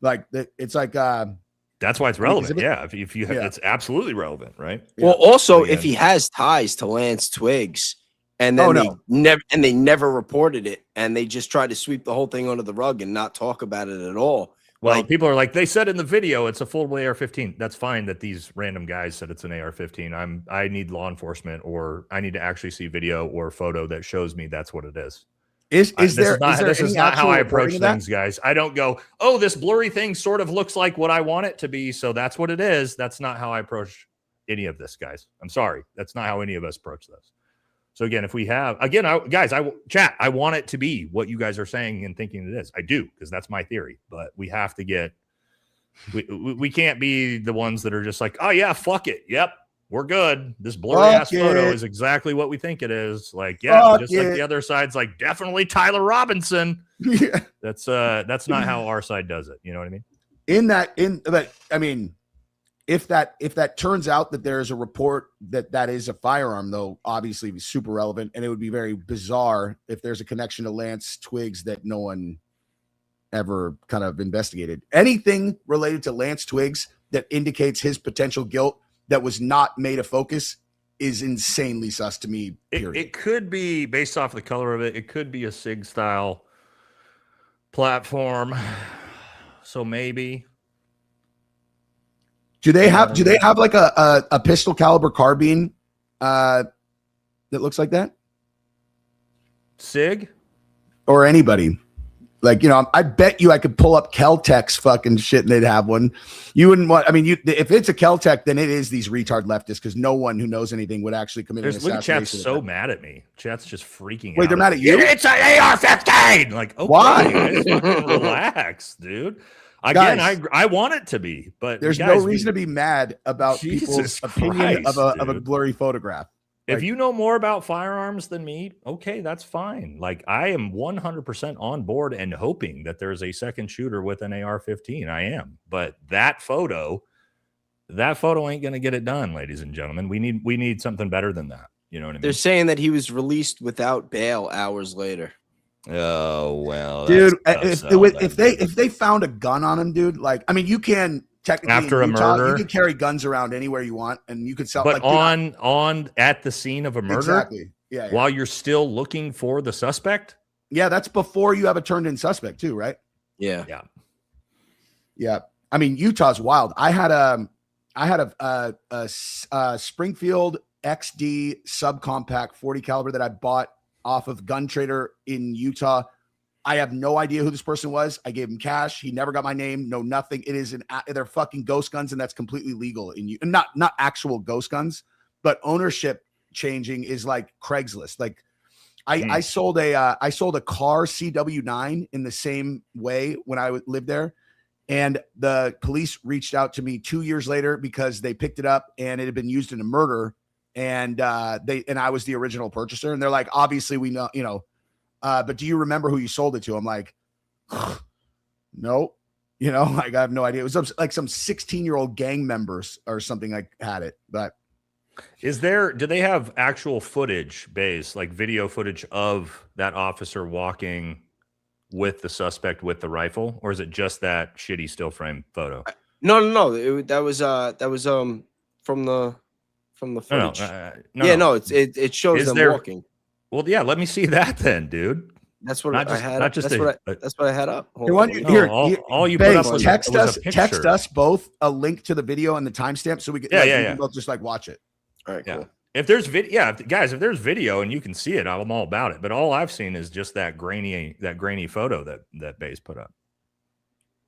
Like it's like that's why it's relevant. If you have, it's absolutely relevant, right? Well, also if he has ties to Lance Twiggs, and then they never reported it, and they just tried to sweep the whole thing under the rug and not talk about it at all. Well, people are like, they said in the video it's a foldable AR-15. That's fine that these random guys said it's an AR-15. I need law enforcement, or I need to actually see video or photo that shows me that's what it is. This is not how I approach things, guys. I don't go, oh, this blurry thing sort of looks like what I want it to be, so that's what it is. That's not how I approach any of this, guys. I'm sorry. That's not how any of us approach this. So again, if we have, I want it to be what you guys are saying and thinking it is. I do, because that's my theory. But we have to get, we can't be the ones that are just like, oh yeah, fuck it. Yep. We're good. This blurry ass photo is exactly what we think it is. Like, like the other side's like, definitely Tyler Robinson. Yeah. That's not how our side does it. You know what I mean? If that turns out that there's a report that is a firearm, though, obviously be super relevant, and it would be very bizarre if there's a connection to Lance Twiggs that no one ever kind of investigated. Anything related to Lance Twiggs that indicates his potential guilt that was not made a focus is insanely sus to me. It could be, based off the color of it, it could be a SIG style platform. So maybe. Do they have like a pistol caliber carbine that looks like that? Sig? Or anybody. Like, you know, I bet you I could pull up Kel-Tec's fucking shit and they'd have one. You wouldn't want, I mean, if it's a Kel-Tec, then it is these retard leftists because no one who knows anything would actually commit an assassination. Look at chat's so mad at me. Chat's just freaking out. Wait, they're mad at you? It's an AR-15! Like, okay, why? Guys, relax, dude. Again, Guys, I want it to be, but there's no reason to be mad about Jesus people's opinion Christ, of a blurry photograph. If you know more about firearms than me, okay, that's fine. Like, I am 100% on board and hoping that there's a second shooter with an AR-15. I am, but that photo ain't gonna get it done, ladies and gentlemen. We need something better than that. You know what I mean? They're saying that he was released without bail hours later. Oh well, dude. If they found a gun on him, dude, like, I mean, you can technically after a Utah, murder, you can carry guns around anywhere you want, and you could sell. But like, on at the scene of a murder, exactly. Yeah. While you're still looking for the suspect. Yeah, that's before you have a turned in suspect too, right? Yeah. Yeah. I mean, Utah's wild. I had a Springfield XD subcompact 40 caliber that I bought off of Gun Trader in Utah. I have no idea who this person was. I gave him cash. He never got my name. No, nothing. It is they're fucking ghost guns, and that's completely legal in you. Not actual ghost guns, but ownership changing is like Craigslist. Like I sold a car CW9 in the same way when I lived there. And the police reached out to me 2 years later because they picked it up and it had been used in a murder. And I was the original purchaser. And they're like, obviously we know, you know, but do you remember who you sold it to? I'm like, no, you know, like I have no idea. It was like some 16-year-old gang members or something like had it. But do they have actual footage, Bays, like video footage of that officer walking with the suspect with the rifle, or is it just that shitty still frame photo? No. That was from the footage. It shows them walking. Well, yeah, let me see that then, dude. That's what I had. That's what I had up. All you put up was text was a text us both a link to the video and the timestamp so we can we can both just like watch it. All right, cool. If there's video, guys, if there's video and you can see it, I'm all about it. But all I've seen is just that grainy photo that Bays put up.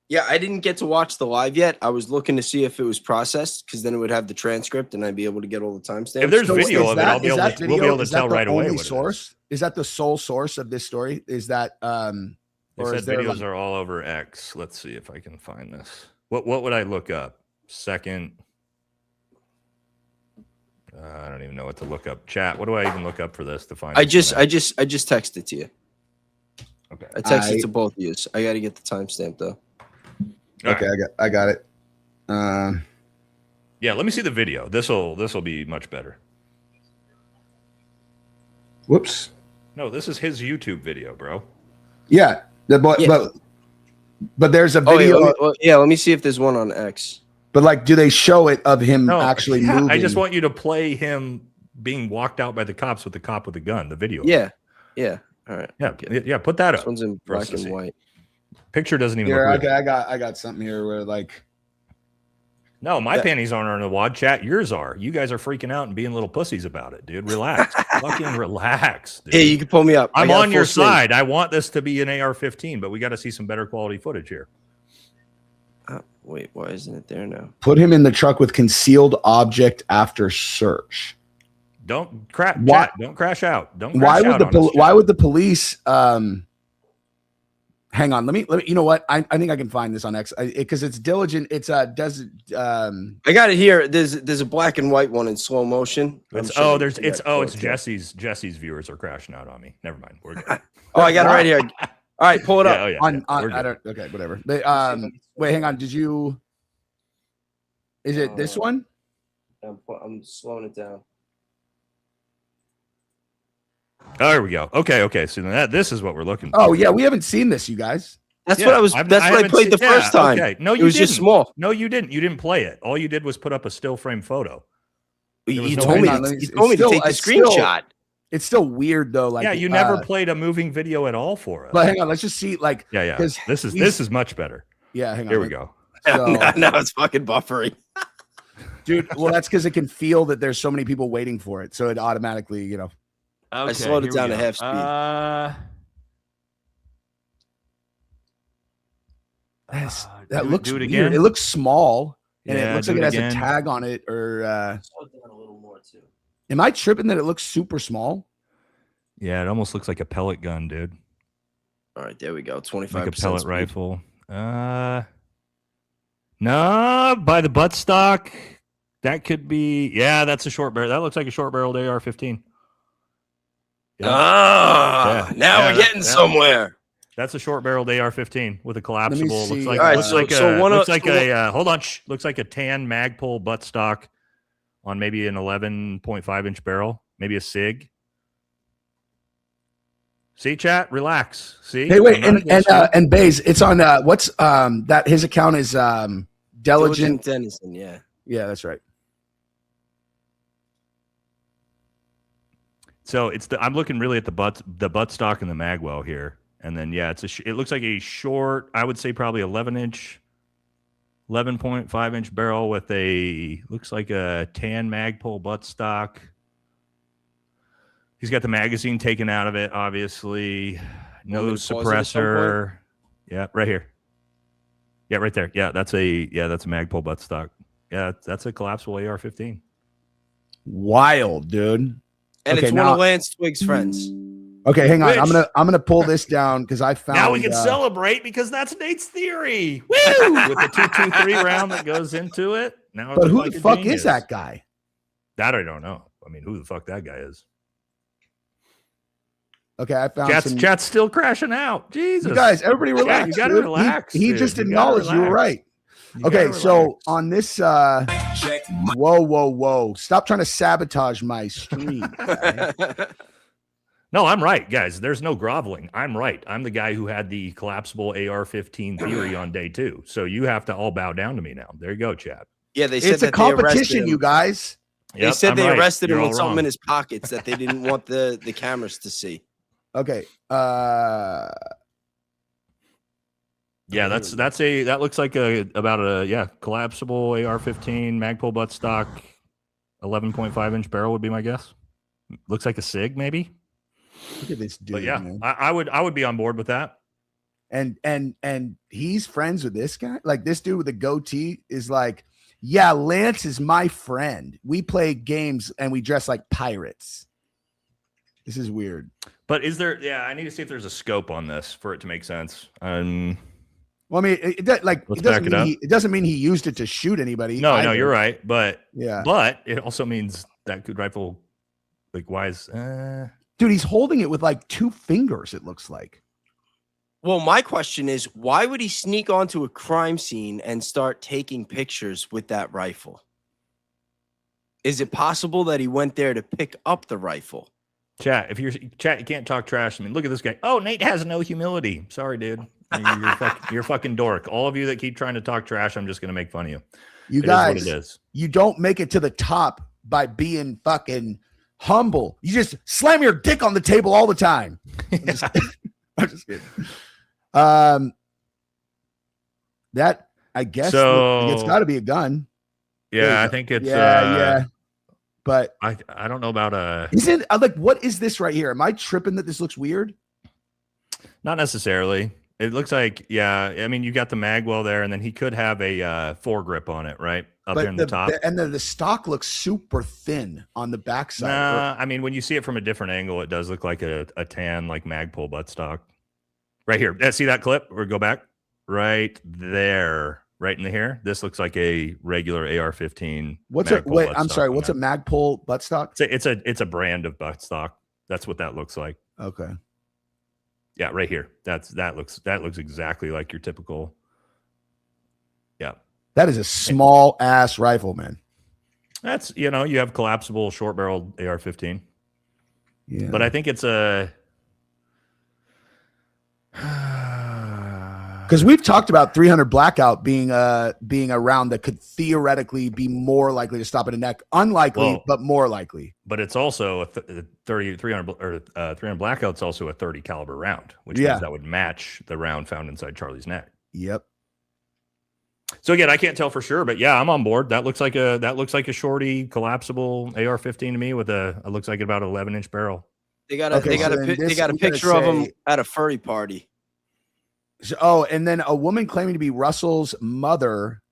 Yeah, I didn't get to watch the live yet. I was looking to see if it was processed because then it would have the transcript and I'd be able to get all the timestamps. If there's video of it, we'll be able to tell right away. What source is that the sole source of this story? Is that or is there videos are all over X? Let's see if I can find this. What would I look up? Second. I don't even know what to look up. Chat. What do I even look up for this to find? I just texted to you. Okay. I texted to both of you. I got to get the timestamp though. Okay, right. I got it. Yeah, let me see the video. This'll be much better. Whoops. No, this is his YouTube video, bro. Yeah, but there's a video. Let me see if there's one on X. But like, do they show it of him actually moving? I just want you to play him being walked out by the cops with the cop with the gun. The video. Yeah. All right. Yeah. Put that up. This one's in black and white. Picture doesn't even here, look good. I got something here where like no, my panties aren't on the wad. Chat, yours are. You guys are freaking out and being little pussies about it, dude. Relax. Fucking relax, dude. Hey, you can pull me up. I'm on your side. I want this to be an AR-15, but we got to see some better quality footage here. Wait, why isn't it there now? Put him in the truck with concealed object after search. Don't crash. Don't crash out. Don't. Why would the police? Hang on. Let me. You know what? I think I can find this on X because it's diligent. It's does. I got it here. There's a black and white one in slow motion. It's Jesse's viewers are crashing out on me. Never mind. We're good. I got it right here. All right, pull it up. I don't. Okay, whatever. Wait, hang on. Did you? Is it this one? I'm slowing it down. Oh, there we go. Okay. So this is what we're looking for. Oh yeah, we haven't seen this, you guys. That's what I was. That's what I played the first time. Okay. No, it was just small. No, you didn't. You didn't play it. All you did was put up a still frame photo. You told me to take the screenshot. It's still weird though. Like you never played a moving video at all for us. But hang on, let's just see. Like this is much better. Yeah, hang on. Here we go. So, now it's fucking buffering. Dude, well, that's because it can feel that there's so many people waiting for it. So it automatically, you know. I slowed it down to half speed. That looks do it weird. again. It looks small, and Yeah, it looks do like it it has again. a tag on it. Or Slow it down a little more too. am I tripping that it looks super small? Yeah, it almost looks like a pellet gun, dude. All right, there we go. 25%. Like a pellet rifle. No, by the buttstock. That could be. Yeah, that's a short barrel. That looks like a short barreled AR-15. Yeah. Now we're getting somewhere. That's a short barreled AR-15 with a collapsible. see. Looks like All right, looks so- like so a one looks of- like so a hold on. Looks like a tan Magpul buttstock on maybe an 11.5 inch barrel, maybe a SIG. See, chat, relax. See, Hey, wait, I'm not against you. and Baze, it's on what's that his account is Diligent. Dennison, yeah. Yeah, that's right. So it's I'm looking really at the buttstock and the magwell here, and then yeah, it looks like a short, I would say probably 11.5 inch barrel with looks like a tan Magpul buttstock. He's got the magazine taken out of it, obviously. No Want me to pause it at some suppressor. Yeah, right here. Yeah, right there. Yeah, that's a Magpul buttstock. Yeah, that's a collapsible AR-15. Wild, dude. And Okay, it's one now- of Lance Twig's friends. Okay, hang on. Which- I'm gonna pull this down because I found. Now we can celebrate because that's Nate's theory. Woo! With the 223 round that goes into it. Now, But it's who like the a fuck genius. is that guy? That I don't know. I mean, who the fuck that guy is? Okay, I found some. Chat's still crashing out. Jesus, You guys, everybody Chat, relax. you gotta dude. relax. He dude. just You gotta acknowledged you were relax. right. You Okay, gotta so relax. on this, whoa! Stop trying to sabotage my stream. guy. No, I'm right, guys. There's no groveling. I'm right. I'm the guy who had the collapsible AR-15 theory on day 2. So you have to all bow down to me now. There you go, chat. Yeah, they said It's a that they arrested competition, him. you guys. They Yep, said I'm they right. arrested You're him all with something wrong. in his pockets that they didn't want the cameras to see. Okay. Yeah, that looks like about a collapsible AR-15 Magpul buttstock, 11.5 inch barrel would be my guess. Looks like a SIG maybe. Look at this dude. But yeah, man. I would be on board with that. And he's friends with this guy. Like this dude with the goatee is like, yeah, Lance is my friend. We play games and we dress like pirates. This is weird. But is there? Yeah, I need to see if there's a scope on this for it to make sense. Well, I mean, it Let's back it up. it doesn't mean he used it to shoot anybody. No, either. you're right. But Yeah. but it also means that good rifle, like, why is? Dude, he's holding it with like 2 fingers. It looks like. Well, my question is, why would he sneak onto a crime scene and start taking pictures with that rifle? Is it possible that he went there to pick up the rifle? Chat, you can't talk trash. I mean, look at this guy. Oh, Nate has no humility. Sorry, dude. You're a fucking dork. All of you that keep trying to talk trash, I'm just gonna make fun of you. You It is guys, what it is. you don't make it to the top by being fucking humble. You just slam your dick on the table all the time. I'm just kidding. That I guess it's got to be a gun. Yeah, I think it's. yeah. But I don't know about isn't like what is this right here? Am I tripping that this looks weird? Not necessarily. It looks like, yeah. I mean, you got the magwell there, and then he could have a foregrip on it, right up here in the top. And then the stock looks super thin on the backside. Nah, I mean, when you see it from a different angle, it does look like a tan, like Magpul buttstock. Right here. See that clip? Or go back right there, right in here. This looks like a regular AR-15. What's a Magpul wait? I'm buttstock sorry. on What's there. a Magpul buttstock? It's a brand of buttstock. That's what that looks like. Okay. Yeah, right here. That looks exactly like your typical. Yeah. That is a small ass rifle, man. That's, you have collapsible short barreled AR-15. Yeah. But I think it's a. Because we've talked about 300 blackout being a round that could theoretically be more likely to stop at a neck. Unlikely, but more likely. But it's also a 300 blackout's also a 30 caliber round, which means that would match the round found inside Charlie's neck. Yep. So again, I can't tell for sure, but yeah, I'm on board. That looks like a shorty collapsible AR-15 to me with it looks like about 11-inch barrel. They got a picture of him at a furry party. Oh, and then a woman claiming to be Russell's mother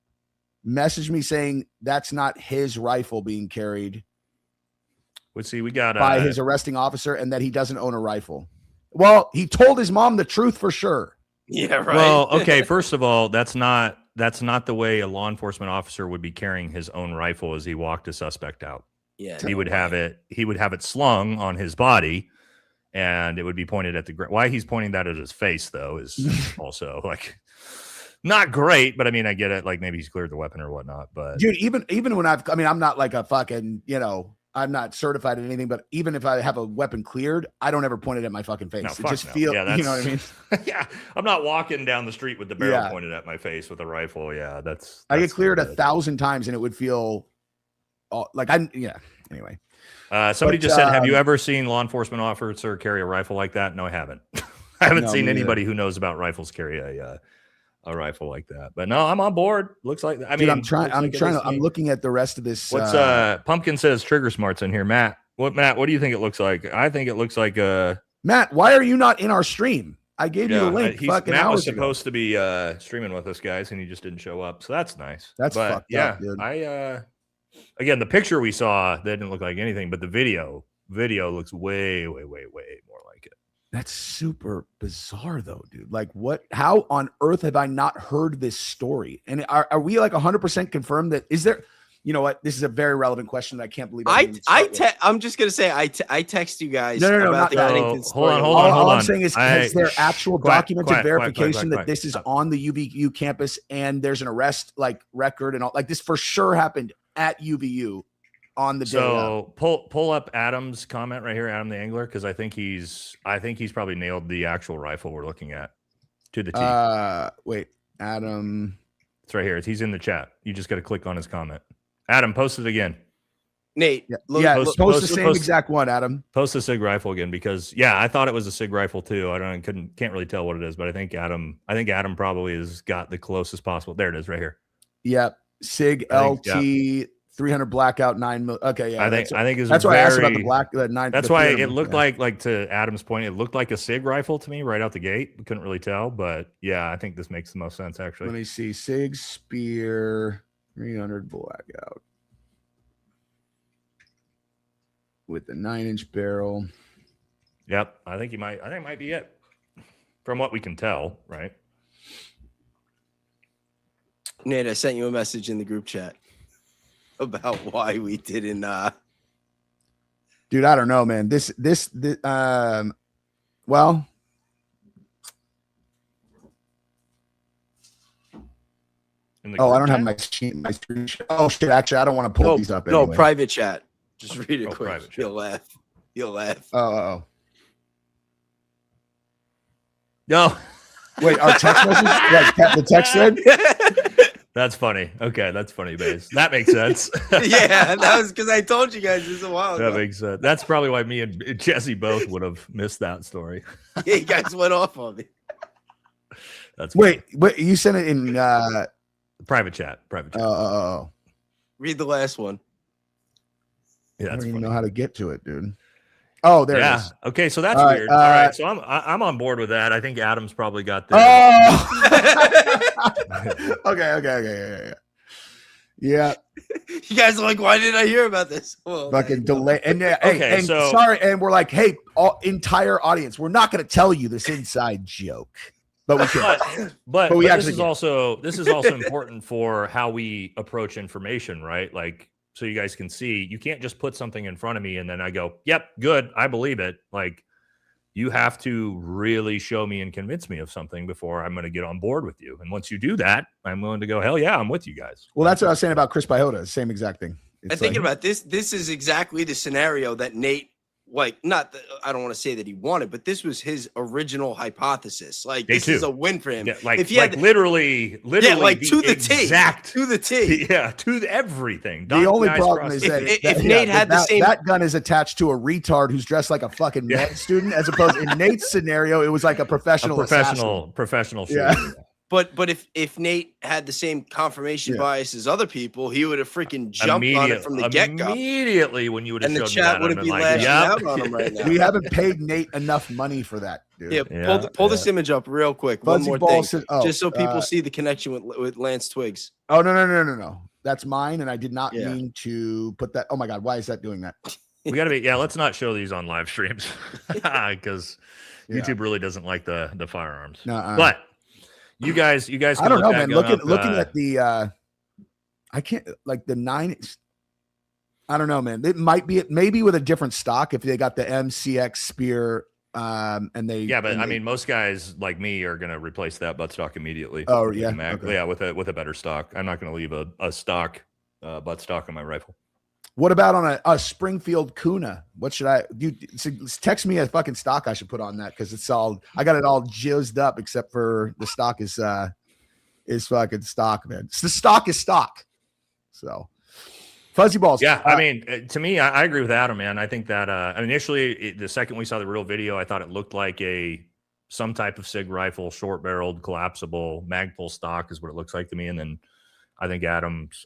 messaged me saying that's not his rifle being carried. Let's see, we got by his arresting officer, and that he doesn't own a rifle. Well, he told his mom the truth for sure. Yeah, right. Well, okay. First of all, that's not the way a law enforcement officer would be carrying his own rifle as he walked a suspect out. Yeah, he would have it slung on his body, and it would be pointed at the ground. Why he's pointing that at his face, though, is also like not great. But I mean, I get it. Like maybe he's cleared the weapon or whatnot. But dude, even when I'm not like a fucking, I'm not certified in anything, but even if I have a weapon cleared, I don't ever point it at my fucking face. No, It just feels, yeah, you know what I mean? Yeah, I'm not walking down the street with the barrel pointed at my face with a rifle. Yeah, I get cleared 1,000 times and it would feel like anyway. Somebody just said, have you ever seen law enforcement officer carry a rifle like that? No, I haven't. I haven't seen anybody who knows about rifles carry a rifle like that. But no, I'm on board. Looks like Dude, I'm looking at the rest of this. What's Pumpkin says Trigger Smart's in here. Matt, what do you think it looks like? I think it looks like Matt, why are you not in our stream? I gave you a link. Matt was supposed to be streaming with us guys, and he just didn't show up. So that's nice. That's fucked up, dude. Again, the picture we saw, that didn't look like anything, but the video looks way more like it. That's super bizarre, though, dude. Like, how on earth have I not heard this story? And are we like 100% confirmed that is there? You know what? This is a very relevant question that I can't believe. I'm just gonna say I text you guys. No, about the Bennington story. Hold on. All I'm saying is there actual documented verification that this is Stop. on the UVU campus and there's an arrest record and all like this for sure happened at UVU on the day. So pull up Adam's comment right here, Adam the Angler, because I think he's probably nailed the actual rifle we're looking at to the T. Wait, Adam. It's right here. He's in the chat. You just got to click on his comment. Adam, post it again. Nate, post the same exact one, Adam. Post the SIG rifle again because I thought it was a SIG rifle too. Can't really tell what it is, but I think Adam probably has got the closest possible. There it is, right here. Yep, SIG LT 300 blackout 9 mil. Okay, yeah, I think that's why I asked about the 9. That's why it looked like to Adam's point, it looked like a SIG rifle to me right out the gate. We couldn't really tell, but yeah, I think this makes the most sense actually. Let me see, SIG Spear 300 blackout with the 9-inch barrel. Yep, I think it might be it from what we can tell, right? Nate, I sent you a message in the group chat about why we didn't. Dude, I don't know, man. Well. I don't have my screen. Oh shit! Actually, I don't want to pull these up. No, anyway. Private chat. Just read it quick. You'll laugh. Oh. No. Wait, our text message? Like the text thread? That's funny. Okay, that's funny, Baze. That makes sense. Yeah, that was because I told you guys this a while ago. That makes sense. That's probably why me and Jesse both would have missed that story. Yeah, you guys went off on me. That's funny. Wait, you sent it in private chat. Oh. Read the last one. Yeah, I don't even know how to get to it, dude. Oh, there it is. Okay, so that's weird. All right, so I'm on board with that. I think Adam's probably got this. Okay. Yeah. You guys are like, why didn't I hear about this? Well, fucking delay. And sorry, and we're like, hey, entire audience, we're not going to tell you this inside joke. But we can. But this is also important for how we approach information, right? Like, so you guys can see, you can't just put something in front of me and then I go, yep, good, I believe it. Like, you have to really show me and convince me of something before I'm going to get on board with you. And once you do that, I'm willing to go, hell yeah, I'm with you guys. Well, that's what I was saying about Chris Biota. Same exact thing. I'm thinking about this. This is exactly the scenario that Nate, I don't want to say that he wanted, but this was his original hypothesis. Like, this is a win for him. Yeah, if he had literally like to the T. Yeah, to everything. The only problem is that if Nate had the same, that gun is attached to a retard who's dressed like a fucking med student, as opposed in Nate's scenario, it was like a professional shooter. Yeah. But if Nate had the same confirmation bias as other people, he would have freaking jumped on it from the get-go. Immediately when you would have And the showed chat me that, would I'd have been been like, lashing yep. out on him right now. We haven't paid Nate enough money for that, dude. Yeah, pull this image up real quick. One Fuzzy more Ball thing, says- just so people see the connection with Lance Twiggs. Oh, no. That's mine, and I did not mean to put that. Oh my God, why is that doing that? We got to be, let's not show these on live streams because YouTube really doesn't like the firearms. But you guys can I don't know, look man. Looking at the, I can't like the 9. I don't know, man. It might be maybe with a different stock if they got the MCX Spear, and they. Yeah, but I mean, most guys like me are going to replace that buttstock immediately. Oh yeah, yeah, with a better stock. I'm not going to leave a stock buttstock on my rifle. What about on a Springfield Kuna? What should I do? Text me a fucking stock I should put on that because it's all I got it all jizzed up except for the stock is fucking stock, man. The stock is stock. So Fuzzy Balls. Yeah, I mean, to me, I agree with Adam, man. I think that initially, the second we saw the real video, I thought it looked like some type of SIG rifle, short-barreled, collapsible, mag-pull stock is what it looks like to me. And then I think Adam's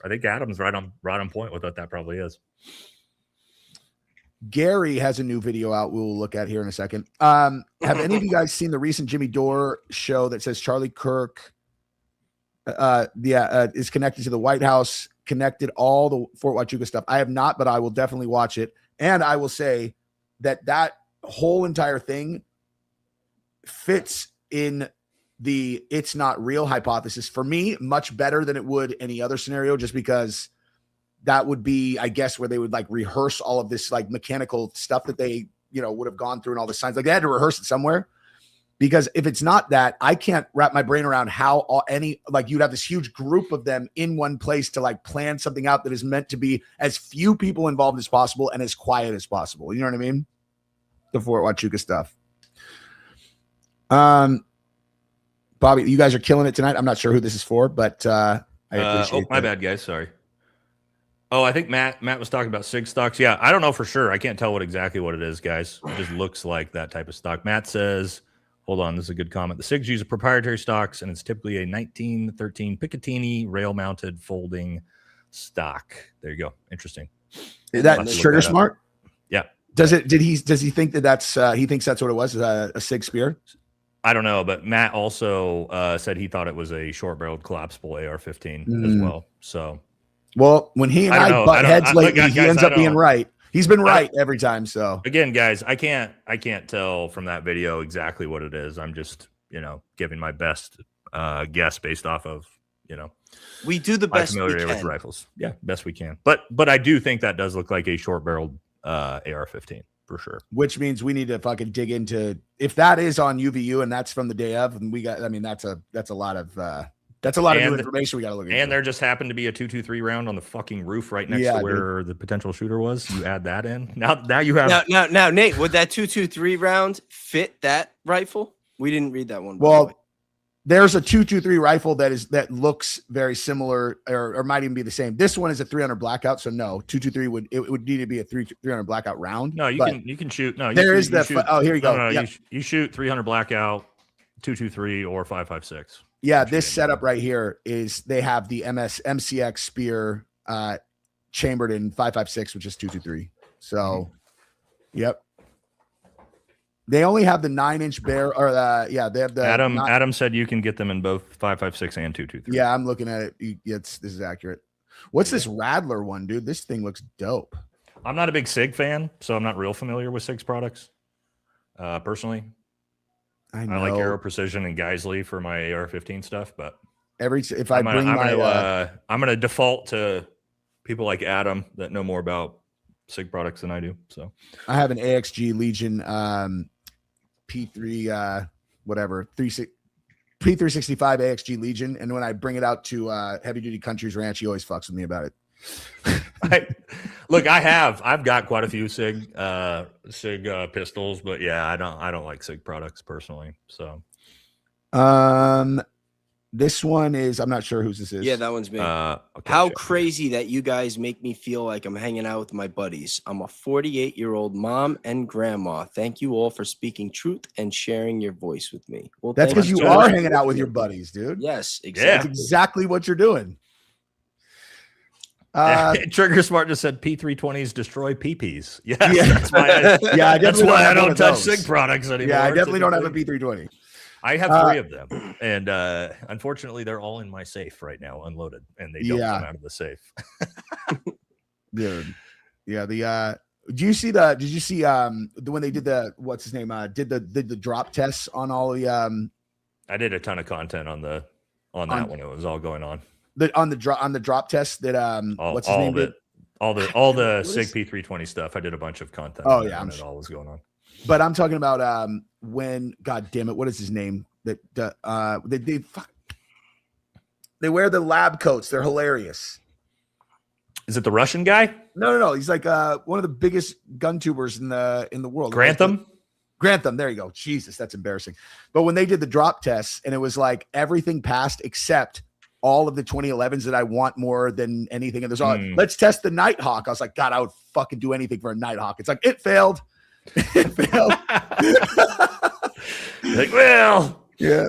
right on point with what that probably is. Gary has a new video out we'll look at here in a second. Have any of you guys seen the recent Jimmy Dore show that says Charlie Kirk is connected to the White House, connected all the Fort Huachuca stuff? I have not, but I will definitely watch it. And I will say that whole entire thing fits in the it's not real hypothesis for me much better than it would any other scenario, just because that would be, I guess, where they would like rehearse all of this like mechanical stuff that they, would have gone through and all the signs. Like they had to rehearse it somewhere, because if it's not that, I can't wrap my brain around how you'd have this huge group of them in one place to like plan something out that is meant to be as few people involved as possible and as quiet as possible. You know what I mean? The Fort Huachuca stuff. Bobby, you guys are killing it tonight. I'm not sure who this is for, but I appreciate my bad, guys. Sorry. Oh, I think Matt was talking about SIG stocks. Yeah, I don't know for sure. I can't tell exactly what it is, guys. It just looks like that type of stock. Matt says, hold on, this is a good comment. The SIGs use proprietary stocks, and it's typically a 1913 Picatinny rail-mounted folding stock. There you go. Interesting. That's trigger smart. Yeah. Does he think that's he thinks that's what it was, a SIG Spear? I don't know, but Matt also said he thought it was a short-barreled collapsible AR-15 as well. So, well, when he and I butt heads lately, he ends up being right. He's been right every time. So again, guys, I can't tell from that video exactly what it is. I'm just giving my best guess based off of we do the best we can with rifles. Yeah, best we can. But I do think that does look like a short-barreled AR-15. For sure. Which means we need to fucking dig into if that is on UVU and that's from the day of, and that's a lot of new information we got to look into. And there just happened to be a 223 round on the fucking roof right next to where the potential shooter was. You add that in. Now you have now Nate, would that 223 round fit that rifle? We didn't read that one. Well, there's a 223 rifle that looks very similar or might even be the same. This one is a 300 blackout, so no, 223 would need to be a 300 blackout round. No, you can shoot. No, here you go. No, yep. you shoot 300 blackout, 223 or 5.56. Yeah, this setup right here is they have the MCX Spear chambered in 5.56, which is 223. So, yep. They only have the 9-inch bear, or they have the Adam said you can get them in both 5.56 and 223. Yeah, I'm looking at it. This is accurate. What's this Rattler one, dude? This thing looks dope. I'm not a big SIG fan, so I'm not real familiar with SIG's products. Personally, I like Aero Precision and Geisley for my AR-15 stuff, but I'm gonna default to people like Adam that know more about SIG products than I do. So I have an AXG Legion P3 P365 AXG Legion, and when I bring it out to Heavy Duty Country's Ranch, he always fucks with me about it. I've got quite a few SIG pistols, but yeah, I don't like SIG products personally. So This one is, I'm not sure whose this is. Yeah, that one's me. Okay, How check. crazy that you guys make me feel like I'm hanging out with my buddies. I'm a 48-year-old mom and grandma. Thank you all for speaking truth and sharing your voice with me. Well, That's thank because you so are much. hanging out with your buddies, dude. Yes, That's exactly. exactly what you're doing. Trigger Smart just said P320s destroy PPs. Yes, Yeah. that's why I, Yeah, I that's definitely why I have one don't of touch those. SIG products anymore. Yeah, I definitely don't have a typically. P320. I have 3 of them, and unfortunately, they're all in my safe right now, unloaded, and they don't come out of the safe. Dude. Yeah, did you see when they did the what's his name? Did the drop tests on all the I did a ton of content on that one. It was all going on. on the drop test that what's his name did? All the SIG P320 stuff. I did a bunch of content. Oh on yeah, when it all was going on. But I'm talking about when, God damn it, what is his name? That they wear the lab coats. They're hilarious. Is it the Russian guy? No. He's like one of the biggest gun tubers in the world. Grantham? Grantham. There you go. Jesus, that's embarrassing. But when they did the drop tests, and it was like everything passed except all of the 2011s that I want more than anything. And there's all let's test the Nighthawk. I was like, God, I would fucking do anything for a Nighthawk. It's like it failed. It failed. Like, well, yeah.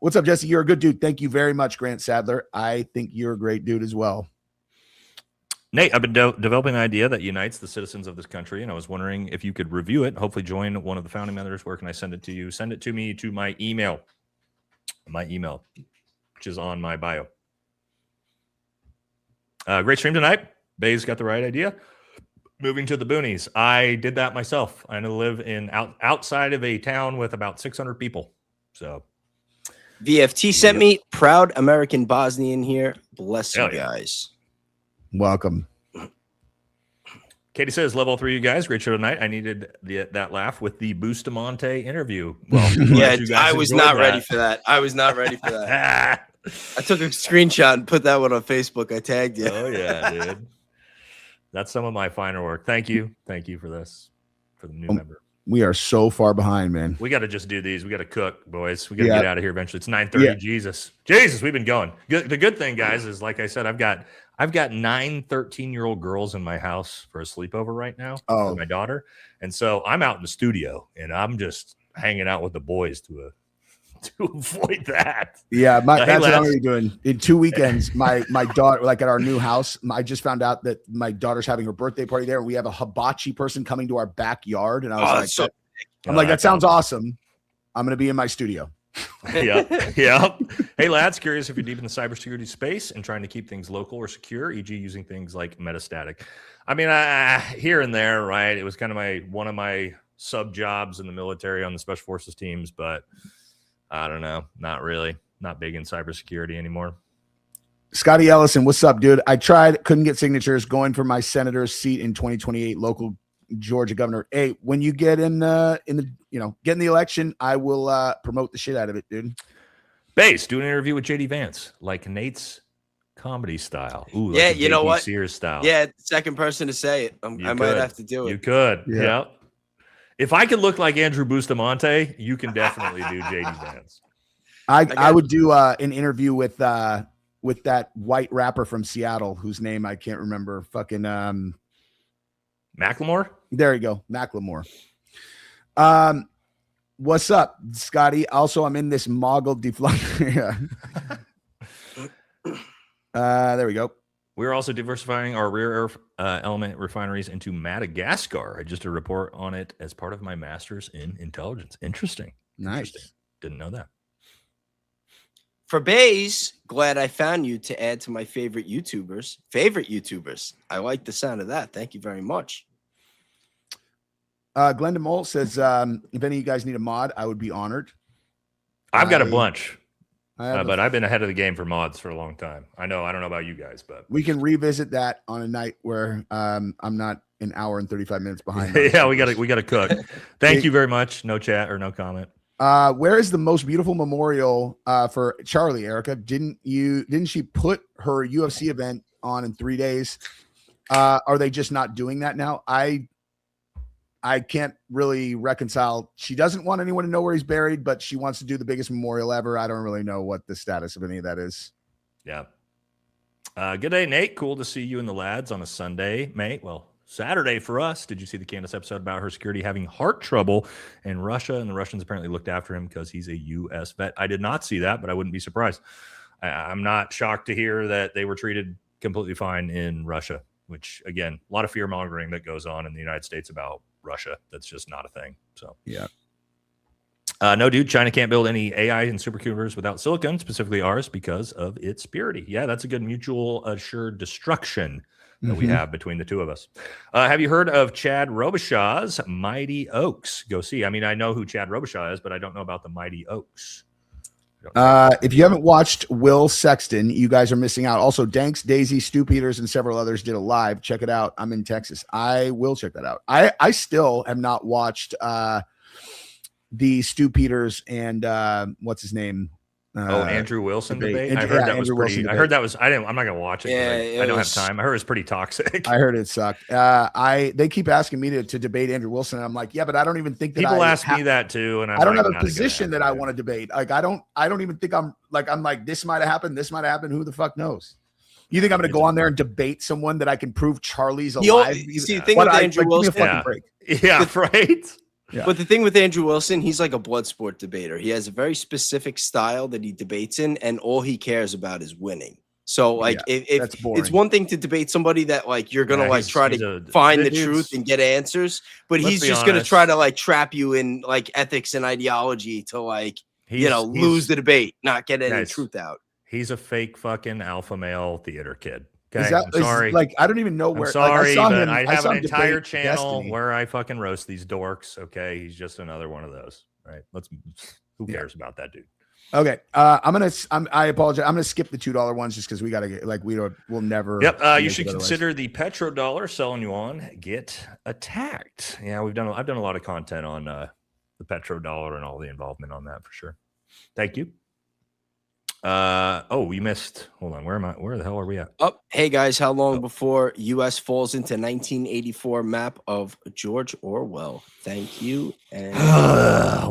What's up, Jesse? You're a good dude. Thank you very much, Grant Sadler. I think you're a great dude as well. Nate, I've been developing an idea that unites the citizens of this country, and I was wondering if you could review it. Hopefully, join one of the founding members. Where can I send it to you? Send it to me to my email, which is on my bio. Great stream tonight. Bayes got the right idea. Moving to the boonies. I did that myself. I live outside of a town with about 600 people. So VFT sent me proud American Bosnian here. Bless you guys. Welcome. Katie says, level 3, you guys. Great show tonight. I needed that laugh with the Bustamante interview. Well, yeah, I was not ready for that. I was not ready for that. I took a screenshot and put that one on Facebook. I tagged you. Oh, yeah, dude. That's some of my finer work. Thank you. Thank you for this, for the new member. We are so far behind, man. We got to just do these. We got to cook, boys. We got to get out of here eventually. It's 9:30. Jesus, we've been going. The good thing, guys, is like I said, I've got 9 13-year-old girls in my house for a sleepover right now. For my daughter, and so I'm out in the studio and I'm just hanging out with the boys to avoid that. Yeah, that's what I'm gonna be doing. In 2 weekends, my daughter, like at our new house, I just found out that my daughter's having her birthday party there. We have a hibachi person coming to our backyard, and I was like, that sounds awesome. I'm gonna be in my studio. Yeah. Hey, lads, curious if you're deep in the cybersecurity space and trying to keep things local or secure, e.g., using things like metastatic. I mean, here and there, right? It was kind of one of my sub jobs in the military on the special forces teams, but I don't know. Not really. Not big in cybersecurity anymore. Scotty Ellison, what's up, dude? I tried, couldn't get signatures. Going for my senator's seat in 2028, local Georgia governor. Hey, when you get in the election, I will promote the shit out of it, dude. Bayes, do an interview with JD Vance, like Nate's comedy style. Ooh, yeah, like you know what? Sears style. Yeah, second person to say it. I might have to do it. You could. Yeah. If I could look like Andrew Bustamante, you can definitely do JD Vance. I would do an interview with that white rapper from Seattle whose name I can't remember. Fucking Macklemore. There you go, Macklemore. What's up, Scotty? Also, I'm in this Moggle deflux. There we go. We're also diversifying our rare earth element refineries into Madagascar. I just did a report on it as part of my master's in intelligence. Interesting. Nice. Didn't know that. For Bayes, glad I found you to add to my favorite YouTubers. I like the sound of that. Thank you very much. Glenda Mole says, if any of you guys need a mod, I would be honored. I've got a bunch. But I've been ahead of the game for mods for a long time. I don't know about you guys, but we can revisit that on a night where I'm not an hour and 35 minutes behind. Yeah, we gotta cook. Thank you very much. No chat or no comment. Where is the most beautiful memorial for Charlie, Erica? Didn't she put her UFC event on in 3 days? Are they just not doing that now? I can't really reconcile. She doesn't want anyone to know where he's buried, but she wants to do the biggest memorial ever. I don't really know what the status of any of that is. Yeah. Good day, Nate. Cool to see you and the lads on a Sunday, mate. Well, Saturday for us. Did you see the Candace episode about her security having heart trouble in Russia? And the Russians apparently looked after him because he's a U.S. vet. I did not see that, but I wouldn't be surprised. I'm not shocked to hear that they were treated completely fine in Russia, which, again, a lot of fear mongering that goes on in the United States about Russia. That's just not a thing. So, yeah. No, dude, China can't build any AI and supercomputers without silicon, specifically ours, because of its purity. Yeah, that's a good mutual assured destruction that we have between the two of us. Have you heard of Chad Robichaux's Mighty Oaks? Go see. I mean, I know who Chad Robichaud is, but I don't know about the Mighty Oaks. If you haven't watched Will Sexton, you guys are missing out. Also, Danks, Daisy, Stu Peters, and several others did a live. Check it out. I'm in Texas. I will check that out. I still have not watched the Stu Peters and what's his name? Andrew Wilson debate. I heard that was pretty. I heard that was. I'm not gonna watch it. Yeah, I don't have time. I heard it's pretty toxic. I heard it sucked. They keep asking me to debate Andrew Wilson, and I'm like, yeah, but I don't even think that people ask me that too, and I don't have a position that I want to debate. Like, I don't even think I'm like this might have happened. This might have happened. Who the fuck knows? You think I'm going to go on there and debate someone that I can prove Charlie's alive? See, the thing with Andrew Wilson, give me a fucking break. Yeah, right. Yeah. But the thing with Andrew Wilson, he's like a blood sport debater. He has a very specific style that he debates in, and all he cares about is winning. So, like, if it's one thing to debate somebody that, like, you're gonna try to find the truth and get answers, but he's just gonna try to like trap you in like ethics and ideology to like lose the debate, not get any truth out. He's a fake fucking alpha male theater kid. Okay, I'm sorry. Like, I don't even know where. I'm sorry, like, but I have an entire debate channel Destiny. where I fucking roast these dorks. Okay, he's just another one of those. Right? Who cares about that dude? Okay, I apologize. I'm gonna skip the $2 ones just because we gotta get we'll never. Yep. You should consider the petrodollar selling you on get attacked. Yeah, I've done a lot of content on the petrodollar and all the involvement on that for sure. Thank you. You missed. Hold on. Where the hell are we at? Hey guys, how long before US falls into 1984 map of George Orwell? Thank you. And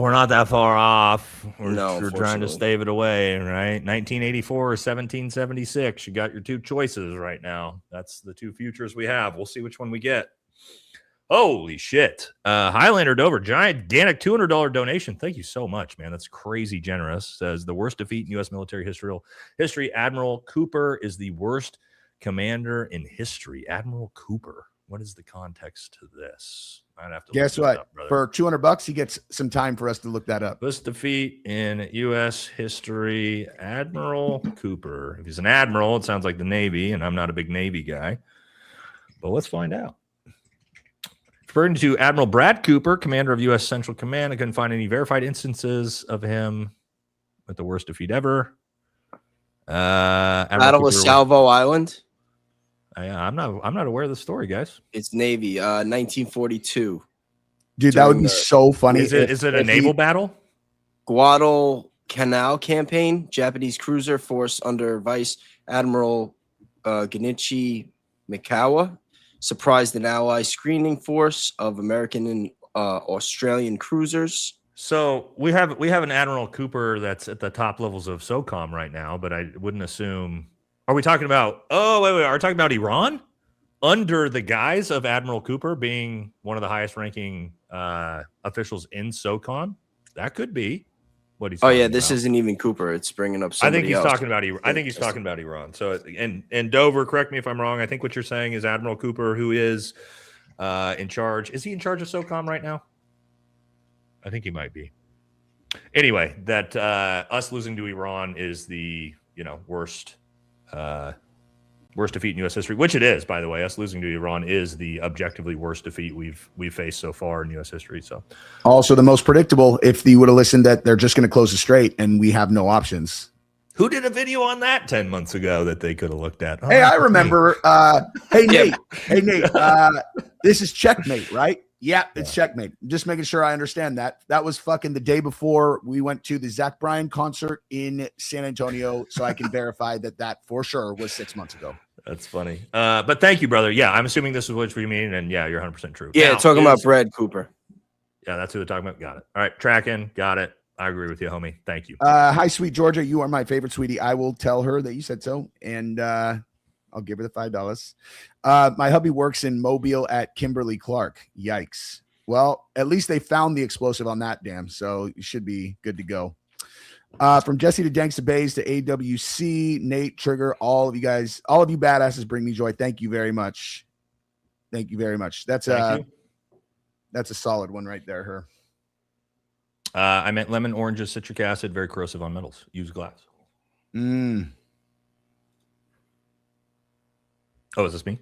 we're not that far off. We're trying to stave it away, right? 1984 or 1776. You got your two choices right now. That's the two futures we have. We'll see which one we get. Holy shit. Highlander Dover, gigantic $200 donation. Thank you so much, man. That's crazy generous. Says the worst defeat in U.S. military history. Admiral Cooper is the worst commander in history. Admiral Cooper. What is the context to this? I'd have to guess what? Up, for $200, he gets some time for us to look that up. Worst defeat in U.S. history. Admiral Cooper. If he's an admiral, it sounds like the Navy, and I'm not a big Navy guy. But let's find out. Referring to Admiral Brad Cooper, commander of U.S. Central Command, I couldn't find any verified instances of him with the worst defeat ever. Battle of Salvo Island. I'm not aware of the story, guys. It's Navy, 1942. Dude, that would be so funny. Is it a naval battle? Guadalcanal campaign. Japanese cruiser force under Vice Admiral Genichi Mikawa surprised an ally screening force of American and Australian cruisers. So we have an Admiral Cooper that's at the top levels of SOCOM right now, but I wouldn't assume. Are we talking about? Oh, wait. Are we talking about Iran under the guise of Admiral Cooper being one of the highest ranking officials in SOCOM? That could be what he's. This isn't even Cooper. It's bringing up somebody I think he's else. talking about Iran. I think he's talking about Iran. So and Dover, correct me if I'm wrong. I think what you're saying is Admiral Cooper, who is in charge. Is he in charge of SOCOM right now? I think he might be. Anyway, that us losing to Iran is the worst defeat in U.S. history, which it is, by the way. Us losing to Iran is the objectively worst defeat we've faced so far in U.S. history. So, also the most predictable. If you would have listened, that they're just going to close the strait and we have no options. Who did a video on that 10 months ago that they could have looked at? Hey, I remember. Hey Nate. This is checkmate, right? Yeah, it's checkmate. Just making sure I understand that. That was fucking the day before we went to the Zach Bryan concert in San Antonio, so I can verify that for sure was 6 months ago. That's funny. But thank you, brother. Yeah, I'm assuming this is what you mean, and yeah, you're 100% true. Yeah, Now, talking about Brad Cooper. Yeah, that's who they're talking about. Got it. All right, tracking. Got it. I agree with you, homie. Thank you. Hi, sweet Georgia. You are my favorite, sweetie. I will tell her that you said so, and I'll give her the $5. My hubby works in Mobile at Kimberly Clark. Yikes. Well, at least they found the explosive on that dam, so you should be good to go. From Jesse to Danks to Bays to AWC, Nate, Trigger, all of you guys, all of you badasses bring me joy. Thank you very much. Thank you very much. That's a solid one right there, her. I meant lemon, oranges, citric acid, very corrosive on metals. Use glass. Oh, is this me?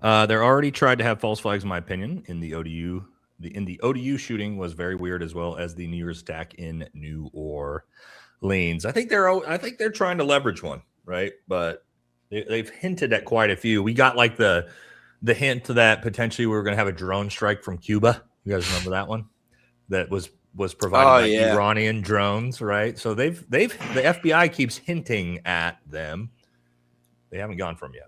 They're already tried to have false flags, in my opinion, in the ODU. The ODU shooting was very weird, as well as the New Year's attack in New Orleans. I think they're trying to leverage one, right? But they've hinted at quite a few. We got like the hint that potentially we were going to have a drone strike from Cuba. You guys remember that one? That was provided by Iranian drones, right? So the FBI keeps hinting at them. They haven't gone from yet.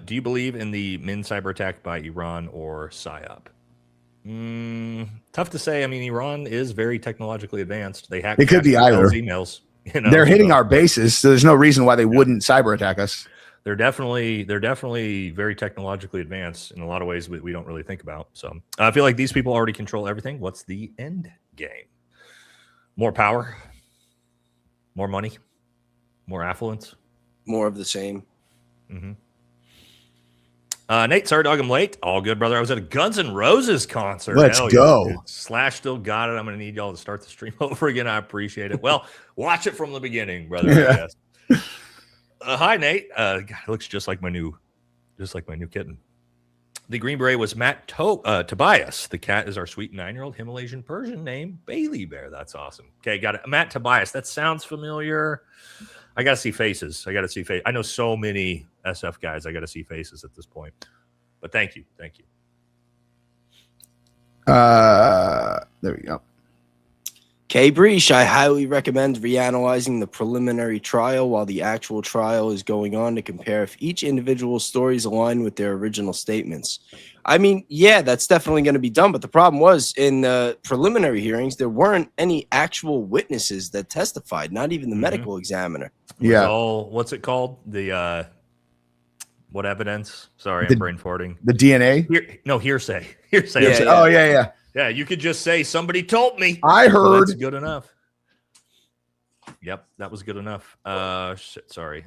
Do you believe in the Min cyber attack by Iran or PSYOP? Tough to say. I mean, Iran is very technologically advanced. They hack. It could be either. Emails. You know, they're hitting our bases, so there's no reason why they wouldn't cyber attack us. They're definitely very technologically advanced in a lot of ways we don't really think about. So I feel like these people already control everything. What's the end game? More power, more money, more affluence, more of the same. Mm-hmm. Nate, sorry, dog, I'm late. All good, brother. I was at a Guns N' Roses concert. Let's go. Yeah, Slash still got it. I'm going to need y'all to start the stream over again. I appreciate it. Well, watch it from the beginning, brother. Yeah. Yes. Hi, Nate. God, it looks just like my new kitten. The Green Beret was Matt Tobias. The cat is our sweet 9-year-old Himalayan Persian named Bailey Bear. That's awesome. Okay, got it. Matt Tobias. That sounds familiar. I got to see faces. I know so many SF guys. I got to see faces at this point. But thank you. There we go. K. Breach, I highly recommend reanalyzing the preliminary trial while the actual trial is going on to compare if each individual stories align with their original statements. I mean, yeah, that's definitely going to be done. But the problem was in the preliminary hearings, there weren't any actual witnesses that testified, not even the medical examiner. Yeah. What's it called? The what evidence? Sorry, I'm brain farting. The DNA? Hearsay. Yeah. Oh, yeah. Yeah, you could just say somebody told me. I heard. Well, that's good enough. Yep, that was good enough. Shit, sorry.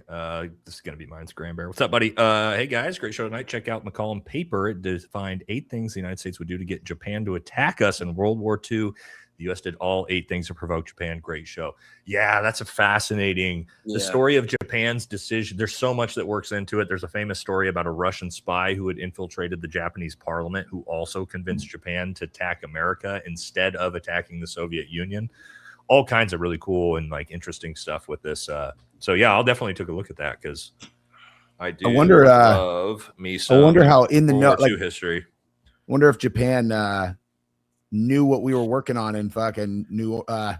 This is gonna be mine, Scram Bear. What's up, buddy? Hey guys, great show tonight. Check out McCollum paper. It defined 8 things the United States would do to get Japan to attack us in World War II. The U.S. did all 8 things to provoke Japan. Great show. Yeah, that's a fascinating. The story of Japan's decision. There's so much that works into it. There's a famous story about a Russian spy who had infiltrated the Japanese parliament, who also convinced Japan to attack America instead of attacking the Soviet Union. All kinds of really cool and like interesting stuff with this. So yeah, I'll definitely take a look at that because I do. I wonder. Love me some. I wonder how in the World War II history. Wonder if Japan knew what we were working on and fucking knew. I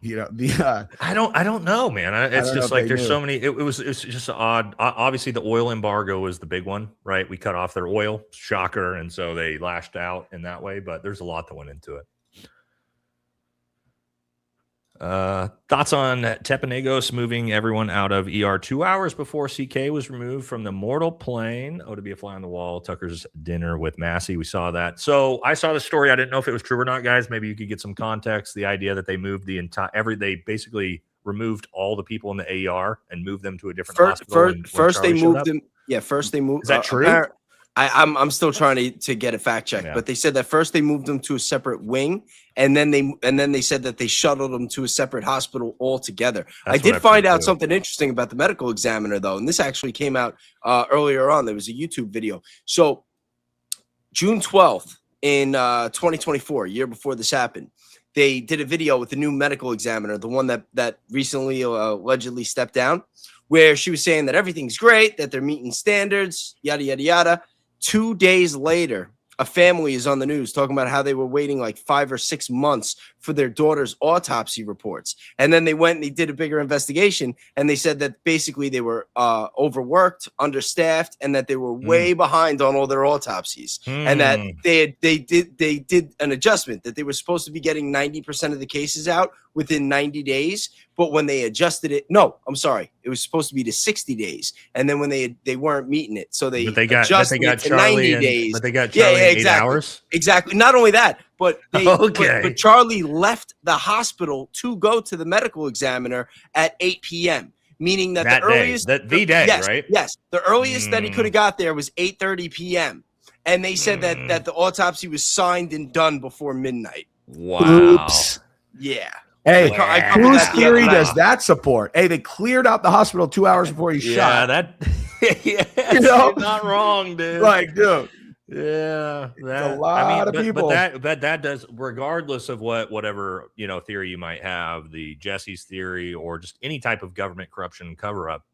don't know, man. It's just like there's so many. It's just odd. Obviously, the oil embargo was the big one, right? We cut off their oil, shocker, and so they lashed out in that way. But there's a lot that went into it. Thoughts on Tepanegos moving everyone out of ER 2 hours before CK was removed from the mortal plane? Oh, to be a fly on the wall. Tucker's dinner with Massey. We saw that. So I saw the story. I didn't know if it was true or not, guys. Maybe you could get some context. The idea that they moved they basically removed all the people in the AR and moved them to a different hospital. First they moved them. Yeah, first they moved. Is that true? I'm still trying to get a fact check, but they said that first they moved them to a separate wing, and then they said that they shuttled them to a separate hospital altogether. I did find out something interesting about the medical examiner though, and this actually came out earlier on. There was a YouTube video. So June 12th in 2024, a year before this happened, they did a video with the new medical examiner, the one that recently allegedly stepped down, where she was saying that everything's great, that they're meeting standards, yada yada yada. 2 days later, a family is on the news talking about how they were waiting like 5 or 6 months for their daughter's autopsy reports. And then they went and they did a bigger investigation, and they said that basically they were overworked, understaffed, and that they were way behind on all their autopsies. And that they did an adjustment that they were supposed to be getting 90% of the cases out within 90 days. But when they adjusted it, no, I'm sorry, it was supposed to be to 60 days. And then when they weren't meeting it, so they adjusted it to Charlie 90 days. But they got Charlie in 8 exactly. hours. Exactly. Not only that, but but Charlie left the hospital to go to the medical examiner at 8 p.m. Meaning that the earliest right? Yes, the earliest that he could have got there was 8:30 p.m. And they said that the autopsy was signed and done before midnight. Wow. Oops. Yeah. Hey, whose theory does does that support? Hey, they cleared out the hospital 2 hours before he shot. Yeah, you know, you're not wrong, dude. Like, dude. Yeah, a lot of people. But that does, regardless of whatever theory you might have, the Jesse's theory or just any type of government corruption cover up,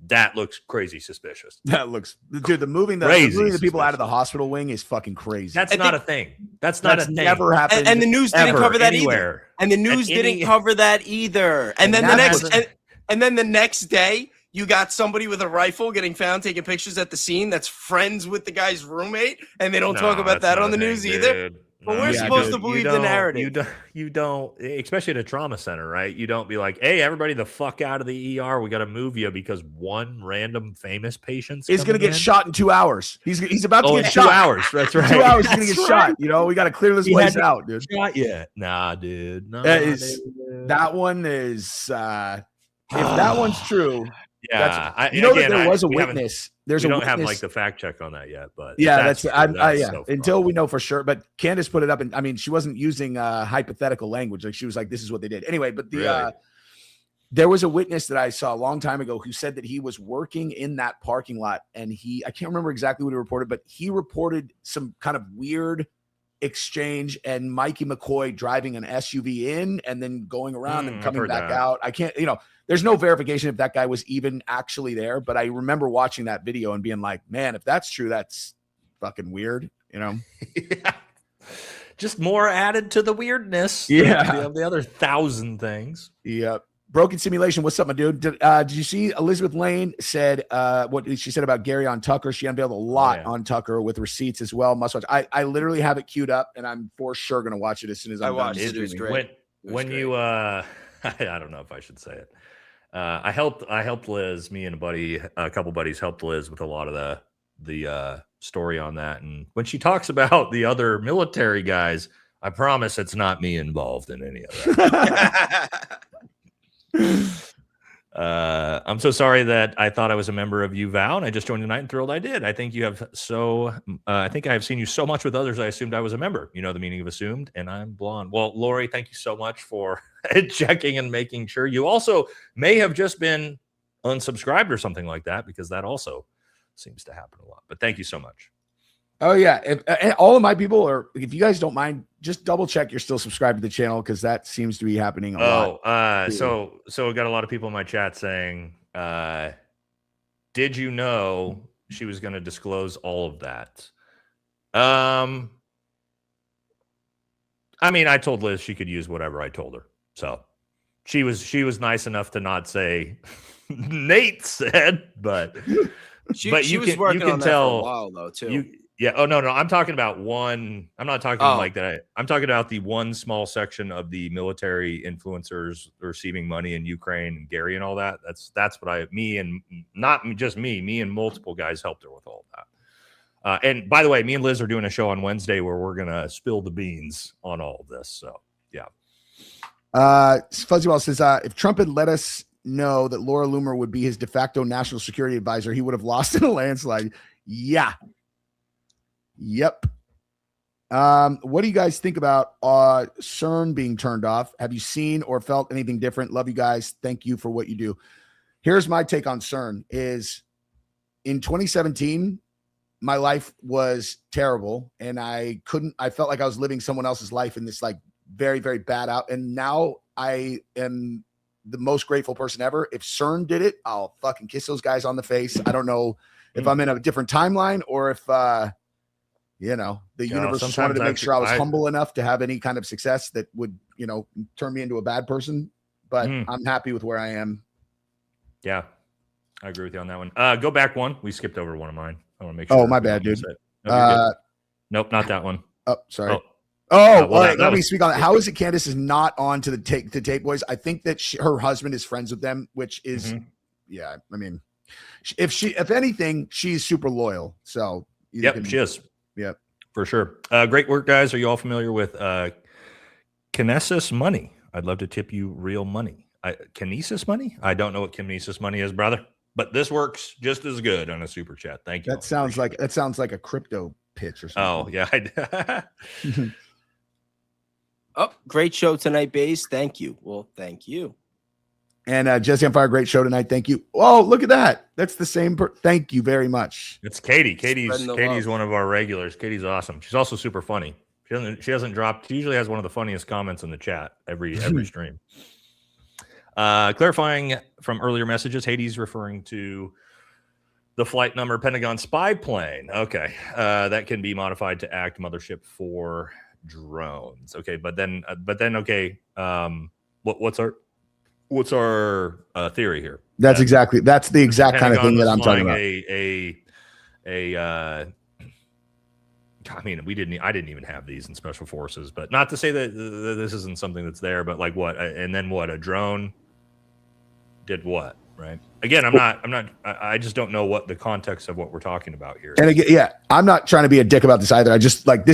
that looks crazy suspicious. That looks, dude. The moving the people out of the hospital wing is fucking crazy. That's not a thing. That's not a thing. Never happened. And the news didn't cover that anywhere. either. And the news didn't cover that either. And then the next day, you got somebody with a rifle getting found taking pictures at the scene that's friends with the guy's roommate, and they don't talk about that on the news either. But we're supposed to believe the narrative. You don't, especially at a trauma center, right? You don't be like, hey, everybody the fuck out of the ER. We got to move you because one random famous patient is going to get shot in 2 hours. He's about to get shot. 2 hours. That's right. 2 hours, he's going to get shot. We got to clear this place out, dude. Shot yet? Nah, dude. That one is, if that one's true. Yeah, that there was a witness. We don't have like the fact check on that yet, but yeah, until we know for sure. But Candace put it up, and I mean, she wasn't using hypothetical language. Like she was like, "This is what they did." Anyway, but there was a witness that I saw a long time ago who said that he was working in that parking lot, and I can't remember exactly what he reported, but he reported some kind of weird exchange and Mikey McCoy driving an SUV in and then going around and coming back out. I can't, there's no verification if that guy was even actually there, but I remember watching that video and being like, man, if that's true, that's fucking weird, Yeah. Just more added to the weirdness. Yeah. Of the other 1,000 things. Yep. Broken Simulation. What's up, my dude? Did you see Elizabeth Lane said what she said about Gary on Tucker? She unveiled a lot on Tucker with receipts as well. Must watch. I literally have it queued up, and I'm for sure going to watch it as soon as I'm done. It was great. When you I don't know if I should say it. I helped Liz. Me and a couple buddies helped Liz with a lot of the story on that. And when she talks about the other military guys, I promise it's not me involved in any of that. I'm so sorry that I thought I was a member of UVal and I just joined tonight and thrilled I did. I think you have I think I have seen you so much with others I assumed I was a member. You know the meaning of assumed, and I'm blonde. Well, Lori, thank you so much for checking and making sure. You also may have just been unsubscribed or something like that, because that also seems to happen a lot. But thank you so much. Oh yeah, if all of my people, or if you guys don't mind, just double check you're still subscribed to the channel, because that seems to be happening a lot. So we got a lot of people in my chat saying, did you know she was going to disclose all of that? I mean, I told Liz she could use whatever I told her, so she was nice enough to not say Nate said, but she was working on that for a while though too. Yeah. Oh, no. I'm talking about one. I'm not talking like that. I'm talking about the one small section of the military influencers receiving money in Ukraine and Gary and all that. That's what me and not just me and multiple guys helped her with all that. And by the way, me and Liz are doing a show on Wednesday where we're going to spill the beans on all of this. So, yeah. Fuzzyball says, if Trump had let us know that Laura Loomer would be his de facto national security advisor, he would have lost in a landslide. Yeah. Yep. What do you guys think about CERN being turned off? Have you seen or felt anything different? Love you guys. Thank you for what you do. Here's my take on CERN is in 2017, my life was terrible and I felt like I was living someone else's life in this like very, very bad out. And now I am the most grateful person ever. If CERN did it, I'll fucking kiss those guys on the face. I don't know if I'm in a different timeline or if, you know, the universe just wanted to make sure I was humble enough to have any kind of success that would, you know, turn me into a bad person. But I'm happy with where I am. Yeah, I agree with you on that one. Go back one. We skipped over one of mine. I want to make sure. Oh, my bad, dude. Nope, not that one. Oh, sorry. Well, let me speak on that. How is it Candace is not on to the Tape Boys? I think that her husband is friends with them, which is, yeah, I mean, if anything, she's super loyal. So, she is. Yep. For sure. Great work, guys. Are you all familiar with Kinesis money? I'd love to tip you real money. Kinesis money? I don't know what Kinesis money is, brother, but this works just as good on a super chat. Thank you. That sounds like a crypto pitch or something. Oh, yeah. Oh, great show tonight, Bays. Thank you. Well, thank you. And Jesse on Fire, great show tonight. Thank you. Oh, look at that. That's the same. Thank you very much. It's Katie. Katie's one of our regulars. Katie's awesome. She's also super funny. She hasn't dropped. She usually has one of the funniest comments in the chat every stream. Clarifying from earlier messages, Hades referring to the flight number Pentagon spy plane. Okay, that can be modified to act mothership for drones. Okay, but then okay. What's our theory here? That's the exact kind of thing that I'm talking about. I mean, I didn't even have these in special forces, but not to say that this isn't something that's there, but like what, and then what, a drone did what, right? Again, I just don't know what the context of what we're talking about here. And again, yeah, I'm not trying to be a dick about this either. I just like,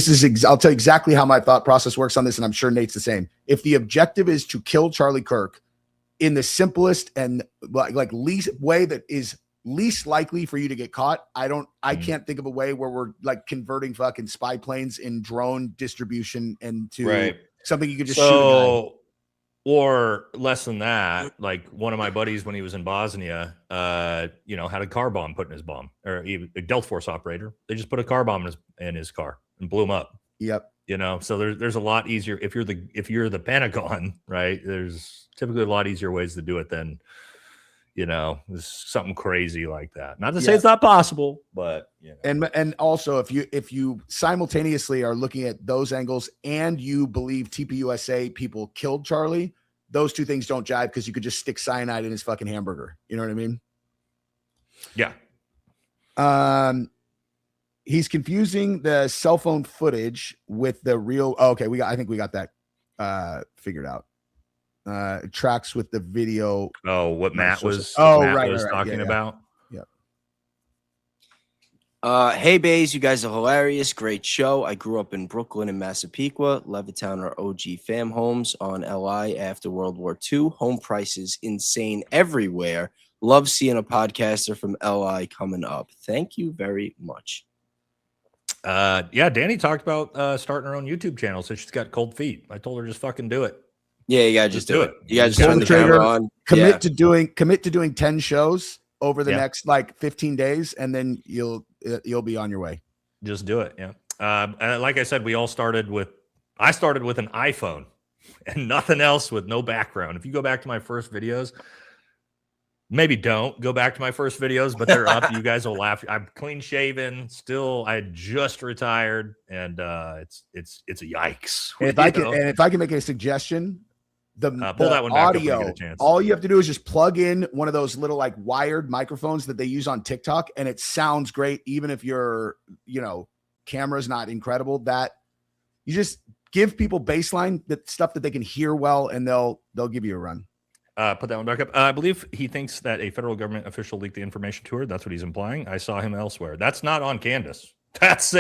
I'll tell you exactly how my thought process works on this. And I'm sure Nate's the same. If the objective is to kill Charlie Kirk in the simplest and like least way that is least likely for you to get caught, I can't think of a way where we're like converting fucking spy planes in drone distribution into something you could just shoot. Or less than that, like one of my buddies when he was in Bosnia, had a car bomb put in his bomb, or a Delta Force operator. They just put a car bomb in his car and blew him up. Yep. So there's a lot easier if you're the Pentagon, right? There's typically a lot easier ways to do it than, there's something crazy like that. Not to say it's not possible, but and also if you simultaneously are looking at those angles and you believe TPUSA people killed Charlie, those two things don't jive because you could just stick cyanide in his fucking hamburger. You know what I mean? Yeah. He's confusing the cell phone footage with the real. Oh, okay, I think we got that figured out. It tracks with the video. Oh, what Matt was talking about. Yep. Hey, Bays, you guys are hilarious. Great show. I grew up in Brooklyn and Massapequa. Levittown are OG fam homes on LI after World War II. Home prices insane everywhere. Love seeing a podcaster from LI coming up. Thank you very much. Danny talked about starting her own YouTube channel, so she's got cold feet. I told her just fucking do it. Yeah, you gotta just do it. You gotta just turn the camera on. Commit to doing 10 shows over the next like 15 days, and then you'll be on your way. Just do it. Yeah. And like I said, I started with an iPhone and nothing else, with no background. If you go back to my first videos, maybe don't go back to my first videos, but they're up. You guys will laugh. I'm clean shaven still. I just retired, and it's a yikes. And if I can make a suggestion, pull that one back audio, up when you get a chance. All you have to do is just plug in one of those little like wired microphones that they use on TikTok, and it sounds great, even if your camera's not incredible. That you just give people baseline, that stuff that they can hear well, and they'll give you a run. Put that one back up. I believe he thinks that a federal government official leaked the information to her. That's what he's implying. I saw him elsewhere. That's not on Candace. That's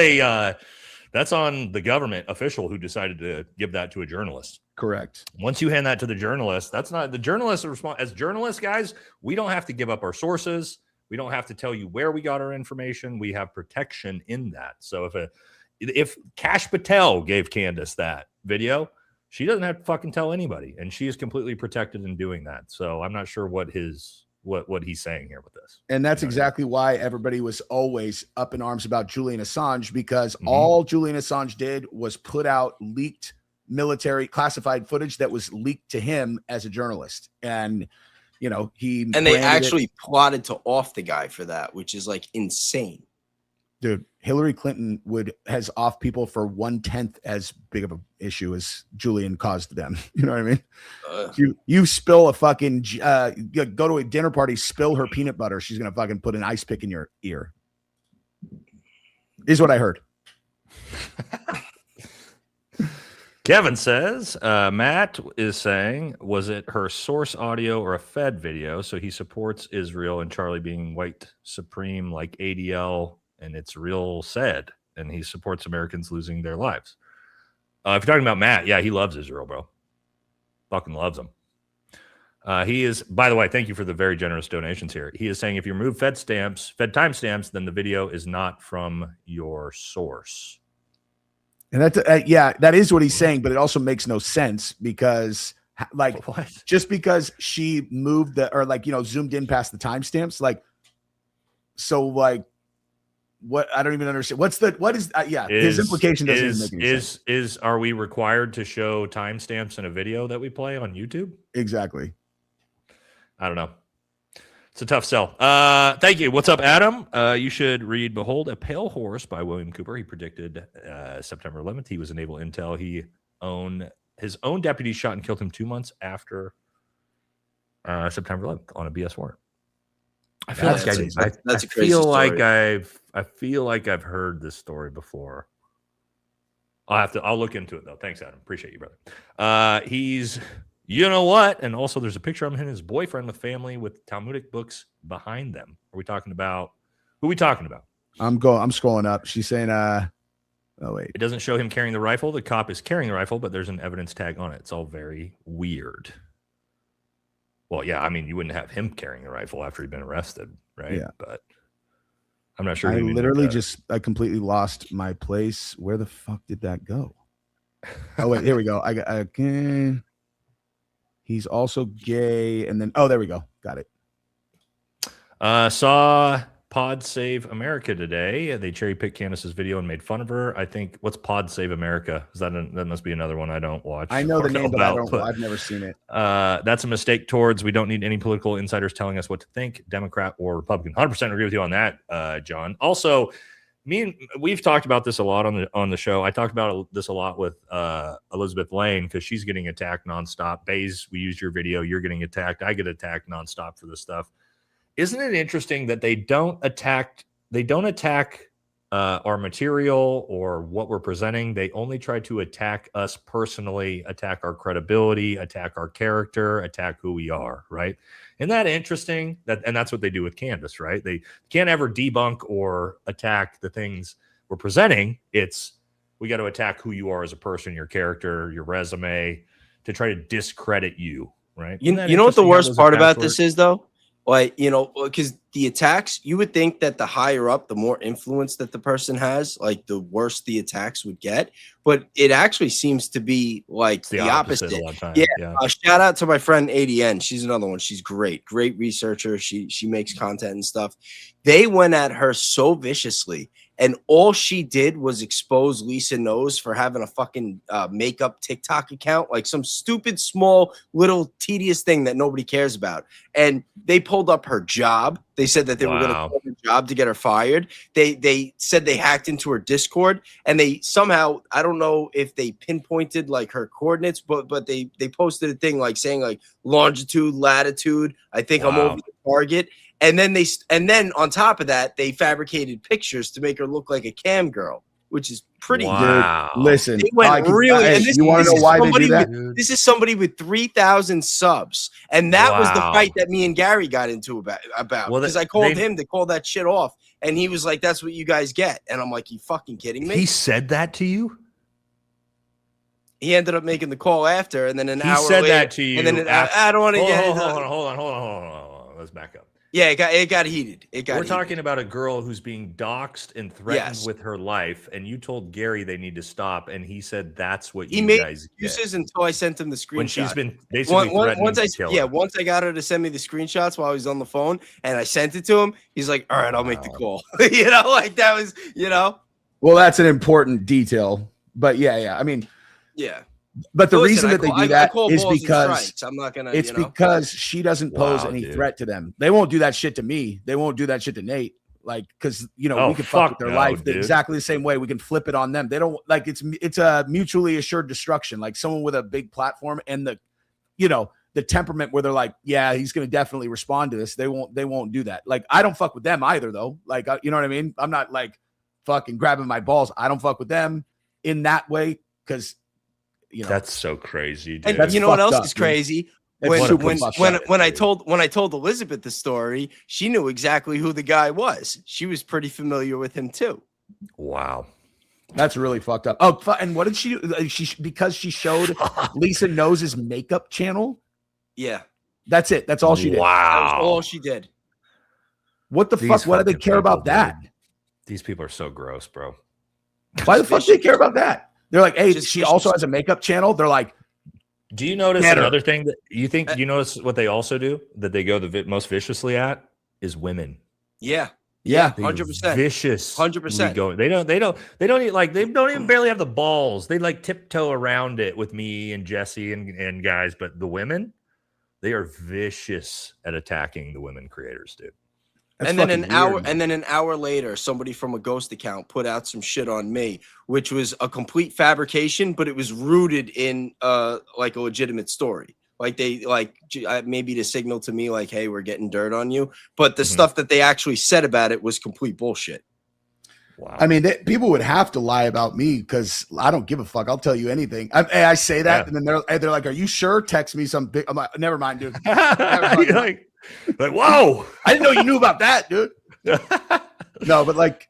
on the government official who decided to give that to a journalist. Correct. Once you hand that to the journalist, that's not the journalist. As journalists, guys, we don't have to give up our sources. We don't have to tell you where we got our information. We have protection in that. So if Kash Patel gave Candace that video, she doesn't have to fucking tell anybody, and she is completely protected in doing that. So I'm not sure what he's saying here with this. And that's exactly why everybody was always up in arms about Julian Assange, because all Julian Assange did was put out leaked military classified footage that was leaked to him as a journalist. And, they actually plotted to off the guy for that, which is like insane. Dude, Hillary Clinton has off people for 1/10 as big of an issue as Julian caused them. You know what I mean? You spill a fucking go to a dinner party, spill her peanut butter, she's gonna fucking put an ice pick in your ear. Is what I heard. Kevin says, Matt is saying, was it her source audio or a Fed video? So he supports Israel and Charlie being white supreme like ADL, and it's real sad. And he supports Americans losing their lives. If you're talking about Matt, yeah, he loves Israel, bro. Fucking loves them. He is, by the way, thank you for the very generous donations here. He is saying if you remove Fed timestamps, then the video is not from your source. And that's that is what he's saying, but it also makes no sense because like just because she moved zoomed in past the timestamps, like, so like what, I don't even understand. His implication doesn't even make any sense. Are we required to show timestamps in a video that we play on YouTube? Exactly. I don't know. It's a tough sell. Thank you. What's up, Adam? You should read Behold a Pale Horse by William Cooper. He predicted September 11th. He was in Naval Intel. His own deputy shot and killed him 2 months after September 11th on a BS warrant. I feel like I've heard this story before. I'll look into it though. Thanks, Adam. Appreciate you, brother. He's you know what? And also there's a picture of him and his boyfriend with family with Talmudic books behind them. Are we talking about who are we talking about? I'm scrolling up. She's saying oh wait. It doesn't show him carrying the rifle. The cop is carrying the rifle, but there's an evidence tag on it. It's all very weird. Well, yeah, I mean, you wouldn't have him carrying the rifle after he'd been arrested, right? Yeah. But I'm not sure. I completely lost my place. Where the fuck did that go? Oh wait, here we go. He's also gay, and then there we go. Got it. Saw Pod Save America today. They cherry picked Candace's video and made fun of her. I think what's Pod Save America? Is that must be another one I don't watch. I know the name, but I've never seen it. That's a mistake towards we don't need any political insiders telling us what to think, Democrat or Republican. 100% agree with you on that, John. Also, we've talked about this a lot on the show. I talked about this a lot with Elizabeth Lane because she's getting attacked nonstop. Bayes, we used your video. You're getting attacked. I get attacked nonstop for this stuff. Isn't it interesting that they don't attack our material or what we're presenting? They only try to attack us personally, attack our credibility, attack our character, attack who we are, right? Isn't that interesting? And that's what they do with Candace, right? They can't ever debunk or attack the things we're presenting. We got to attack who you are as a person, your character, your resume, to try to discredit you, right? You know what the worst part about this is, though? Like, because the attacks, you would think that the higher up, the more influence that the person has, like the worse the attacks would get. But it actually seems to be like the opposite. A lot of times. Yeah. Shout out to my friend ADN. She's another one. She's great researcher. She makes content and stuff. They went at her so viciously. And all she did was expose Lisa Knows for having a fucking makeup TikTok account, like some stupid, small, little tedious thing that nobody cares about. And they pulled up her job. They said that they were going to pull her job to get her fired. They said they hacked into her Discord, and they somehow, I don't know if they pinpointed like her coordinates, but they posted a thing like saying like longitude, latitude. I think I'm over the target. And then on top of that, they fabricated pictures to make her look like a cam girl, which is pretty good. Listen, they went really. You want to know why they do that? This is somebody with 3,000 subs, and that was the fight that me and Gary got into about. Because I called him to call that shit off, and he was like, "That's what you guys get," and I'm like, "You fucking kidding me?" He said that to you. He ended up making the call after, and then an hour later, he said that to you. And then I don't want to get. Hold on. Let's back up. Yeah, it got heated. We're talking about a girl who's being doxxed and threatened with her life, and you told Gary they need to stop, and he said that's what you guys get. He made excuses until I sent him the screenshot. When she's been basically threatening to kill her. Once I got her to send me the screenshots while I was on the phone, and I sent it to him, he's like, "All right, I'll make the call." Like that was, Well, that's an important detail, but yeah. I mean, yeah. But the reason that they do that is because I'm not gonna. It's because she doesn't pose any threat to them. They won't do that shit to me. They won't do that shit to Nate. Like, because we can fuck fuck with their no, life dude. exactly the same way. We can flip it on them. They don't like it's a mutually assured destruction. Like someone with a big platform and the temperament where they're like, yeah, he's going to definitely respond to this. They won't do that. Like, I don't fuck with them either, though. Like, you know what I mean? I'm not like fucking grabbing my balls. I don't fuck with them in that way because, that's so crazy, dude. And you know what else up, is crazy? dude. When I told Elizabeth the story, she knew exactly who the guy was. She was pretty familiar with him too. Wow. That's really fucked up. Oh, and what did she do? Because she showed Lisa Knows' makeup channel. Yeah. That's it. That's all she did. That was all she did. What the fuck? Why do they care about that? These people are so gross, bro. Why the fuck do they care about that? They're like, hey, she also has a makeup channel. They're like, do you notice another thing that you notice what they also do that they go the most viciously at is women. Yeah. Yeah, 100%. Vicious. 100%. They don't even barely have the balls. They like tiptoe around it with me and Jesse and guys, but the women, they are vicious at attacking the women creators, dude. And then an hour later, somebody from a ghost account put out some shit on me, which was a complete fabrication, but it was rooted in like a legitimate story. Like they maybe to signal to me like, hey, we're getting dirt on you. But the stuff that they actually said about it was complete bullshit. Wow. I mean, people would have to lie about me because I don't give a fuck. I'll tell you anything. I say that, and then they're like, "Are you sure?" Text me some big. I'm like, never mind, dude. like, whoa! I didn't know you knew about that, dude. No, but like,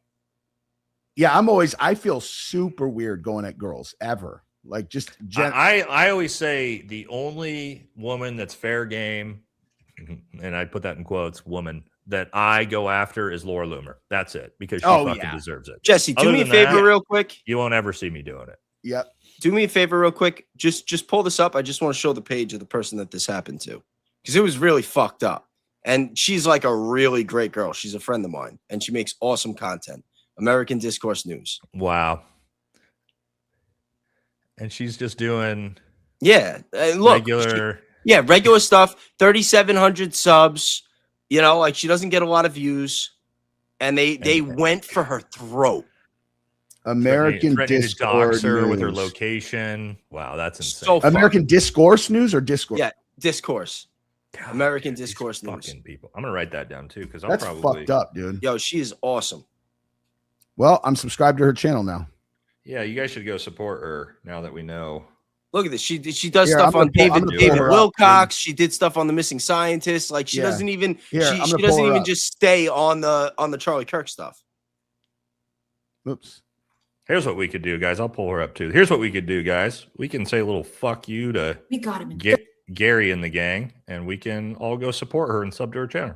yeah, I feel super weird going at girls ever. Like, just I always say the only woman that's fair game, and I put that in quotes, woman that I go after is Laura Loomer. That's it, because she fucking deserves it. Jesse, do me a favor real quick. You won't ever see me doing it. Yep. Do me a favor real quick. Just pull this up. I just want to show the page of the person that this happened to, because it was really fucked up. And she's like a really great girl. She's a friend of mine, and she makes awesome content. American Discourse News. Wow. And she's just doing regular stuff. 3,700 subs. You know, like she doesn't get a lot of views, and they went for her throat. American Discourse News with her News. location. Wow, that's insane. So American Discourse News or Discourse? Yeah, Discourse. American Discourse News. Fucking people. I'm gonna write that down too because That's fucked up, dude. Yo, she is awesome. Well, I'm subscribed to her channel now. Yeah, you guys should go support her now that we know. Look at this. She does stuff on David Wilcox. She did stuff on the Missing Scientist. Like she doesn't even she doesn't even just stay on the Charlie Kirk stuff. Oops. Here's what we could do, guys. I'll pull her up too. Here's what we could do, guys. We can say a little fuck you to Gary and the gang, and we can all go support her and sub to her channel.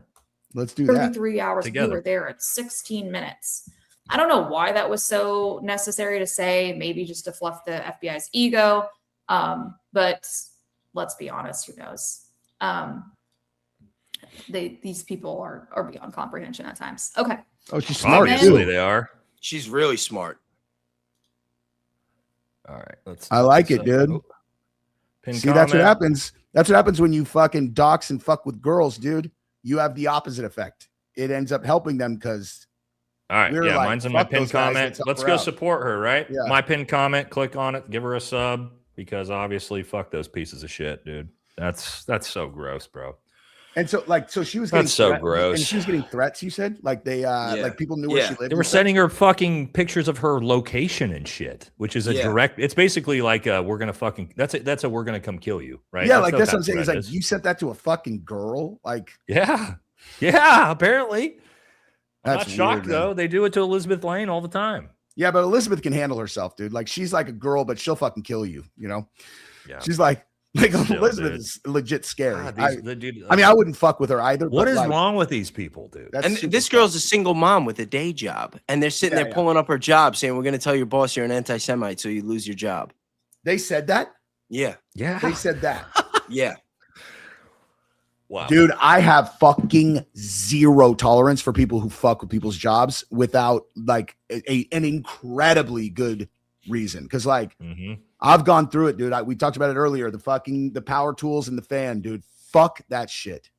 Let's do that. 33 hours together. we were there at 16 minutes. I don't know why that was so necessary to say, maybe just to fluff the FBI's ego. But let's be honest, who knows? These people are beyond comprehension at times. Okay. Oh, she's smart. Obviously, they are. She's really smart. All right, let's. I like it, dude. See, that's what happens. That's what happens when you fucking dox and fuck with girls, dude. You have the opposite effect. It ends up helping them because. All right, yeah, mine's in my pinned comment. Let's go support her, right? Yeah. My pinned comment, click on it, give her a sub, because obviously, fuck those pieces of shit, dude. That's so gross, bro. And so she was getting so gross. And she was getting threats, you said? Like they like people knew where she lived. They were sending her fucking pictures of her location and shit, which is a direct, it's basically like we're gonna fucking that's a we're gonna come kill you, right? Yeah, that's what I'm saying. It's like you sent that to a fucking girl. Like yeah, apparently. I'm not shocked though. They do it to Elizabeth Lane all the time. Yeah, but Elizabeth can handle herself, dude. Like she's like a girl, but she'll fucking kill you, you know? Yeah. She's like Elizabeth is legit scary. I mean, I wouldn't fuck with her either. What is wrong with these people, dude? And this girl's a single mom with a day job, and they're sitting there pulling up her job, saying, "We're going to tell your boss you're an anti-Semite, so you lose your job." They said that? Yeah. They said that. Yeah. Wow. Dude, I have fucking zero tolerance for people who fuck with people's jobs without like an incredibly good reason. Because like I've gone through it, dude. We talked about it earlier. The power tools and the fan, dude. Fuck that shit.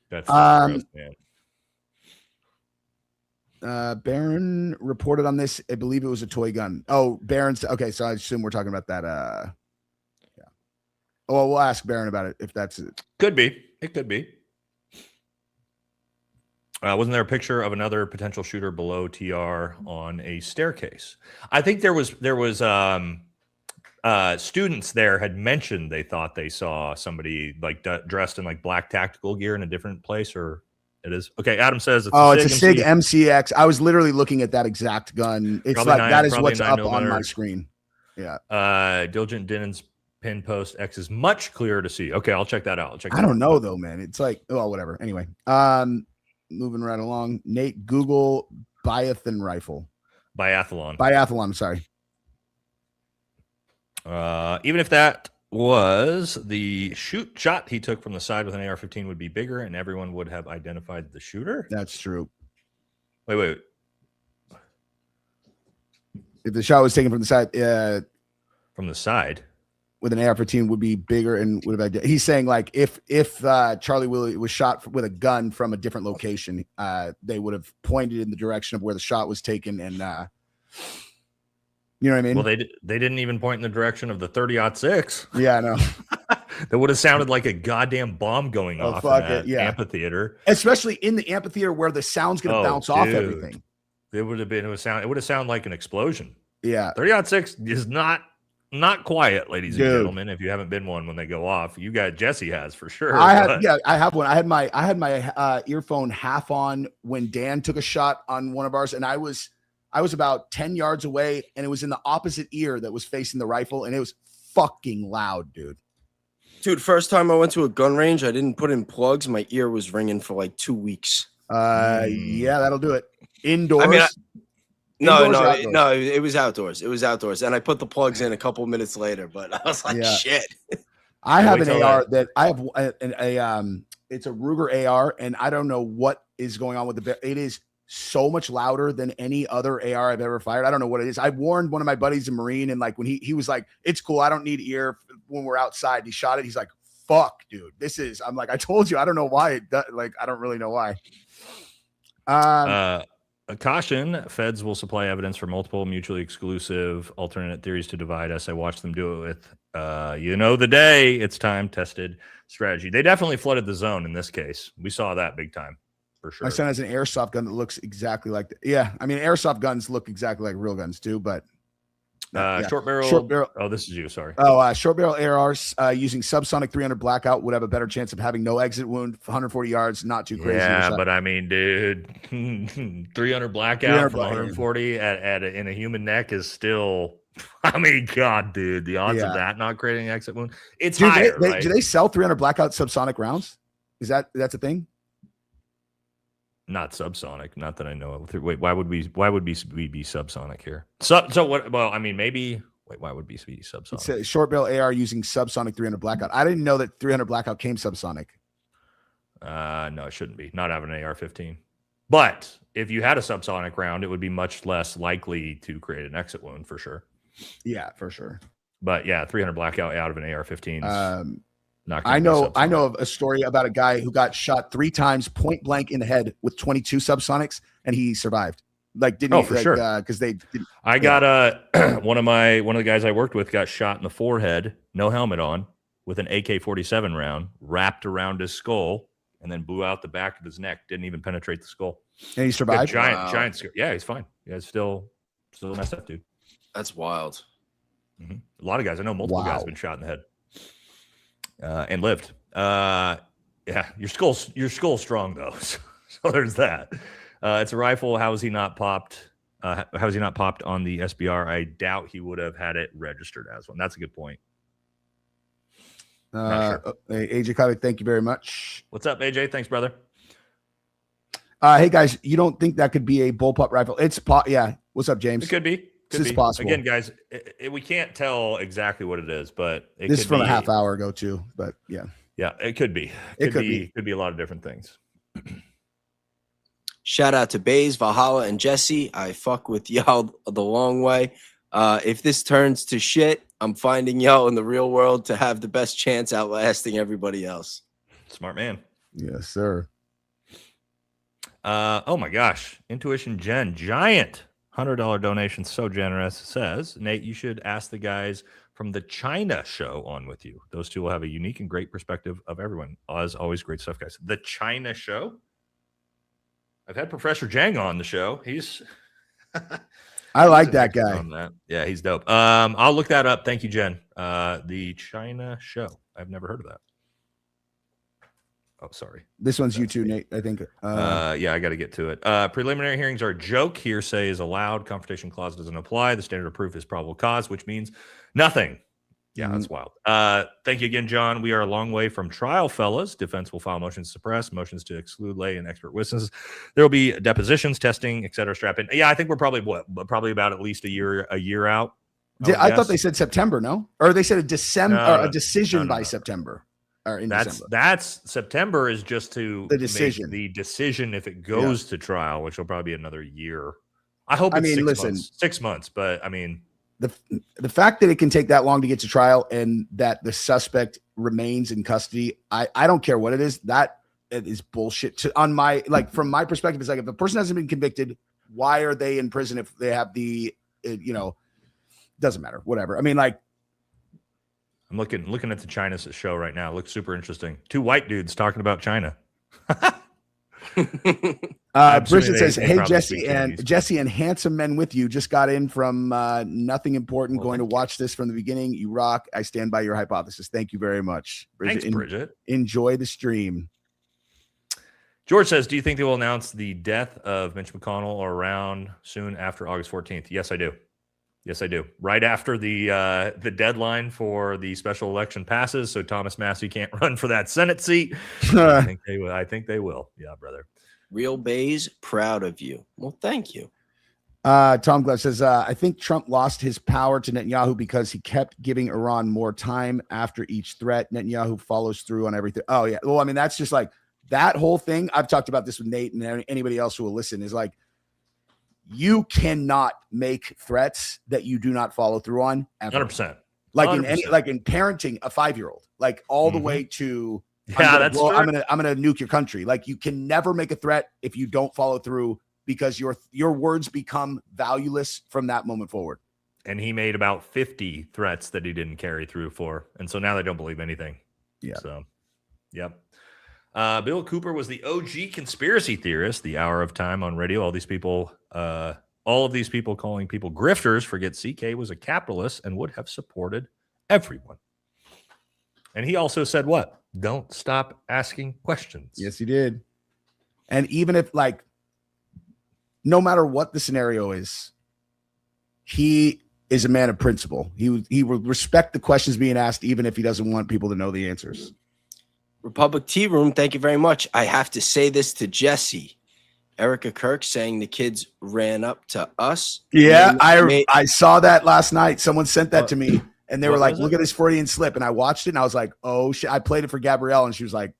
That's gross, man. Baron reported on this. I believe it was a toy gun. Oh, Baron's okay. So I assume we're talking about that. Yeah. Oh, well, we'll ask Baron about it if that's it. Could be. It could be. Wasn't there a picture of another potential shooter below TR on a staircase? I think there was students there had mentioned they thought they saw somebody like dressed in like black tactical gear in a different place, or it is okay. Adam says it's it's a SIG MCX. I was literally looking at that exact gun. It's Probably like that is what's up 9mm. on my screen. Yeah. Diligent Dinan's pin post X is much clearer to see. Okay, I'll check that out. I don't know though, man. It's like, oh, whatever. Anyway, moving right along. Nate, Google Biathlon rifle. Biathlon. Sorry. Even if that was the shot he took from the side with an AR-15 would be bigger, and everyone would have identified the shooter. That's true. Wait. If the shot was taken from the side, with an AR-15 would be bigger and would have. He's saying like if Charlie Willie was shot with a gun from a different location, they would have pointed in the direction of where the shot was taken, and you know what I mean. Well, they didn't even point in the direction of the 30-06. Yeah, I know. That would have sounded like a goddamn bomb going off in that amphitheater, especially in the amphitheater where the sound's going to bounce off everything. It would have sounded like an explosion. Yeah, 30-06 is not quiet, ladies and gentlemen. If you haven't been one when they go off, you got Jesse has for sure. I have one. I had my earphone half on when Dan took a shot on one of ours, and I was about 10 yards away, and it was in the opposite ear that was facing the rifle, and it was fucking loud, dude. Dude, first time I went to a gun range, I didn't put in plugs. My ear was ringing for like 2 weeks. Yeah, that'll do it. Indoors. I mean, no, it was outdoors. It was outdoors, and I put the plugs in a couple minutes later. But I was like, shit. I have an AR that I have it's a Ruger AR, and I don't know what is going on with it is so much louder than any other AR I've ever fired. I don't know what it is. I warned one of my buddies, a Marine, and like when he was like, "It's cool, I don't need ear when we're outside." He shot it. He's like, "Fuck, dude, this is." I'm like, "I told you, I don't know why it does, like I don't really know why." A caution: feds will supply evidence for multiple mutually exclusive alternate theories to divide us. I watched them do it with, the day. It's time tested strategy. They definitely flooded the zone in this case. We saw that big time. For sure. My son has an airsoft gun that looks exactly like yeah. I mean, airsoft guns look exactly like real guns too, but short barrel. Oh, this is you. Sorry. Short barrel ARs using subsonic 300 blackout would have a better chance of having no exit wound, 140 yards, not too crazy. Yeah, but I mean, dude, 300 blackout from 140 in a human neck is still. I mean, God, dude, the odds of that not creating an exit wound, it's higher. Right? Do they sell 300 blackout subsonic rounds? That's a thing? Not subsonic, not that I know of. Wait, why would we be subsonic here? So what? Well, I mean, maybe. Wait, why would we be subsonic? It's a short barrel AR using subsonic 300 blackout. I didn't know that 300 blackout came subsonic. No, it shouldn't be. Not having an AR-15. But if you had a subsonic round, it would be much less likely to create an exit wound for sure. Yeah, for sure. But yeah, 300 blackout out of an AR-15. I know of a story about a guy who got shot 3 times point blank in the head with 22 subsonics, and he survived. Like, didn't for sure? Because they didn't. I got one of the guys I worked with got shot in the forehead, no helmet on, with an AK-47 round wrapped around his skull, and then blew out the back of his neck. Didn't even penetrate the skull. And he survived. Giant scar. Yeah, he's fine. Yeah, he's still messed up, dude. That's wild. Mm-hmm. A lot of guys. I know multiple guys have been shot in the head. And lived. Yeah, your skull's strong though. So there's that. It's a rifle. How has he not popped? How has he not popped on the SBR? I doubt he would have had it registered as one. That's a good point. Sure. AJ Kylie, thank you very much. What's up, AJ? Thanks, brother. Hey guys, you don't think that could be a bullpup rifle? It's yeah. What's up, James? It could be. It's possible. Again, guys, we can't tell exactly what it is, but this is from a half hour ago too. But yeah, it could be. It could be a lot of different things. Shout out to Bays, Valhalla, and Jesse. I fuck with y'all the long way. If this turns to shit, I'm finding y'all in the real world to have the best chance outlasting everybody else. Smart man. Yes, sir. Oh my gosh. Intuition Gen, giant $100 donation. So generous. Says, Nate, you should ask the guys from the China show on with you. Those two will have a unique and great perspective of everyone. As always, great stuff, guys. The China show. I've had Professor Jang on the show. He's I like that guy. on that. Yeah, he's dope. I'll look that up. Thank you, Jen. The China show. I've never heard of that. Oh, sorry. This one's you too, Nate, I think. Yeah, I got to get to it. Preliminary hearings are a joke. Hearsay is allowed. Confrontation clause doesn't apply. The standard of proof is probable cause, which means nothing. Yeah, that's wild. Thank you again, John. We are a long way from trial, fellas. Defense will file motions to suppress, motions to exclude lay and expert witnesses. There will be depositions, testing, et cetera. Strap in. Yeah, I think we're probably about at least a year out. I thought they said September, no? Or they said a decision by September. Or in December. That's September is just to the decision. Make the decision if it goes to trial, which will probably be another year. I hope it's 6 months, but I mean the fact that it can take that long to get to trial and that the suspect remains in custody, I don't care what it is. That is bullshit. From my perspective, it's like if the person hasn't been convicted, why are they in prison if they have doesn't matter, whatever. I mean, like, I'm looking at the China show right now. It looks super interesting. Two white dudes talking about China. Bridget says, "Hey Jesse and handsome men with you just got in from nothing important. Going to watch this from the beginning. You rock. I stand by your hypothesis. Thank you very much, Bridget. Thanks, Bridget. Enjoy the stream." George says, "Do you think they will announce the death of Mitch McConnell or around soon after August 14th?" Yes, I do. Yes, I do. Right after the deadline for the special election passes, so Thomas Massey can't run for that Senate seat. I think they will. I think they will. Yeah, brother. RealBayes, proud of you. Well, thank you. Tom Glove says, I think Trump lost his power to Netanyahu because he kept giving Iran more time after each threat. Netanyahu follows through on everything. Oh, yeah. Well, I mean, that's just like that whole thing. I've talked about this with Nate and anybody else who will listen is like, you cannot make threats that you do not follow through on. 100%. Like in parenting a 5-year-old, like all the way to that's true. I'm gonna nuke your country. Like you can never make a threat if you don't follow through because your words become valueless from that moment forward. And he made about 50 threats that he didn't carry through for, and so now they don't believe anything. Yeah. So, yep. Bill Cooper was the OG conspiracy theorist. The Hour of Time on radio. All of these people calling people grifters forget CK was a capitalist and would have supported everyone. And he also said what? Don't stop asking questions. Yes, he did. And even if no matter what the scenario is, he is a man of principle. He will respect the questions being asked, even if he doesn't want people to know the answers. Republic Tea Room, thank you very much. I have to say this to Jesse. Erica Kirk saying the kids ran up to us. Yeah, I saw that last night. Someone sent that to me, and they were like, look at this Freudian slip. And I watched it, and I was like, oh, shit. I played it for Gabrielle, and she was like,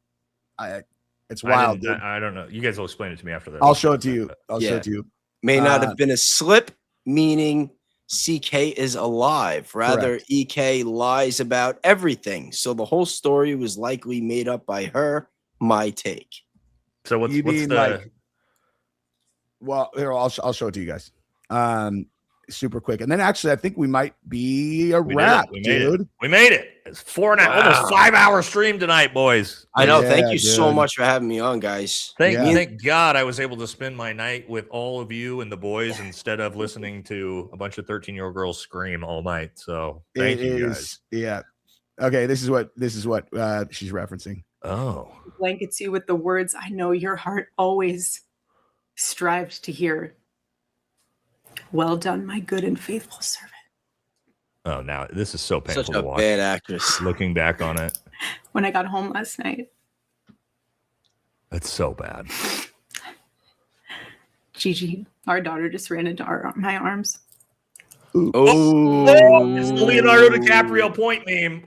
it's wild. I don't know. You guys will explain it to me after that. I'll show it to you. Show it to you. May not have been a slip, meaning CK is alive. Rather, correct. EK lies about everything. So the whole story was likely made up by her. My take. So what's the... Well, here, I'll show it to you guys. Super quick. And then actually, I think we might be a wrap, dude. We made it. It's 4.5, almost 5-hour stream tonight, boys. I know. Thank you so much for having me on, guys. Thank God I was able to spend my night with all of you and the boys instead of listening to a bunch of 13-year-old girls scream all night. So thank you guys. Yeah. Okay. This is what she's referencing. Oh. Blankets you with the words, I know your heart always strived to hear. Well done, my good and faithful servant. Oh, now this is so painful to watch. Bad actress. Looking back on it. When I got home last night. That's so bad. Gigi, our daughter, just ran into my arms. Oh, it's the Leonardo DiCaprio point meme.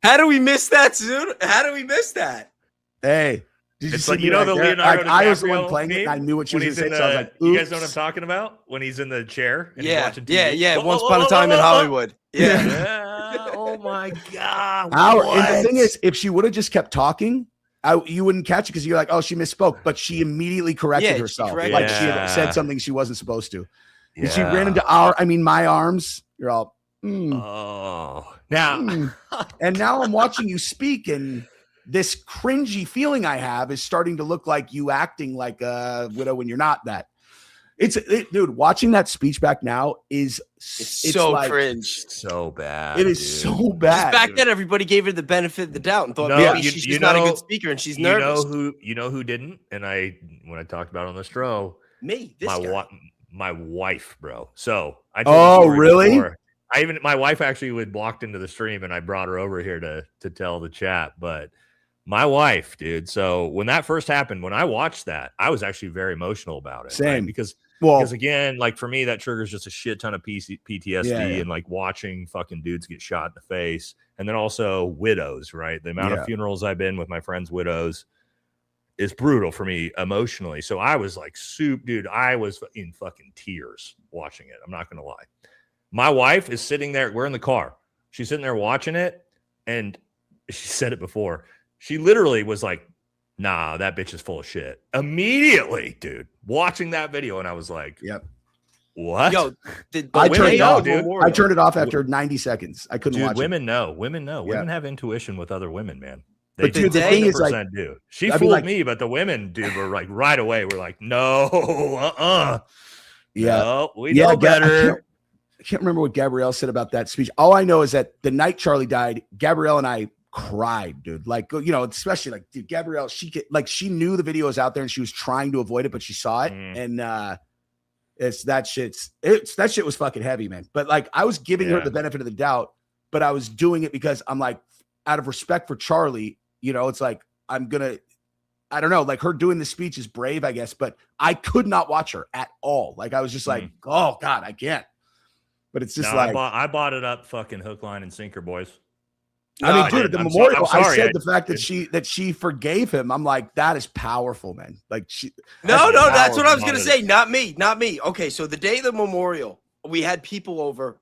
How do we miss that, dude? How do we miss that? Hey. It's like, the Leonardo DiCaprio I was the one playing it, and I knew what she was going to say, so I was like, oops. You guys know what I'm talking about? When he's in the chair and he's watching TV? Yeah. Once upon a time in Hollywood. Yeah. Oh, my God. And the thing is, if she would have just kept talking, you wouldn't catch it because you're like, oh, she misspoke, but she immediately corrected herself. Like she had said something she wasn't supposed to. And she ran into my arms. You're all, oh, now. And now I'm watching you speak, and this cringy feeling I have is starting to look like you acting like a widow when you're not that. Dude, watching that speech back now it's so like, cringe. So bad. It is so bad. Back then, everybody gave her the benefit of the doubt and thought maybe she's not a good speaker and she's nervous. You know who didn't? And when I talked about it on the Stro, my wife, bro. So I told the story really? Before. My wife actually walked into the stream, and I brought her over here to tell the chat. But my wife, dude. So when that first happened, when I watched that, I was actually very emotional about it. Same. Right? Because again, like for me, that triggers just a shit ton of PTSD and like watching fucking dudes get shot in the face. And then also widows, right? The amount of funerals I've been with my friends' widows is brutal for me emotionally. So I was like, dude, I was in fucking tears watching it. I'm not going to lie. My wife is sitting there. We're in the car. She's sitting there watching it. And she said it before. She literally was like, nah, that bitch is full of shit. Immediately, dude, watching that video. And I was like, yep. What? Yo, I turned it off after 90 seconds. I couldn't watch women it. know. Women know. Women have intuition with other women, man. But dude, the thing is, like, do. She fooled me, but the women, dude, were like right away. We're like, no, no, we know better. I can't remember what Gabrielle said about that speech. All I know is that the night Charlie died, Gabrielle and I cried, dude. Like, you know, especially like, dude, Gabrielle, she knew the video was out there and she was trying to avoid it, but she saw it. And that shit was fucking heavy, man. But like, I was giving her the benefit of the doubt, but I was doing it because I'm like, out of respect for Charlie, you know, it's like, I don't know, like her doing the speech is brave, I guess, but I could not watch her at all. Like, I was just like, oh God, I can't. But it's just like, I bought it up fucking hook, line, and sinker, boys. I mean, dude, at the memorial, I said the fact that she forgave him. I'm like, that is powerful, man. Like that's what I was gonna say. Not me. Okay, so the day of the memorial, we had people over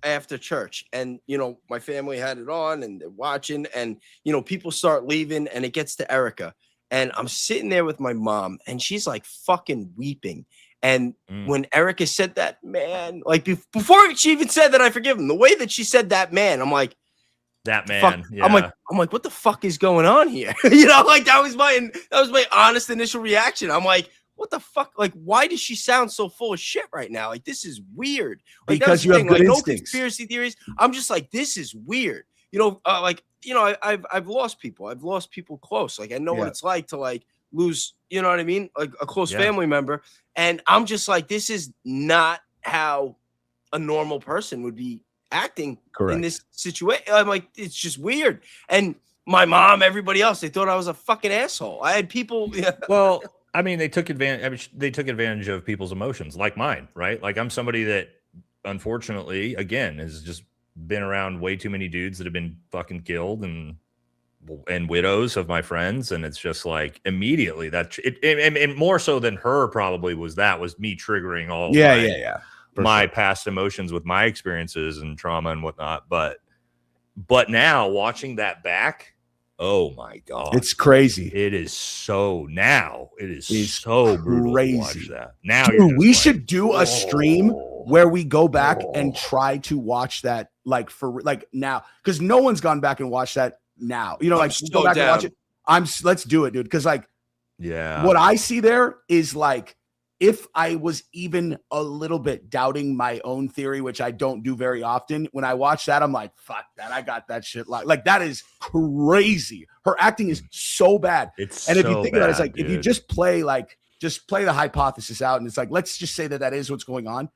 after church, and you know, my family had it on and they're watching, and you know, people start leaving, and it gets to Erica, and I'm sitting there with my mom, and she's like fucking weeping. And when Erica said that, man, like before she even said that I forgive him, the way that she said that, man, I'm like, that man. Yeah. I'm like, what the fuck is going on here? You know, like that was my honest initial reaction. I'm like, what the fuck? Like, why does she sound so full of shit right now? Like, this is weird. Like, because you have good instincts. No conspiracy theories. I'm just like, this is weird. You know, I've lost people. I've lost people close. Like, I know what it's like to like lose, you know what I mean? Like a close family member. And I'm just like, this is not how a normal person would be acting in this situation. I'm like, it's just weird. And my mom, everybody else, they thought I was a fucking asshole. I had people. Well, I mean, they took advantage of people's emotions, like mine, right? Like I'm somebody that, unfortunately, again, has just been around way too many dudes that have been fucking killed and widows of my friends, and it's just like immediately and more so than her probably was me triggering all my past emotions with my experiences and trauma and whatnot. But now watching that back, oh my God, it's crazy. It is so brutal crazy. To watch that. Now, dude, we should do a stream where we go back and try to watch that, like for like now, because no one's gone back and watched that now. You know, like go back and watch it. Let's do it, dude. Because like, what I see there is like, if I was even a little bit doubting my own theory, which I don't do very often, when I watch that, I'm like, fuck that. I got that shit. Like that is crazy. Her acting is so bad. If you think about it, it's like, dude, if you just play the hypothesis out and it's like, let's just say that is what's going on.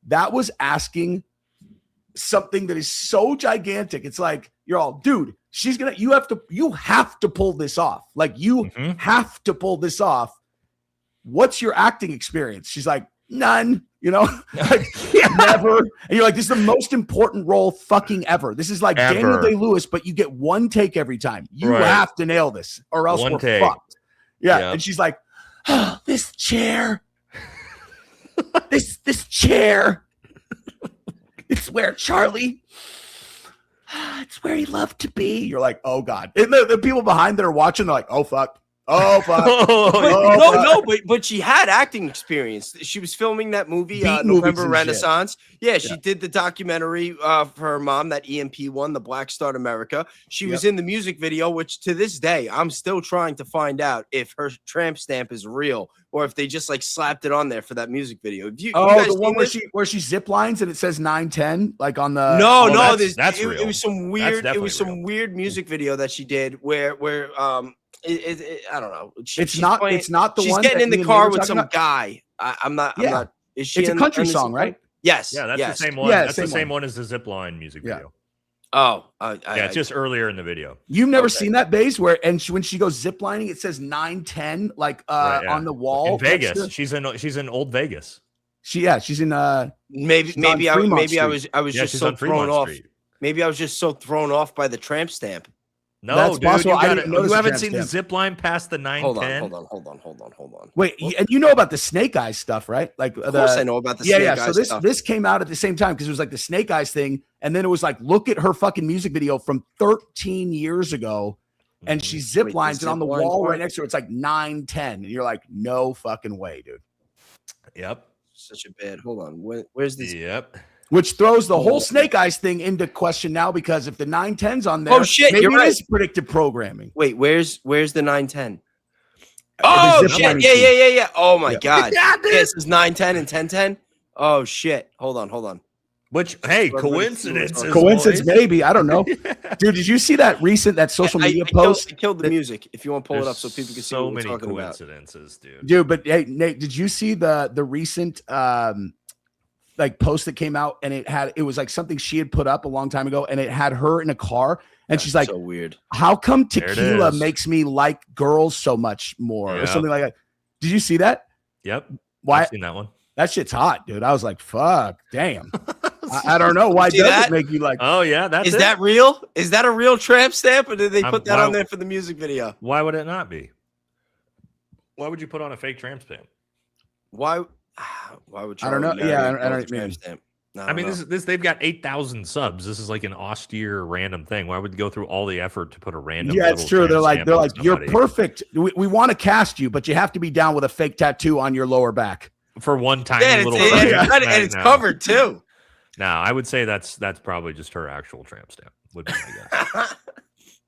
That was asking something that is so gigantic. It's like, you're all, dude, you have to pull this off. Like you have to pull this off. What's your acting experience? She's like, none, you know, like, never. And you're like, this is the most important role fucking ever. This is like Daniel Day-Lewis, but you get one take every time. You have to nail this or else we're fucked. Yeah. Yep. And she's like, oh, this chair, this chair. It's where Charlie it's where he loved to be. You're like, oh God. And the people behind that are watching, they're like, oh fuck. Oh fuck. But she had acting experience. She was filming that movie, Beat November movies and Renaissance. Yeah, she did the documentary for her mom, that EMP one, the Black Star America. She was in the music video, which to this day, I'm still trying to find out if her tramp stamp is real or if they just like slapped it on there for that music video. You guys the one seen where this? she zip lines and it says 910, like on the No, that's it real. was some weird. That's It was some definitely weird music video that she did where I don't know. It's not the she's one getting that in me the and car Nate were with talking some about? guy. I'm not. Is she? It's a country song, right? Yes. Yeah, that's yes. the same one. Yeah, that's the same same one. one as the zipline music video. Oh, It's just earlier in the video. You've never seen that base where when she goes ziplining, it says 910 like on the wall in Vegas. She's in old Vegas. She's in maybe I was Yeah, just she's so on thrown Fremont off. Street. Maybe I was just so thrown off by the tramp stamp. No, That's dude, possible. I didn't you notice the haven't tramp seen the zip line past the 910. Hold on. Wait, and you know about the Snake Eyes stuff, right? Like, Of course I know about the Snake Eyes So stuff. this came out at the same time because it was like the Snake Eyes thing, and then it was like, look at her fucking music video from 13 years ago, and she zip lines, and on the wall right next to her, it's like 910, and you're like, no fucking way, dude. Yep. Such a bad. Hold on. Where's this? Yep. Which throws the whole Snake Eyes thing into question now because if the 910's on there, Oh shit, maybe you're it right. is predictive programming. Wait, where's the 910? The Oh zip shit! lining Yeah. Oh my Yeah. god. Yeah, dude. This is 910 and 1010. Oh shit! Hold on. Which, hey, Everybody coincidence. Coincidence, maybe. I don't know. Dude, did you see that social media post? I killed the music. If you want to pull it up so people can see so what we're many talking about. coincidences, dude. Dude, but hey, Nate, did you see the recent like post that came out and it was like something she had put up a long time ago and it had her in a car and she's like, so weird. How come There it tequila is. makes me like girls so much more or Yep. something like that? Did you see that? Yep. Why? I've seen that one. That shit's hot, dude. I was like, fuck, damn. I don't know why See does that? it make you like. Oh yeah, that's Is it. that real? Is that a real tramp stamp, or did they put that why- on there for the music video? Why would it not be? Why would you put on a fake tramp stamp? Why would I don't know. Charlie marry Yeah, a I girl don't with a tramp mean. stamp? I mean, this they've got 8,000 subs. This is like an austere random thing. Why would you go through all the effort to put a random? Yeah, it's little true. They're tramp like, stamp on you're somebody? perfect. We want to cast you, but you have to be down with a fake tattoo on your lower back. For one tiny Yeah, little. and it's covered too. No, I would say that's probably just her actual tramp stamp. Would be my guess.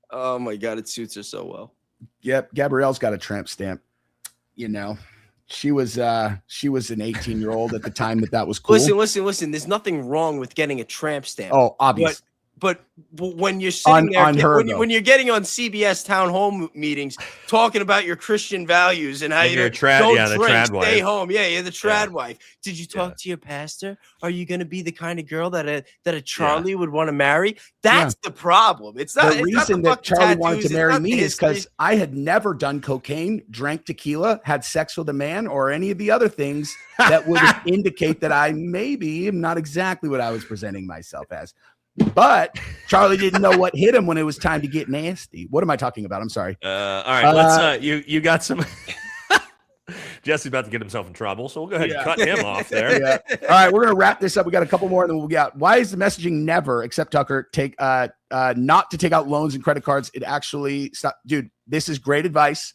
Oh my god, it suits her so well. Yep, Gabrielle's got a tramp stamp. You know, she was an 18-year-old at the time that was cool. Listen. There's nothing wrong with getting a tramp stamp. Oh, obvious. But when you're sitting On there, her, when you're getting on CBS town hall meetings talking about your Christian values and how And you you're don't the drink, trad stay wife. home. Yeah, you're the trad wife. Did you talk to your pastor? Are you going to be the kind of girl that a Charlie would want to marry? That's the problem. It's not The it's not reason the that fucking Charlie wanted tattoos, to it's marry not me the is because history. I had never done cocaine, drank tequila, had sex with a man, or any of the other things that would indicate that I maybe am not exactly what I was presenting myself as. But Charlie didn't know what hit him when it was time to get nasty. What am I talking about? I'm sorry. All right, let's. You got some. Jesse's about to get himself in trouble, so we'll go ahead and cut him off there. Yeah. All right, we're gonna wrap this up. We got a couple more, and then we'll get out. Why is the messaging never, except Tucker, take not to take out loans and credit cards? It actually stop, dude. This is great advice.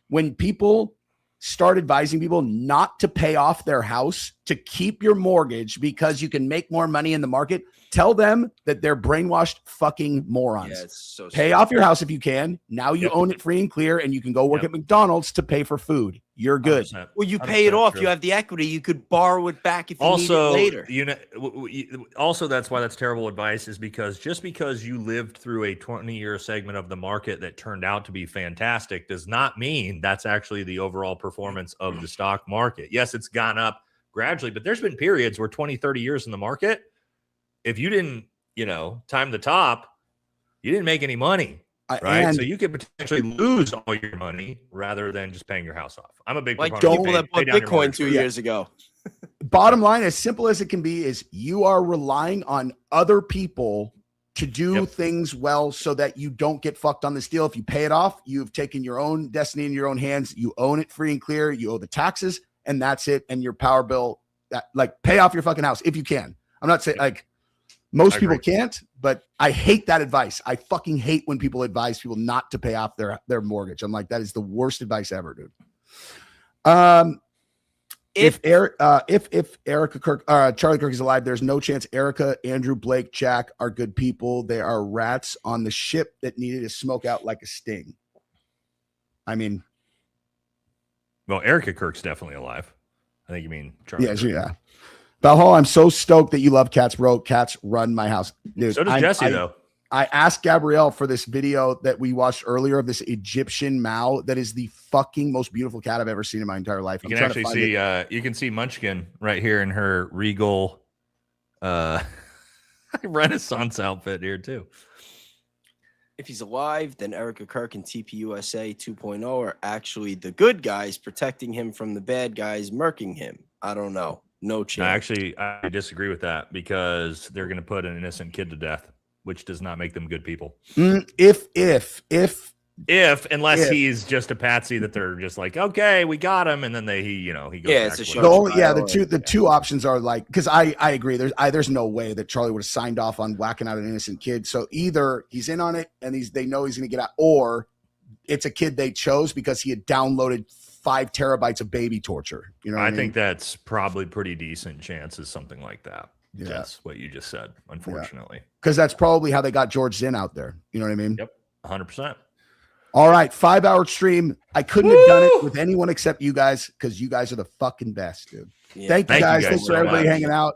When people start advising people not to pay off their house to keep your mortgage because you can make more money in the market, tell them that they're brainwashed fucking morons. Yeah, it's so Pay off your house if you can. Now you Yep. own it free and clear, and you can go work at McDonald's to pay for food. You're good. 100%. Well, you pay it 100% off. true. You have the equity. You could borrow it back if you Also, need it later. you know, also that's why that's terrible advice, is because just because you lived through a 20-year segment of the market that turned out to be fantastic does not mean that's actually the overall performance of the stock market. Yes, it's gone up gradually, but there's been periods where 20, 30 years in the market, if you didn't, time the top, you didn't make any money. Right, and- so you could potentially lose all your money rather than just paying your house off. I'm a big Like proponent of people that pay bought down your Bitcoin mortgage 2 first. years ago. Bottom line, as simple as it can be, is you are relying on other people to do things well so that you don't get fucked on this deal. If you pay it off, you've taken your own destiny in your own hands. You own it free and clear. You owe the taxes, and that's it. And your power bill, pay off your fucking house if you can. I'm not saying Most I people agree. can't, but I hate that advice. I fucking hate when people advise people not to pay off their mortgage. I'm like, that is the worst advice ever, dude. If Erica Kirk, Charlie Kirk is alive, there's no chance Erica, Andrew, Blake, Jack are good people. They are rats on the ship that needed to smoke out like a sting. I mean, Well, Erica Kirk's definitely alive. I think you mean Charlie. yeah. Valhalla, I'm so stoked that you love cats, bro. Cats run my house. Dude, So does Jesse, though. I asked Gabrielle for this video that we watched earlier of this Egyptian Mao. That is the fucking most beautiful cat I've ever seen in my entire life. You can actually see you can see Munchkin right here in her regal Renaissance outfit here too. If he's alive, then Erica Kirk and TPUSA 2.0 are actually the good guys protecting him from the bad guys murking him. I don't know. No chance. I disagree with that because they're going to put an innocent kid to death, which does not make them good people. Unless he's just a patsy that they're just like, okay, we got him, and then he goes. It's a show. The two options are like, because I agree. There's no way that Charlie would have signed off on whacking out an innocent kid. So either he's in on it and they know he's going to get out, or it's a kid they chose because he had downloaded 5 terabytes of baby torture. You know, I think that's probably pretty decent chances, something like that. Yeah. That's what you just said, unfortunately. Because that's probably how they got George Zinn out there. You know what I mean? Yep, 100%. All right, 5-hour stream. I couldn't have done it with anyone except you guys because you guys are the fucking best, dude. Yeah. Thank you guys. Thanks so for everybody much. hanging out.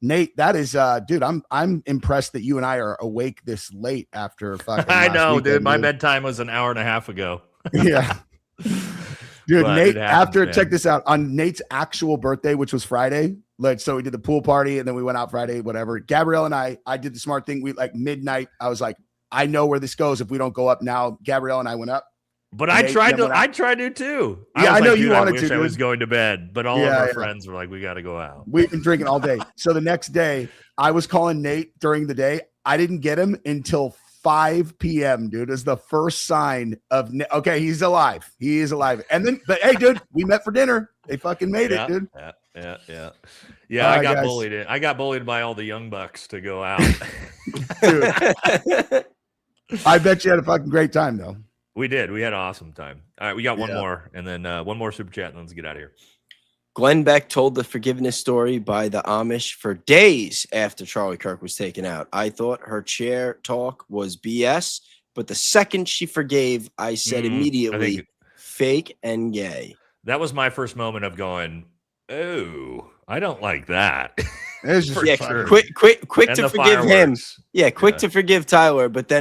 Nate, that is, dude. I'm impressed that you and I are awake this late after fucking. I last know, weekend, dude. My bedtime was an hour and a half ago. Yeah. Dude, But Nate, it happens, after man. check this out, on Nate's actual birthday, which was Friday, so we did the pool party and then we went out Friday, whatever. Gabrielle and I did the smart thing. We like midnight. I was like, I know where this goes if we don't go up now. Gabrielle and I went up. But I Nate tried then went out. I tried to too. Yeah, was I know like, you dude, wanted I to, wish I dude. was going to bed, but all of our friends were like, we got to go out. We've been drinking all day. So the next day, I was calling Nate during the day. I didn't get him until 5 p.m., dude. Is the first sign of okay, he's alive. He is alive. And then, but hey, dude, we met for dinner. They fucking made it, dude. Yeah. All I right, got guys. bullied. I got bullied by all the young bucks to go out. Dude. I bet you had a fucking great time though. We did. We had an awesome time. All right, we got one Yeah. more, and then one more super chat, and then let's get out of here. Glenn Beck told the forgiveness story by the Amish for days after Charlie Kirk was taken out. I thought her chair talk was BS, but the second she forgave, I said immediately, fake and gay. That was my first moment of going, oh, I don't like that. Yeah, sure. quick And to the forgive him. fireworks. Yeah, quick to forgive Tyler, but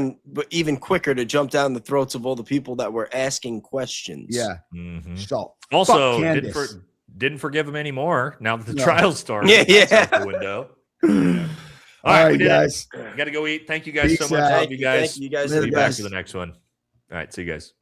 even quicker to jump down the throats of all the people that were asking questions. Yeah. Mhm. So Also, fuck didn't, Candace. didn't forgive him anymore now that the No. trial started. Yeah, That's out the window. All right, we did it. guys. Got to go eat. Thank you guys so Peace much. out. Love you guys. Thank you guys. We'll be back guys. for the next one. All right, see you guys.